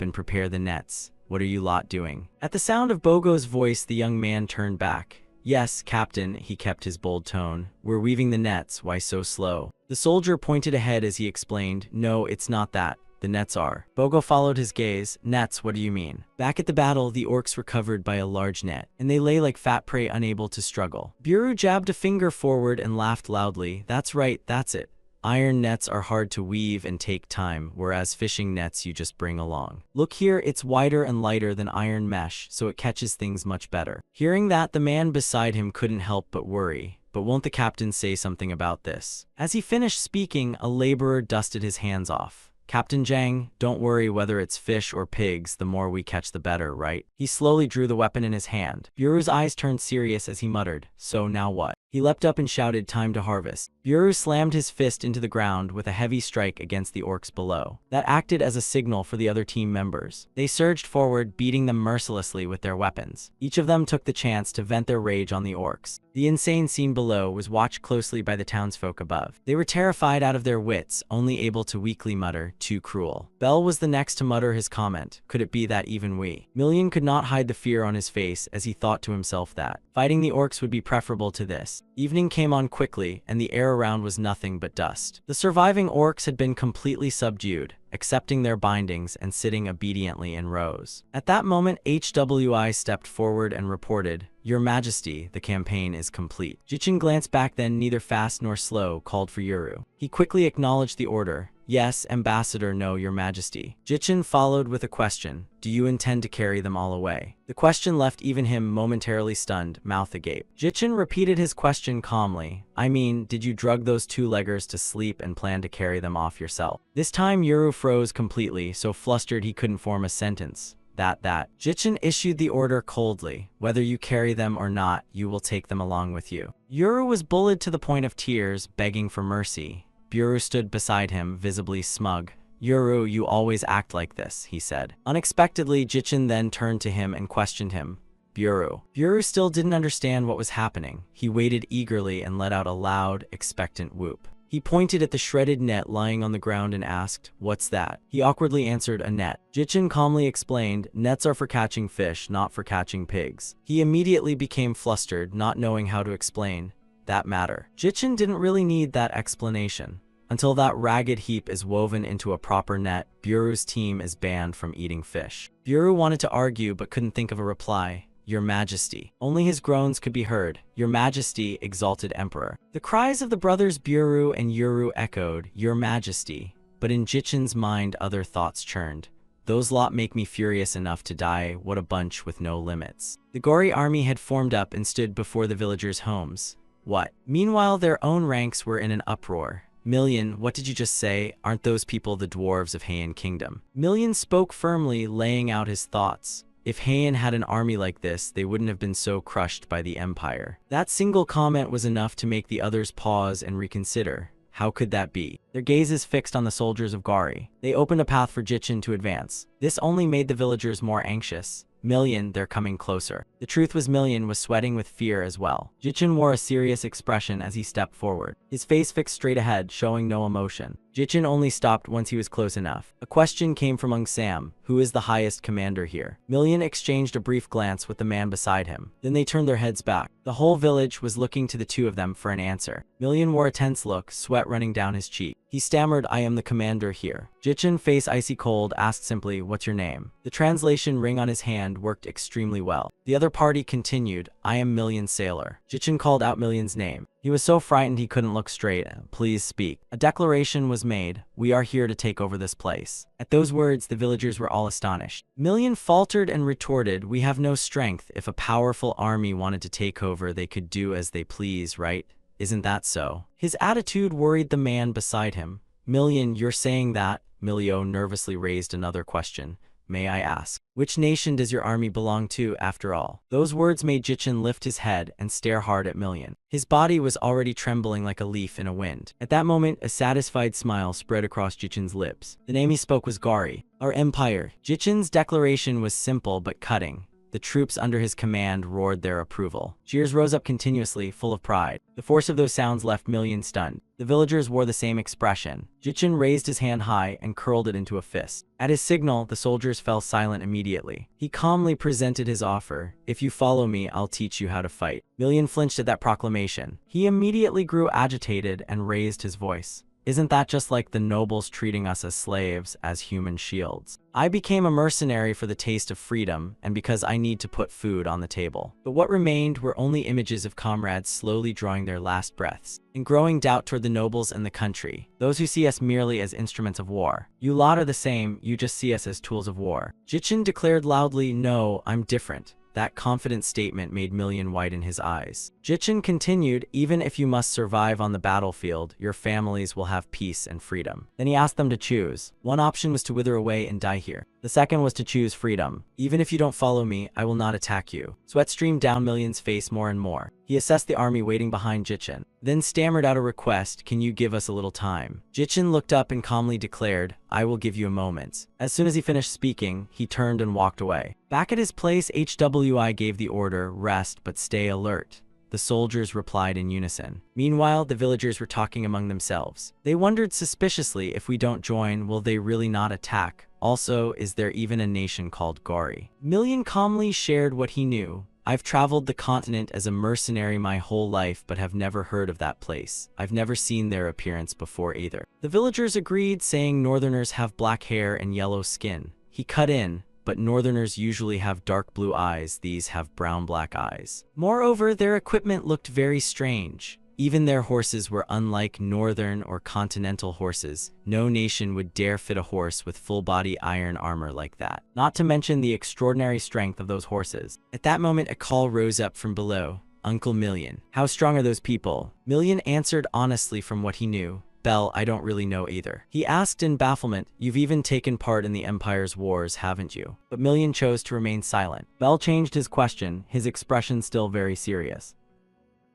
A: and prepare the nets. What are you lot doing?" At the sound of Bogo's voice, the young man turned back. "Yes, Captain," he kept his bold tone. "We're weaving the nets, why so slow?" The soldier pointed ahead as he explained, "No, it's not that. The nets are." Bogo followed his gaze. "Nets, what do you mean?" Back at the battle, the orcs were covered by a large net, and they lay like fat prey unable to struggle. Buru jabbed a finger forward and laughed loudly. "That's right, that's it. Iron nets are hard to weave and take time, whereas fishing nets you just bring along. Look here, it's wider and lighter than iron mesh, so it catches things much better. Hearing that, the man beside him couldn't help but worry. But won't the captain say something about this? As he finished speaking, a laborer dusted his hands off. Captain Zhang, don't worry whether it's fish or pigs, the more we catch the better, right? He slowly drew the weapon in his hand. Buru's eyes turned serious as he muttered, so now what? He leapt up and shouted, time to harvest. Buru slammed his fist into the ground with a heavy strike against the orcs below. That acted as a signal for the other team members. They surged forward, beating them mercilessly with their weapons. Each of them took the chance to vent their rage on the orcs. The insane scene below was watched closely by the townsfolk above. They were terrified out of their wits, only able to weakly mutter, too cruel. Bell was the next to mutter his comment, could it be that even we? Million could not hide the fear on his face as he thought to himself that fighting the orcs would be preferable to this. Evening came on quickly, and the air around was nothing but dust. The surviving orcs had been completely subdued, accepting their bindings and sitting obediently in rows. At that moment, HWI stepped forward and reported, Your Majesty, the campaign is complete. Jichin glanced back, then neither fast nor slow called for Yuru. He quickly acknowledged the order. Yes, Ambassador, no, Your Majesty. Jichin followed with a question. Do you intend to carry them all away? The question left even him momentarily stunned, mouth agape. Jichin repeated his question calmly. I mean, did you drug those two-leggers to sleep and plan to carry them off yourself? This time Yuru froze completely, so flustered he couldn't form a sentence. That. Jichin issued the order coldly. Whether you carry them or not, you will take them along with you. Yuru was bullied to the point of tears, begging for mercy. Buru stood beside him, visibly smug. Yuru, you always act like this, he said. Unexpectedly, Jichin then turned to him and questioned him. Buru. Buru still didn't understand what was happening. He waited eagerly and let out a loud, expectant whoop. He pointed at the shredded net lying on the ground and asked, What's that? He awkwardly answered, a net. Jichin calmly explained, nets are for catching fish, not for catching pigs. He immediately became flustered, not knowing how to explain that matter. Jichin didn't really need that explanation. Until that ragged heap is woven into a proper net, Buru's team is banned from eating fish. Buru wanted to argue but couldn't think of a reply. Your Majesty. Only his groans could be heard. Your Majesty, exalted Emperor. The cries of the brothers Buru and Yuru echoed, Your Majesty. But in Jichin's mind other thoughts churned. Those lot make me furious enough to die, what a bunch with no limits. The gory army had formed up and stood before the villagers' homes. What? Meanwhile their own ranks were in an uproar. Million, what did you just say? Aren't those people the dwarves of Heian Kingdom? Million spoke firmly, laying out his thoughts. If Heian had an army like this, they wouldn't have been so crushed by the Empire. That single comment was enough to make the others pause and reconsider. How could that be? Their gazes fixed on the soldiers of Gari. They opened a path for Jichin to advance. This only made the villagers more anxious. Million, they're coming closer. The truth was Million was sweating with fear as well. Jichin wore a serious expression as he stepped forward. His face fixed straight ahead, showing no emotion. Jichin only stopped once he was close enough. A question came from Ung Sam, who is the highest commander here. Million exchanged a brief glance with the man beside him. Then they turned their heads back. The whole village was looking to the two of them for an answer. Million wore a tense look, sweat running down his cheek. He stammered, I am the commander here. Jichin, face icy cold, asked simply, what's your name? The translation ring on his hand worked extremely well. The other party continued, I am Million Sailor. Jichin called out Million's name. He was so frightened he couldn't look straight. Please speak. A declaration was made. We are here to take over this place. At those words, the villagers were all astonished. Million faltered and retorted, we have no strength. If a powerful army wanted to take over, they could do as they please, right? Isn't that so? His attitude worried the man beside him. Million, you're saying that? Milio nervously raised another question. May I ask, which nation does your army belong to, after all? Those words made Jichin lift his head and stare hard at Million. His body was already trembling like a leaf in a wind. At that moment, a satisfied smile spread across Jichin's lips. The name he spoke was Gari, our empire. Jichin's declaration was simple but cutting. The troops under his command roared their approval. Cheers rose up continuously, full of pride. The force of those sounds left Million stunned. The villagers wore the same expression. Jichin raised his hand high and curled it into a fist. At his signal, the soldiers fell silent immediately. He calmly presented his offer. If you follow me, I'll teach you how to fight. Million flinched at that proclamation. He immediately grew agitated and raised his voice. Isn't that just like the nobles treating us as slaves, as human shields? I became a mercenary for the taste of freedom and because I need to put food on the table. But what remained were only images of comrades slowly drawing their last breaths. In growing doubt toward the nobles and the country, those who see us merely as instruments of war. You lot are the same, you just see us as tools of war. Jichin declared loudly, "No, I'm different." That confident statement made Million widen his eyes. Jichin continued, "Even if you must survive on the battlefield, your families will have peace and freedom." Then he asked them to choose. One option was to wither away and die here. The second was to choose freedom. "Even if you don't follow me, I will not attack you." Sweat streamed down Million's face more and more. He assessed the army waiting behind Jichin, then stammered out a request, "Can you give us a little time?" Jichin looked up and calmly declared, "I will give you a moment." As soon as he finished speaking, he turned and walked away. Back at his place, HWI gave the order, "Rest, but stay alert." The soldiers replied in unison. Meanwhile, the villagers were talking among themselves. They wondered suspiciously, if we don't join, will they really not attack? Also, is there even a nation called Gori? Million calmly shared what he knew. "I've traveled the continent as a mercenary my whole life but have never heard of that place. I've never seen their appearance before either." The villagers agreed, saying northerners have black hair and yellow skin. He cut in, "But northerners usually have dark blue eyes, these have brown-black eyes. Moreover, their equipment looked very strange. Even their horses were unlike northern or continental horses. No nation would dare fit a horse with full-body iron armor like that. Not to mention the extraordinary strength of those horses." At that moment, a call rose up from below. "Uncle Million. How strong are those people?" Million answered honestly from what he knew. "Bell, I don't really know either." He asked in bafflement, "You've even taken part in the Empire's wars, haven't you?" But Million chose to remain silent. Bell changed his question, his expression still very serious.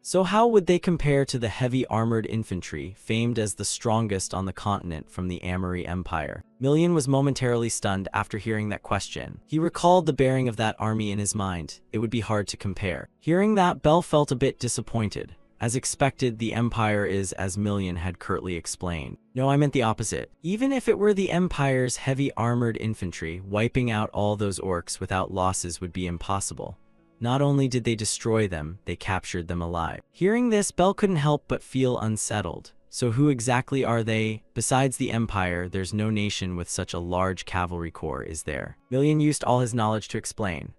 A: "So how would they compare to the heavy armored infantry, famed as the strongest on the continent from the Amory Empire?" Million was momentarily stunned after hearing that question. He recalled the bearing of that army in his mind. It would be hard to compare. Hearing that, Bell felt a bit disappointed. As expected, the Empire is as Million had curtly explained. "No, I meant the opposite. Even if it were the Empire's heavy armored infantry, wiping out all those orcs without losses would be impossible. Not only did they destroy them, they captured them alive." Hearing this, Bell couldn't help but feel unsettled. So who exactly are they? Besides the Empire, there's no nation with such a large cavalry corps, is there? Million used all his knowledge to explain.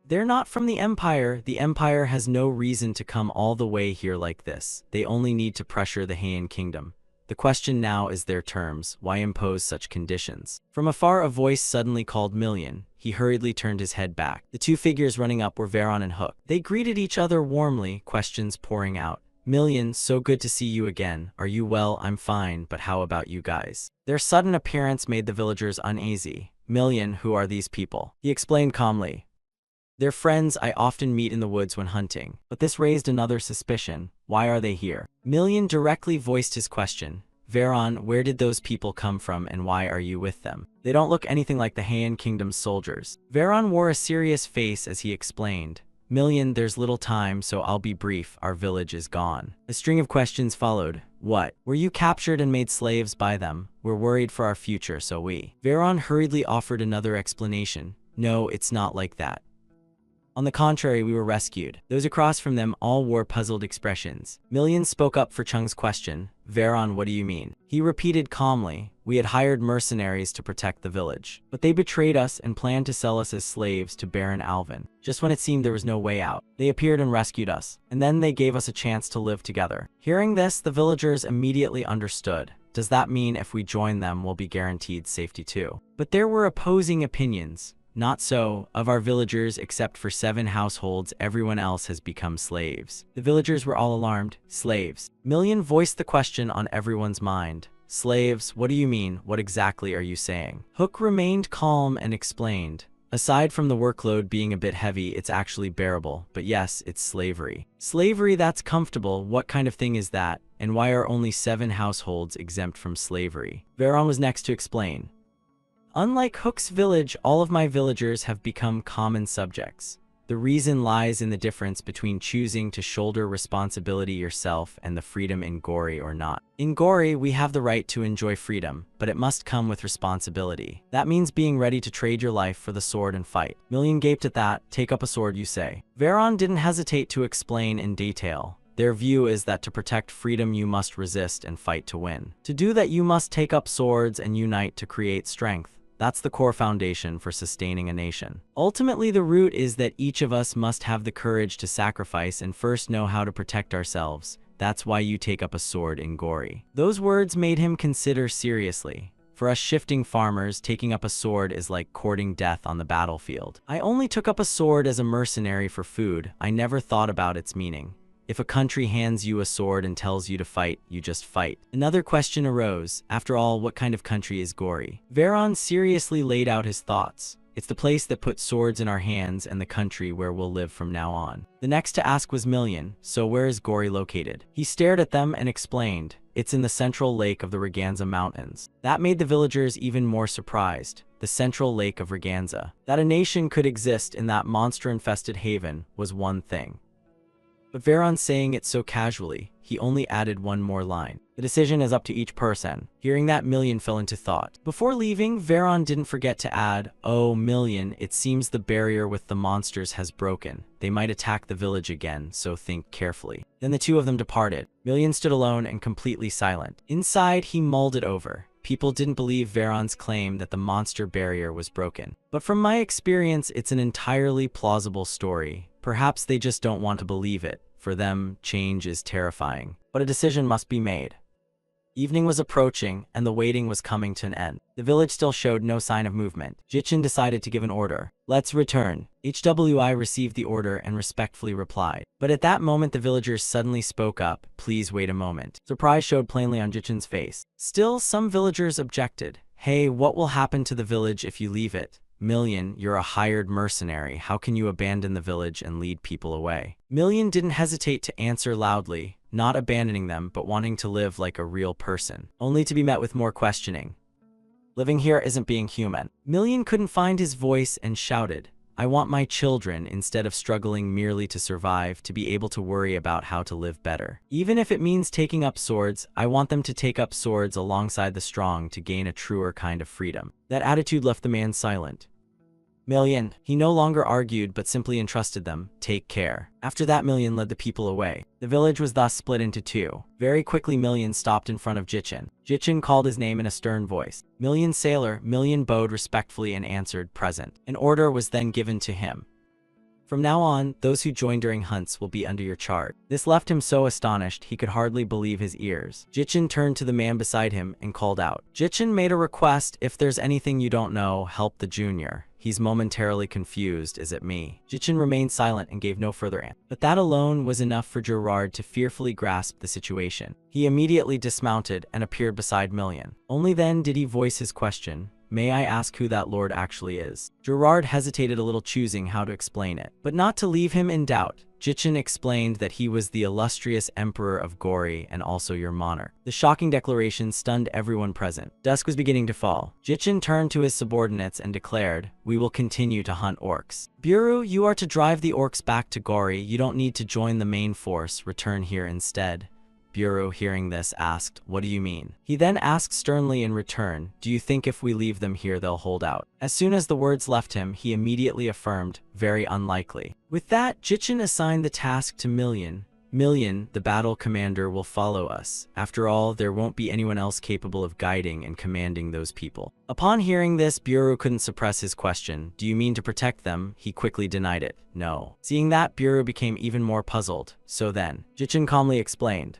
A: "They're not from the Empire. The Empire has no reason to come all the way here like this. They only need to pressure the Heian Kingdom. The question now is their terms. Why impose such conditions?" From afar, a voice suddenly called Million. He hurriedly turned his head back. The two figures running up were Veron and Hook. They greeted each other warmly, questions pouring out. "Million, so good to see you again. Are you well?" "I'm fine, but how about you guys?" Their sudden appearance made the villagers uneasy. "Million, who are these people?" He explained calmly. "They're friends I often meet in the woods when hunting." But this raised another suspicion. Why are they here? Million directly voiced his question. "Veron, where did those people come from and why are you with them? They don't look anything like the Heian Kingdom's soldiers." Veron wore a serious face as he explained. "Million, there's little time, so I'll be brief. Our village is gone." A string of questions followed. "What? Were you captured and made slaves by them? We're worried for our future, so we." Veron hurriedly offered another explanation. "No, it's not like that. On the contrary, we were rescued." Those across from them all wore puzzled expressions. Million spoke up for Chung's question. "Veron, what do you mean?" He repeated calmly, "We had hired mercenaries to protect the village. But they betrayed us and planned to sell us as slaves to Baron Alvin. Just when it seemed there was no way out, they appeared and rescued us. And then they gave us a chance to live together." Hearing this, the villagers immediately understood. Does that mean if we join them, we'll be guaranteed safety too? But there were opposing opinions. Not so. Of our villagers, except for 7 households, everyone else has become slaves. The villagers were all alarmed. Slaves. Million voiced the question on everyone's mind. Slaves? What do you mean? What exactly are you saying? Hook remained calm and explained. Aside from the workload being a bit heavy, it's actually bearable. But yes, it's slavery. Slavery that's comfortable. What kind of thing is that? And why are only 7 households exempt from slavery? Veron was next to explain. Unlike Hook's village, all of my villagers have become common subjects. The reason lies in the difference between choosing to shoulder responsibility yourself and the freedom in Gori or not. In Gori, we have the right to enjoy freedom, but it must come with responsibility. That means being ready to trade your life for the sword and fight. Million gaped at that. Take up a sword, you say? Veron didn't hesitate to explain in detail. Their view is that to protect freedom you must resist and fight to win. To do that you must take up swords and unite to create strength. That's the core foundation for sustaining a nation. Ultimately, the root is that each of us must have the courage to sacrifice and first know how to protect ourselves. That's why you take up a sword in Gory. Those words made him consider seriously. For us shifting farmers, taking up a sword is like courting death on the battlefield. I only took up a sword as a mercenary for food. I never thought about its meaning. If a country hands you a sword and tells you to fight, you just fight. Another question arose. After all, what kind of country is Gory? Veron seriously laid out his thoughts. It's the place that put swords in our hands and the country where we'll live from now on. The next to ask was Million. So where is Gory located? He stared at them and explained. It's in the central lake of the Raganza Mountains. That made the villagers even more surprised. The central lake of Raganza. That a nation could exist in that monster-infested haven was one thing. But Veron saying it so casually, he only added one more line. The decision is up to each person. Hearing that, Million fell into thought. Before leaving, Veron didn't forget to add, "Oh, Million, it seems the barrier with the monsters has broken. They might attack the village again, so think carefully." Then the two of them departed. Million stood alone and completely silent. Inside, he mulled it over. People didn't believe Veron's claim that the monster barrier was broken. But from my experience, it's an entirely plausible story. Perhaps they just don't want to believe it. For them, change is terrifying. But a decision must be made. Evening was approaching, and the waiting was coming to an end. The village still showed no sign of movement. Jichin decided to give an order. "Let's return." HWI received the order and respectfully replied. But at that moment the villagers suddenly spoke up. "Please wait a moment." Surprise showed plainly on Jichin's face. Still, some villagers objected. "Hey, what will happen to the village if you leave it? Million, you're a hired mercenary. How can you abandon the village and lead people away?" Million didn't hesitate to answer loudly, not abandoning them, but wanting to live like a real person, only to be met with more questioning. "Living here isn't being human." Million couldn't find his voice and shouted, "I want my children, instead of struggling merely to survive, to be able to worry about how to live better. Even if it means taking up swords, I want them to take up swords alongside the strong to gain a truer kind of freedom." That attitude left the man silent. Million, he no longer argued but simply entrusted them. "Take care." After that, Million led the people away. The village was thus split into two. Very quickly Million stopped in front of Jichin. Jichin called his name in a stern voice. "Million sailor." Million bowed respectfully and answered, "Present." An order was then given to him. "From now on, those who join during hunts will be under your charge." This left him so astonished he could hardly believe his ears. Jichin turned to the man beside him and called out. Jichin made a request. "If there's anything you don't know, help the junior. He's momentarily confused. Is it me?" Jichin remained silent and gave no further answer. But that alone was enough for Gerard to fearfully grasp the situation. He immediately dismounted and appeared beside Million. Only then did he voice his question. "May I ask who that lord actually is?" Gerard hesitated a little, choosing how to explain it. But not to leave him in doubt, Jichin explained that he was the illustrious Emperor of Gory and also your monarch. The shocking declaration stunned everyone present. Dusk was beginning to fall. Jichin turned to his subordinates and declared, "We will continue to hunt orcs. Bureau, you are to drive the orcs back to Gory. You don't need to join the main force. Return here instead." Bureau, hearing this, asked, "What do you mean?" He then asked sternly in return, "Do you think if we leave them here they'll hold out?" As soon as the words left him, he immediately affirmed, "Very unlikely." With that, Jichin assigned the task to Million. "Million, the battle commander, will follow us. After all, there won't be anyone else capable of guiding and commanding those people." Upon hearing this, Bureau couldn't suppress his question. "Do you mean to protect them?" He quickly denied it. "No." Seeing that, Bureau became even more puzzled. "So then," Jichin calmly explained,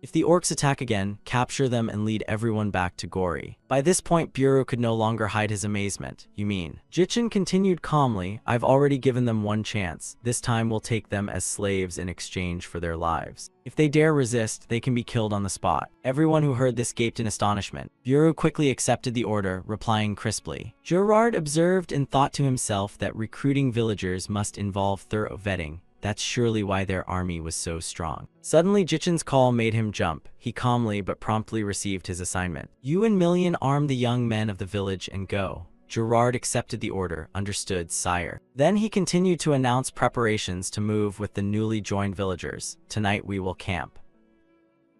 A: "if the orcs attack again, capture them and lead everyone back to Gory." By this point, Bureau could no longer hide his amazement. "You mean?" Jichin continued calmly, "I've already given them one chance. This time we'll take them as slaves in exchange for their lives. If they dare resist, they can be killed on the spot." Everyone who heard this gaped in astonishment. Bureau quickly accepted the order, replying crisply. Gerard observed and thought to himself that recruiting villagers must involve thorough vetting. That's surely why their army was so strong. Suddenly, Jichin's call made him jump. He calmly but promptly received his assignment. "You and Million arm the young men of the village and go." Gerard accepted the order. "Understood, sire." Then he continued to announce preparations to move with the newly joined villagers. "Tonight we will camp."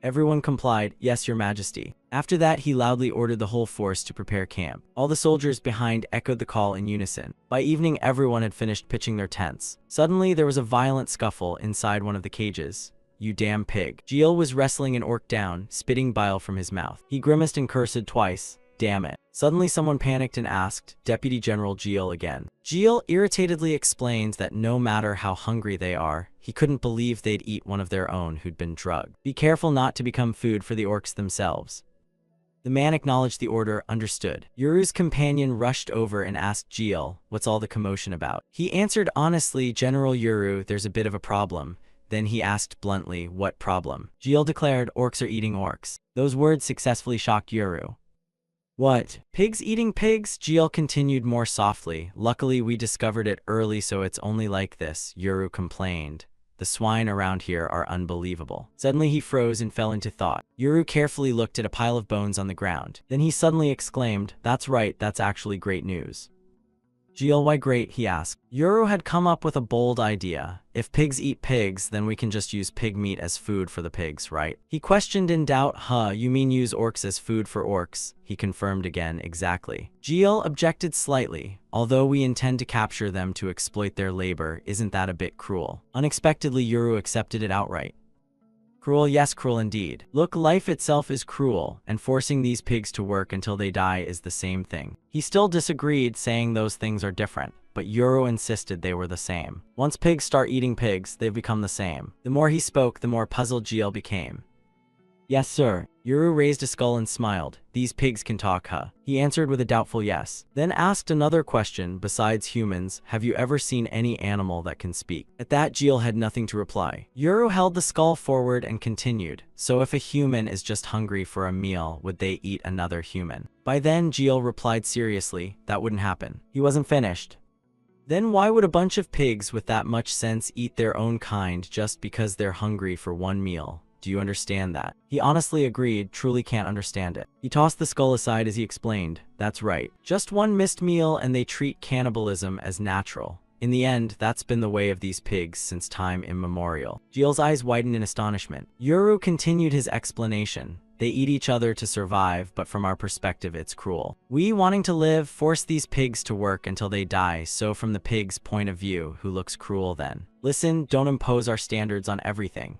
A: Everyone complied. "Yes, your majesty." After that, he loudly ordered the whole force to prepare camp. All the soldiers behind echoed the call in unison. By evening, everyone had finished pitching their tents. Suddenly, there was a violent scuffle inside one of the cages. you damn pig. Jiel was wrestling an orc down, spitting bile from his mouth. He grimaced and cursed twice. Damn it. Suddenly someone panicked and asked, Deputy General Jiel again. Jiel irritatedly explained that no matter how hungry they are, he couldn't believe they'd eat one of their own who'd been drugged. Be careful not to become food for the orcs themselves. The man acknowledged the order, understood. Yuru's companion rushed over and asked Jiel, what's all the commotion about? He answered honestly, General Yuru, there's a bit of a problem. Then he asked bluntly, what problem? Jiel declared, orcs are eating orcs. Those words successfully shocked Yuru. What? Pigs eating pigs? Jiel continued more softly. Luckily we discovered it early so it's only like this, Yuru complained. The swine around here are unbelievable. Suddenly he froze and fell into thought. Yuru carefully looked at a pile of bones on the ground. Then he suddenly exclaimed, that's right, that's actually great news. Jiel, why great? He asked. Yuru had come up with a bold idea. If pigs eat pigs, then we can just use pig meat as food for the pigs, right? He questioned in doubt. You mean use orcs as food for orcs? He confirmed again, exactly. Jiel objected slightly. Although we intend to capture them to exploit their labor, isn't that a bit cruel? Unexpectedly, Yuru accepted it outright. Cruel, yes, cruel indeed. Look, life itself is cruel, and forcing these pigs to work until they die is the same thing. He still disagreed, saying those things are different, but Yuru insisted they were the same. Once pigs start eating pigs, they've become the same. The more he spoke, the more puzzled Jiel became. Yes, sir. Yuru raised a skull and smiled. These pigs can talk, huh? He answered with a doubtful yes. Then asked another question. Besides humans, have you ever seen any animal that can speak? At that, Jiel had nothing to reply. Yuru held the skull forward and continued. So if a human is just hungry for a meal, would they eat another human? By then, Jiel replied seriously, that wouldn't happen. He wasn't finished. Then why would a bunch of pigs with that much sense eat their own kind just because they're hungry for one meal? Do you understand that? He honestly agreed, truly can't understand it. He tossed the skull aside as he explained, that's right. Just one missed meal and they treat cannibalism as natural. In the end, that's been the way of these pigs since time immemorial. Jiel's eyes widened in astonishment. Yuru continued his explanation. They eat each other to survive, but from our perspective it's cruel. We, wanting to live, force these pigs to work until they die, so from the pig's point of view, who looks cruel then? Listen, don't impose our standards on everything.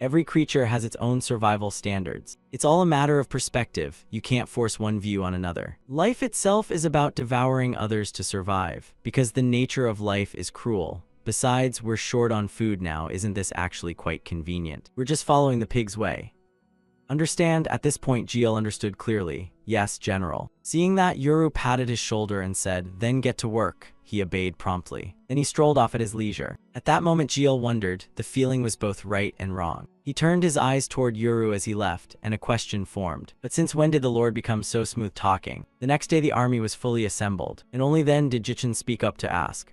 A: Every creature has its own survival standards. It's all a matter of perspective. You can't force one view on another. Life itself is about devouring others to survive, because the nature of life is cruel. Besides, we're short on food now. Isn't this actually quite convenient? We're just following the pig's way. Understand? At this point, Jiel understood clearly. Yes, General. Seeing that, Yuru patted his shoulder and said, then get to work. He obeyed promptly. Then he strolled off at his leisure. At that moment, Jiel wondered. The feeling was both right and wrong. He turned his eyes toward Yuru as he left, and a question formed. But since when did the Lord become so smooth talking? The next day the army was fully assembled, and only then did Jichin speak up to ask,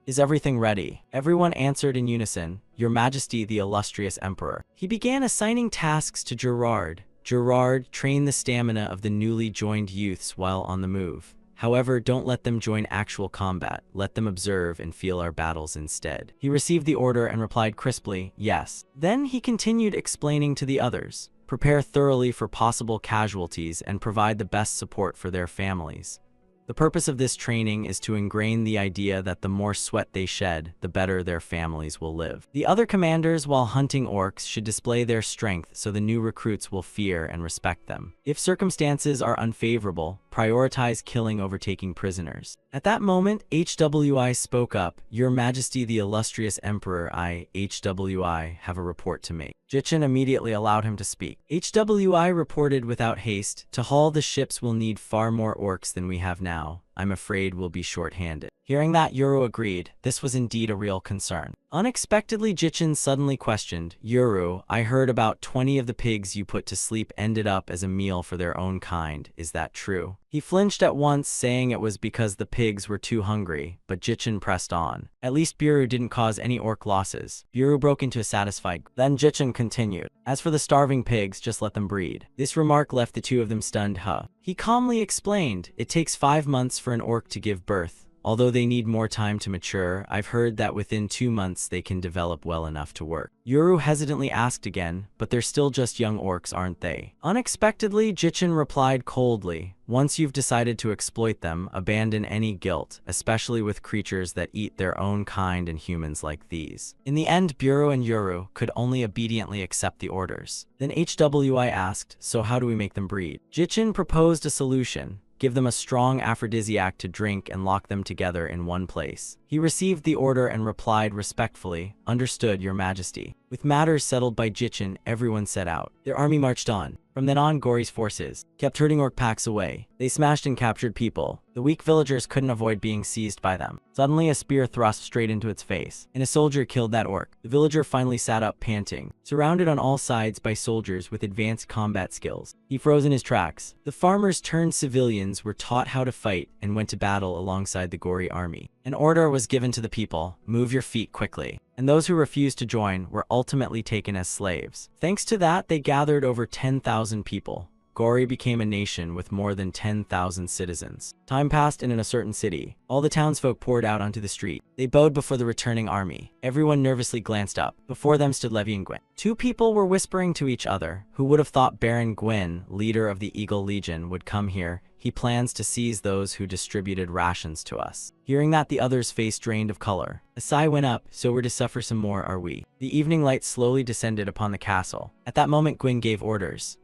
A: is everything ready? Everyone answered in unison, Your Majesty, the illustrious Emperor. He began assigning tasks to Gerard. Gerard, train the stamina of the newly joined youths while on the move. However, don't let them join actual combat. Let them observe and feel our battles instead. He received the order and replied crisply, yes. Then he continued explaining to the others. Prepare thoroughly for possible casualties and provide the best support for their families. The purpose of this training is to ingrain the idea that the more sweat they shed, the better their families will live. The other commanders, while hunting orcs, should display their strength so the new recruits will fear and respect them. If circumstances are unfavorable, prioritize killing over taking prisoners. At that moment, HWI spoke up. Your Majesty, the illustrious Emperor, HWI, have a report to make. Jichin immediately allowed him to speak. HWI reported without haste, to haul the ships we'll need far more orcs than we have now. I'm afraid we'll be short-handed. Hearing that, Yuru agreed. This was indeed a real concern. Unexpectedly, Jichin suddenly questioned, Yuru, I heard about 20 of the pigs you put to sleep ended up as a meal for their own kind. Is that true? He flinched at once, saying it was because the pigs were too hungry, but Jichin pressed on. At least Buru didn't cause any orc losses. Buru broke into a satisfied. Then Jichin continued. As for the starving pigs, just let them breed. This remark left the two of them stunned. He calmly explained, it takes 5 months for an orc to give birth. Although they need more time to mature, I've heard that within 2 months they can develop well enough to work. Yoru hesitantly asked again, but they're still just young orcs, aren't they? Unexpectedly, Jichin replied coldly, once you've decided to exploit them, abandon any guilt, especially with creatures that eat their own kind and humans like these. In the end, Buro and Yoru could only obediently accept the orders. Then HWI asked, so how do we make them breed? Jichin proposed a solution. Give them a strong aphrodisiac to drink and lock them together in one place. He received the order and replied respectfully, understood, Your Majesty. With matters settled by Jichin, everyone set out. Their army marched on. From then on, Gori's forces kept herding orc packs away. They smashed and captured people. The weak villagers couldn't avoid being seized by them. Suddenly, a spear thrust straight into its face, and a soldier killed that orc. The villager finally sat up, panting, surrounded on all sides by soldiers with advanced combat skills. He froze in his tracks. The farmers turned civilians were taught how to fight and went to battle alongside the Gori army. An order was given to the people, move your feet quickly. And those who refused to join were ultimately taken as slaves. Thanks to that, they gathered over 10,000 people. Gori became a nation with more than 10,000 citizens. Time passed, and in a certain city, all the townsfolk poured out onto the street. They bowed before the returning army. Everyone nervously glanced up. Before them stood Levi and Gwyn. Two people were whispering to each other. Who would have thought Baron Gwyn, leader of the Eagle Legion, would come here? He plans to seize those who distributed rations to us. Hearing that, the other's face drained of color. A sigh went up. So we're to suffer some more, are we? The evening light slowly descended upon the castle. At that moment, Gwyn gave orders.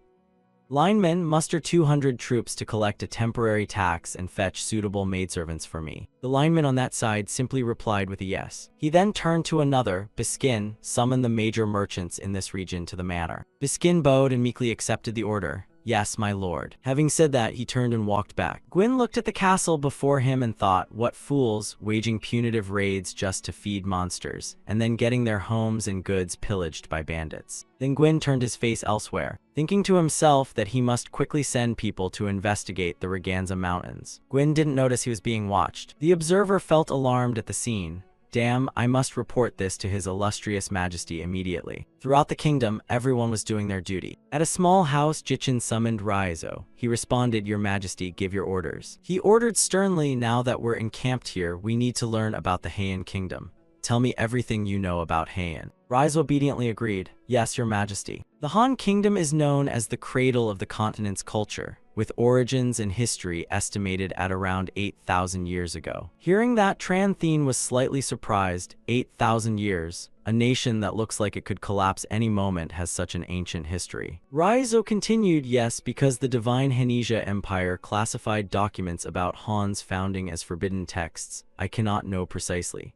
A: Linemen, muster 200 troops to collect a temporary tax and fetch suitable maidservants for me. The lineman on that side simply replied with a yes. He then turned to another, Biskin, summon the major merchants in this region to the manor. Biskin bowed and meekly accepted the order. Yes, my lord. Having said that, he turned and walked back. Gwyn looked at the castle before him and thought, what fools, waging punitive raids just to feed monsters, and then getting their homes and goods pillaged by bandits. Then Gwyn turned his face elsewhere, thinking to himself that he must quickly send people to investigate the Raganza Mountains. Gwyn didn't notice he was being watched. The observer felt alarmed at the scene. Damn, I must report this to His Illustrious Majesty immediately. Throughout the kingdom, everyone was doing their duty. At a small house, Jichin summoned Raizo. He responded, Your Majesty, give your orders. He ordered sternly, now that we're encamped here, we need to learn about the Heian kingdom. Tell me everything you know about Heian. Raizo obediently agreed. Yes, Your Majesty. The Han Kingdom is known as the cradle of the continent's culture, with origins and history estimated at around 8,000 years ago. Hearing that, Tran Thien was slightly surprised. 8,000 years? A nation that looks like it could collapse any moment has such an ancient history. Raizo continued, yes, because the Divine Hanisia Empire classified documents about Han's founding as forbidden texts. I cannot know precisely.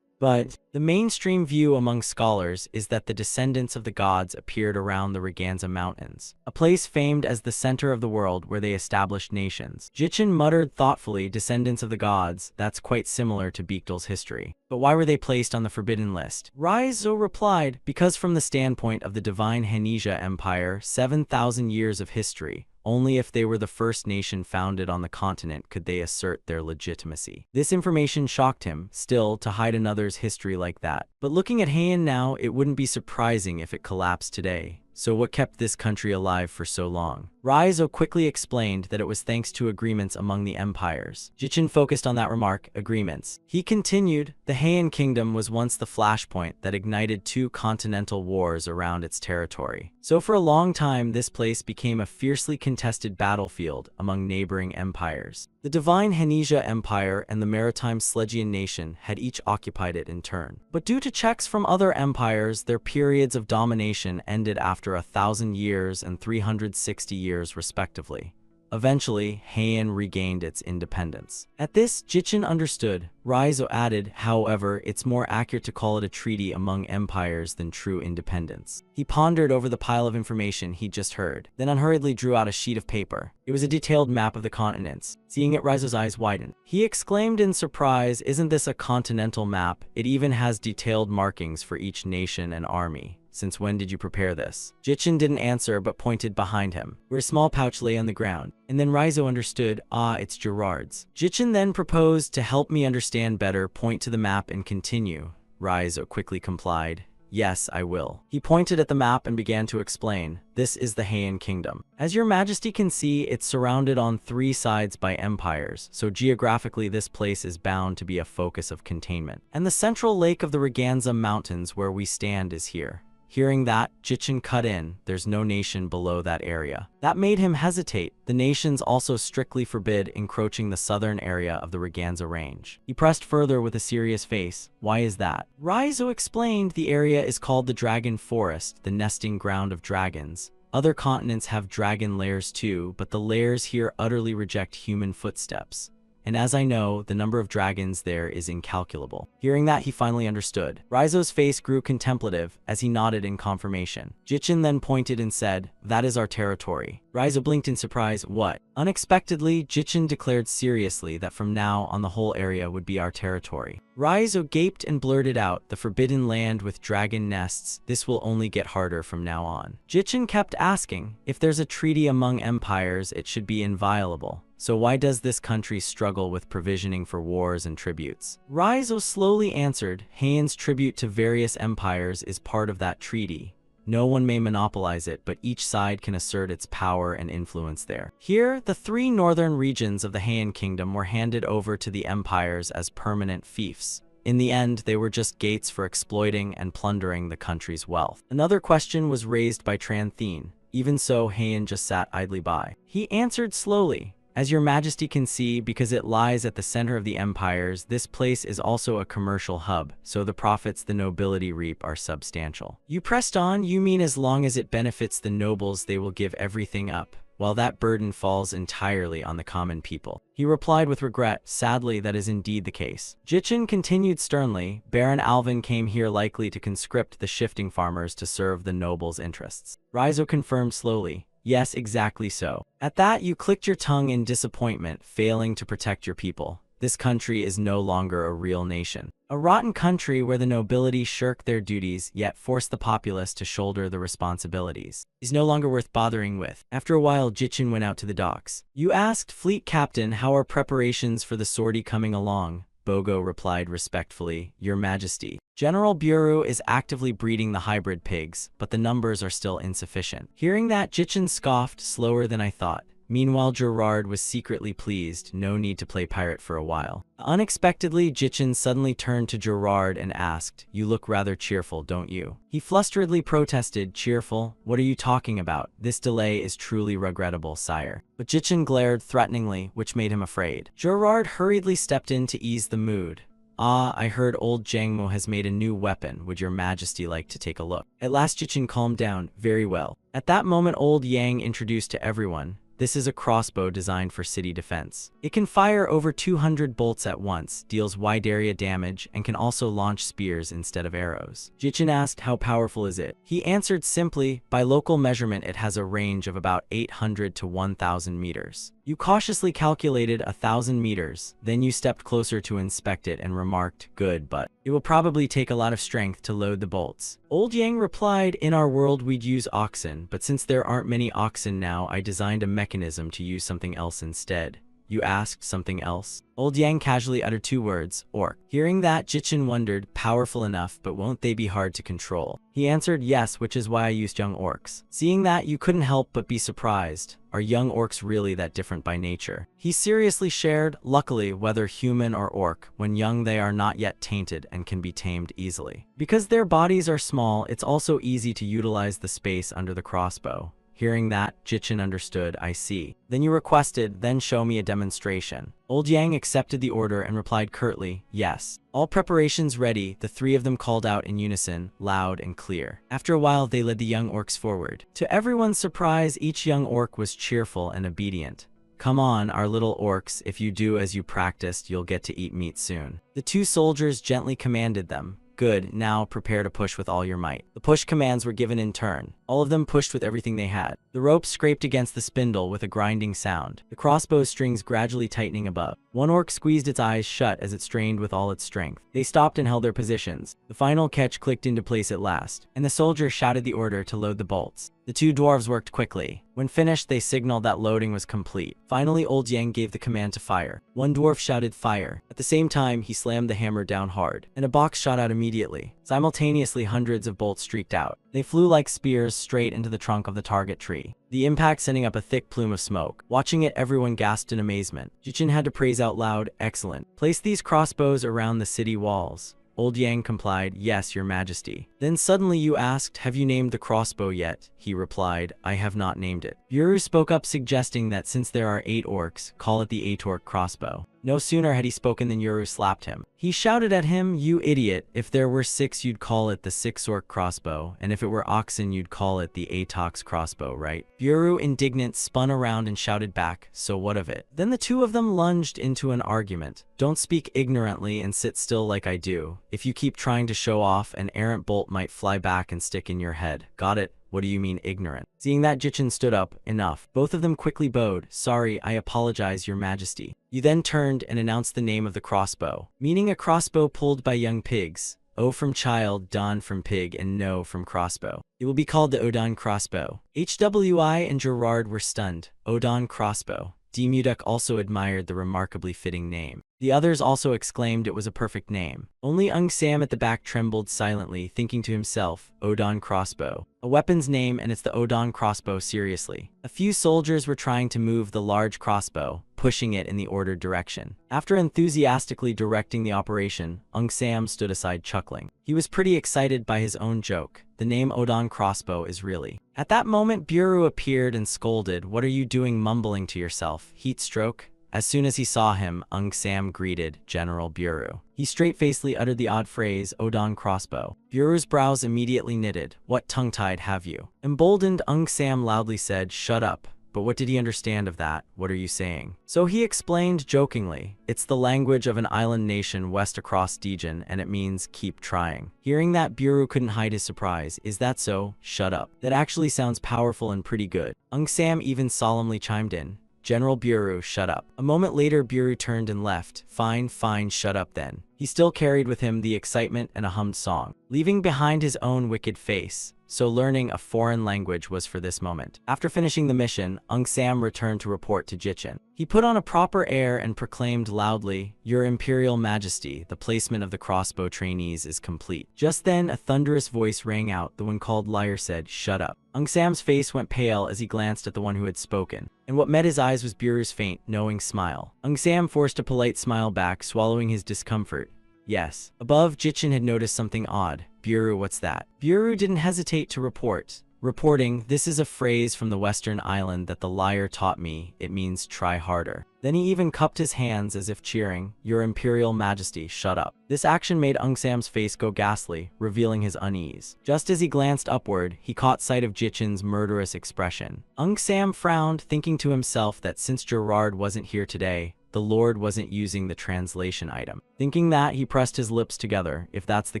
A: But the mainstream view among scholars is that the descendants of the gods appeared around the Raganza Mountains, a place famed as the center of the world where they established nations. Jichin muttered thoughtfully, descendants of the gods, that's quite similar to Beekdal's history. But why were they placed on the forbidden list? Raizo replied, because from the standpoint of the Divine Hanisia Empire, 7,000 years of history, only if they were the first nation founded on the continent could they assert their legitimacy. This information shocked him, still, to hide another's history like that. But looking at Heian now, it wouldn't be surprising if it collapsed today. So what kept this country alive for so long? Raizo quickly explained that it was thanks to agreements among the empires. Jichin focused on that remark, agreements. He continued, the Heian kingdom was once the flashpoint that ignited 2 continental wars around its territory. So for a long time, this place became a fiercely contested battlefield among neighboring empires. The Divine Hanisia Empire and the maritime Slegian nation had each occupied it in turn. But due to checks from other empires, their periods of domination ended after 1,000 years and 360 years respectively. Eventually, Heian regained its independence. At this, Jichin understood. Raizo added, however, it's more accurate to call it a treaty among empires than true independence. He pondered over the pile of information he'd just heard, then unhurriedly drew out a sheet of paper. It was a detailed map of the continents. Seeing it, Raizo's eyes widened. He exclaimed in surprise, isn't this a continental map? It even has detailed markings for each nation and army. Since when did you prepare this? Jichin didn't answer but pointed behind him, where a small pouch lay on the ground. And then Raizo understood, it's Gerard's. Jichin then proposed, to help me understand better, point to the map and continue. Raizo quickly complied. "Yes, I will." He pointed at the map and began to explain, "This is the Heian Kingdom. As your majesty can see, it's surrounded on 3 sides by empires, so geographically this place is bound to be a focus of containment. And the central lake of the Raganza Mountains where we stand is here." Hearing that, Jichin cut in, "There's no nation below that area." That made him hesitate. The nations also strictly forbid encroaching the southern area of the Raganza range. He pressed further with a serious face. "Why is that?" Raizo explained, "The area is called the Dragon Forest, the nesting ground of dragons. Other continents have dragon lairs too, but the lairs here utterly reject human footsteps. And as I know, the number of dragons there is incalculable." Hearing that, he finally understood. Raizo's face grew contemplative as he nodded in confirmation. Jichin then pointed and said, "That is our territory." Raizo blinked in surprise. "What?" Unexpectedly, Jichin declared seriously that from now on the whole area would be our territory. Raizo gaped and blurted out, "The forbidden land with dragon nests, this will only get harder from now on." Jichin kept asking, "If there's a treaty among empires, it should be inviolable. So why does this country struggle with provisioning for wars and tributes?" Raizo slowly answered, "Heian's tribute to various empires is part of that treaty. No one may monopolize it, but each side can assert its power and influence there." Here, the 3 northern regions of the Heian Kingdom were handed over to the empires as permanent fiefs. In the end, they were just gates for exploiting and plundering the country's wealth. Another question was raised by Tranthine. Even so, Heian just sat idly by. He answered slowly, "As your majesty can see, because it lies at the center of the empires, this place is also a commercial hub, so the profits the nobility reap are substantial." You pressed on, "You mean as long as it benefits the nobles they will give everything up, while that burden falls entirely on the common people?" He replied with regret, "Sadly, that is indeed the case." Jichin continued sternly, "Baron Alvin came here likely to conscript the shifting farmers to serve the nobles' interests." Raizo confirmed slowly, "Yes, exactly so." At that, you clicked your tongue in disappointment, failing to protect your people. This country is no longer a real nation. A rotten country where the nobility shirk their duties yet force the populace to shoulder the responsibilities is no longer worth bothering with. After a while, Jichin went out to the docks. "You asked, Fleet Captain, how are preparations for the sortie coming along?" Bogo replied respectfully, "Your Majesty, General Bureau is actively breeding the hybrid pigs, but the numbers are still insufficient." Hearing that, Jichin scoffed, "Slower than I thought." Meanwhile, Gerard was secretly pleased. No need to play pirate for a while. Unexpectedly, Jichin suddenly turned to Gerard and asked, "You look rather cheerful, don't you?" He flusteredly protested, "Cheerful? What are you talking about? This delay is truly regrettable, sire." But Jichin glared threateningly, which made him afraid. Gerard hurriedly stepped in to ease the mood. "Ah, I heard old Jangmo has made a new weapon. Would your majesty like to take a look?" At last Jichin calmed down. "Very well." At that moment, old Yang introduced to everyone, "This is a crossbow designed for city defense. It can fire over 200 bolts at once, deals wide area damage, and can also launch spears instead of arrows." Jichin asked, "How powerful is it?" He answered simply, "By local measurement it has a range of about 800 to 1,000 meters. You cautiously calculated 1,000 meters, then you stepped closer to inspect it and remarked, "Good, but it will probably take a lot of strength to load the bolts." Old Yang replied, "In our world we'd use oxen, but since there aren't many oxen now, I designed a mechanism to use something else instead." "You asked something else?" Old Yang casually uttered 2 words, "Orc." Hearing that, Jichin wondered, "Powerful enough, but won't they be hard to control?" He answered, "Yes, which is why I used young orcs." Seeing that, you couldn't help but be surprised. Are young orcs really that different by nature? He seriously shared, "Luckily, whether human or orc, when young they are not yet tainted and can be tamed easily. Because their bodies are small, it's also easy to utilize the space under the crossbow." Hearing that, Jichin understood, "I see. Then you requested, then show me a demonstration." Old Yang accepted the order and replied curtly, "Yes." All preparations ready, the 3 of them called out in unison, loud and clear. After a while, they led the young orcs forward. To everyone's surprise, each young orc was cheerful and obedient. "Come on, our little orcs, if you do as you practiced, you'll get to eat meat soon." The 2 soldiers gently commanded them, "Good, now prepare to push with all your might." The push commands were given in turn. All of them pushed with everything they had. The rope scraped against the spindle with a grinding sound, the crossbow strings gradually tightening above. One orc squeezed its eyes shut as it strained with all its strength. They stopped and held their positions. The final catch clicked into place at last, and the soldier shouted the order to load the bolts. The two dwarves worked quickly. When finished, they signaled that loading was complete. Finally, Old Yang gave the command to fire. One dwarf shouted fire. At the same time, he slammed the hammer down hard, and a box shot out immediately. Simultaneously, hundreds of bolts streaked out. They flew like spears straight into the trunk of the target tree, the impact sending up a thick plume of smoke. Watching it, everyone gasped in amazement. Jichin had to praise out loud, "Excellent. Place these crossbows around the city walls." Old Yang complied, "Yes, your majesty." Then suddenly you asked, "Have you named the crossbow yet?" He replied, "I have not named it." Buru spoke up, suggesting that since there are 8 orcs, call it the 8-orc crossbow. No sooner had he spoken than Yuru slapped him. He shouted at him, "You idiot, if there were 6 you'd call it the 6-orc crossbow, and if it were oxen you'd call it the 8-ox crossbow, right?" Buru, indignant, spun around and shouted back, "So what of it?" Then the two of them lunged into an argument. "Don't speak ignorantly and sit still like I do. If you keep trying to show off, an errant bolt might fly back and stick in your head. Got it? What do you mean ignorant?" Seeing that, Jichin stood up. "Enough." Both of them quickly bowed. "Sorry, I apologize, your majesty." You then turned and announced the name of the crossbow, meaning a crossbow pulled by young pigs. O from child, Don from pig, and No from crossbow. It will be called the Odon crossbow. HWI and Gerard were stunned. Odon crossbow. Demuduk also admired the remarkably fitting name. The others also exclaimed it was a perfect name. Only Ung Sam at the back trembled silently, thinking to himself, Odon crossbow. A weapon's name, and it's the Odon crossbow, seriously. A few soldiers were trying to move the large crossbow, pushing it in the ordered direction. After enthusiastically directing the operation, Ung Sam stood aside chuckling. He was pretty excited by his own joke. The name Odon crossbow is really. At that moment, Buru appeared and scolded, "What are you doing mumbling to yourself? Heat stroke?" As soon as he saw him, Ung Sam greeted General Buru. He straight-facedly uttered the odd phrase, Odon crossbow. Buru's brows immediately knitted. "What tongue-tied have you?" Emboldened, Ung Sam loudly said, "Shut up." But what did he understand of that? "What are you saying?" So he explained jokingly, "It's the language of an island nation west across Dijon, and it means keep trying." Hearing that, Buru couldn't hide his surprise. "Is that so? Shut up. That actually sounds powerful and pretty good." Ung Sam even solemnly chimed in, "General Buru, shut up." A moment later, Buru turned and left. "Fine, fine, shut up then." He still carried with him the excitement and a hummed song, leaving behind his own wicked face. So learning a foreign language was for this moment. After finishing the mission, Ung Sam returned to report to Jichin. He put on a proper air and proclaimed loudly, "Your Imperial Majesty, the placement of the crossbow trainees is complete." Just then, a thunderous voice rang out. The one called Liar said, "Shut up." Ung Sam's face went pale as he glanced at the one who had spoken, and what met his eyes was Buru's faint, knowing smile. Ung Sam forced a polite smile back, swallowing his discomfort. Yes. Above, Jichin had noticed something odd. "Buru, what's that?" Buru didn't hesitate to report. Reporting, "This is a phrase from the Western Island that the liar taught me. It means try harder." Then he even cupped his hands as if cheering, "Your Imperial Majesty, shut up." This action made Ung Sam's face go ghastly, revealing his unease. Just as he glanced upward, he caught sight of Jichin's murderous expression. Ung Sam frowned, thinking to himself that since Gerard wasn't here today, the Lord wasn't using the translation item. Thinking that, he pressed his lips together, if that's the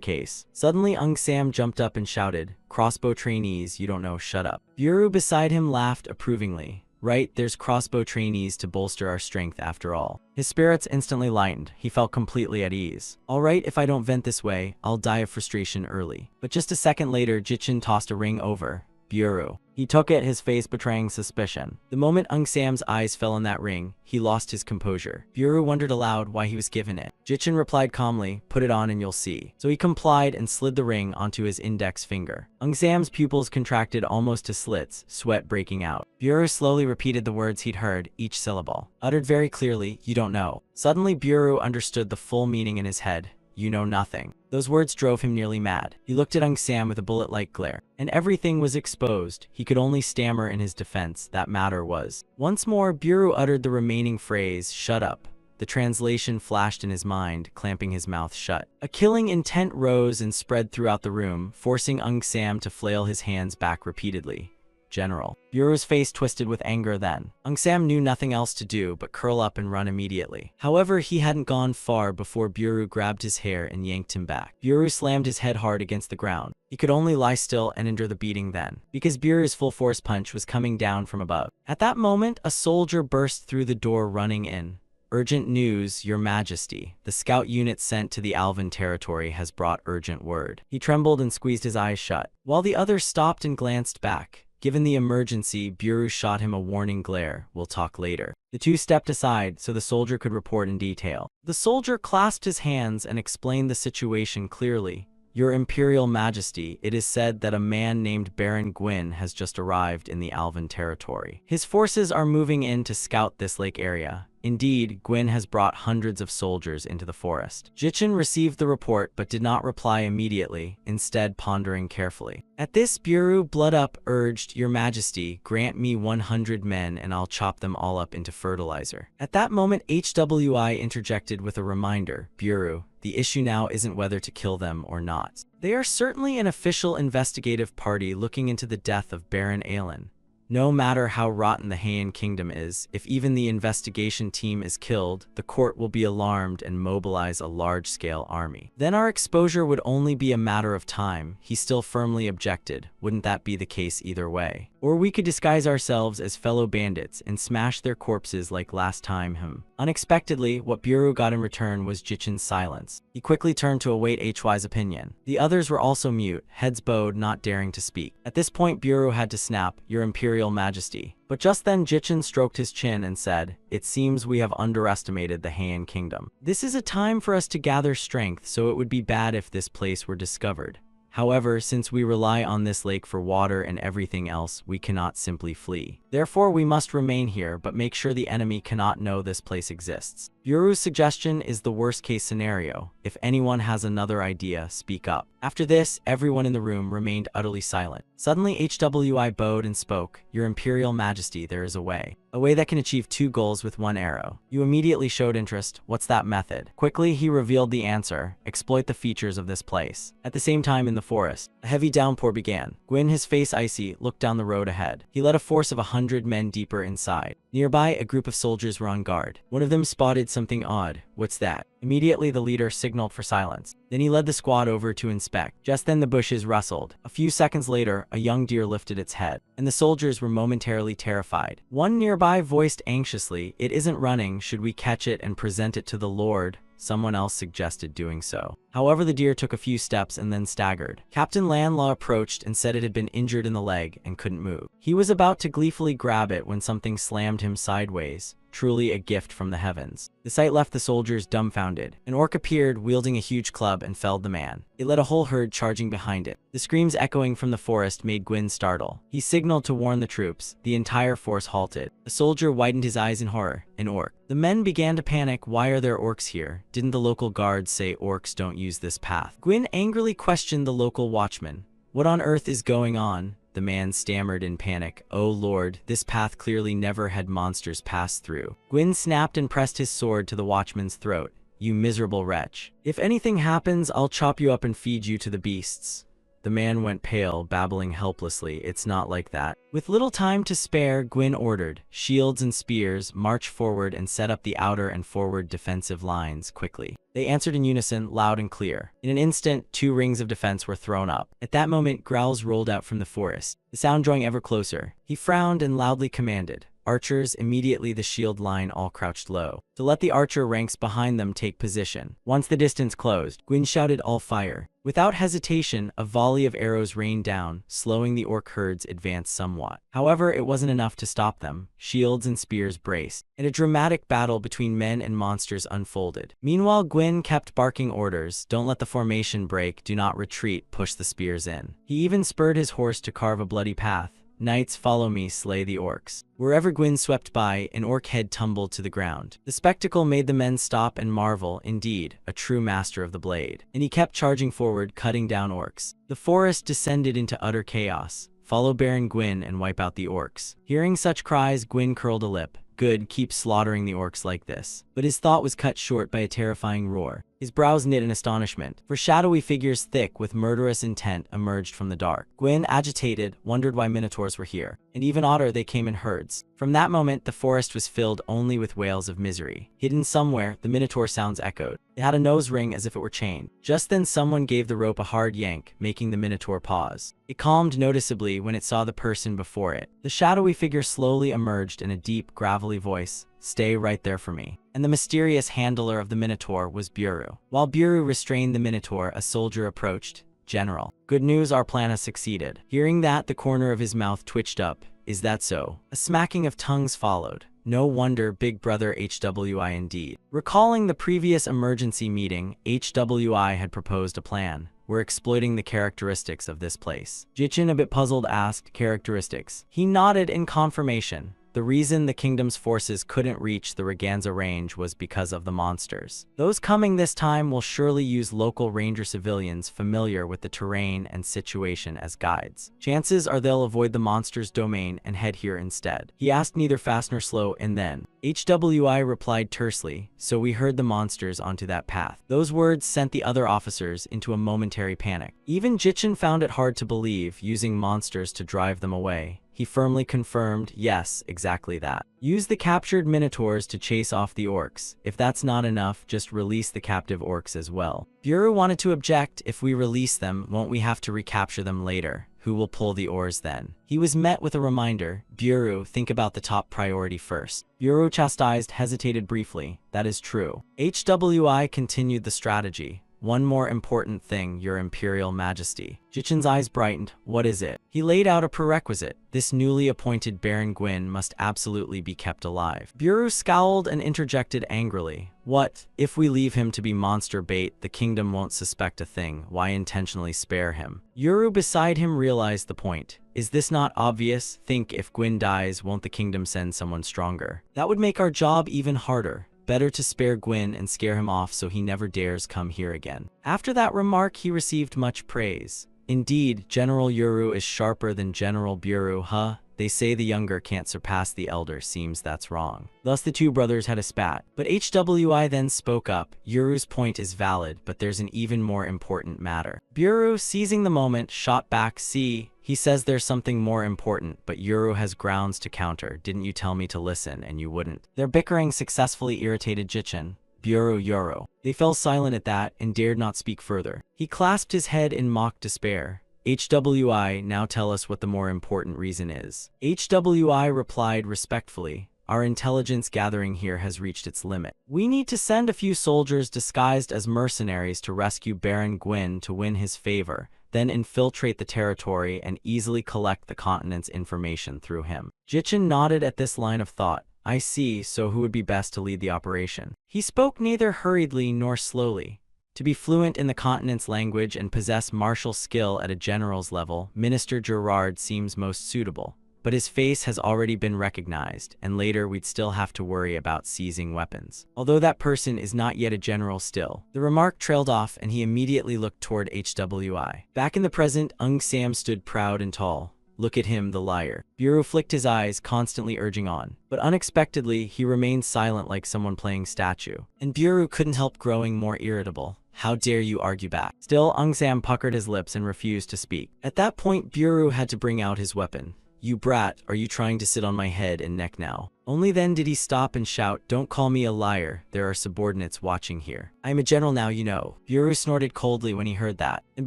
A: case. Suddenly, Ung Sam jumped up and shouted, "Crossbow trainees, you don't know, shut up." Buru beside him laughed approvingly. "Right, there's crossbow trainees to bolster our strength after all." His spirits instantly lightened. He felt completely at ease. "All right, if I don't vent this way, I'll die of frustration early." But just a second later, Jichin tossed a ring over Buru. He took it, his face betraying suspicion. The moment Ung Sam's eyes fell on that ring, he lost his composure. Buru wondered aloud why he was given it. Jichin replied calmly, "Put it on and you'll see." So he complied and slid the ring onto his index finger. Ung Sam's pupils contracted almost to slits, sweat breaking out. Buru slowly repeated the words he'd heard, each syllable uttered very clearly, "You don't know." Suddenly, Buru understood the full meaning in his head. "You know nothing." Those words drove him nearly mad. He looked at Ung Sam with a bullet-like glare, and everything was exposed. He could only stammer in his defense, that matter was. Once more, Buru uttered the remaining phrase, "Shut up." The translation flashed in his mind, clamping his mouth shut. A killing intent rose and spread throughout the room, forcing Ung Sam to flail his hands back repeatedly. "General." Buru's face twisted with anger then. Ung Sam knew nothing else to do but curl up and run immediately. However, he hadn't gone far before Buru grabbed his hair and yanked him back. Buru slammed his head hard against the ground. He could only lie still and endure the beating then, because Buru's full force punch was coming down from above. At that moment, a soldier burst through the door running in. "Urgent news, Your Majesty. The scout unit sent to the Alvin territory has brought urgent word." He trembled and squeezed his eyes shut, while the others stopped and glanced back. Given the emergency, Buru shot him a warning glare. We'll talk later. The two stepped aside so the soldier could report in detail. The soldier clasped his hands and explained the situation clearly. Your Imperial Majesty, it is said that a man named Baron Gwyn has just arrived in the Alvan territory. His forces are moving in to scout this lake area. Indeed, Gwyn has brought hundreds of soldiers into the forest. Jichin received the report but did not reply immediately, instead pondering carefully. At this, Buru, blood up, urged, Your Majesty, grant me 100 men and I'll chop them all up into fertilizer. At that moment, HWI interjected with a reminder, Buru, the issue now isn't whether to kill them or not. They are certainly an official investigative party looking into the death of Baron Aelin. No matter how rotten the Heian kingdom is, if even the investigation team is killed, the court will be alarmed and mobilize a large-scale army. Then our exposure would only be a matter of time, he still firmly objected. Wouldn't that be the case either way? Or we could disguise ourselves as fellow bandits and smash their corpses like last time. Unexpectedly, what Buru got in return was Jichin's silence. He quickly turned to await HY's opinion. The others were also mute, heads bowed, not daring to speak. At this point, Buru had to snap, Your Imperial Majesty. But just then Jichin stroked his chin and said, It seems we have underestimated the Heian kingdom. This is a time for us to gather strength, so it would be bad if this place were discovered. However, since we rely on this lake for water and everything else, we cannot simply flee. Therefore, we must remain here, but make sure the enemy cannot know this place exists. Buru's suggestion is the worst-case scenario. If anyone has another idea, speak up. After this, everyone in the room remained utterly silent. Suddenly, HWI bowed and spoke, Your Imperial Majesty, there is a way. A way that can achieve 2 goals with 1 arrow. You immediately showed interest. What's that method? Quickly, he revealed the answer. Exploit the features of this place. At the same time in the forest, a heavy downpour began. Gwyn, his face icy, looked down the road ahead. He led a force of 100 men deeper inside. Nearby, a group of soldiers were on guard. One of them spotted something odd. What's that? Immediately, the leader signaled for silence. Then he led the squad over to inspect. Just then the bushes rustled. A few seconds later, a young deer lifted its head, and the soldiers were momentarily terrified. One nearby voiced anxiously, It isn't running, should we catch it and present it to the Lord? Someone else suggested doing so. However, the deer took a few steps and then staggered. Captain Landlaw approached and said it had been injured in the leg and couldn't move. He was about to gleefully grab it when something slammed him sideways. Truly a gift from the heavens. The sight left the soldiers dumbfounded. An orc appeared, wielding a huge club, and felled the man. It led a whole herd charging behind it. The screams echoing from the forest made Gwyn startle. He signaled to warn the troops. The entire force halted. A soldier widened his eyes in horror. An orc. The men began to panic. Why are there orcs here? Didn't the local guards say orcs don't use this path? Gwyn angrily questioned the local watchman. What on earth is going on? The man stammered in panic. Oh Lord, this path clearly never had monsters pass through. Gwyn snapped and pressed his sword to the watchman's throat. You miserable wretch. If anything happens, I'll chop you up and feed you to the beasts. The man went pale, babbling helplessly. It's not like that. With little time to spare, Gwyn ordered, shields and spears, march forward and set up the outer and forward defensive lines quickly. They answered in unison, loud and clear. In an instant, 2 rings of defense were thrown up. At that moment, growls rolled out from the forest, the sound drawing ever closer. He frowned and loudly commanded, Archers, immediately the shield line all crouched low, to let the archer ranks behind them take position. Once the distance closed, Gwyn shouted, all fire. Without hesitation, a volley of arrows rained down, slowing the orc herds advance somewhat. However, it wasn't enough to stop them. Shields and spears braced, and a dramatic battle between men and monsters unfolded. Meanwhile, Gwyn kept barking orders, don't let the formation break, do not retreat, push the spears in. He even spurred his horse to carve a bloody path. Knights, follow me, slay the orcs. Wherever Gwyn swept by, an orc head tumbled to the ground. The spectacle made the men stop and marvel, indeed, a true master of the blade. And he kept charging forward, cutting down orcs. The forest descended into utter chaos. Follow Baron Gwyn and wipe out the orcs. Hearing such cries, Gwyn curled a lip. Good, keep slaughtering the orcs like this. But his thought was cut short by a terrifying roar. His brows knit in astonishment, for shadowy figures thick with murderous intent emerged from the dark. Gwyn, agitated, wondered why minotaurs were here, and even odder, they came in herds. From that moment, the forest was filled only with wails of misery. Hidden somewhere, the minotaur sounds echoed. It had a nose ring as if it were chained. Just then someone gave the rope a hard yank, making the minotaur pause. It calmed noticeably when it saw the person before it. The shadowy figure slowly emerged in a deep, gravelly voice. Stay right there for me. And the mysterious handler of the Minotaur was Buru. While Buru restrained the Minotaur, a soldier approached. General. Good news, our plan has succeeded. Hearing that, the corner of his mouth twitched up. Is that so? A smacking of tongues followed. No wonder, Big Brother HWI indeed. Recalling the previous emergency meeting, HWI had proposed a plan. We're exploiting the characteristics of this place. Jichin, a bit puzzled, asked, characteristics? He nodded in confirmation. The reason the kingdom's forces couldn't reach the Raganza range was because of the monsters. Those coming this time will surely use local ranger civilians familiar with the terrain and situation as guides. Chances are they'll avoid the monster's domain and head here instead. He asked, neither fast nor slow, and then HWI replied tersely, so we heard the monsters onto that path. Those words sent the other officers into a momentary panic. Even Jichin found it hard to believe using monsters to drive them away. He firmly confirmed, yes, exactly that. Use the captured minotaurs to chase off the orcs. If that's not enough, just release the captive orcs as well. Buru wanted to object, if we release them, won't we have to recapture them later? Who will pull the oars then? He was met with a reminder, Buru, think about the top priority first. Buru, chastised, hesitated briefly. That is true. HWI continued the strategy. One more important thing, Your Imperial Majesty. Jichin's eyes brightened. What is it? He laid out a prerequisite. This newly appointed Baron Gwyn must absolutely be kept alive. Buru scowled and interjected angrily. What? If we leave him to be monster bait, the kingdom won't suspect a thing. Why intentionally spare him? Yuru beside him realized the point. Is this not obvious? Think, if Gwyn dies, won't the kingdom send someone stronger? That would make our job even harder. Better to spare Gwyn and scare him off so he never dares come here again. After that remark, he received much praise. Indeed, General Yuru is sharper than General Buru, huh? They say the younger can't surpass the elder, seems that's wrong. Thus the two brothers had a spat. But HWI then spoke up. Yuru's point is valid, but there's an even more important matter. Buru, seizing the moment, shot back, see, he says there's something more important, but Yuru has grounds to counter. Didn't you tell me to listen, and you wouldn't? Their bickering successfully irritated Jichin. Buru, Yuru. They fell silent at that and dared not speak further. He clasped his head in mock despair. HWI, now tell us what the more important reason is. HWI replied respectfully. Our intelligence gathering here has reached its limit. We need to send a few soldiers disguised as mercenaries to rescue Baron Gwyn to win his favor, then infiltrate the territory and easily collect the continent's information through him. Jichin nodded at this line of thought. I see, so who would be best to lead the operation? He spoke neither hurriedly nor slowly. To be fluent in the continent's language and possess martial skill at a general's level, Minister Gerard seems most suitable. But his face has already been recognized, and later we'd still have to worry about seizing weapons. Although that person is not yet a general still. The remark trailed off, and he immediately looked toward HWI. Back in the present, Ung Sam stood proud and tall. Look at him, the liar. Buru flicked his eyes, constantly urging on. But unexpectedly, he remained silent like someone playing statue. And Buru couldn't help growing more irritable. How dare you argue back? Still, Ung Sam puckered his lips and refused to speak. At that point, Buru had to bring out his weapon. You brat, are you trying to sit on my head and neck now? Only then did he stop and shout, don't call me a liar, there are subordinates watching here. I'm a general now, you know. Buru snorted coldly when he heard that, and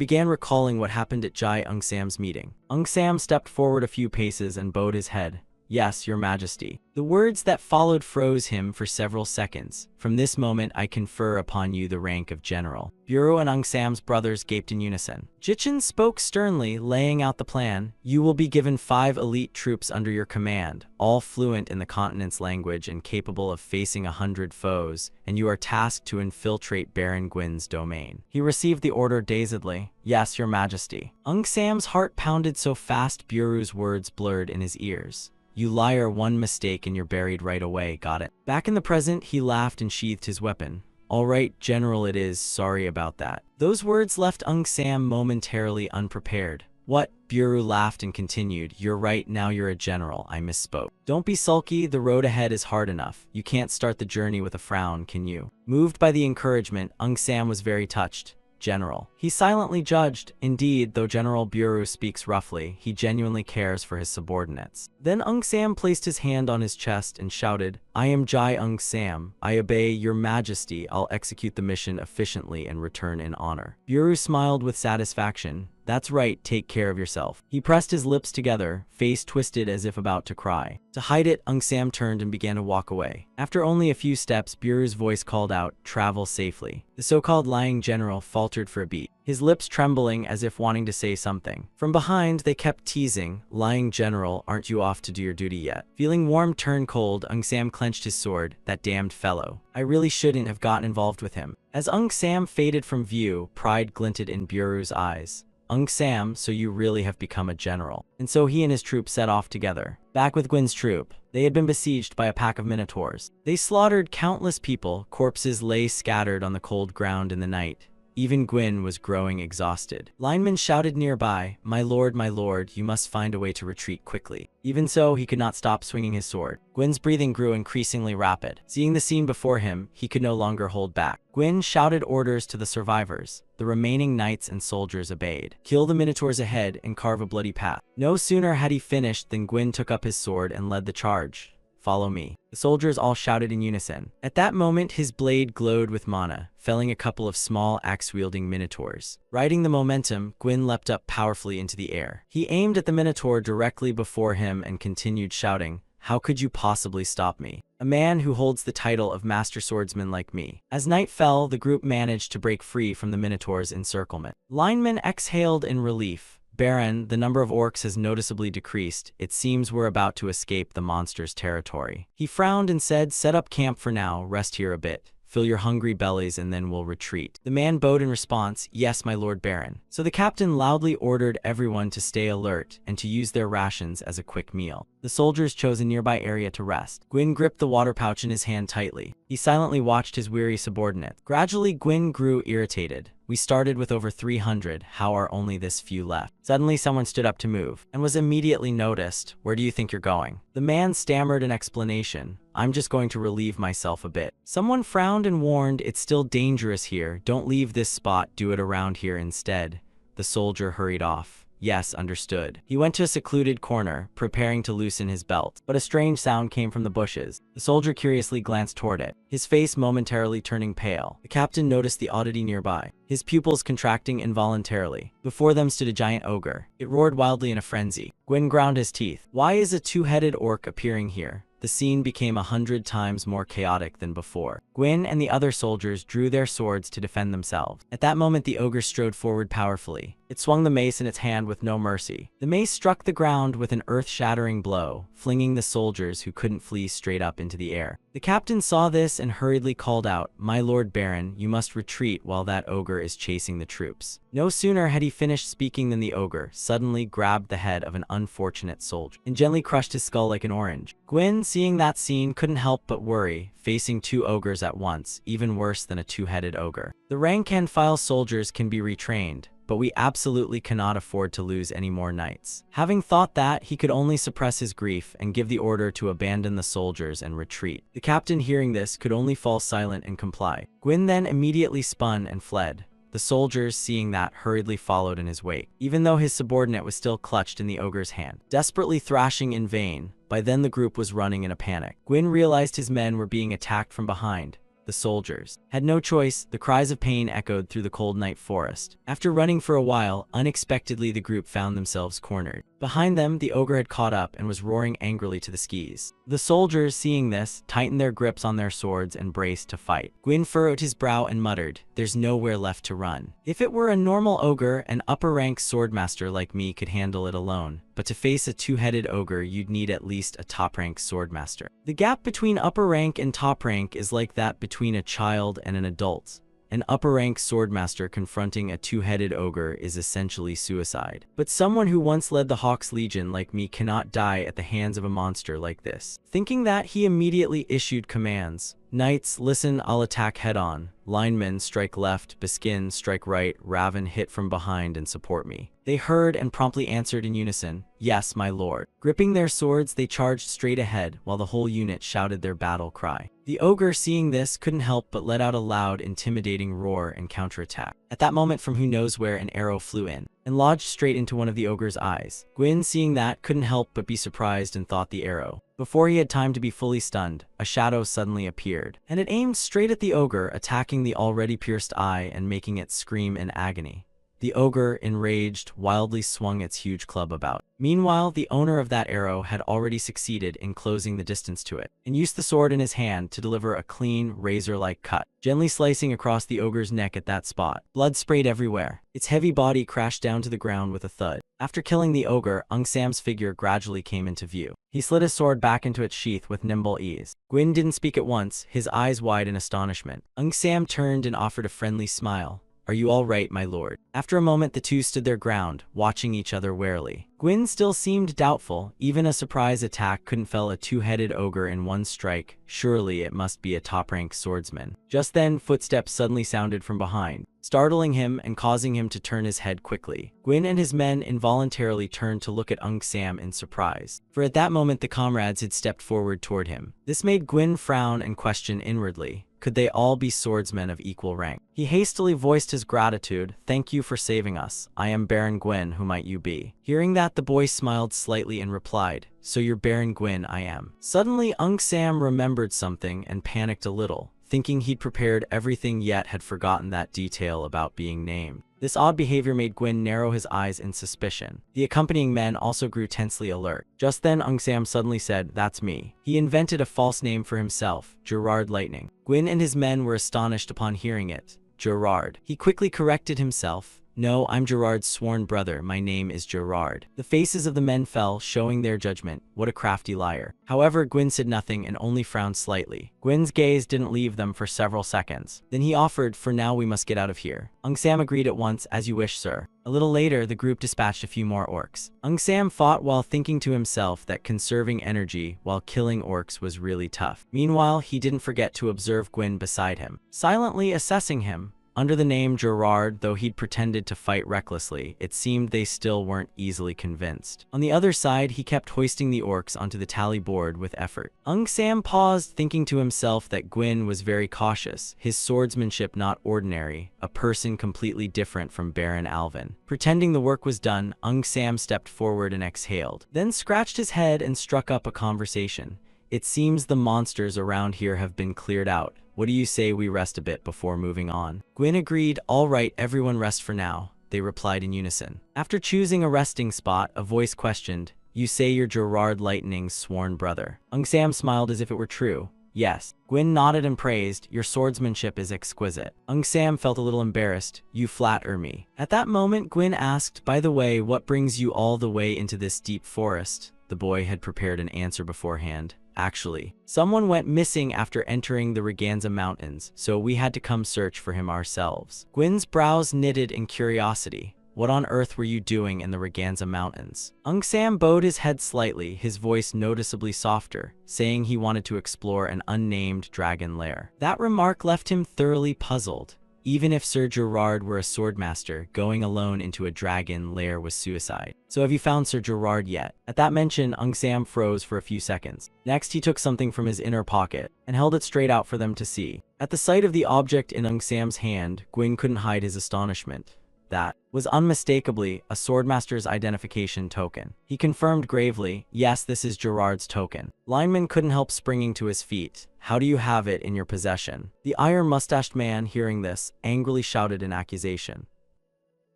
A: began recalling what happened at Jai Ung Sam's meeting. Ung Sam stepped forward a few paces and bowed his head. Yes, Your Majesty. The words that followed froze him for several seconds. From this moment, I confer upon you the rank of general. Buru and Ung Sam's brothers gaped in unison. Jichin spoke sternly, laying out the plan. You will be given 5 elite troops under your command, all fluent in the continent's language and capable of facing 100 foes, and you are tasked to infiltrate Baron Gwyn's domain. He received the order dazedly. Yes, Your Majesty. Ung Sam's heart pounded so fast Buru's words blurred in his ears. You liar, one mistake and you're buried right away, got it? Back in the present, he laughed and sheathed his weapon. All right, General it is, sorry about that. Those words left Ung Sam momentarily unprepared. What? Buru laughed and continued. You're right, now you're a general, I misspoke. Don't be sulky, the road ahead is hard enough. You can't start the journey with a frown, can you? Moved by the encouragement, Ung Sam was very touched. General. He silently judged. Indeed, though General Buru speaks roughly, he genuinely cares for his subordinates. Then Ung Sam placed his hand on his chest and shouted, I am Jai Ung Sam. I obey Your Majesty. I'll execute the mission efficiently and return in honor. Buru smiled with satisfaction. That's right, take care of yourself. He pressed his lips together, face twisted as if about to cry. To hide it, Ung Sam turned and began to walk away. After only a few steps, Buru's voice called out, travel safely. The so-called lying general faltered for a beat. his lips trembling as if wanting to say something. From behind, they kept teasing, "Lying general, aren't you off to do your duty yet?" Feeling warm turn cold, Sam clenched his sword. "That damned fellow. I really shouldn't have gotten involved with him." As Sam faded from view, pride glinted in Buru's eyes. Sam, so you really have become a general." And so he and his troop set off together. Back with Gwyn's troop, they had been besieged by a pack of minotaurs. They slaughtered countless people, corpses lay scattered on the cold ground in the night. Even Gwyn was growing exhausted. Linemen shouted nearby, my lord, you must find a way to retreat quickly." Even so, he could not stop swinging his sword. Gwyn's breathing grew increasingly rapid. Seeing the scene before him, he could no longer hold back. Gwyn shouted orders to the survivors. The remaining knights and soldiers obeyed. "Kill the minotaurs ahead and carve a bloody path." No sooner had he finished than Gwyn took up his sword and led the charge. "Follow me." The soldiers all shouted in unison. At that moment, his blade glowed with mana, felling a couple of small axe-wielding minotaurs. Riding the momentum, Gwyn leapt up powerfully into the air. He aimed at the minotaur directly before him and continued shouting, "How could you possibly stop me? A man who holds the title of Master Swordsman like me." As night fell, the group managed to break free from the minotaur's encirclement. Linemen exhaled in relief. "Baron, the number of orcs has noticeably decreased. It seems we're about to escape the monster's territory." He frowned and said, "Set up camp for now, rest here a bit. Fill your hungry bellies and then we'll retreat." The man bowed in response, "Yes, my lord Baron." So the captain loudly ordered everyone to stay alert and to use their rations as a quick meal. The soldiers chose a nearby area to rest. Gwyn gripped the water pouch in his hand tightly. He silently watched his weary subordinate. Gradually, Gwyn grew irritated. "We started with over 300, how are only this few left?" Suddenly, someone stood up to move, and was immediately noticed. "Where do you think you're going?" The man stammered an explanation. "I'm just going to relieve myself a bit." Someone frowned and warned, "It's still dangerous here. Don't leave this spot, do it around here instead." The soldier hurried off. "Yes, understood." He went to a secluded corner, preparing to loosen his belt, but a strange sound came from the bushes. The soldier curiously glanced toward it, his face momentarily turning pale. The captain noticed the oddity nearby, his pupils contracting involuntarily. Before them stood a giant ogre. It roared wildly in a frenzy. Gwyn ground his teeth. Why is a two-headed orc appearing here? The scene became 100 times more chaotic than before. Gwyn and the other soldiers drew their swords to defend themselves. At that moment, the ogre strode forward powerfully. It swung the mace in its hand with no mercy. The mace struck the ground with an earth-shattering blow, flinging the soldiers who couldn't flee straight up into the air. The captain saw this and hurriedly called out, "My lord Baron, you must retreat while that ogre is chasing the troops." No sooner had he finished speaking than the ogre suddenly grabbed the head of an unfortunate soldier and gently crushed his skull like an orange. Gwyn, seeing that scene, couldn't help but worry, facing two ogres at once, even worse than a two-headed ogre. The rank-and-file soldiers can be retrained, but we absolutely cannot afford to lose any more knights. Having thought that, he could only suppress his grief and give the order to abandon the soldiers and retreat. The captain, hearing this, could only fall silent and comply. Gwyn then immediately spun and fled. The soldiers, seeing that, hurriedly followed in his wake, even though his subordinate was still clutched in the ogre's hand, desperately thrashing in vain. By then the group was running in a panic. Gwyn realized his men were being attacked from behind. The soldiers had no choice. The cries of pain echoed through the cold night forest. After running for a while, unexpectedly the group found themselves cornered. Behind them, the ogre had caught up and was roaring angrily to the skis. The soldiers, seeing this, tightened their grips on their swords and braced to fight. Gwyn furrowed his brow and muttered, "There's nowhere left to run. If it were a normal ogre, an upper-rank swordmaster like me could handle it alone. But to face a two-headed ogre, you'd need at least a top-rank swordmaster. The gap between upper rank and top rank is like that between a child and an adult. An upper-rank swordmaster confronting a two-headed ogre is essentially suicide. But someone who once led the Hawk's Legion like me cannot die at the hands of a monster like this." Thinking that, he immediately issued commands. "Knights, listen, I'll attack head-on. Linemen, strike left. Biskin, strike right. Raven, hit from behind and support me." They heard and promptly answered in unison, "Yes, my lord." Gripping their swords, they charged straight ahead, while the whole unit shouted their battle cry. The ogre, seeing this, couldn't help but let out a loud, intimidating roar and counterattack. At that moment, from who knows where, an arrow flew in and lodged straight into one of the ogre's eyes. Gwyn, seeing that, couldn't help but be surprised and thought the arrow. Before he had time to be fully stunned, a shadow suddenly appeared, and it aimed straight at the ogre, attacking the already pierced eye and making it scream in agony. The ogre, enraged, wildly swung its huge club about. Meanwhile, the owner of that arrow had already succeeded in closing the distance to it, and used the sword in his hand to deliver a clean, razor-like cut, gently slicing across the ogre's neck at that spot. Blood sprayed everywhere. Its heavy body crashed down to the ground with a thud. After killing the ogre, Sam's figure gradually came into view. He slid his sword back into its sheath with nimble ease. Gwyn didn't speak at once, his eyes wide in astonishment. Sam turned and offered a friendly smile. "Are you all right, my lord?" After a moment, the two stood their ground, watching each other warily. Gwyn still seemed doubtful. Even a surprise attack couldn't fell a two-headed ogre in one strike. Surely it must be a top-ranked swordsman. Just then, footsteps suddenly sounded from behind, startling him and causing him to turn his head quickly. Gwyn and his men involuntarily turned to look at Sam in surprise, for at that moment the comrades had stepped forward toward him. This made Gwyn frown and question inwardly. Could they all be swordsmen of equal rank? He hastily voiced his gratitude. "Thank you for saving us. I am Baron Gwyn. Who might you be?" Hearing that, the boy smiled slightly and replied, "So you're Baron Gwyn, I am." Suddenly, Sam remembered something and panicked a little, thinking he'd prepared everything yet had forgotten that detail about being named. This odd behavior made Gwyn narrow his eyes in suspicion. The accompanying men also grew tensely alert. Just then, Sam suddenly said, "That's me." He invented a false name for himself, Gerard Lightning. Gwyn and his men were astonished upon hearing it. Gerard. He quickly corrected himself. "No, I'm Gerard's sworn brother. My name is Gerard." The faces of the men fell, showing their judgment. What a crafty liar. However, Gwyn said nothing and only frowned slightly. Gwyn's gaze didn't leave them for several seconds. Then he offered, "For now we must get out of here." Sam agreed at once. "As you wish, sir." A little later, the group dispatched a few more orcs. Sam fought while thinking to himself that conserving energy while killing orcs was really tough. Meanwhile, he didn't forget to observe Gwyn beside him, silently assessing him. Under the name Gerard, though he'd pretended to fight recklessly, it seemed they still weren't easily convinced. On the other side, he kept hoisting the orcs onto the tally board with effort. Sam paused, thinking to himself that Gwyn was very cautious, his swordsmanship not ordinary, a person completely different from Baron Alvin. Pretending the work was done, Sam stepped forward and exhaled, then scratched his head and struck up a conversation. "It seems the monsters around here have been cleared out. What do you say we rest a bit before moving on?" Gwyn agreed. "All right, everyone rest for now," they replied in unison. After choosing a resting spot, a voice questioned, "You say you're Gerard Lightning's sworn brother?" Sam smiled as if it were true. "Yes." Gwyn nodded and praised, "Your swordsmanship is exquisite." Sam felt a little embarrassed. "You flatter me." At that moment, Gwyn asked, "By the way, what brings you all the way into this deep forest?" The boy had prepared an answer beforehand. "Actually, someone went missing after entering the Raganza Mountains, so we had to come search for him ourselves." Gwyn's brows knitted in curiosity. "What on earth were you doing in the Raganza Mountains?" Sam bowed his head slightly, his voice noticeably softer, saying he wanted to explore an unnamed dragon lair. That remark left him thoroughly puzzled. Even if Sir Gerard were a swordmaster, going alone into a dragon lair was suicide. "So have you found Sir Gerard yet?" At that mention, Sam froze for a few seconds. Next, he took something from his inner pocket and held it straight out for them to see. At the sight of the object in Sam's hand, Gwyn couldn't hide his astonishment. That was unmistakably a swordmaster's identification token. He confirmed gravely, "Yes, this is Gerard's token." Lineman couldn't help springing to his feet. "How do you have it in your possession?" The iron-mustached man, hearing this, angrily shouted in accusation.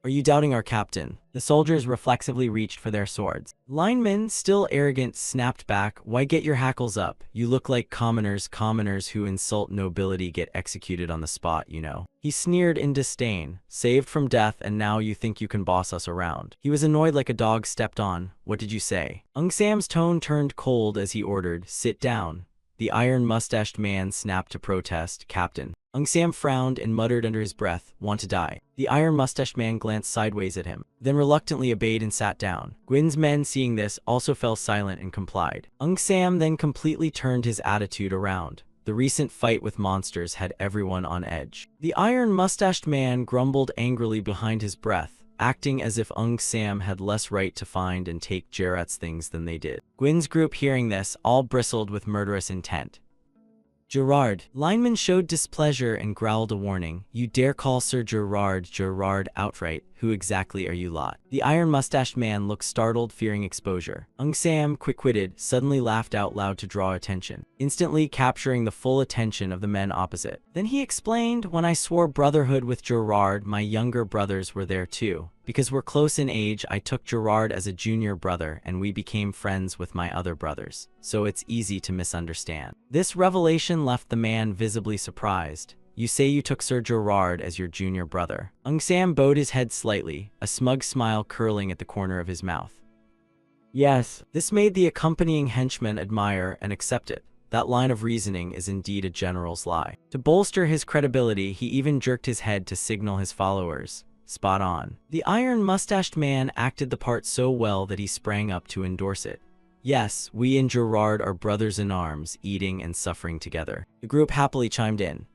A: "Are you doubting our captain?" The soldiers reflexively reached for their swords. Lineman, still arrogant, snapped back, "Why, get your hackles up. You look like commoners. Commoners who insult nobility get executed on the spot, you know." He sneered in disdain. "Saved from death, and now you think you can boss us around." He was annoyed like a dog stepped on. "What did you say?" Sam's tone turned cold as he ordered, "Sit down." The iron-mustached man snapped to protest, "Captain." Sam frowned and muttered under his breath, "Want to die?" The iron-mustached man glanced sideways at him, then reluctantly obeyed and sat down. Gwyn's men, seeing this, also fell silent and complied. Sam then completely turned his attitude around. The recent fight with monsters had everyone on edge. The iron-mustached man grumbled angrily behind his breath, acting as if Sam had less right to find and take Gerard's things than they did. Gwyn's group, hearing this, all bristled with murderous intent. "Gerard." Lineman showed displeasure and growled a warning. "You dare call Sir Gerard outright? Who exactly are you lot? The iron-mustached man looked startled, fearing exposure. Sam, quick-witted, suddenly laughed out loud to draw attention, instantly capturing the full attention of the men opposite. Then he explained, when I swore brotherhood with Gerard, my younger brothers were there too. Because we're close in age, I took Gerard as a junior brother and we became friends with my other brothers. So it's easy to misunderstand. This revelation left the man visibly surprised. You say you took Sir Gerard as your junior brother. Sam bowed his head slightly, a smug smile curling at the corner of his mouth. Yes. This made the accompanying henchman admire and accept it. That line of reasoning is indeed a general's lie. To bolster his credibility, he even jerked his head to signal his followers. Spot on. The iron-mustached man acted the part so well that he sprang up to endorse it. Yes, we and Gerard are brothers in arms, eating and suffering together. The group happily chimed in.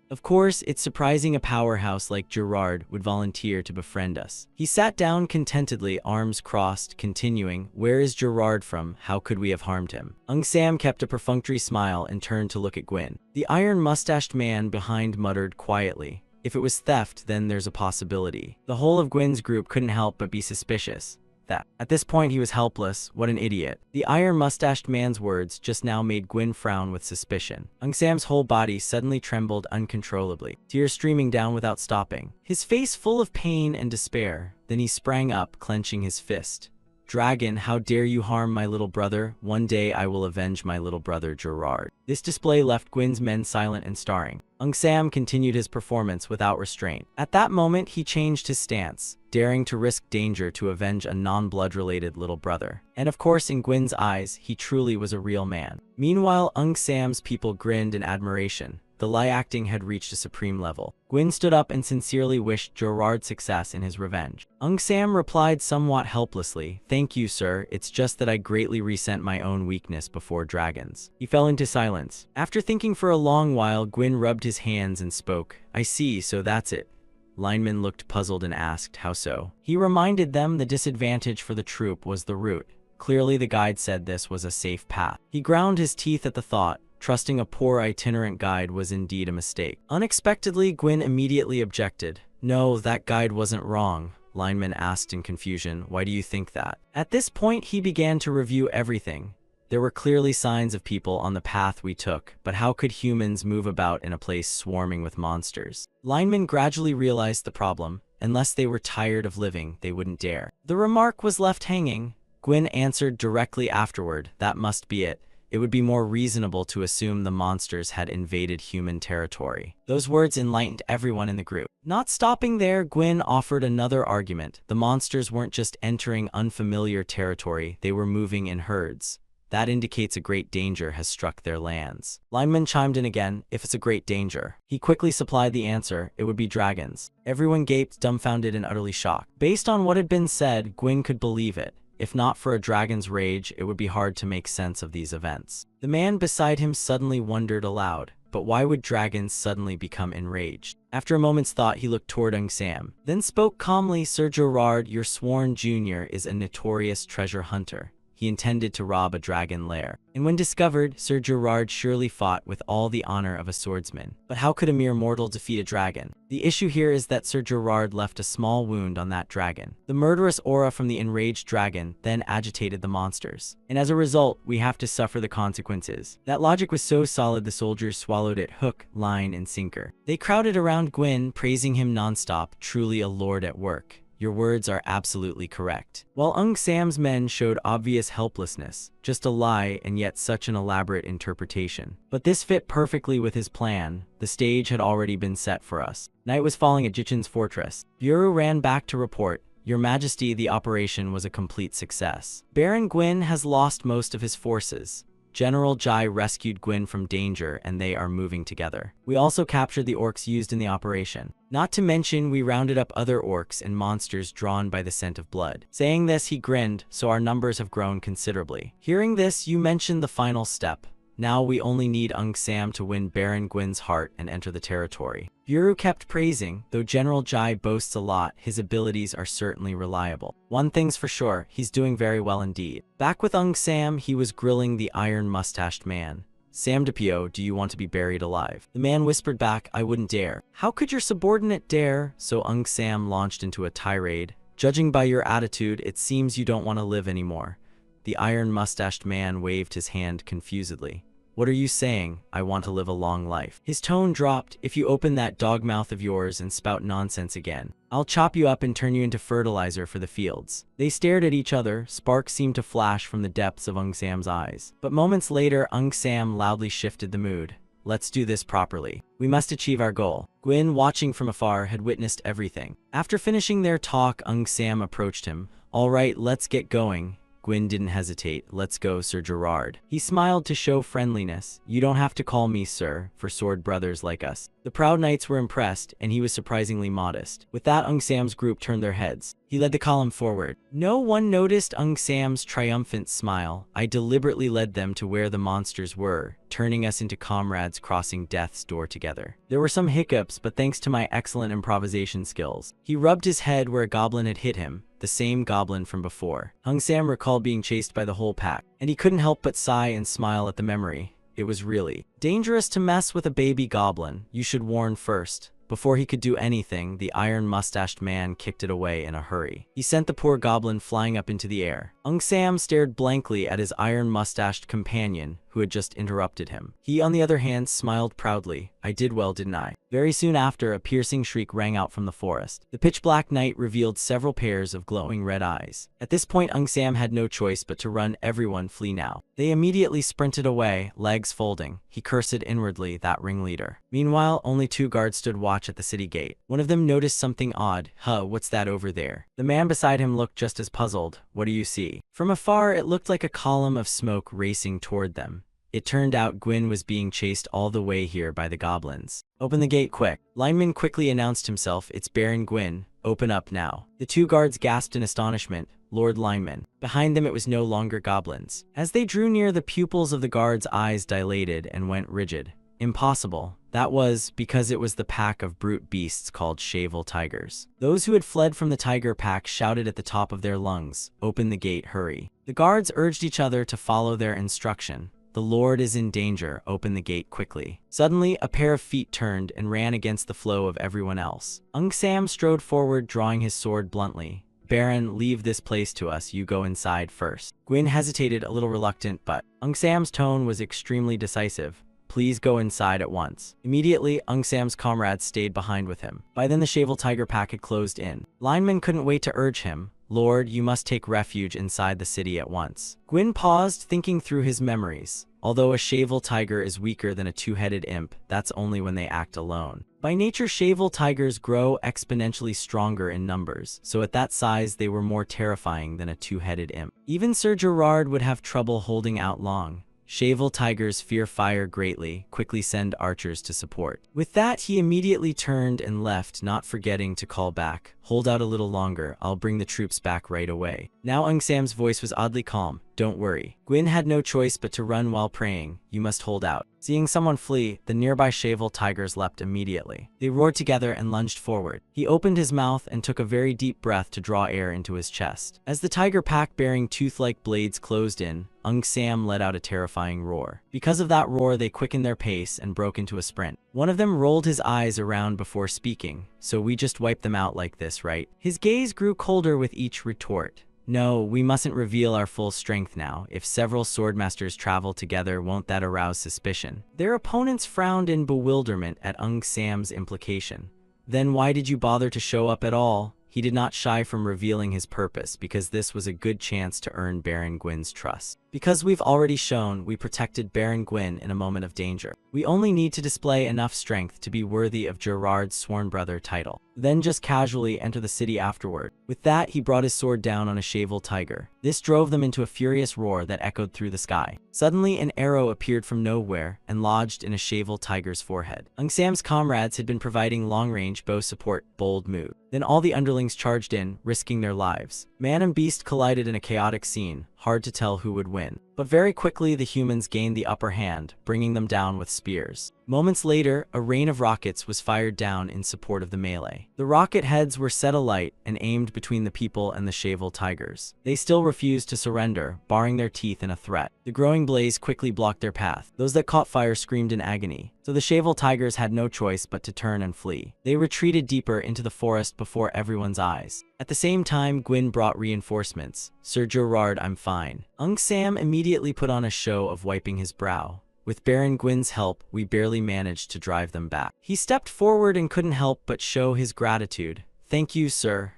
A: Of course, it's surprising a powerhouse like Gerard would volunteer to befriend us. He sat down contentedly, arms crossed, continuing, where is Gerard from? How could we have harmed him? Sam kept a perfunctory smile and turned to look at Gwyn. The iron-mustached man behind muttered quietly, if it was theft, then there's a possibility. The whole of Gwyn's group couldn't help but be suspicious. That. At this point he was helpless. What an idiot. The iron-mustached man's words just now made Gwyn frown with suspicion. Sam's whole body suddenly trembled uncontrollably, tears streaming down without stopping, his face full of pain and despair. Then he sprang up, clenching his fist. Dragon, how dare you harm my little brother? One day I will avenge my little brother Gerard. This display left Gwyn's men silent and staring. Sam continued his performance without restraint. At that moment he changed his stance, daring to risk danger to avenge a non-blood-related little brother. And of course, in Gwyn's eyes, he truly was a real man. Meanwhile, Sam's people grinned in admiration. The lie acting had reached a supreme level. Gwyn stood up and sincerely wished Gerard success in his revenge. Sam replied somewhat helplessly, thank you, sir, it's just that I greatly resent my own weakness before dragons. He fell into silence. After thinking for a long while, Gwyn rubbed his hands and spoke, I see, so that's it. Lineman looked puzzled and asked, how so? He reminded them the disadvantage for the troop was the route. Clearly the guide said this was a safe path. He ground his teeth at the thought. Trusting a poor itinerant guide was indeed a mistake. Unexpectedly, Gwyn immediately objected. No, that guide wasn't wrong. Lineman asked in confusion, why do you think that? At this point, he began to review everything. There were clearly signs of people on the path we took, but how could humans move about in a place swarming with monsters? Lineman gradually realized the problem. Unless they were tired of living, they wouldn't dare. The remark was left hanging. Gwyn answered directly afterward, that must be it. It would be more reasonable to assume the monsters had invaded human territory. Those words enlightened everyone in the group. Not stopping there, Gwyn offered another argument. The monsters weren't just entering unfamiliar territory, they were moving in herds. That indicates a great danger has struck their lands. Lineman chimed in again, if it's a great danger. He quickly supplied the answer, it would be dragons. Everyone gaped, dumbfounded and utterly shocked. Based on what had been said, Gwyn could believe it. If not for a dragon's rage, it would be hard to make sense of these events. The man beside him suddenly wondered aloud, but why would dragons suddenly become enraged? After a moment's thought, he looked toward Sam, then spoke calmly, Sir Gerard, your sworn junior is a notorious treasure hunter. He intended to rob a dragon lair. And when discovered, Sir Gerard surely fought with all the honor of a swordsman. But how could a mere mortal defeat a dragon? The issue here is that Sir Gerard left a small wound on that dragon. The murderous aura from the enraged dragon then agitated the monsters. And as a result, we have to suffer the consequences. That logic was so solid the soldiers swallowed it hook, line, and sinker. They crowded around Gwyn, praising him nonstop, truly a lord at work. Your words are absolutely correct. While Sam's men showed obvious helplessness, just a lie and yet such an elaborate interpretation. But this fit perfectly with his plan. The stage had already been set for us. Night was falling at Jichin's fortress. Bureau ran back to report, Your Majesty, the operation was a complete success. Baron Gwyn has lost most of his forces. General Jai rescued Gwyn from danger and they are moving together. We also captured the orcs used in the operation. Not to mention, we rounded up other orcs and monsters drawn by the scent of blood. Saying this, he grinned, so our numbers have grown considerably. Hearing this, you mentioned the final step. Now we only need Sam to win Baron Gwyn's heart and enter the territory. Bureau kept praising, though General Jai boasts a lot, his abilities are certainly reliable. One thing's for sure, he's doing very well indeed. Back with Sam, he was grilling the iron-mustached man. Samdapio, do you want to be buried alive? The man whispered back, I wouldn't dare. How could your subordinate dare? So Ung Sam launched into a tirade. Judging by your attitude, it seems you don't want to live anymore. The iron-mustached man waved his hand confusedly. What are you saying? I want to live a long life. His tone dropped. If you open that dog mouth of yours and spout nonsense again, I'll chop you up and turn you into fertilizer for the fields. They stared at each other. Sparks seemed to flash from the depths of Ung Sam's eyes. But moments later, Ung Sam loudly shifted the mood. Let's do this properly. We must achieve our goal. Gwyn, watching from afar, had witnessed everything. After finishing their talk, Ung Sam approached him. All right, let's get going. Gwyn didn't hesitate. Let's go, Sir Gerard. He smiled to show friendliness. You don't have to call me sir, for sword brothers like us. The proud knights were impressed, and he was surprisingly modest. With that, Ung Sam's group turned their heads. He led the column forward. No one noticed Ung Sam's triumphant smile. I deliberately led them to where the monsters were, turning us into comrades crossing death's door together. There were some hiccups, but thanks to my excellent improvisation skills. He rubbed his head where a goblin had hit him, the same goblin from before. Ung Sam recalled being chased by the whole pack, and he couldn't help but sigh and smile at the memory. It was really dangerous to mess with a baby goblin. You should warn first. Before he could do anything, the iron-mustached man kicked it away in a hurry. He sent the poor goblin flying up into the air. Ung Sam stared blankly at his iron-mustached companion, who had just interrupted him. He, on the other hand, smiled proudly. I did well, didn't I? Very soon after, a piercing shriek rang out from the forest. The pitch-black night revealed several pairs of glowing red eyes. At this point, Ung Sam had no choice but to run. Everyone flee now. They immediately sprinted away, legs folding. He cursed inwardly, that ringleader. Meanwhile, only 2 guards stood watch at the city gate. One of them noticed something odd. What's that over there? The man beside him looked just as puzzled. What do you see? From afar, it looked like a column of smoke racing toward them. It turned out Gwyn was being chased all the way here by the goblins. Open the gate quick. Lineman quickly announced himself. It's Baron Gwyn. Open up now. The 2 guards gasped in astonishment. Lord Lineman. Behind them it was no longer goblins. As they drew near, the pupils of the guards' eyes dilated and went rigid. Impossible. That was because it was the pack of brute beasts called shavel tigers. Those who had fled from the tiger pack shouted at the top of their lungs, open the gate, hurry. The guards urged each other to follow their instruction. The Lord is in danger, open the gate quickly. Suddenly, a pair of feet turned and ran against the flow of everyone else. Ung Sam strode forward, drawing his sword bluntly. Baron, leave this place to us, you go inside first. Gwyn hesitated, a little reluctant, but Ung Sam's tone was extremely decisive. Please go inside at once. Immediately, Ung Sam's comrades stayed behind with him. By then the shavel tiger pack had closed in. Lineman couldn't wait to urge him. Lord, you must take refuge inside the city at once. Gwyn paused, thinking through his memories. Although a shavel tiger is weaker than a 2-headed imp, that's only when they act alone. By nature, shavel tigers grow exponentially stronger in numbers, so at that size they were more terrifying than a 2-headed imp. Even Sir Gerard would have trouble holding out long. Shavel tigers fear fire greatly, quickly send archers to support. With that, he immediately turned and left, not forgetting to call back. Hold out a little longer, I'll bring the troops back right away. Now Ung Sam's voice was oddly calm. Don't worry. Gwyn had no choice but to run while praying. You must hold out. Seeing someone flee, the nearby shavel tigers leapt immediately. They roared together and lunged forward. He opened his mouth and took a very deep breath to draw air into his chest. As the tiger pack bearing tooth-like blades closed in, Ung Sam let out a terrifying roar. Because of that roar, they quickened their pace and broke into a sprint. One of them rolled his eyes around before speaking. So we just wipe them out like this, right? His gaze grew colder with each retort. No, we mustn't reveal our full strength now. If several swordmasters travel together, won't that arouse suspicion? Their opponents frowned in bewilderment at Ung Sam's implication. Then why did you bother to show up at all? He did not shy from revealing his purpose because this was a good chance to earn Baron Gwyn's trust. Because we've already shown we protected Baron Gwyn in a moment of danger. We only need to display enough strength to be worthy of Gerard's sworn brother title. Then just casually enter the city afterward. With that, he brought his sword down on a shavel tiger. This drove them into a furious roar that echoed through the sky. Suddenly, an arrow appeared from nowhere and lodged in a shavel tiger's forehead. Ung Sam's comrades had been providing long-range bow support. Bold move. Then all the underlings charged in, risking their lives. Man and beast collided in a chaotic scene. hard to tell who would win. But very quickly the humans gained the upper hand, bringing them down with spears. Moments later, a rain of rockets was fired down in support of the melee. The rocket heads were set alight and aimed between the people and the Shavel tigers. They still refused to surrender, baring their teeth in a threat. The growing blaze quickly blocked their path. Those that caught fire screamed in agony, so the Shavel tigers had no choice but to turn and flee. They retreated deeper into the forest before everyone's eyes. At the same time, Gwyn brought reinforcements. Sir Gerard, I'm fine. Sam immediately put on a show of wiping his brow. With Baron Gwyn's help, we barely managed to drive them back. He stepped forward and couldn't help but show his gratitude. Thank you, sir.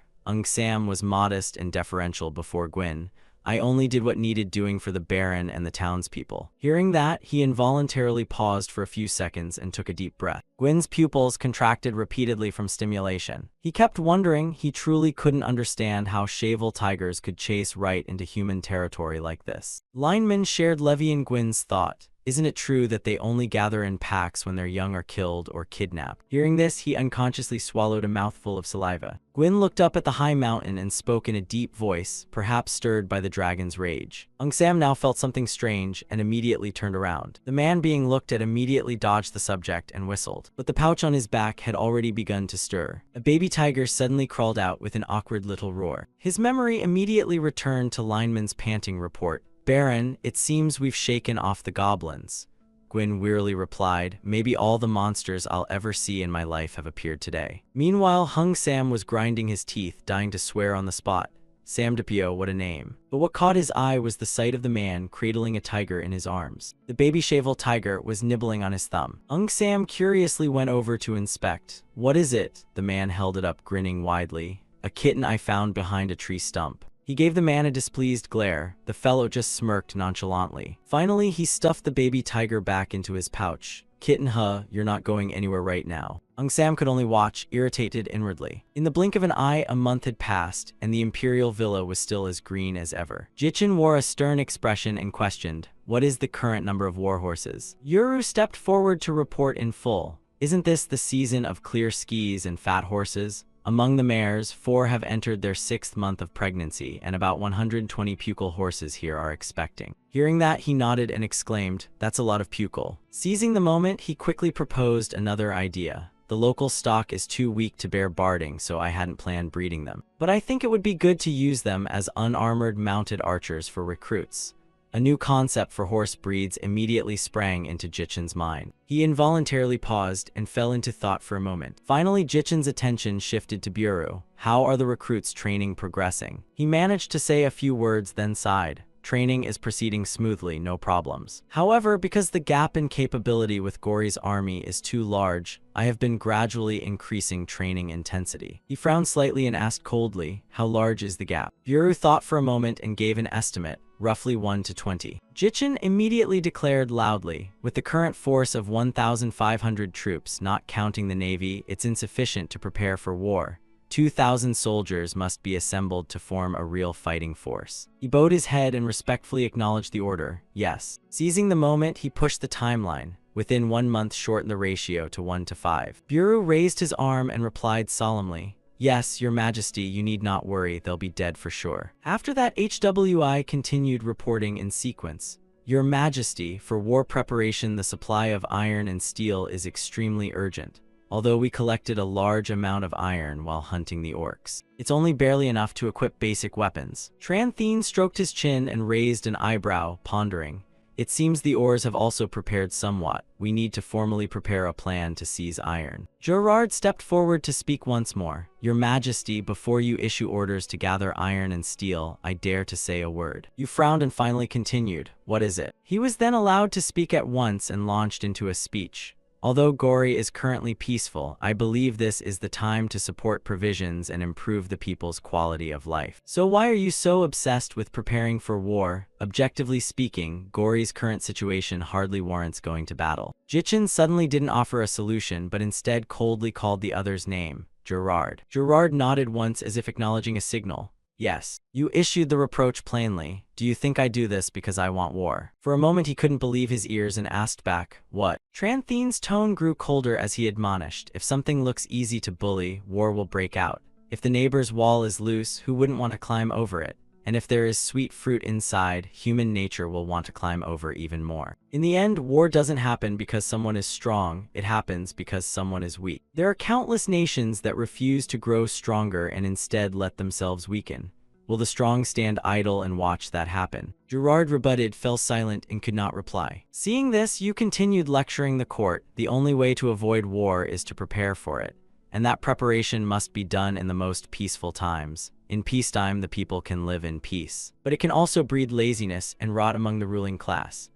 A: Sam was modest and deferential before Gwyn. I only did what needed doing for the Baron and the townspeople. Hearing that, he involuntarily paused for a few seconds and took a deep breath. Gwyn's pupils contracted repeatedly from stimulation. He kept wondering, he truly couldn't understand how Shavel tigers could chase right into human territory like this. Lineman shared Levy and Gwyn's thought. Isn't it true that they only gather in packs when their young are killed or kidnapped? Hearing this, he unconsciously swallowed a mouthful of saliva. Gwyn looked up at the high mountain and spoke in a deep voice, perhaps stirred by the dragon's rage. Sam now felt something strange and immediately turned around. The man being looked at immediately dodged the subject and whistled. But the pouch on his back had already begun to stir. A baby tiger suddenly crawled out with an awkward little roar. His memory immediately returned to Lineman's panting report. Baron, it seems we've shaken off the goblins. Gwyn wearily replied, maybe all the monsters I'll ever see in my life have appeared today. Meanwhile, Sam was grinding his teeth, dying to swear on the spot. Sam DePio, what a name. But what caught his eye was the sight of the man cradling a tiger in his arms. The baby Shavel tiger was nibbling on his thumb. Sam curiously went over to inspect. What is it? The man held it up, grinning widely. A kitten I found behind a tree stump. He gave the man a displeased glare. The fellow just smirked nonchalantly. Finally, he stuffed the baby tiger back into his pouch. Kitten, you're not going anywhere right now. Sam could only watch, irritated inwardly. In the blink of an eye, a month had passed, and the imperial villa was still as green as ever. Jichin wore a stern expression and questioned, what is the current number of warhorses? Yuru stepped forward to report in full. Isn't this the season of clear skis and fat horses? Among the mares, 4 have entered their 6th month of pregnancy, and about 120 pukal horses here are expecting. Hearing that, he nodded and exclaimed, that's a lot of pukal. Seizing the moment, he quickly proposed another idea. The local stock is too weak to bear barding, so I hadn't planned breeding them. But I think it would be good to use them as unarmored mounted archers for recruits. A new concept for horse breeds immediately sprang into Jichin's mind. He involuntarily paused and fell into thought for a moment. Finally, Jichin's attention shifted to Buru. How are the recruits' training progressing? He managed to say a few words, then sighed. Training is proceeding smoothly, no problems. However, because the gap in capability with Gori's army is too large, I have been gradually increasing training intensity. He frowned slightly and asked coldly, how large is the gap? Buru thought for a moment and gave an estimate, roughly 1 to 20. Jichin immediately declared loudly, with the current force of 1,500 troops, not counting the navy, it's insufficient to prepare for war. 2,000 soldiers must be assembled to form a real fighting force. He bowed his head and respectfully acknowledged the order, yes. Seizing the moment, he pushed the timeline. Within 1 month, shorten the ratio to 1 to 5. Buru raised his arm and replied solemnly, yes, your majesty, you need not worry, they'll be dead for sure. After that, HWI continued reporting in sequence. Your majesty, for war preparation, the supply of iron and steel is extremely urgent. Although we collected a large amount of iron while hunting the orcs, it's only barely enough to equip basic weapons. Tranthene stroked his chin and raised an eyebrow, pondering. It seems the ores have also prepared somewhat. We need to formally prepare a plan to seize iron. Gerard stepped forward to speak once more. Your Majesty, before you issue orders to gather iron and steel, I dare to say a word. You frowned and finally continued. What is it? He was then allowed to speak at once and launched into a speech. Although Gori is currently peaceful, I believe this is the time to support provisions and improve the people's quality of life. So why are you so obsessed with preparing for war? Objectively speaking, Gori's current situation hardly warrants going to battle. Jichin suddenly didn't offer a solution, but instead coldly called the other's name, Gerard. Gerard nodded once as if acknowledging a signal. Yes. You issued the reproach plainly. Do you think I do this because I want war? For a moment he couldn't believe his ears and asked back, what? Tranthene's tone grew colder as he admonished. If something looks easy to bully, war will break out. If the neighbor's wall is loose, who wouldn't want to climb over it? And if there is sweet fruit inside, human nature will want to climb over even more. In the end, war doesn't happen because someone is strong, it happens because someone is weak. There are countless nations that refuse to grow stronger and instead let themselves weaken. Will the strong stand idle and watch that happen? Gerard rebutted, fell silent, and could not reply. Seeing this, Yu continued lecturing the court. The only way to avoid war is to prepare for it. And that preparation must be done in the most peaceful times. In peacetime, the people can live in peace. But it can also breed laziness and rot among the ruling class.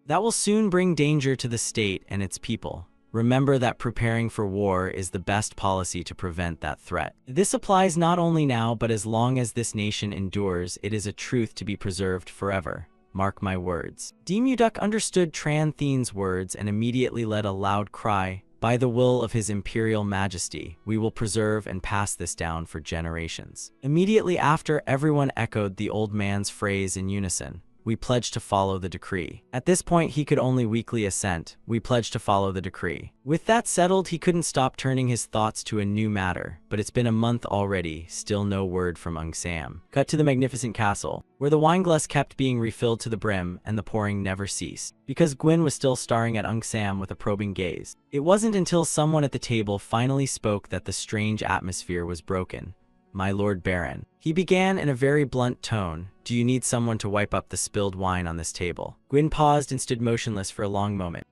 A: That will soon bring danger to the state and its people. Remember that preparing for war is the best policy to prevent that threat. This applies not only now, but as long as this nation endures, it is a truth to be preserved forever. Mark my words. Demuduk understood Tran Thien's words and immediately let a loud cry. By the will of His Imperial Majesty, we will preserve and pass this down for generations. Immediately after, everyone echoed the old man's phrase in unison. We pledge to follow the decree. At this point, he could only weakly assent. We pledge to follow the decree. With that settled, he couldn't stop turning his thoughts to a new matter. But it's been a month already, still no word from Ung Sam. Cut to the magnificent castle, where the wineglass kept being refilled to the brim and the pouring never ceased. Because Gwyn was still staring at Ung Sam with a probing gaze. It wasn't until someone at the table finally spoke that the strange atmosphere was broken. My Lord Baron. He began in a very blunt tone. Do you need someone to wipe up the spilled wine on this table? Gwyn paused and stood motionless for a long moment.